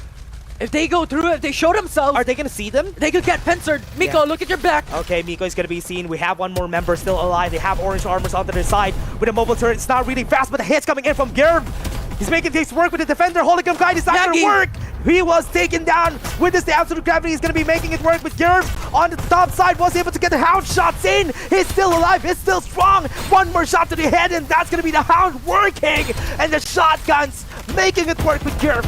If they go through, if they show themselves, Are they gonna see them? they could get pincered. Miko, look at your back. Okay, Miko is gonna be seen. We have one more member still alive. They have orange armors on their side with a mobile turret. It's not really fast, but the hits coming in from Gerb. He's making things work with the defender. Hologram Guide is not gonna work. He was taken down with this. The absolute gravity is gonna be making it work with Gerb on the top side. Was able to get the Hound shots in. He's still alive. He's still strong. One more shot to the head, and that's gonna be the Hound working. And the shotguns making it work with Gerb.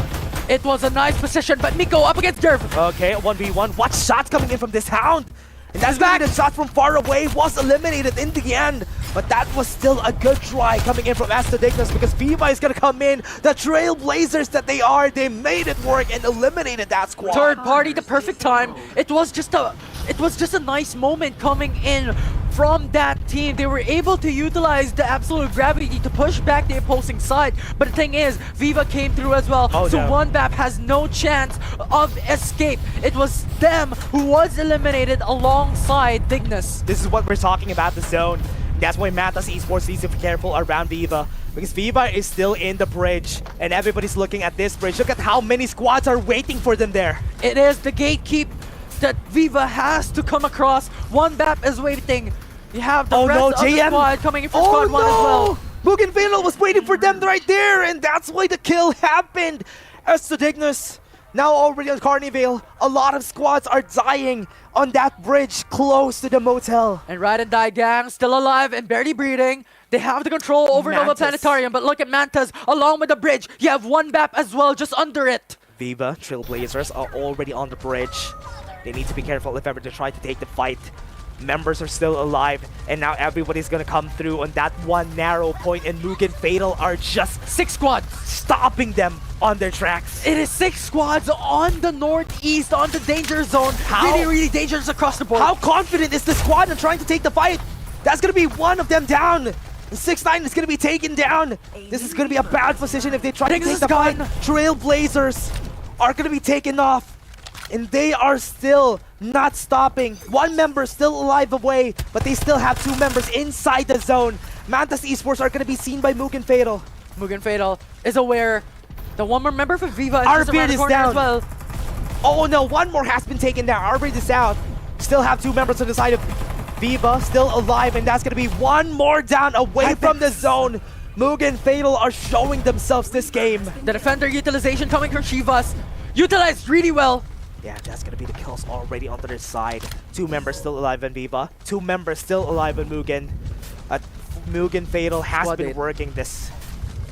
It was a nice position, but Miko up against Derv. Okay, 1v1. What shots coming in from this Hound? And that's back. The shot from far away was eliminated in the end. But that was still a good try coming in from Astadignus because Viva is going to come in. The Trailblazers that they are, they made it work and eliminated that squad. Third party, the perfect time. It was just a nice moment coming in from that team. They were able to utilize the absolute gravity to push back the opposing side. But the thing is, Viva came through as well. So One Bap has no chance of escape. It was them who was eliminated alongside Dignus. This is what we're talking about, the zone. That's why Matas Esports needs to be careful around Viva. Because Viva is still in the bridge. And everybody's looking at this bridge. Look at how many squads are waiting for them there. It is the gatekeep that Viva has to come across. One Bap is waiting. You have the rest of the squad coming in for squad 1 as well. Mugen Fatal was waiting for them right there. And that's why the kill happened. Astadignus now already on Carnival. A lot of squads are dying on that bridge close to the motel. And Ride and Die Gang still alive and barely breathing. They have the control over Nova Planetarium, but look at Mantas along with the bridge. You have One Bap as well just under it. Viva, Trailblazers are already on the bridge. They need to be careful if ever to try to take the fight. Members are still alive, and now everybody's gonna come through on that one narrow point, and Mugen Fatal are just 6 squads stopping them on their tracks. It is 6 squads on the northeast, on the danger zone. Really, really dangerous across the board. How confident is the squad in trying to take the fight? That's gonna be one of them down. 6-9 is gonna be taken down. This is gonna be a bad position if they try to take the fight. Trailblazers are gonna be taken off. And they are still not stopping. One member still alive away, but they still have 2 members inside the zone. Mantas Esports are going to be seen by Mugen Fatal. Mugen Fatal is aware. The one more member for Viva is around the corner down as well. Oh no, one more has been taken down. Arbeard is out. Still have 2 members on the side of Viva, still alive, and that's going to be one more down away from the zone. Mugen Fatal are showing themselves this game. The defender utilization coming from Shivas. Utilized really well. Yeah, that's gonna be the kills already on their side. 2 members still alive in Viva. 2 members still alive in Mugen. Mugen Fatal has been working this.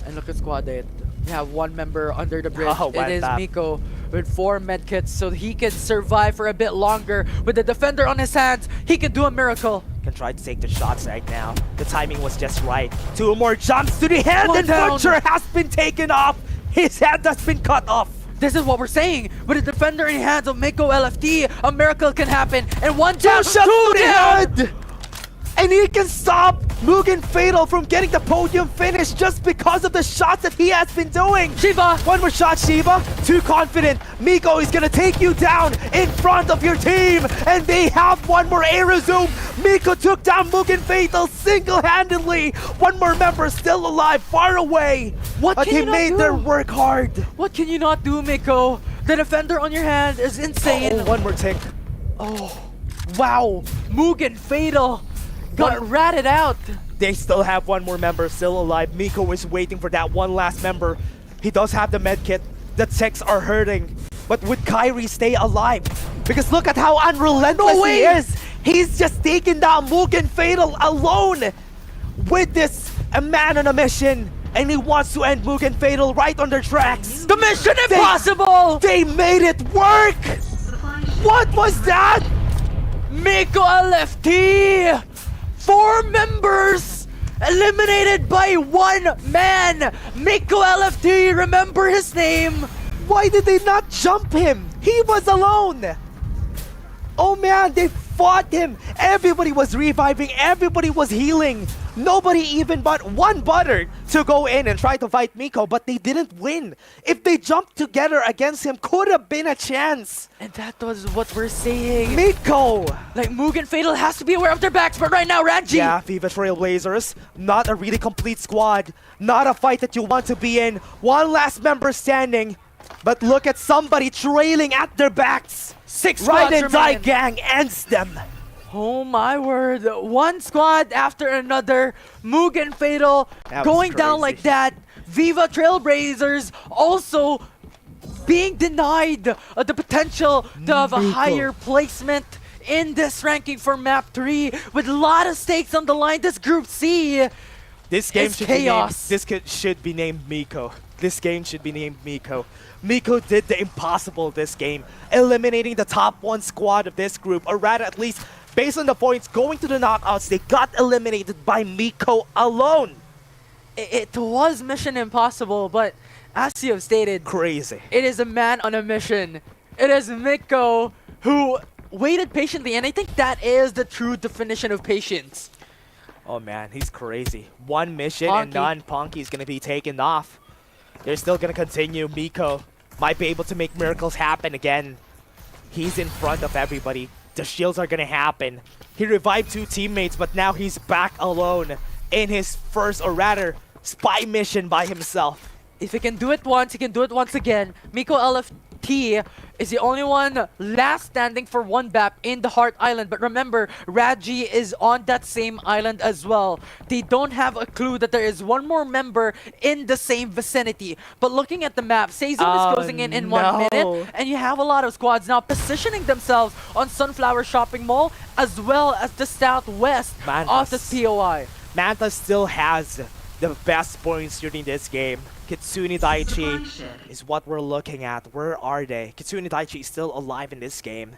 And look at squad 8. You have 1 member under the bridge. Oh, it is Miko with 4 medkits, so he can survive for a bit longer. With the defender on his hands, he can do a miracle. Can try to take the shots right now. The timing was just right. 2 more jumps to the head, and Butcher has been taken off. His head has been cut off. This is what we're saying. With a defender in the hands of Miko LFT, a miracle can happen. And 1 down to the head! And he can stop Mugen Fatal from getting the podium finish just because of the shots that he has been doing. Shiva! 1 more shot, Shiva. Too confident. Miko is gonna take you down in front of your team. And they have 1 more air zoom. Miko took down Mugen Fatal single-handedly. 1 more member still alive, far away. What but can they you not made do? their work hard. What can you not do, Miko? The defender on your hand is insane. Oh, 1 more tick. Oh, wow. Mugen Fatal got ratted out. They still have 1 more member still alive. Miko is waiting for that 1 last member. He does have the medkit. The techs are hurting. But would Kyrie stay alive? Because look at how unrelentless he is. He's just taking down Mugen Fatal alone with this a man on a mission. And he wants to end Mugen Fatal right on their tracks. The mission impossible! They made it work! What was that? Miko LFT! 4 members eliminated by 1 man. Miko LFT, remember his name. Why did they not jump him? He was alone. Oh man, they fought him. Everybody was reviving. Everybody was healing. Nobody even but 1 Butter to go in and try to fight Miko, but they didn't win. If they jumped together against him, could have been a chance. And that was what we're saying. Miko! Like, Mugen Fatal has to be aware of their backs, but right now, Ranji! Yeah, Viva Trailblazers, not a really complete squad. Not a fight that you want to be in. 1 last member standing. But look at somebody trailing at their backs. 6 Ride squads and Die remain. Gang ends them. Oh my word. One squad after another. Mugen Fatal That was going down crazy. like that. Viva Trailblazers also being denied the potential to have a Miko. higher placement in this ranking for map 3 with a lot of stakes on the line. This Group C This game is should chaos. be named. Should be named Miko. This game should be named Miko. Miko did the impossible this game, eliminating the top 1 squad of this group, or rather, at least based on the points going to the knockouts, they got eliminated by Miko alone. It was mission impossible, but as you have stated, Crazy. it is a man on a mission. It is Miko who waited patiently, and I think that is the true definition of patience. Oh man, he's crazy. one mission Punky. and non-Punky is going to be taken off. They're still going to continue. Miko might be able to make miracles happen again. He's in front of everybody. The shields are going to happen. He revived 2 teammates, but now he's back alone in his first, or rather, spy mission by himself. If he can do it once, he can do it once again. Miko LFT is the only one last standing for 1 map in the Heart Island. But remember, Raji is on that same island as well. They don't have a clue that there is one more member in the same vicinity. But looking at the map, Seizon is closing in 1 minute. And you have a lot of squads now positioning themselves on Sunflower Shopping Mall as well as the southwest of the POI. Manta still has the best points during this game. Kitsune Daichi is what we're looking at. Where are they? Kitsune Daichi is still alive in this game.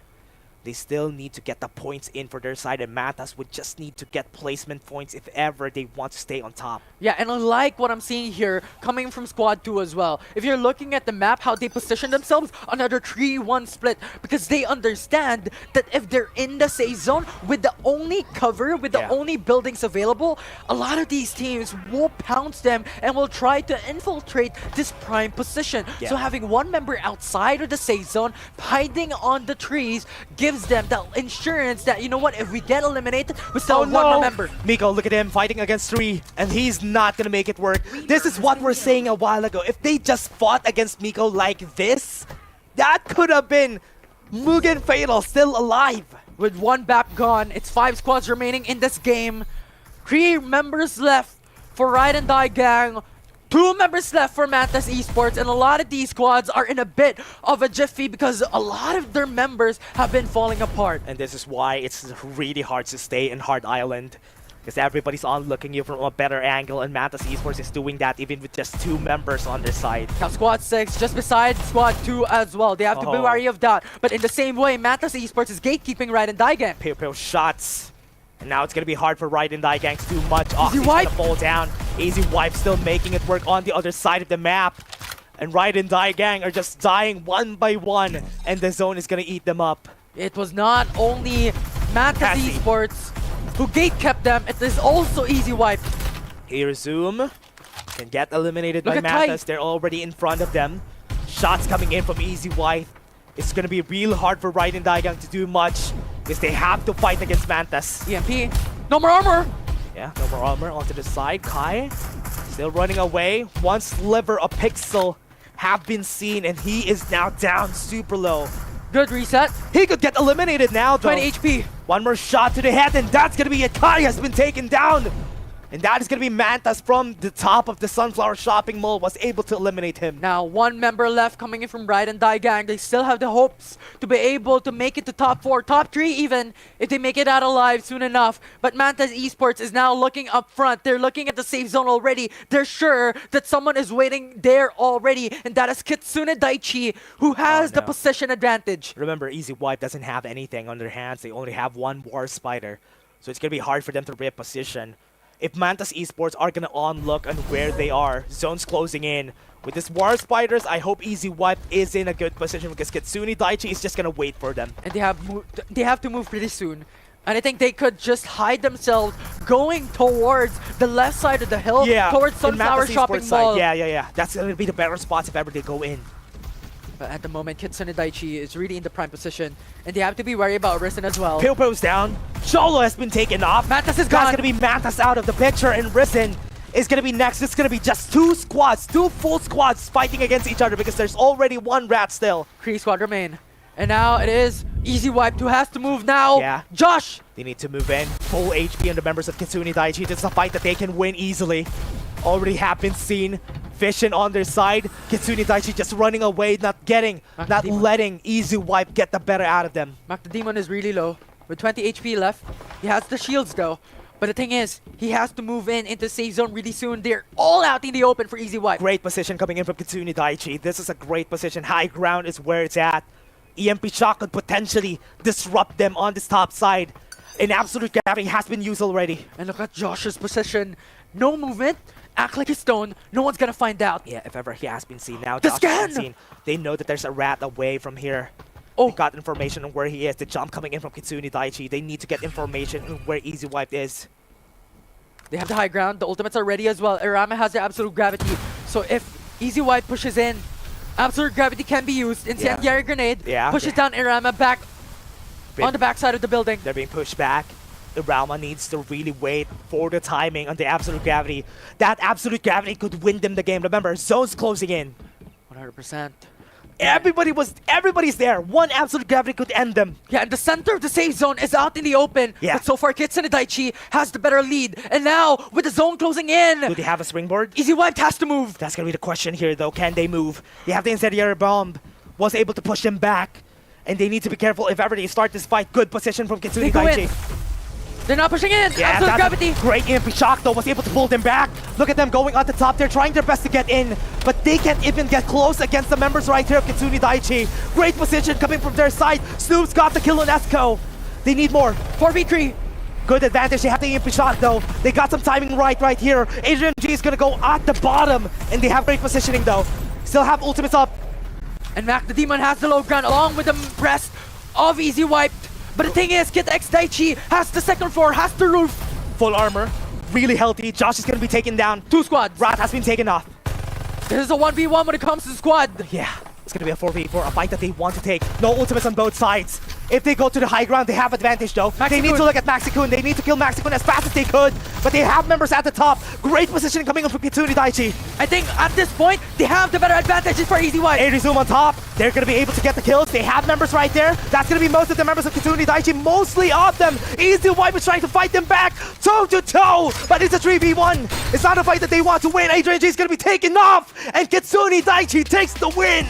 They still need to get the points in for their side, and Mantas would just need to get placement points if ever they want to stay on top. Yeah, and I like what I'm seeing here coming from Squad 2 as well. If you're looking at the map, how they position themselves, another 3-1 split, because they understand that if they're in the safe zone with the only cover, with the only buildings available, a lot of these teams will pounce them and will try to infiltrate this prime position. So having one member outside of the safe zone, hiding on the trees, gives them that insurance that, you know what, if we get eliminated, we still have one more member. Miko, look at him fighting against 3, and he's not gonna make it work. This is what we're saying a while ago. If they just fought against Miko like this, that could have been Mugen Fatal still alive. With 1 map gone, it's 5 squads remaining in this game. 3 members left for Ride and Die Gang. 2 members left for Mantas Esports, and a lot of these squads are in a bit of a jiffy because a lot of their members have been falling apart. And this is why it's really hard to stay in Heart Island, because everybody's on looking you from a better angle, and Mantas Esports is doing that even with just 2 members on their side. Now Squad 6 just beside Squad 2 as well. They have to be wary of that. But in the same way, Mantas Esports is gatekeeping Ride and Die Gang. Pew shots. And now it's going to be hard for Ride and Die Gang to do much. Easy Oxy's wipe. going to fall down. Easy Wipe still making it work on the other side of the map. And Ride and Die Gang are just dying one by one. And the zone is going to eat them up. It was not only Mantas Esports who gate-kept them, it is also Easy Wipe. Here Zoom can get eliminated Look by at Tai. Mantas. They're already in front of them. Shots coming in from Easy Wipe. It's going to be real hard for Ride and Die Gang to do much, because they have to fight against Mantas. EMP. No more armor! Yeah, no more armor onto the side. Kai still running away. 1 sliver of pixel have been seen, and he is now down super low. Good reset. He could get eliminated now, though. 20 HP. 1 more shot to the head, and that's going to be it. Kai has been taken down. And that is going to be Mantas from the top of the Sunflower Shopping Mall, was able to eliminate him. Now 1 member left coming in from Ride and Die Gang. They still have the hopes to be able to make it to top 4, top 3 even, if they make it out alive soon enough. But Mantas Esports is now looking up front. They're looking at the safe zone already. They're sure that someone is waiting there already, and that is Kitsune Daichi, who has the position advantage. Remember, Easy Wipe doesn't have anything on their hands. They only have 1 War Spider. So it's going to be hard for them to reposition. If Mantas Esports are going to on-look on where they are, zone's closing in. With this War Spiders, I hope Easy Wipe is in a good position, because Kitsune Daichi is just going to wait for them. And they have to move pretty soon. And I think they could just hide themselves going towards the left side of the hill, towards in Sunflower Mantas Shopping Esports Mall. side. Yeah. That's going to be the better spots if ever they go in. But at the moment, Kitsune Daichi is really in the prime position, and they have to be worried about Risen as well. Pilpo's down. Cholo has been taken off. Mantas is That's gone. going to be Mantas out of the picture, and Risen is going to be next. It's going to be just two full squads fighting against each other because there's already one rat still. 3 squad remain. And now it is Easy Wipe who has to move now. Yeah. Josh! They need to move in. Full HP on the members of Kitsune Daiichi. This is a fight that they can win easily. Already have been seen. Vision on their side. Kitsune Daiichi just running away, not letting Easy Wipe get the better out of them. Mac the Demon is really low. With 20 HP left. He has the shields though. But the thing is, he has to move into safe zone really soon. They're all out in the open for Easy Wipe. Great position coming in from Kitsune Daiichi. This is a great position. High ground is where it's at. EMP Shock could potentially disrupt them on this top side. An Absolute Gravity has been used already. And look at Josh's position. No movement. Act like a stone. No one's gonna find out. Yeah, if ever he has been seen. Now The Josh scan! has been seen. They know that there's a rat away from here. Oh, they got information on where he is. The jump coming in from Kitsune Daiichi. They need to get information on where Easy Wipe is. they have the high ground. The ultimates are ready as well. Irama has the Absolute Gravity. So if Easy Wipe pushes in, Absolute Gravity can be used. Incendiary Grenade pushes down Irama back on the backside of the building. They're being pushed back. Irama needs to really wait for the timing on the Absolute Gravity. That Absolute Gravity could win them the game. Remember, zone's closing in. 100%. Everybody's there. One Absolute Gravity could end them. Yeah, and the center of the safe zone is out in the open. Yeah. But so far, Kitsune Daiichi has the better lead. And now, with the zone closing in, Do they have a springboard? Easy Wipe has to move. That's gonna be the question here, though. Can they move? They have the incendiary bomb. Was able to push them back. And they need to be careful if ever they start this fight. Good position from Kitsune They go Daiichi. in. They're not pushing in. Yeah, Absolute that's Gravity. a great EMP Shock, though. Was able to pull them back. Look at them going on the top. They're trying their best to get in. But they can't even get close against the members right here of Kitsune Daiichi. Great position coming from their side. Snoop's got the kill on Esco. They need more. 4v3. Good advantage. They have the EMP Shock, though. They got some timing right here. Adrian G is going to go at the bottom. And they have great positioning, though. Still have ultimates up. And Mac the Demon has the low ground along with the rest of Easy Wipe. But the thing is, Kit X Daiichi has the second floor, has the roof. Full armor. Really healthy. Josh is going to be taken down. 2 squads. Rat has been taken off. This is a 1v1 when it comes to the squad. Yeah. It's going to be a 4v4, a fight that they want to take. No ultimates on both sides. If they go to the high ground, they have advantage though. They need to look at Maxikun. They need to kill Maxikun as fast as they could. But they have members at the top. Great positioning coming up from Kitsune Daiichi. I think at this point, they have the better advantages for Easy Wipe. Arizum on top. They're going to be able to get the kills. They have members right there. That's going to be most of the members of Kitsune Daiichi. Mostly of them. Easy Wipe is trying to fight them back toe to toe. But it's a 3v1. It's not a fight that they want to win. Adrian G is going to be taken off. And Kitsune Daiichi takes the win.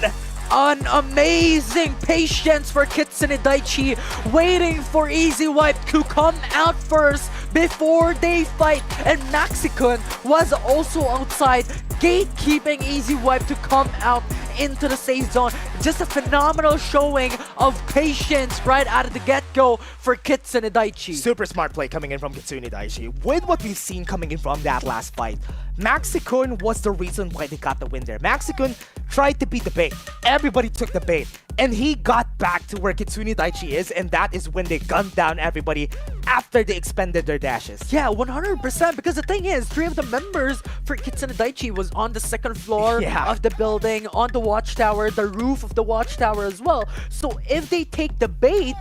An amazing patience for Kitsune Daiichi, waiting for Easy Wipe to come out first before they fight. And Maxikun was also outside, gatekeeping Easy Wipe to come out into the safe zone. Just a phenomenal showing of patience right out of the get-go for Kitsune Daiichi. Super smart play coming in from Kitsune Daiichi. With what we've seen coming in from that last fight, Maxikun was the reason why they got the win there. Maxikun tried to beat the bait. Everybody took the bait. And he got back to where Kitsune Daiichi is, and that is when they gunned down everybody after they expended their dashes. Yeah, 100%, because the thing is, 3 of the members for Kitsune Daiichi was on the second floor of the building, on the watchtower, the roof of the watchtower as well. So if they take the bait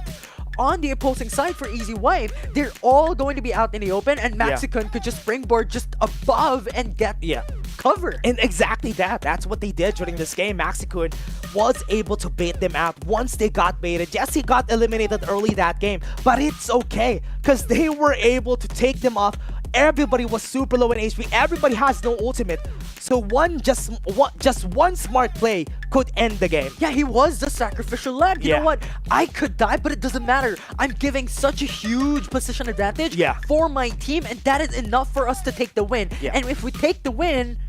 on the opposing side for Easy Wipe, they're all going to be out in the open, and Maxikun could just springboard just above and get cover. And exactly that. That's what they did during this game. Maxikun was able to bait them out once they got baited. Yes, he got eliminated early that game, but it's okay because they were able to take them off. Everybody was super low in HP. Everybody has no ultimate. So just one smart play could end the game. Yeah, he was the sacrificial lamb. You know what? I could die, but it doesn't matter. I'm giving such a huge position advantage for my team, and that is enough for us to take the win. And if we take the win,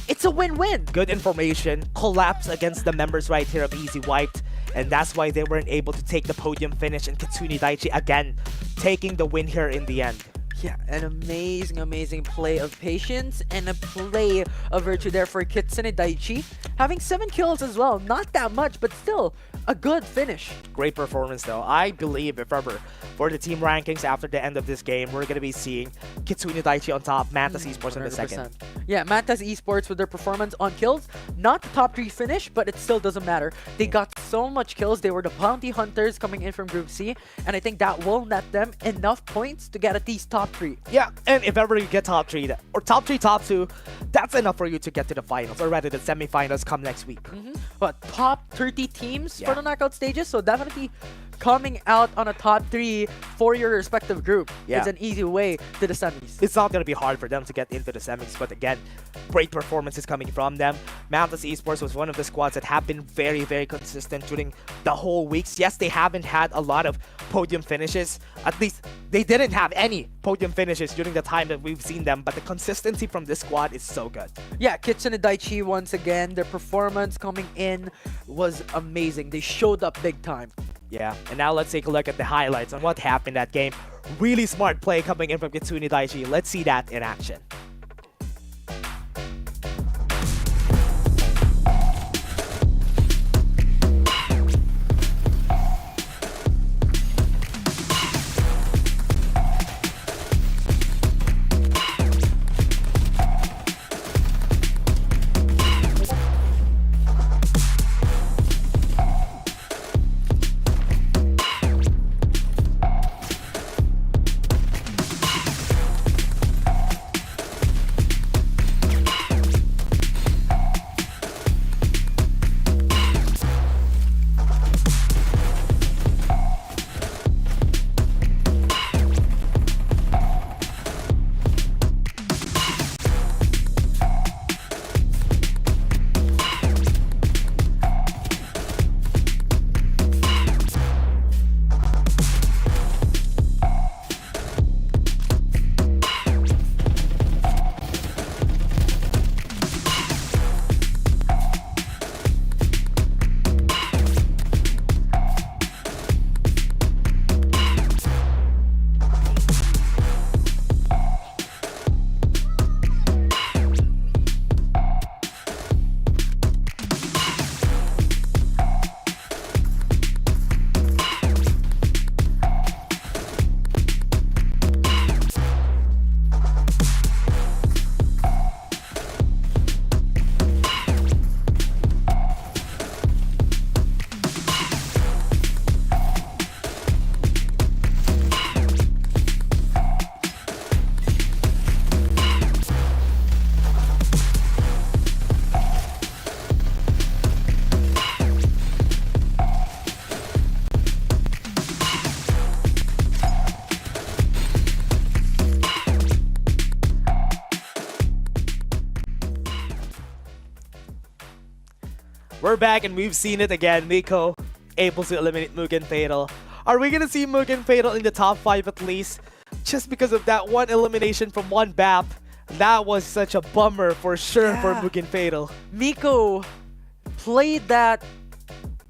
it's a win-win. Good information. Collapse against the members right here of Easy Wiped. And that's why they weren't able to take the podium finish. And Kitsune Daiichi, again, taking the win here in the end. Yeah, an amazing play of patience and a play of virtue there for Kitsune Daiichi. Having 7 kills as well. Not that much, but still a good finish. Great performance though. I believe, if ever, for the team rankings after the end of this game, we're going to be seeing Kitsune Daiichi on top, Mantas Esports in the second. Yeah, Mantas Esports with their performance on kills. Not the top 3 finish, but it still doesn't matter. They got so much kills. They were the bounty hunters coming in from Group C. And I think that will net them enough points to get at least top top 3. Yeah, and if ever you get top 3, or top 3, top 2, that's enough for you to get to the finals, or rather the semifinals come next week. But top 30 teams for the knockout stages, so definitely coming out on a top 3 for your respective group is an easy way to the semis. It's not going to be hard for them to get into the semis, but again, great performances coming from them. Mountains Esports was one of the squads that have been very, very consistent during the whole weeks. Yes, they haven't had a lot of podium finishes. At least they didn't have any podium finishes during the time that we've seen them, but the consistency from this squad is so good. Yeah, Kitsune Daiichi once again, their performance coming in was amazing. They showed up big time. Yeah, and now let's take a look at the highlights on what happened that game. Really smart play coming in from Kitsune Daiichi. Let's see that in action. We're back and we've seen it again. Miko able to eliminate Mugen Fatal. Are we gonna see Mugen Fatal in the top 5 at least? Just because of that one elimination from one BAP. That was such a bummer for sure for Mugen Fatal. Miko played that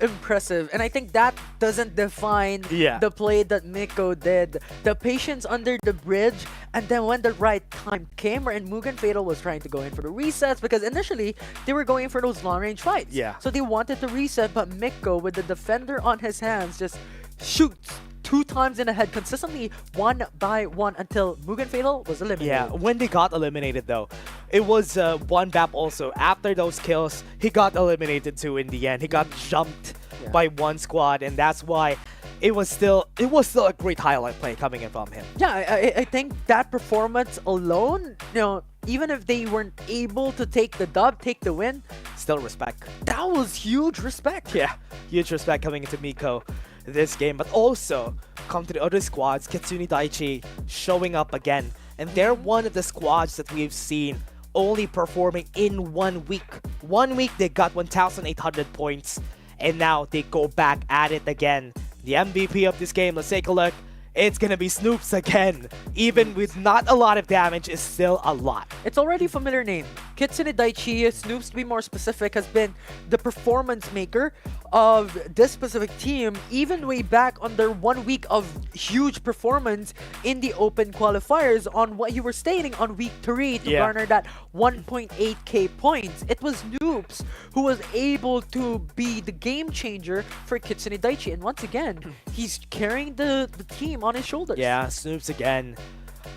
impressive, and I think that doesn't define the play that Miko did. The patience under the bridge, and then when the right time came, and Mugen Fatal was trying to go in for the resets, because initially they were going for those long range fights. So they wanted to reset, but Miko with the defender on his hands just shoots 2 times in the head consistently, one by one, until Mugen Fatal was eliminated. Yeah, when they got eliminated though, it was one BAP also. After those kills, he got eliminated too in the end. He got jumped by one squad, and that's why it was still a great highlight play coming in from him. Yeah, I think that performance alone, you know, even if they weren't able to take the dub, take the win, still respect. That was huge respect. Yeah, huge respect coming into Miko this game, but also come to the other squads. Kitsune Daiichi showing up again, and they're one of the squads that we've seen only performing in 1 week. 1 week they got 1,800 points, and now they go back at it again. The MVP of this game, let's take a look. It's gonna be Snoops again. Even with not a lot of damage, is still a lot. It's already a familiar name. Kitsune Daiichi, Snoops to be more specific, has been the performance maker of this specific team, even way back on their 1 week of huge performance in the open qualifiers on what you were stating on week 3 to garner that 1.8k points. It was Snoops who was able to be the game changer for Kitsune Daiichi, and once again, he's carrying the team on his shoulders. Yeah, Snoops again,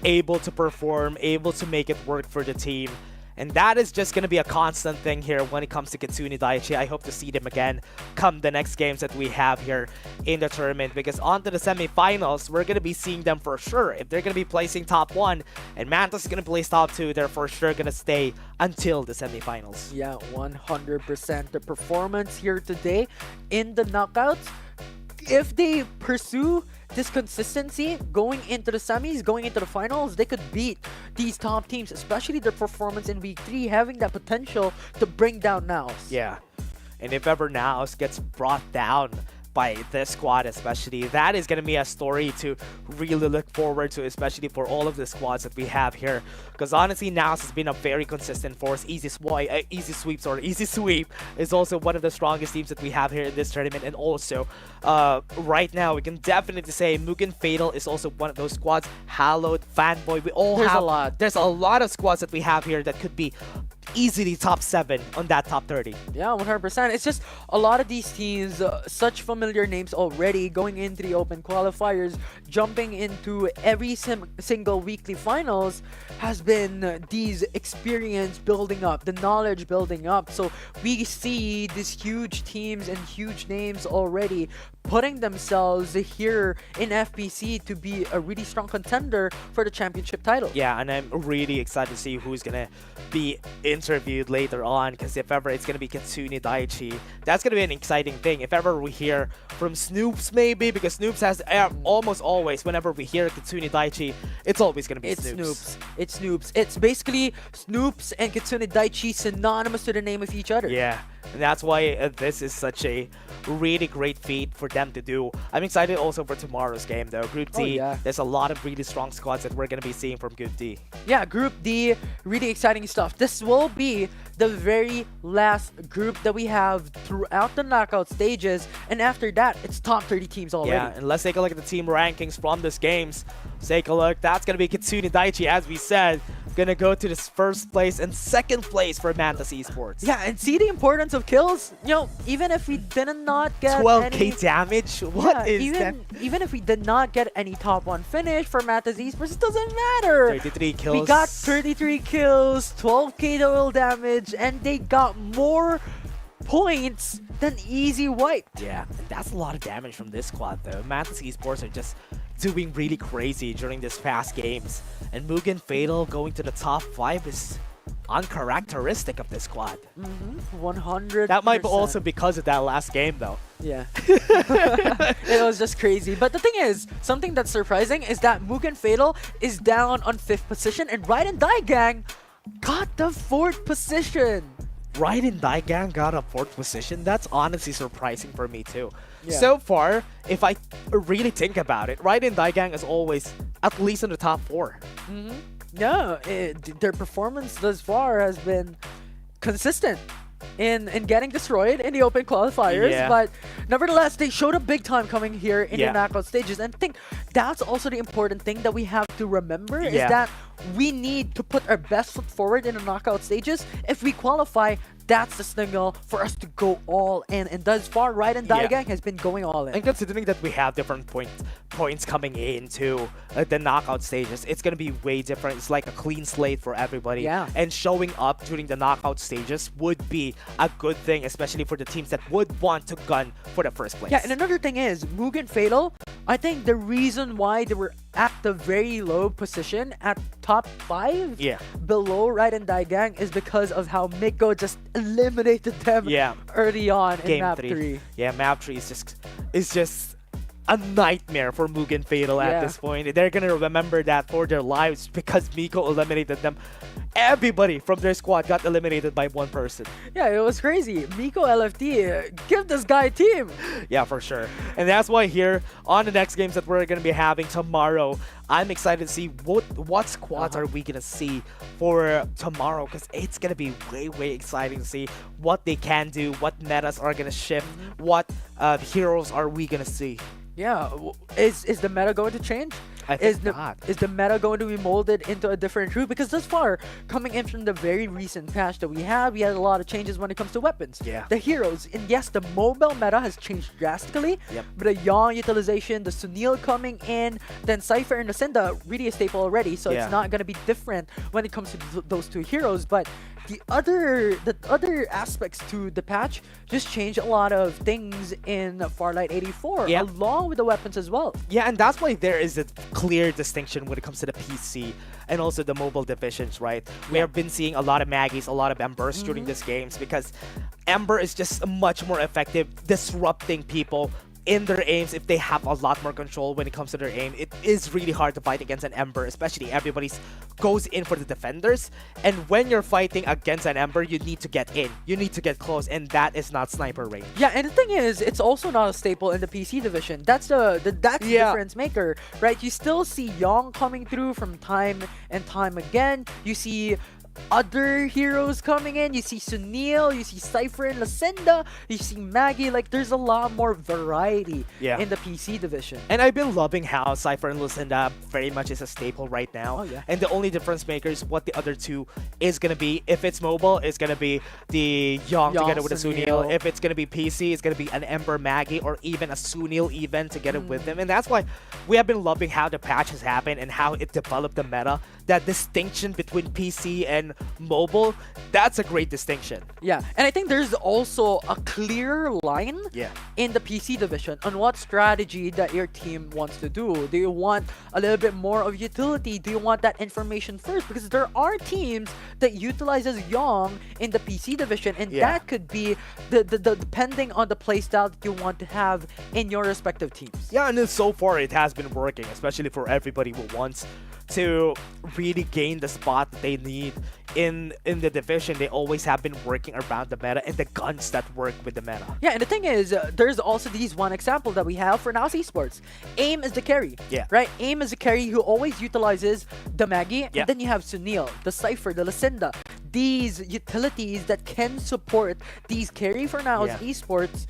able to perform, able to make it work for the team. And that is just going to be a constant thing here when it comes to Kitsune Daiichi. I hope to see them again come the next games that we have here in the tournament. Because on to the semifinals, we're going to be seeing them for sure. If they're going to be placing top 1 and Mantis is going to place top 2, they're for sure going to stay until the semifinals. Yeah, 100%. The performance here today in the knockouts, if they pursue this consistency going into the semis, going into the finals, they could beat these top teams, especially their performance in week 3, having that potential to bring down Naos. Yeah. And if ever Naos gets brought down by this squad especially, that is going to be a story to really look forward to, especially for all of the squads that we have here. Because honestly, Naos has been a very consistent force. Easy Sweep is also one of the strongest teams that we have here in this tournament. And also, right now, we can definitely say Mugen Fatal is also one of those squads. Hallowed, Fanboy, there's a lot of squads that we have here that could be easily top 7 on that top 30. Yeah, 100%. It's just a lot of these teams, such familiar names already, going into the open qualifiers, jumping into every single weekly finals, has been these experience building up, the knowledge building up. So we see these huge teams and huge names already putting themselves here in FPC to be a really strong contender for the championship title. Yeah, and I'm really excited to see who's going to be interviewed later on, because if ever it's going to be Kitsune Daiichi, that's going to be an exciting thing. If ever we hear from Snoops, maybe, because Snoops has almost always, whenever we hear Kitsune Daiichi, it's always going to be Snoops. It's Snoops. It's basically Snoops and Kitsune Daiichi synonymous to the name of each other. Yeah, and that's why this is such a really great feat for them to do. I'm excited also for tomorrow's game though. Group D, there's a lot of really strong squads that we're going to be seeing from Group D. Yeah, Group D, really exciting stuff. This will be the very last group that we have throughout the knockout stages, and after that, it's top 30 teams already. Yeah, and let's take a look at the team rankings from this games. Let's take a look. That's going to be Kitsune Daiichi, as we said. Gonna go to this first place and second place for Mantis Esports. Yeah, and see the importance of kills. You know, even if we did not get 12k damage? What is that? Even if we did not get any top 1 finish for Mantis Esports, it doesn't matter. 33 kills. We got 33 kills, 12k total damage, and they got more points than Easy White. Yeah, and that's a lot of damage from this squad though. Mantis Esports are just doing really crazy during these past games. And Mugen Fatal going to the top 5 is uncharacteristic of this squad. 100%. That might be also because of that last game though. Yeah. It was just crazy. But the thing is, something that's surprising is that Mugen Fatal is down on 5th position and Raiden Daigang got the 4th position. Raiden Daigang got a 4th position? That's honestly surprising for me too. Yeah. So far, if I really think about it, Raiden Daigang is always at least in the top 4. Yeah, their performance thus far has been consistent in getting destroyed in the open qualifiers, but nevertheless, they showed up big time coming here in the knockout stages. And I think that's also the important thing that we have to remember is that we need to put our best foot forward in the knockout stages. If we qualify, that's the signal for us to go all in. And thus far, Raiden Daigang has been going all in. And considering that we have different points coming into the knockout stages, it's going to be way different. It's like a clean slate for everybody. Yeah. And showing up during the knockout stages would be a good thing, especially for the teams that would want to gun for the first place. Yeah, and another thing is, Mugen Fatal, I think the reason why they were at the very low position at top 5 below Raiden Daigang is because of how Miko just eliminated them early on in map 3. Yeah, map 3 is just a nightmare for Mugen Fatal at this point. They're gonna remember that for their lives because Miko eliminated them. Everybody from their squad got eliminated by one person. Yeah, it was crazy. Miko LFT, give this guy a team. Yeah, for sure. And that's why here on the next games that we're gonna be having tomorrow, I'm excited to see what squads are we gonna see for tomorrow, because it's gonna be way exciting to see what they can do, what metas are gonna shift, what heroes are we gonna see. Yeah, is the meta going to change? I think not. Is the meta going to be molded into a different route? Because thus far, coming in from the very recent patch that we had a lot of changes when it comes to weapons. Yeah. The heroes, and yes, the mobile meta has changed drastically. Yep. But the Yang utilization, the Sunil coming in, then Cypher and Lucinda, really a staple already. So Yeah. it's not going to be different when it comes to those two heroes. But the other aspects to the patch just changed a lot of things in Farlight 84, Yep. along with the weapons as well. Yeah, and that's why there is a clear distinction when it comes to the PC and also the mobile divisions, right? We have been seeing a lot of Maggies, a lot of Embers during these games because Ember is just much more effective disrupting people in their aims if they have a lot more control when it comes to their aim. It is really hard to fight against an Ember, especially everybody goes in for the defenders. And when you're fighting against an Ember, you need to get in. You need to get close, and that is not sniper range. Yeah, and the thing is, it's also not a staple in the PC division. That's the difference maker, right? You still see Young coming through from time and time again. You see other heroes coming in. You see Sunil, you see Cypher and Lucinda, you see Maggie. Like, there's a lot more variety in the PC division. And I've been loving how Cypher and Lucinda very much is a staple right now. Oh, yeah. And the only difference maker is what the other two is going to be. If it's mobile, it's going to be the Young together with a Sunil. If it's going to be PC, it's going to be an Ember Maggie or even a Sunil even together with them. And that's why we have been loving how the patch has happened and how it developed the meta. That distinction between PC and mobile, that's a great distinction. Yeah, and I think there's also a clear line in the PC division on what strategy that your team wants to do. Do you want a little bit more of utility? Do you want that information first? Because there are teams that utilizes Young in the PC division, and that could be the depending on the playstyle that you want to have in your respective teams. Yeah, and so far it has been working, especially for everybody who wants to really gain the spot that they need in the division. They always have been working around the meta and the guns that work with the meta. Yeah, and the thing is, there's also these one example that we have for now Esports. AIM is the carry, right? AIM is the carry who always utilizes the Maggie, and then you have Sunil, the Cypher, the Lucinda. These utilities that can support these carry for now Esports.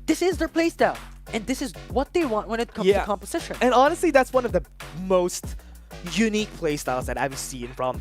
This is their playstyle, and this is what they want when it comes to composition. And honestly, that's one of the most unique playstyles that I've seen from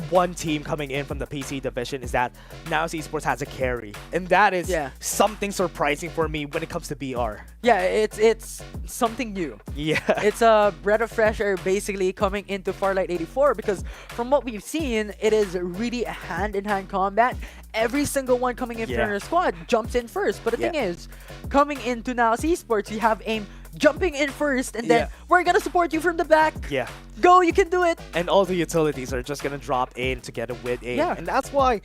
one team coming in from the PC division is that now Esports has a carry, and that is something surprising for me when it comes to BR. Yeah, it's something new. Yeah, it's a breath of fresh air basically coming into Farlight 84, because from what we've seen, it is really a hand-in-hand combat. Every single one coming in from your squad jumps in first, but the thing is, coming into now Esports, you have AIM jumping in first, and then we're gonna support you from the back. Yeah, go, you can do it. And all the utilities are just gonna drop in together with AIM. Yeah, and that's why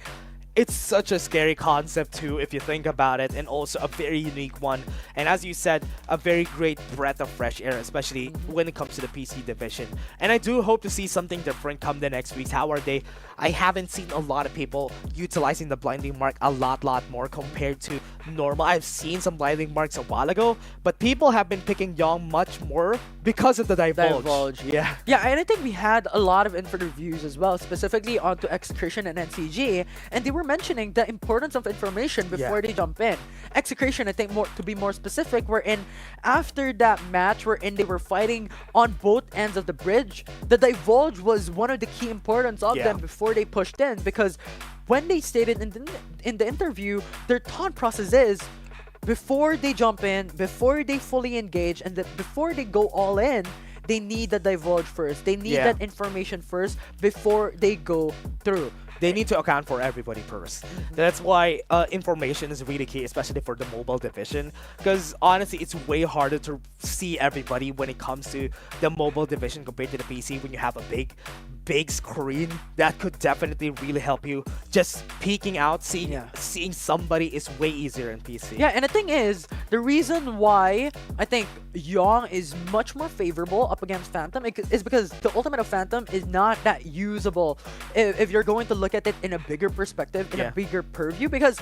it's such a scary concept too, if you think about it, and also a very unique one. And as you said, a very great breath of fresh air, especially when it comes to the PC division. And I do hope to see something different come the next weeks. How are they? I haven't seen a lot of people utilizing the blinding mark a lot more compared to normal. I've seen some blinding marks a while ago, but people have been picking Young much more because of the divulge. Yeah, and I think we had a lot of info reviews as well, specifically onto Execration and NCG, and they were mentioning the importance of information before they jump in. Execration, I think, to be more specific, wherein after that match wherein they were fighting on both ends of the bridge, the divulge was one of the key importance of them before they pushed in, because when they stated in the interview, their thought process is, before they jump in, before they fully engage, and before they go all in, they need the divulge first. They need that information first before they go through. They need to account for everybody first. That's why information is really key, especially for the mobile division. Because honestly, it's way harder to see everybody when it comes to the mobile division compared to the PC. When you have a big screen, that could definitely really help you. Just peeking out, seeing somebody is way easier in PC. Yeah, and the thing is, the reason why I think Young is much more favorable up against Phantom is because the ultimate of Phantom is not that usable if you're going to look at it in a bigger perspective, in a bigger purview, because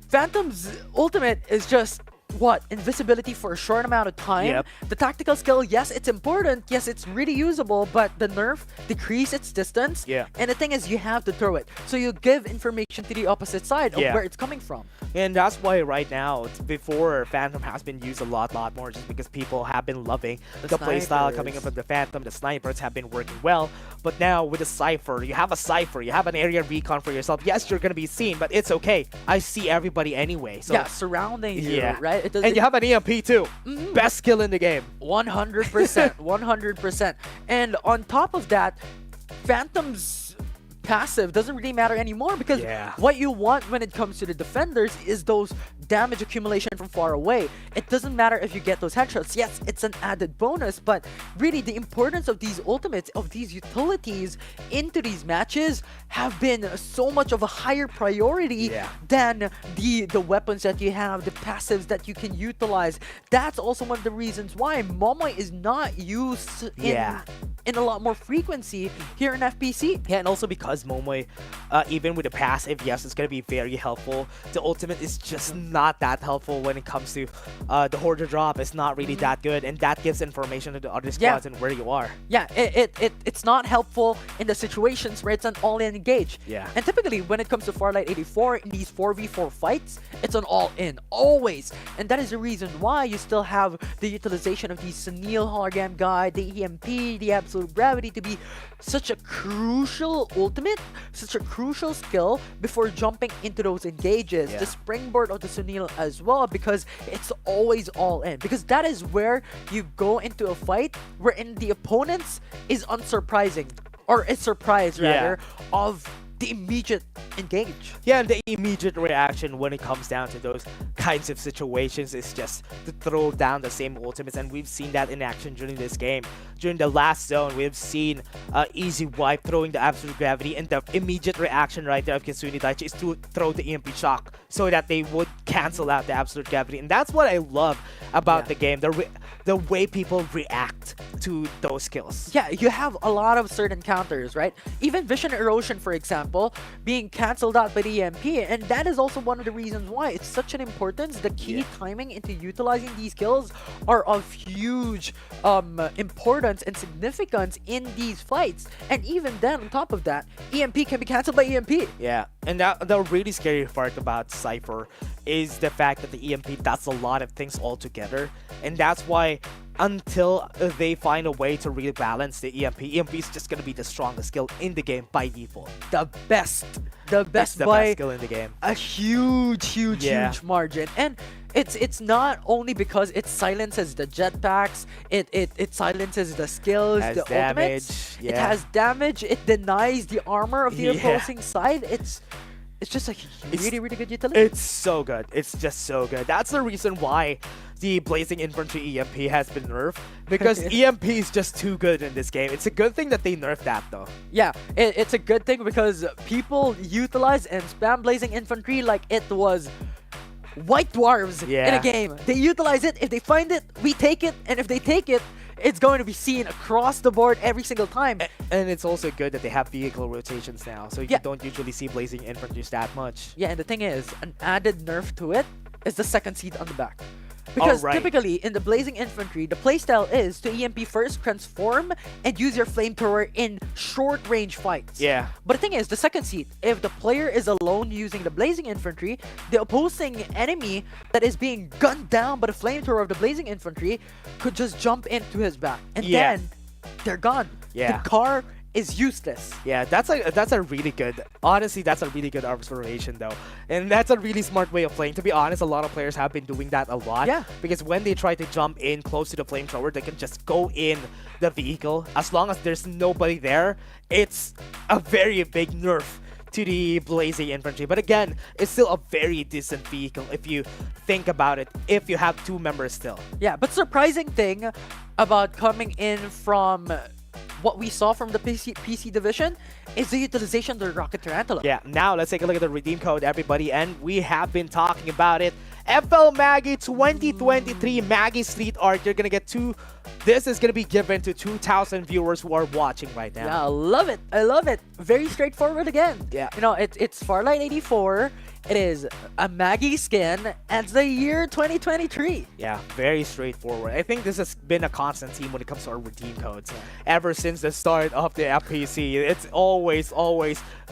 Phantom's ultimate is just what? Invisibility for a short amount of time. Yep. The tactical skill, yes, it's important. Yes, it's really usable, but the nerf decrease its distance. Yeah. And the thing is, you have to throw it. So you give information to the opposite side of Yeah. where it's coming from. And that's why right now, before Phantom has been used a lot more, just because people have been loving the playstyle coming up with the Phantom. The snipers have been working well. But now with the Cypher, you have a Cypher, you have an area recon for yourself. Yes, you're going to be seen, but it's okay. I see everybody anyway. So Yeah, surrounding you, right? And you have an EMP too. Best skill in the game. 100%. 100%. And on top of that, Phantom's passive doesn't really matter anymore because what you want when it comes to the defenders is those damage accumulation from far away. It doesn't matter if you get those headshots. Yes, it's an added bonus, but really the importance of these ultimates, of these utilities into these matches have been so much of a higher priority than the weapons that you have, the passives that you can utilize. That's also one of the reasons why Momoy is not used in a lot more frequency here in FPC. Yeah, and also because Momoy, even with the passive, yes, it's going to be very helpful. The ultimate is just not that helpful when it comes to the Hoarder drop. It's not really that good, and that gives information to the other squads and where you are. Yeah, it's not helpful in the situations where it's an all-in engage. Yeah. And typically, when it comes to Farlight 84, in these 4v4 fights, it's an all-in, always. And that is the reason why you still have the utilization of the Sunil hologram guy, the EMP, the Absolute Gravity to be such a crucial ultimate, such a crucial skill before jumping into those engages. The springboard of the Sunil as well, because it's always all in. Because that is where you go into a fight wherein the opponents is unsurprising, or is surprised rather, of the immediate engage. Yeah, and the immediate reaction when it comes down to those kinds of situations is just to throw down the same ultimates, and we've seen that in action during this game. During the last zone, we've seen Easy Wipe throwing the Absolute Gravity, and the immediate reaction right there of Kitsune Daichi is to throw the EMP Shock so that they would cancel out the Absolute Gravity. And that's what I love about the game, the way people react to those skills. Yeah, you have a lot of certain counters, right? Even Vision Erosion, for example, being cancelled out by the EMP, and that is also one of the reasons why it's such an importance. The key timing into utilizing these skills are of huge importance and significance in these fights. And even then, on top of that, EMP can be cancelled by EMP. Yeah, and the really scary part about Cypher is the fact that the EMP does a lot of things all together, and that's why until they find a way to really balance the EMP is just going to be the strongest skill in the game by default. The best best skill in the game. A huge margin. And it's not only because it silences the jetpacks, it silences the skills, the ultimates. It has damage, it denies the armor of the opposing side. It's just a really good utility. It's so good. It's just so good. That's the reason why the Blazing Infantry EMP has been nerfed, because EMP is just too good in this game. It's a good thing that they nerfed that though. Yeah, it's a good thing because people utilize and spam Blazing Infantry like it was white dwarves in a game. They utilize it. If they find it, we take it. And if they take it, it's going to be seen across the board every single time. And it's also good that they have vehicle rotations now, so you don't usually see Blazing Infantries that much. Yeah, and the thing is, an added nerf to it is the second seat on the back. Because typically, in the Blazing Infantry, the playstyle is to EMP first, transform, and use your flamethrower in short-range fights. Yeah. But the thing is, the second seat, if the player is alone using the Blazing Infantry, the opposing enemy that is being gunned down by the flamethrower of the Blazing Infantry could just jump into his back. And then, they're gone. Yeah. The car is useless. Yeah, that's a really good, honestly, that's a really good observation though. And that's a really smart way of playing. To be honest, a lot of players have been doing that a lot. Yeah. Because when they try to jump in close to the flamethrower, they can just go in the vehicle. As long as there's nobody there, it's a very big nerf to the Blazing Infantry. But again, it's still a very decent vehicle if you think about it, if you have two members still. Yeah, but surprising thing about coming in from what we saw from the PC division is the utilization of the Rocket Tarantula. Yeah, now let's take a look at the redeem code, everybody, and we have been talking about it FL Maggie 2023 Maggie Street Art. You're gonna get this is gonna be given to 2,000 viewers who are watching right now. Yeah, I love it. I love it. Very straightforward again. Yeah. You know, it's Farlight 84. It is a Maggie skin, and it's the year 2023. Yeah, very straightforward. I think this has been a constant theme when it comes to our redeem codes. Ever since the start of the FPC, it's always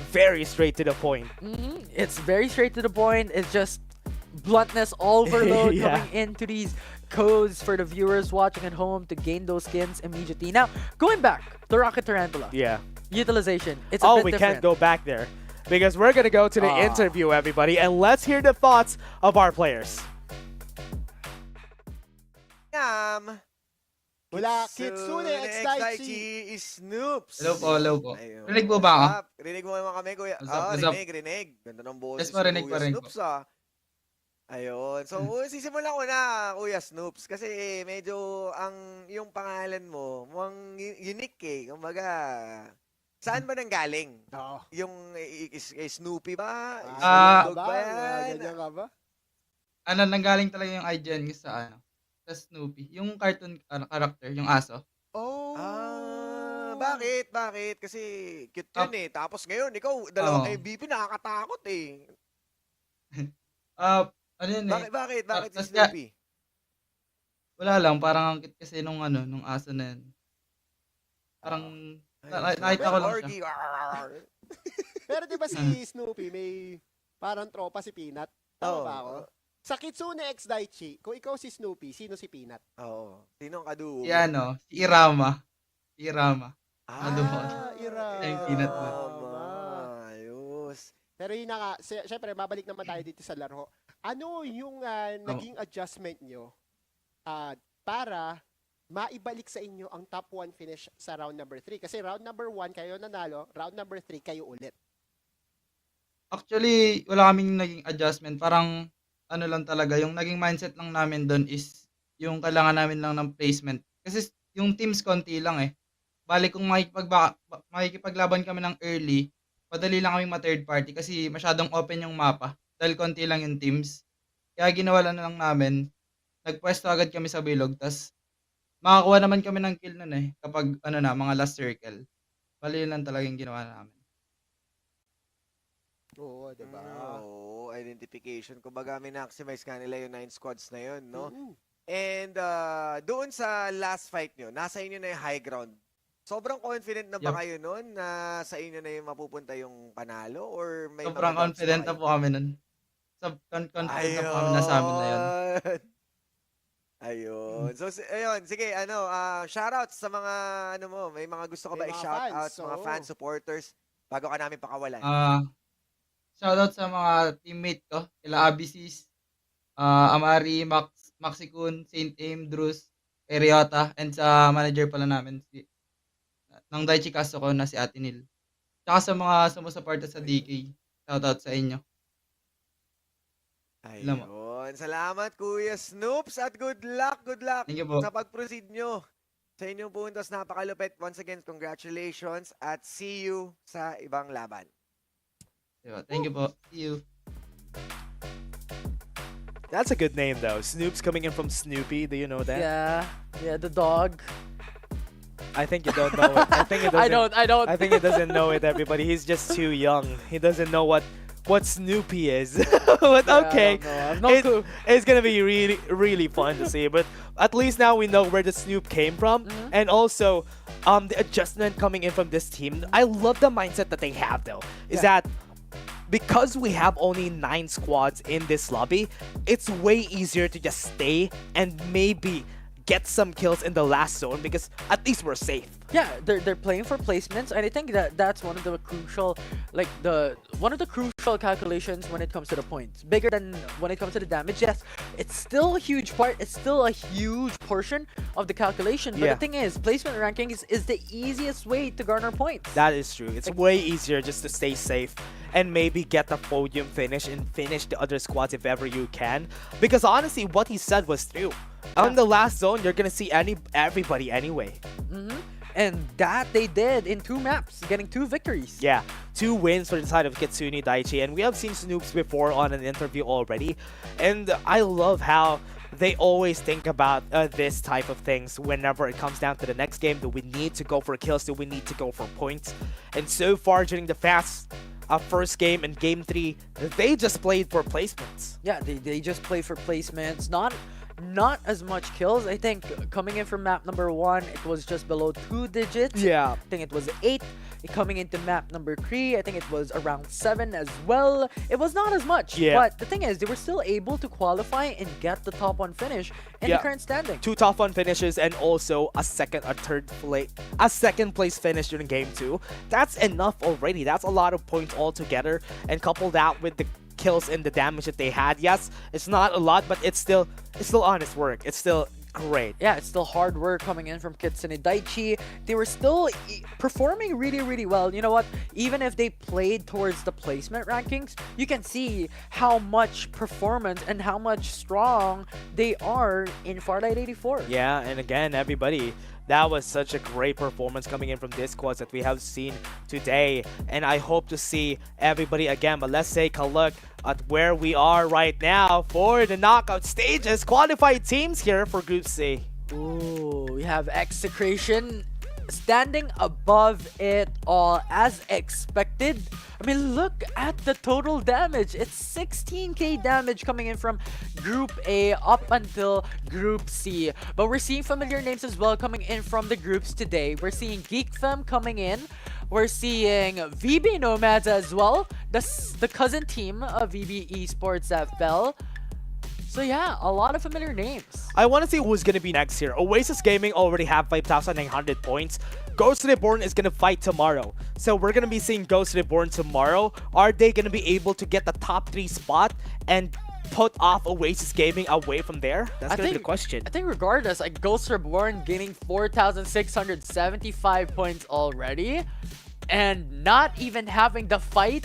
very straight to the point. It's very straight to the point. It's just bluntness overload Yeah. coming into these codes for the viewers watching at home to gain those skins immediately. Now, going back to Rocket Tarantula. Yeah. Utilization. It's a bit we different. can't go back there because we're gonna go to the interview, everybody, and let's hear the thoughts of our players. Mula Kitsune X Daichi. Snoops. Hello po. Ayun. Rinig po ba ako? Rinig mo naman kami, kuya. What's up, what's up? Rinig. Ganda ng boses Yes po, rinig ni po, Kuya rinig po. Snoops, ah. Ayun. So, sisimulan ko na, Kuya Snoops. Kasi medyo yung pangalan mo, mukhang unique eh. Kumbaga, saan ba nanggaling? Yung Snoopy ba? Snoop Dogg ba yan? Ganyan ka ba? Ano, nanggaling talaga yung IGN sa Snoopy. Yung cartoon character, yung aso. Bakit? Bakit? Kasi cute yun eh. Tapos ngayon, ikaw, dalawang MVP, nakakatakot eh. Ano yun eh? Bakit si Tas Snoopy? Wala lang, parang ang cute kasi nung aso na yun. Parang, nakita ko lang siya. Pero di ba si Snoopy, may parang tropa si Peanut? Tama ba ako? Sa Kitsune X Daichi, kung ikaw si Snoopy, sino si Peanut? Oo. Sino ang kadugo? Si Irama. Irama. Irama. Yung Peanut mo. Ayos. Pero yun na nga, syempre, mabalik naman tayo dito sa laro. Ano yung naging adjustment nyo para maibalik sa inyo ang top 1 finish sa round number 3? Kasi round number 1, kayo nanalo. Round number 3, kayo ulit. Actually, wala kaming naging adjustment. Parang, ano lang talaga, yung naging mindset lang namin doon is yung kailangan namin lang ng placement. Kasi yung teams konti lang eh. Balik kung makikipaglaban kami ng early, madali lang kaming ma-third party kasi masyadong open yung mapa dahil konti lang yung teams. Kaya ginawa na lang namin, nagpwesto agad kami sa bilog, tas makakuha naman kami ng kill nun eh, kapag mga last circle. Bali lang talaga yung ginawa namin. Oo, diba? Oo, identification. Kumbaga, maximize ka nila yung 9 squads na yun, no? And doon sa last fight nyo, nasa inyo na yung high ground. Sobrang confident na ba kayo nun na sa inyo na yung mapupunta yung panalo? Or may Sobrang confident na po kami nun. Confident na po kami na sa amin na yun. Ayun. So, ayun. Sige, shoutouts sa mga, may mga gusto ka ba i-shoutouts, mga fans, supporters, bago ka namin pakawalan? Shoutout sa mga teammate ko, kila Abisis, Amari, Maxicun, Saint Aim, Drus, Eriota, and sa manager pala namin, ng Daichi Casto ko na si Ate Nil. Tsaka sa mga sumusuporta sa DK, shoutout sa inyo. Ayun. Salamat, Kuya Snoops, at good luck Thank you po. sa pag-proceed nyo sa inyong puntos. Napakalupit. Once again, congratulations at see you sa ibang laban. Thank you po. See you. That's a good name though. Snoop's coming in from Snoopy. Do you know that? Yeah, the dog. I think you don't know it. I think it doesn't. I don't. I think he doesn't know it, everybody. He's just too young. He doesn't know what Snoopy is. But okay, it's gonna be really fun to see. But at least now we know where the Snoop came from, and also the adjustment coming in from this team. I love the mindset that they have though. Is that because we have only 9 squads in this lobby, it's way easier to just stay and maybe get some kills in the last zone because at least we're safe. Yeah, they're playing for placements, and I think that's one of the crucial, one of the crucial calculations when it comes to the points. Bigger than when it comes to the damage. Yes, it's still a huge part. It's still a huge portion of the calculation. But the thing is, placement ranking is the easiest way to garner points. That is true. It's way easier just to stay safe and maybe get the podium finish and finish the other squads if ever you can. Because honestly, what he said was true. On the last zone, you're gonna see everybody anyway. And that they did in 2 maps, getting 2 victories. Yeah, 2 wins for the side of Kitsune Daiichi, and we have seen Snoops before on an interview already, and I love how they always think about this type of things whenever it comes down to the next game. Do we need to go for kills? Do we need to go for points? And so far during the first game and game 3, they just played for placements. Yeah, they just play for placements, not as much kills. I think coming in from map number 1, it was just below 2 digits. Yeah. I think it was 8. Coming into map number 3, I think it was around 7 as well. It was not as much. Yeah. But the thing is, they were still able to qualify and get the top 1 finish in the current standing. 2 top 1 finishes and also a second place finish during game 2. That's enough already. That's a lot of points altogether. And couple that with the kills and the damage that they had. Yes, it's not a lot, but it's still honest work. It's still great. Yeah, it's still hard work coming in from Kitsune Daiichi. They were still performing really, really well. You know what? Even if they played towards the placement rankings, you can see how much performance and how much strong they are in Farlight 84. Yeah, and again, everybody, that was such a great performance coming in from this squad that we have seen today. And I hope to see everybody again. But let's take a look at where we are right now for the knockout stages. Qualified teams here for Group C. Ooh, we have Execration standing above it all as expected. I mean, look at the total damage. It's 16k damage coming in from Group A up until Group C. But we're seeing familiar names as well coming in from the groups today. We're seeing GeekFam coming in. We're seeing VB Nomads as well. The cousin team of VB Esports that fell. So yeah, a lot of familiar names. I want to see who's going to be next here. Oasis Gaming already have 5,900 points. Ghost Reborn is going to fight tomorrow. So we're going to be seeing Ghost Reborn tomorrow. Are they going to be able to get the top 3 spot and put off Oasis Gaming away from there? That's going to be the question. I think regardless, like Ghost Reborn gaining 4,675 points already and not even having the fight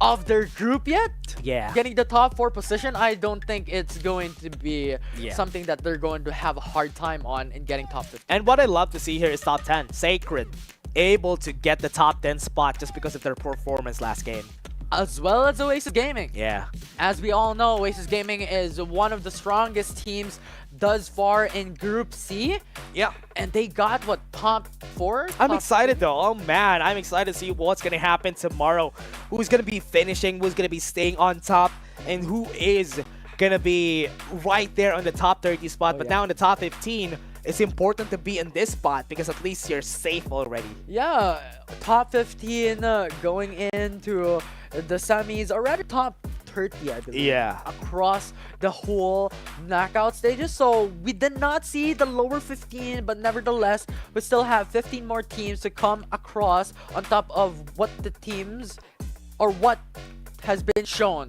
of their group yet. Yeah. Getting the top 4 position, I don't think it's going to be something that they're going to have a hard time on in getting top 15. And what I love to see here is top 10. Sacred able to get the top 10 spot just because of their performance last game. As well as Oasis Gaming. Yeah. As we all know, Oasis Gaming is one of the strongest teams thus far in Group C. Yeah. And they got, what, top 4? I'm excited though. Oh man, I'm excited to see what's going to happen tomorrow. Who's going to be finishing, who's going to be staying on top, and who is going to be right there on the top 30 spot. But now in the top 15, it's important to be in this spot because at least you're safe already. Yeah, top 15 going into the semis, or rather top 30, I believe. Yeah. Across the whole knockout stages. So we did not see the lower 15, but nevertheless, we still have 15 more teams to come across on top of what the teams, or what has been shown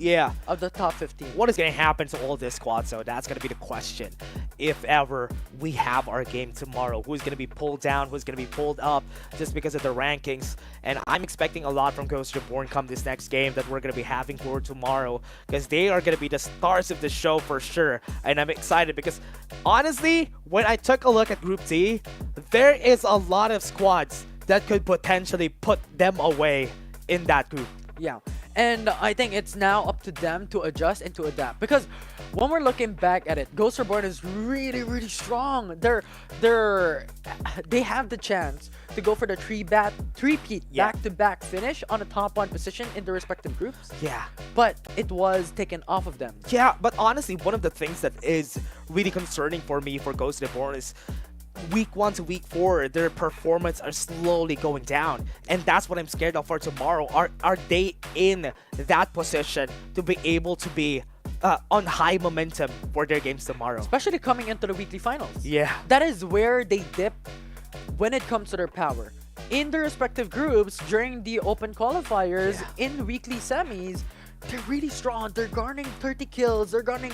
of the top 15. What is going to happen to all this squad? So that's going to be the question. If ever we have our game tomorrow, who's going to be pulled down, who's going to be pulled up just because of the rankings. And I'm expecting a lot from Ghost Reborn come this next game that we're going to be having for tomorrow, because they are going to be the stars of the show for sure. And I'm excited because honestly, when I took a look at Group D, there is a lot of squads that could potentially put them away in that group. Yeah, and I think it's now up to them to adjust and to adapt, because when we're looking back at it, Ghost Reborn is really, really strong. They have the chance to go for the three-peat back-to-back finish on the top 1 position in the respective groups. Yeah. But it was taken off of them. Yeah, but honestly, one of the things that is really concerning for me for Ghost Reborn is week 1 to week 4, their performance are slowly going down, and that's what I'm scared of for tomorrow. Are they in that position to be able to be on high momentum for their games tomorrow? Especially coming into the weekly finals. Yeah. That is where they dip when it comes to their power. In their respective groups, during the open qualifiers, in weekly semis, they're really strong. They're garnering 30 kills. They're garnering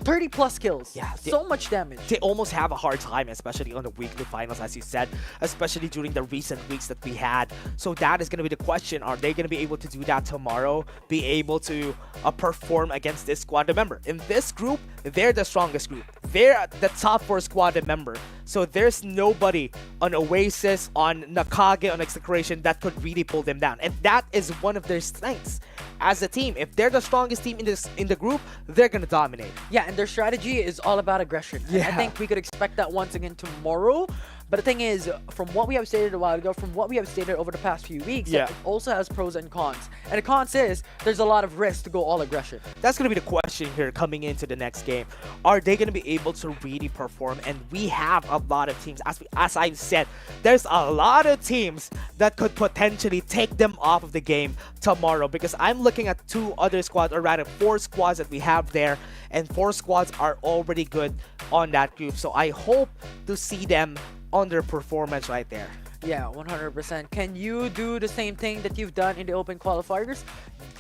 30 plus kills. Yeah, so much damage. They almost have a hard time, especially on the weekly finals, as you said, especially during the recent weeks that we had. So that is going to be the question. Are they going to be able to do that tomorrow? Be able to perform against this squad? Remember, in this group, they're the strongest group. They're the top 4 squad, remember. So there's nobody on Oasis, on Nakage, on Execration that could really pull them down. And that is one of their strengths as a team. If they're the strongest team in the group, they're gonna dominate. Yeah, and their strategy is all about aggression. And I think we could expect that once again tomorrow. But the thing is, from what we have stated a while ago, from what we have stated over the past few weeks, that it also has pros and cons. And the cons is, there's a lot of risk to go all aggression. That's going to be the question here coming into the next game. Are they going to be able to really perform? And we have a lot of teams. As I've said, there's a lot of teams that could potentially take them off of the game tomorrow. Because I'm looking at 2 other squads, or rather 4 squads that we have there. And 4 squads are already good on that group. So I hope to see them on their performance right there. Yeah, 100%. Can you do the same thing that you've done in the open qualifiers?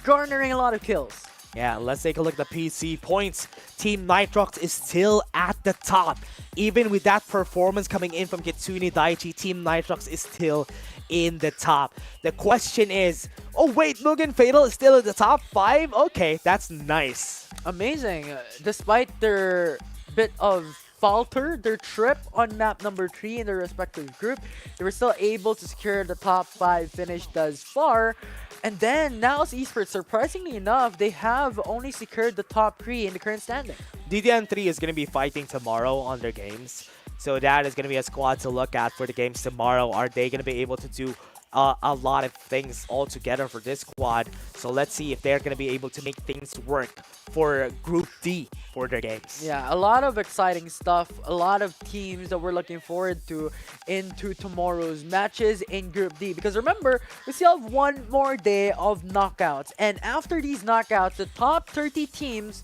Garnering a lot of kills. Yeah, let's take a look at the PC points. Team Nitrox is still at the top. Even with that performance coming in from Kitsune Daiichi, Team Nitrox is still in the top. The question is, oh wait, Mugen Fatal is still in the top 5? Okay, that's nice. Amazing. Despite their bit of falter, their trip on map number 3 in their respective group, they were still able to secure the top 5 finish thus far. And then Naos Esports, surprisingly enough, they have only secured the top 3 in the current standing. DDN3 is going to be fighting tomorrow on their games. So that is going to be a squad to look at for the games tomorrow. Are they going to be able to do a lot of things all together for this squad? So let's see if they're going to be able to make things work for Group D for their games. Yeah, a lot of exciting stuff, a lot of teams that we're looking forward to into tomorrow's matches in Group D. Because remember, we still have one more day of knockouts. And after these knockouts, the top 30 teams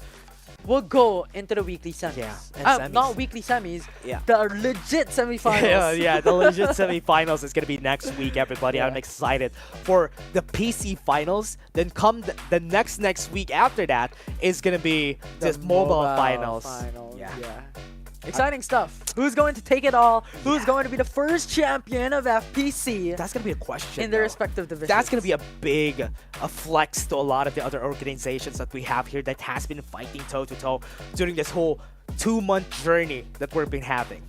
will go into the weekly semis. Yeah, and semis. Not weekly semis, the legit semifinals. Yeah, the legit semifinals is going to be next week, everybody. I'm excited for the PC finals. Then come the next week after that is going to be the mobile finals. Yeah. Exciting stuff. Who's going to take it all? Who's going to be the first champion of FPC? That's going to be a question. In their respective divisions. That's going to be a big flex to a lot of the other organizations that we have here that has been fighting toe-to-toe during this whole 2-month journey that we've been having.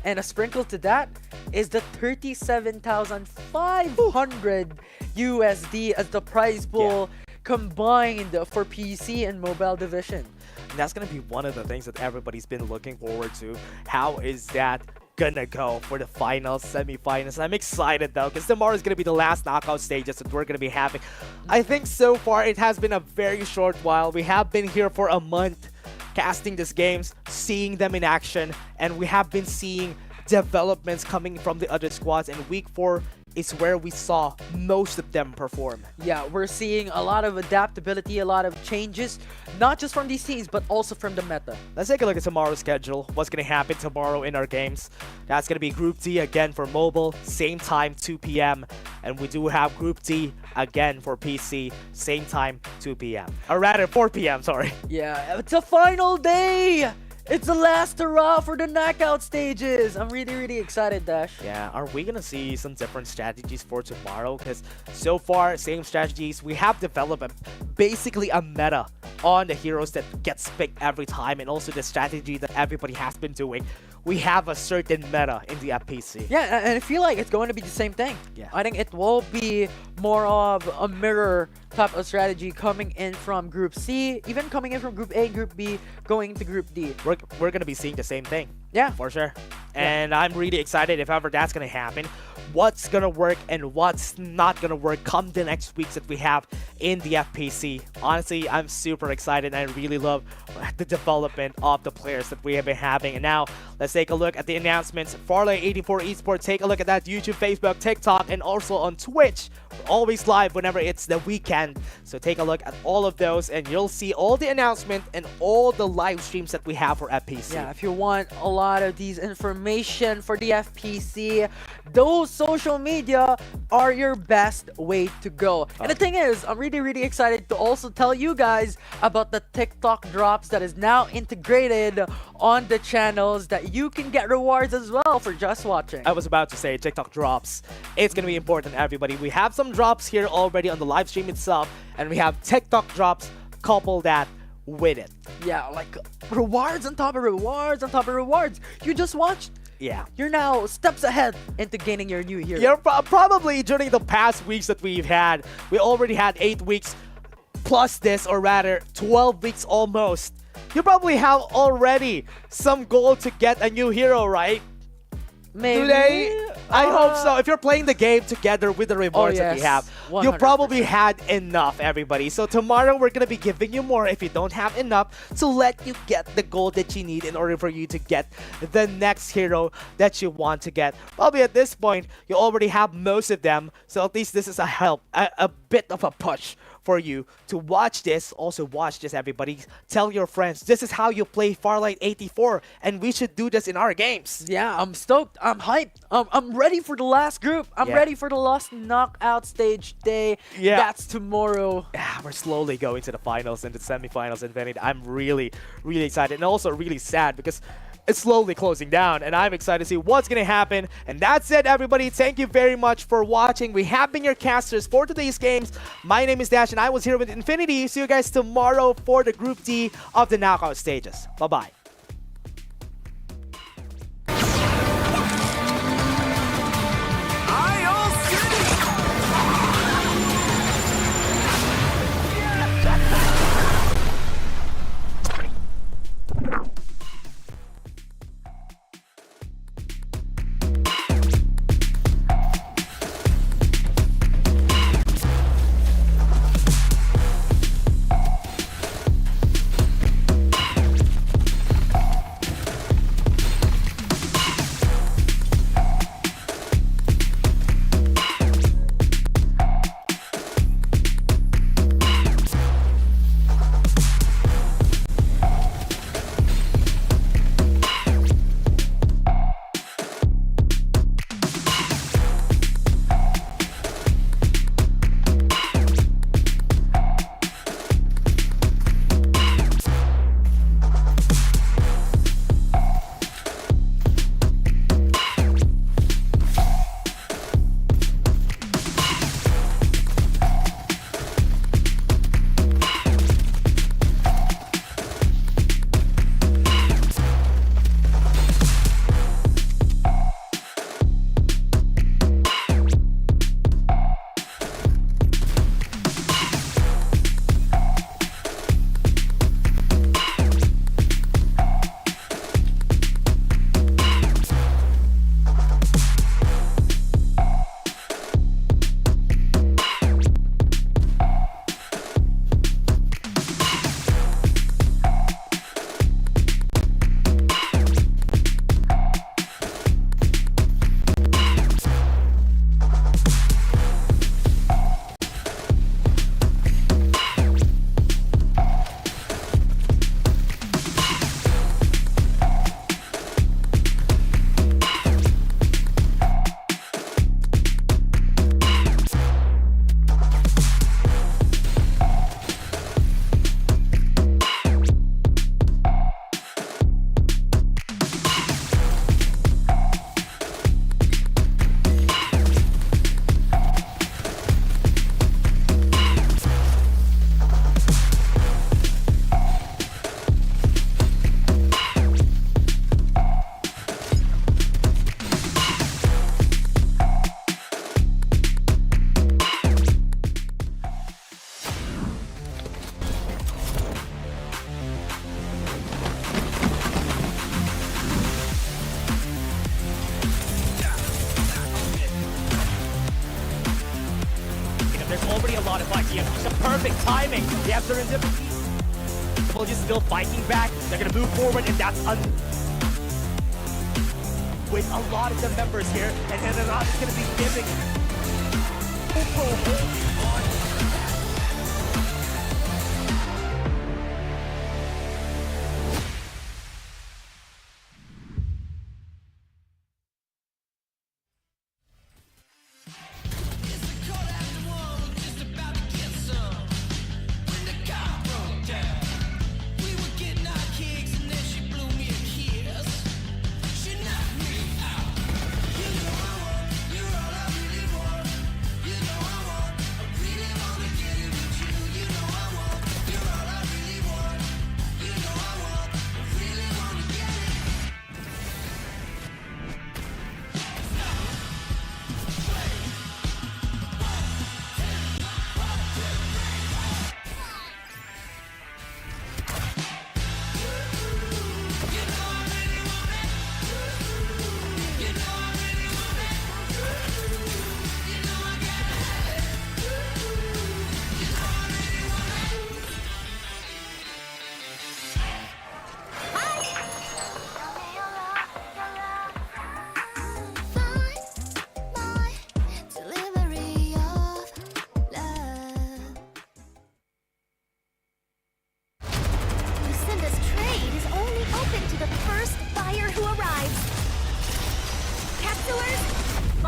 And a sprinkle to that is the 37,500 USD as the prize pool combined for PC and mobile division. And that's going to be one of the things that everybody's been looking forward to. How is that gonna go for the finals, semifinals? I'm excited though, because tomorrow is going to be the last knockout stages that we're going to be having. I think so far it has been a very short while. We have been here for a month casting these games, seeing them in action, and we have been seeing developments coming from the other squads, and week 4 is where we saw most of them perform. Yeah, we're seeing a lot of adaptability, a lot of changes, not just from these teams, but also from the meta. Let's take a look at tomorrow's schedule. What's going to happen tomorrow in our games. That's going to be Group D again for mobile, same time, 2 p.m. And we do have Group D again for PC, same time, 2 p.m. Or rather, 4 p.m., sorry. Yeah, it's a final day! It's the last hurrah for the knockout stages. I'm really excited, Dash. Yeah, are we gonna see some different strategies for tomorrow? Because so far, same strategies. We have developed basically a meta on the heroes that gets picked every time, and also the strategy that everybody has been doing. We have a certain meta in the FPC. Yeah, and I feel like it's going to be the same thing. Yeah. I think it will be more of a mirror type of strategy coming in from Group C, even coming in from Group A, Group B, going to Group D. We're going to be seeing the same thing. Yeah. For sure. And I'm really excited if ever that's going to happen. What's going to work and what's not going to work come the next weeks that we have in the FPC. Honestly, I'm super excited and I really love the development of the players that we have been having. And now, let's take a look at the announcements. Farlight 84 Esports, take a look at that. YouTube, Facebook, TikTok, and also on Twitch. We're always live whenever it's the weekend. So take a look at all of those and you'll see all the announcements and all the live streams that we have for FPC. Yeah, if you want a lot of these information for the FPC, those social media are your best way to go. And the thing is, I'm really excited to also tell you guys about the TikTok drops that is now integrated on the channels that you can get rewards as well for just watching. I was about to say TikTok drops. It's going to be important, everybody. We have some drops here already on the live stream itself, and we have TikTok drops. Couple that with it. Yeah, like rewards on top of rewards on top of rewards. You just watched Yeah. You're now steps ahead into gaining your new hero. You're probably during the past weeks that we've had, we already had 8 weeks plus this, or rather 12 weeks almost. You probably have already some goal to get a new hero, right? Maybe. Today, I hope so. If you're playing the game together with the rewards that we have, you 100%. probably had enough, everybody. So tomorrow, we're going to be giving you more if you don't have enough to let you get the gold that you need in order for you to get the next hero that you want to get. Probably at this point, you already have most of them. So at least this is a help, a bit of a push for you to watch this. Also watch this, everybody. Tell your friends, this is how you play Farlight 84, and we should do this in our games. Yeah, I'm stoked. I'm hyped. I'm ready for the last group. I'm ready for the last knockout stage day. Yeah. That's tomorrow. We're slowly going to the finals and the semifinals, Infinity. I'm really, really excited, and also really sad because it's slowly closing down, and I'm excited to see what's going to happen. And that's it, everybody. Thank you very much for watching. We have been your casters for today's games. My name is Dash, and I was here with Infinity. See you guys tomorrow for the Group D of the knockout stages. Bye-bye. There's already a lot of fights. You have some perfect timing. They have serendipity. Well, just still fighting back. They're gonna move forward, and that's with a lot of the members here, and Enarad is gonna be giving.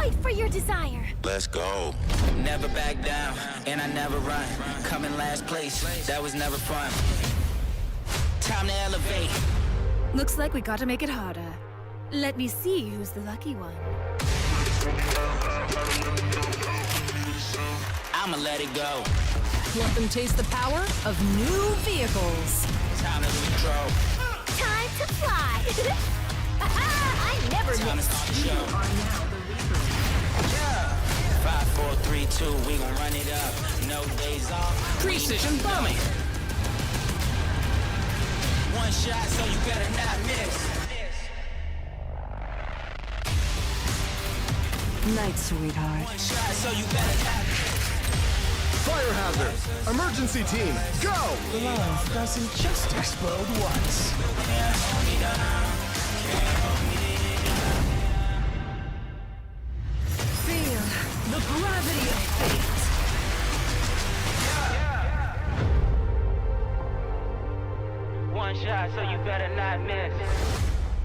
Fight for your desire. Let's go. Never back down, and I never run. Coming last place, that was never fun. Time to elevate. Looks like we gotta make it harder. Let me see who's the lucky one. I'ma let it go. Let them taste the power of new vehicles. Time to control. Time to fly. I never Time to miss. start the show. 5, 4, 3, 2, we gon' run it up. No days off. Precision bombing. One shot, so you better not miss. Night, sweetheart. One shot, so you better not miss. Fire hazard! Emergency team, go! Love doesn't just explode once. Feel the gravity of fate. One shot, so you better not miss.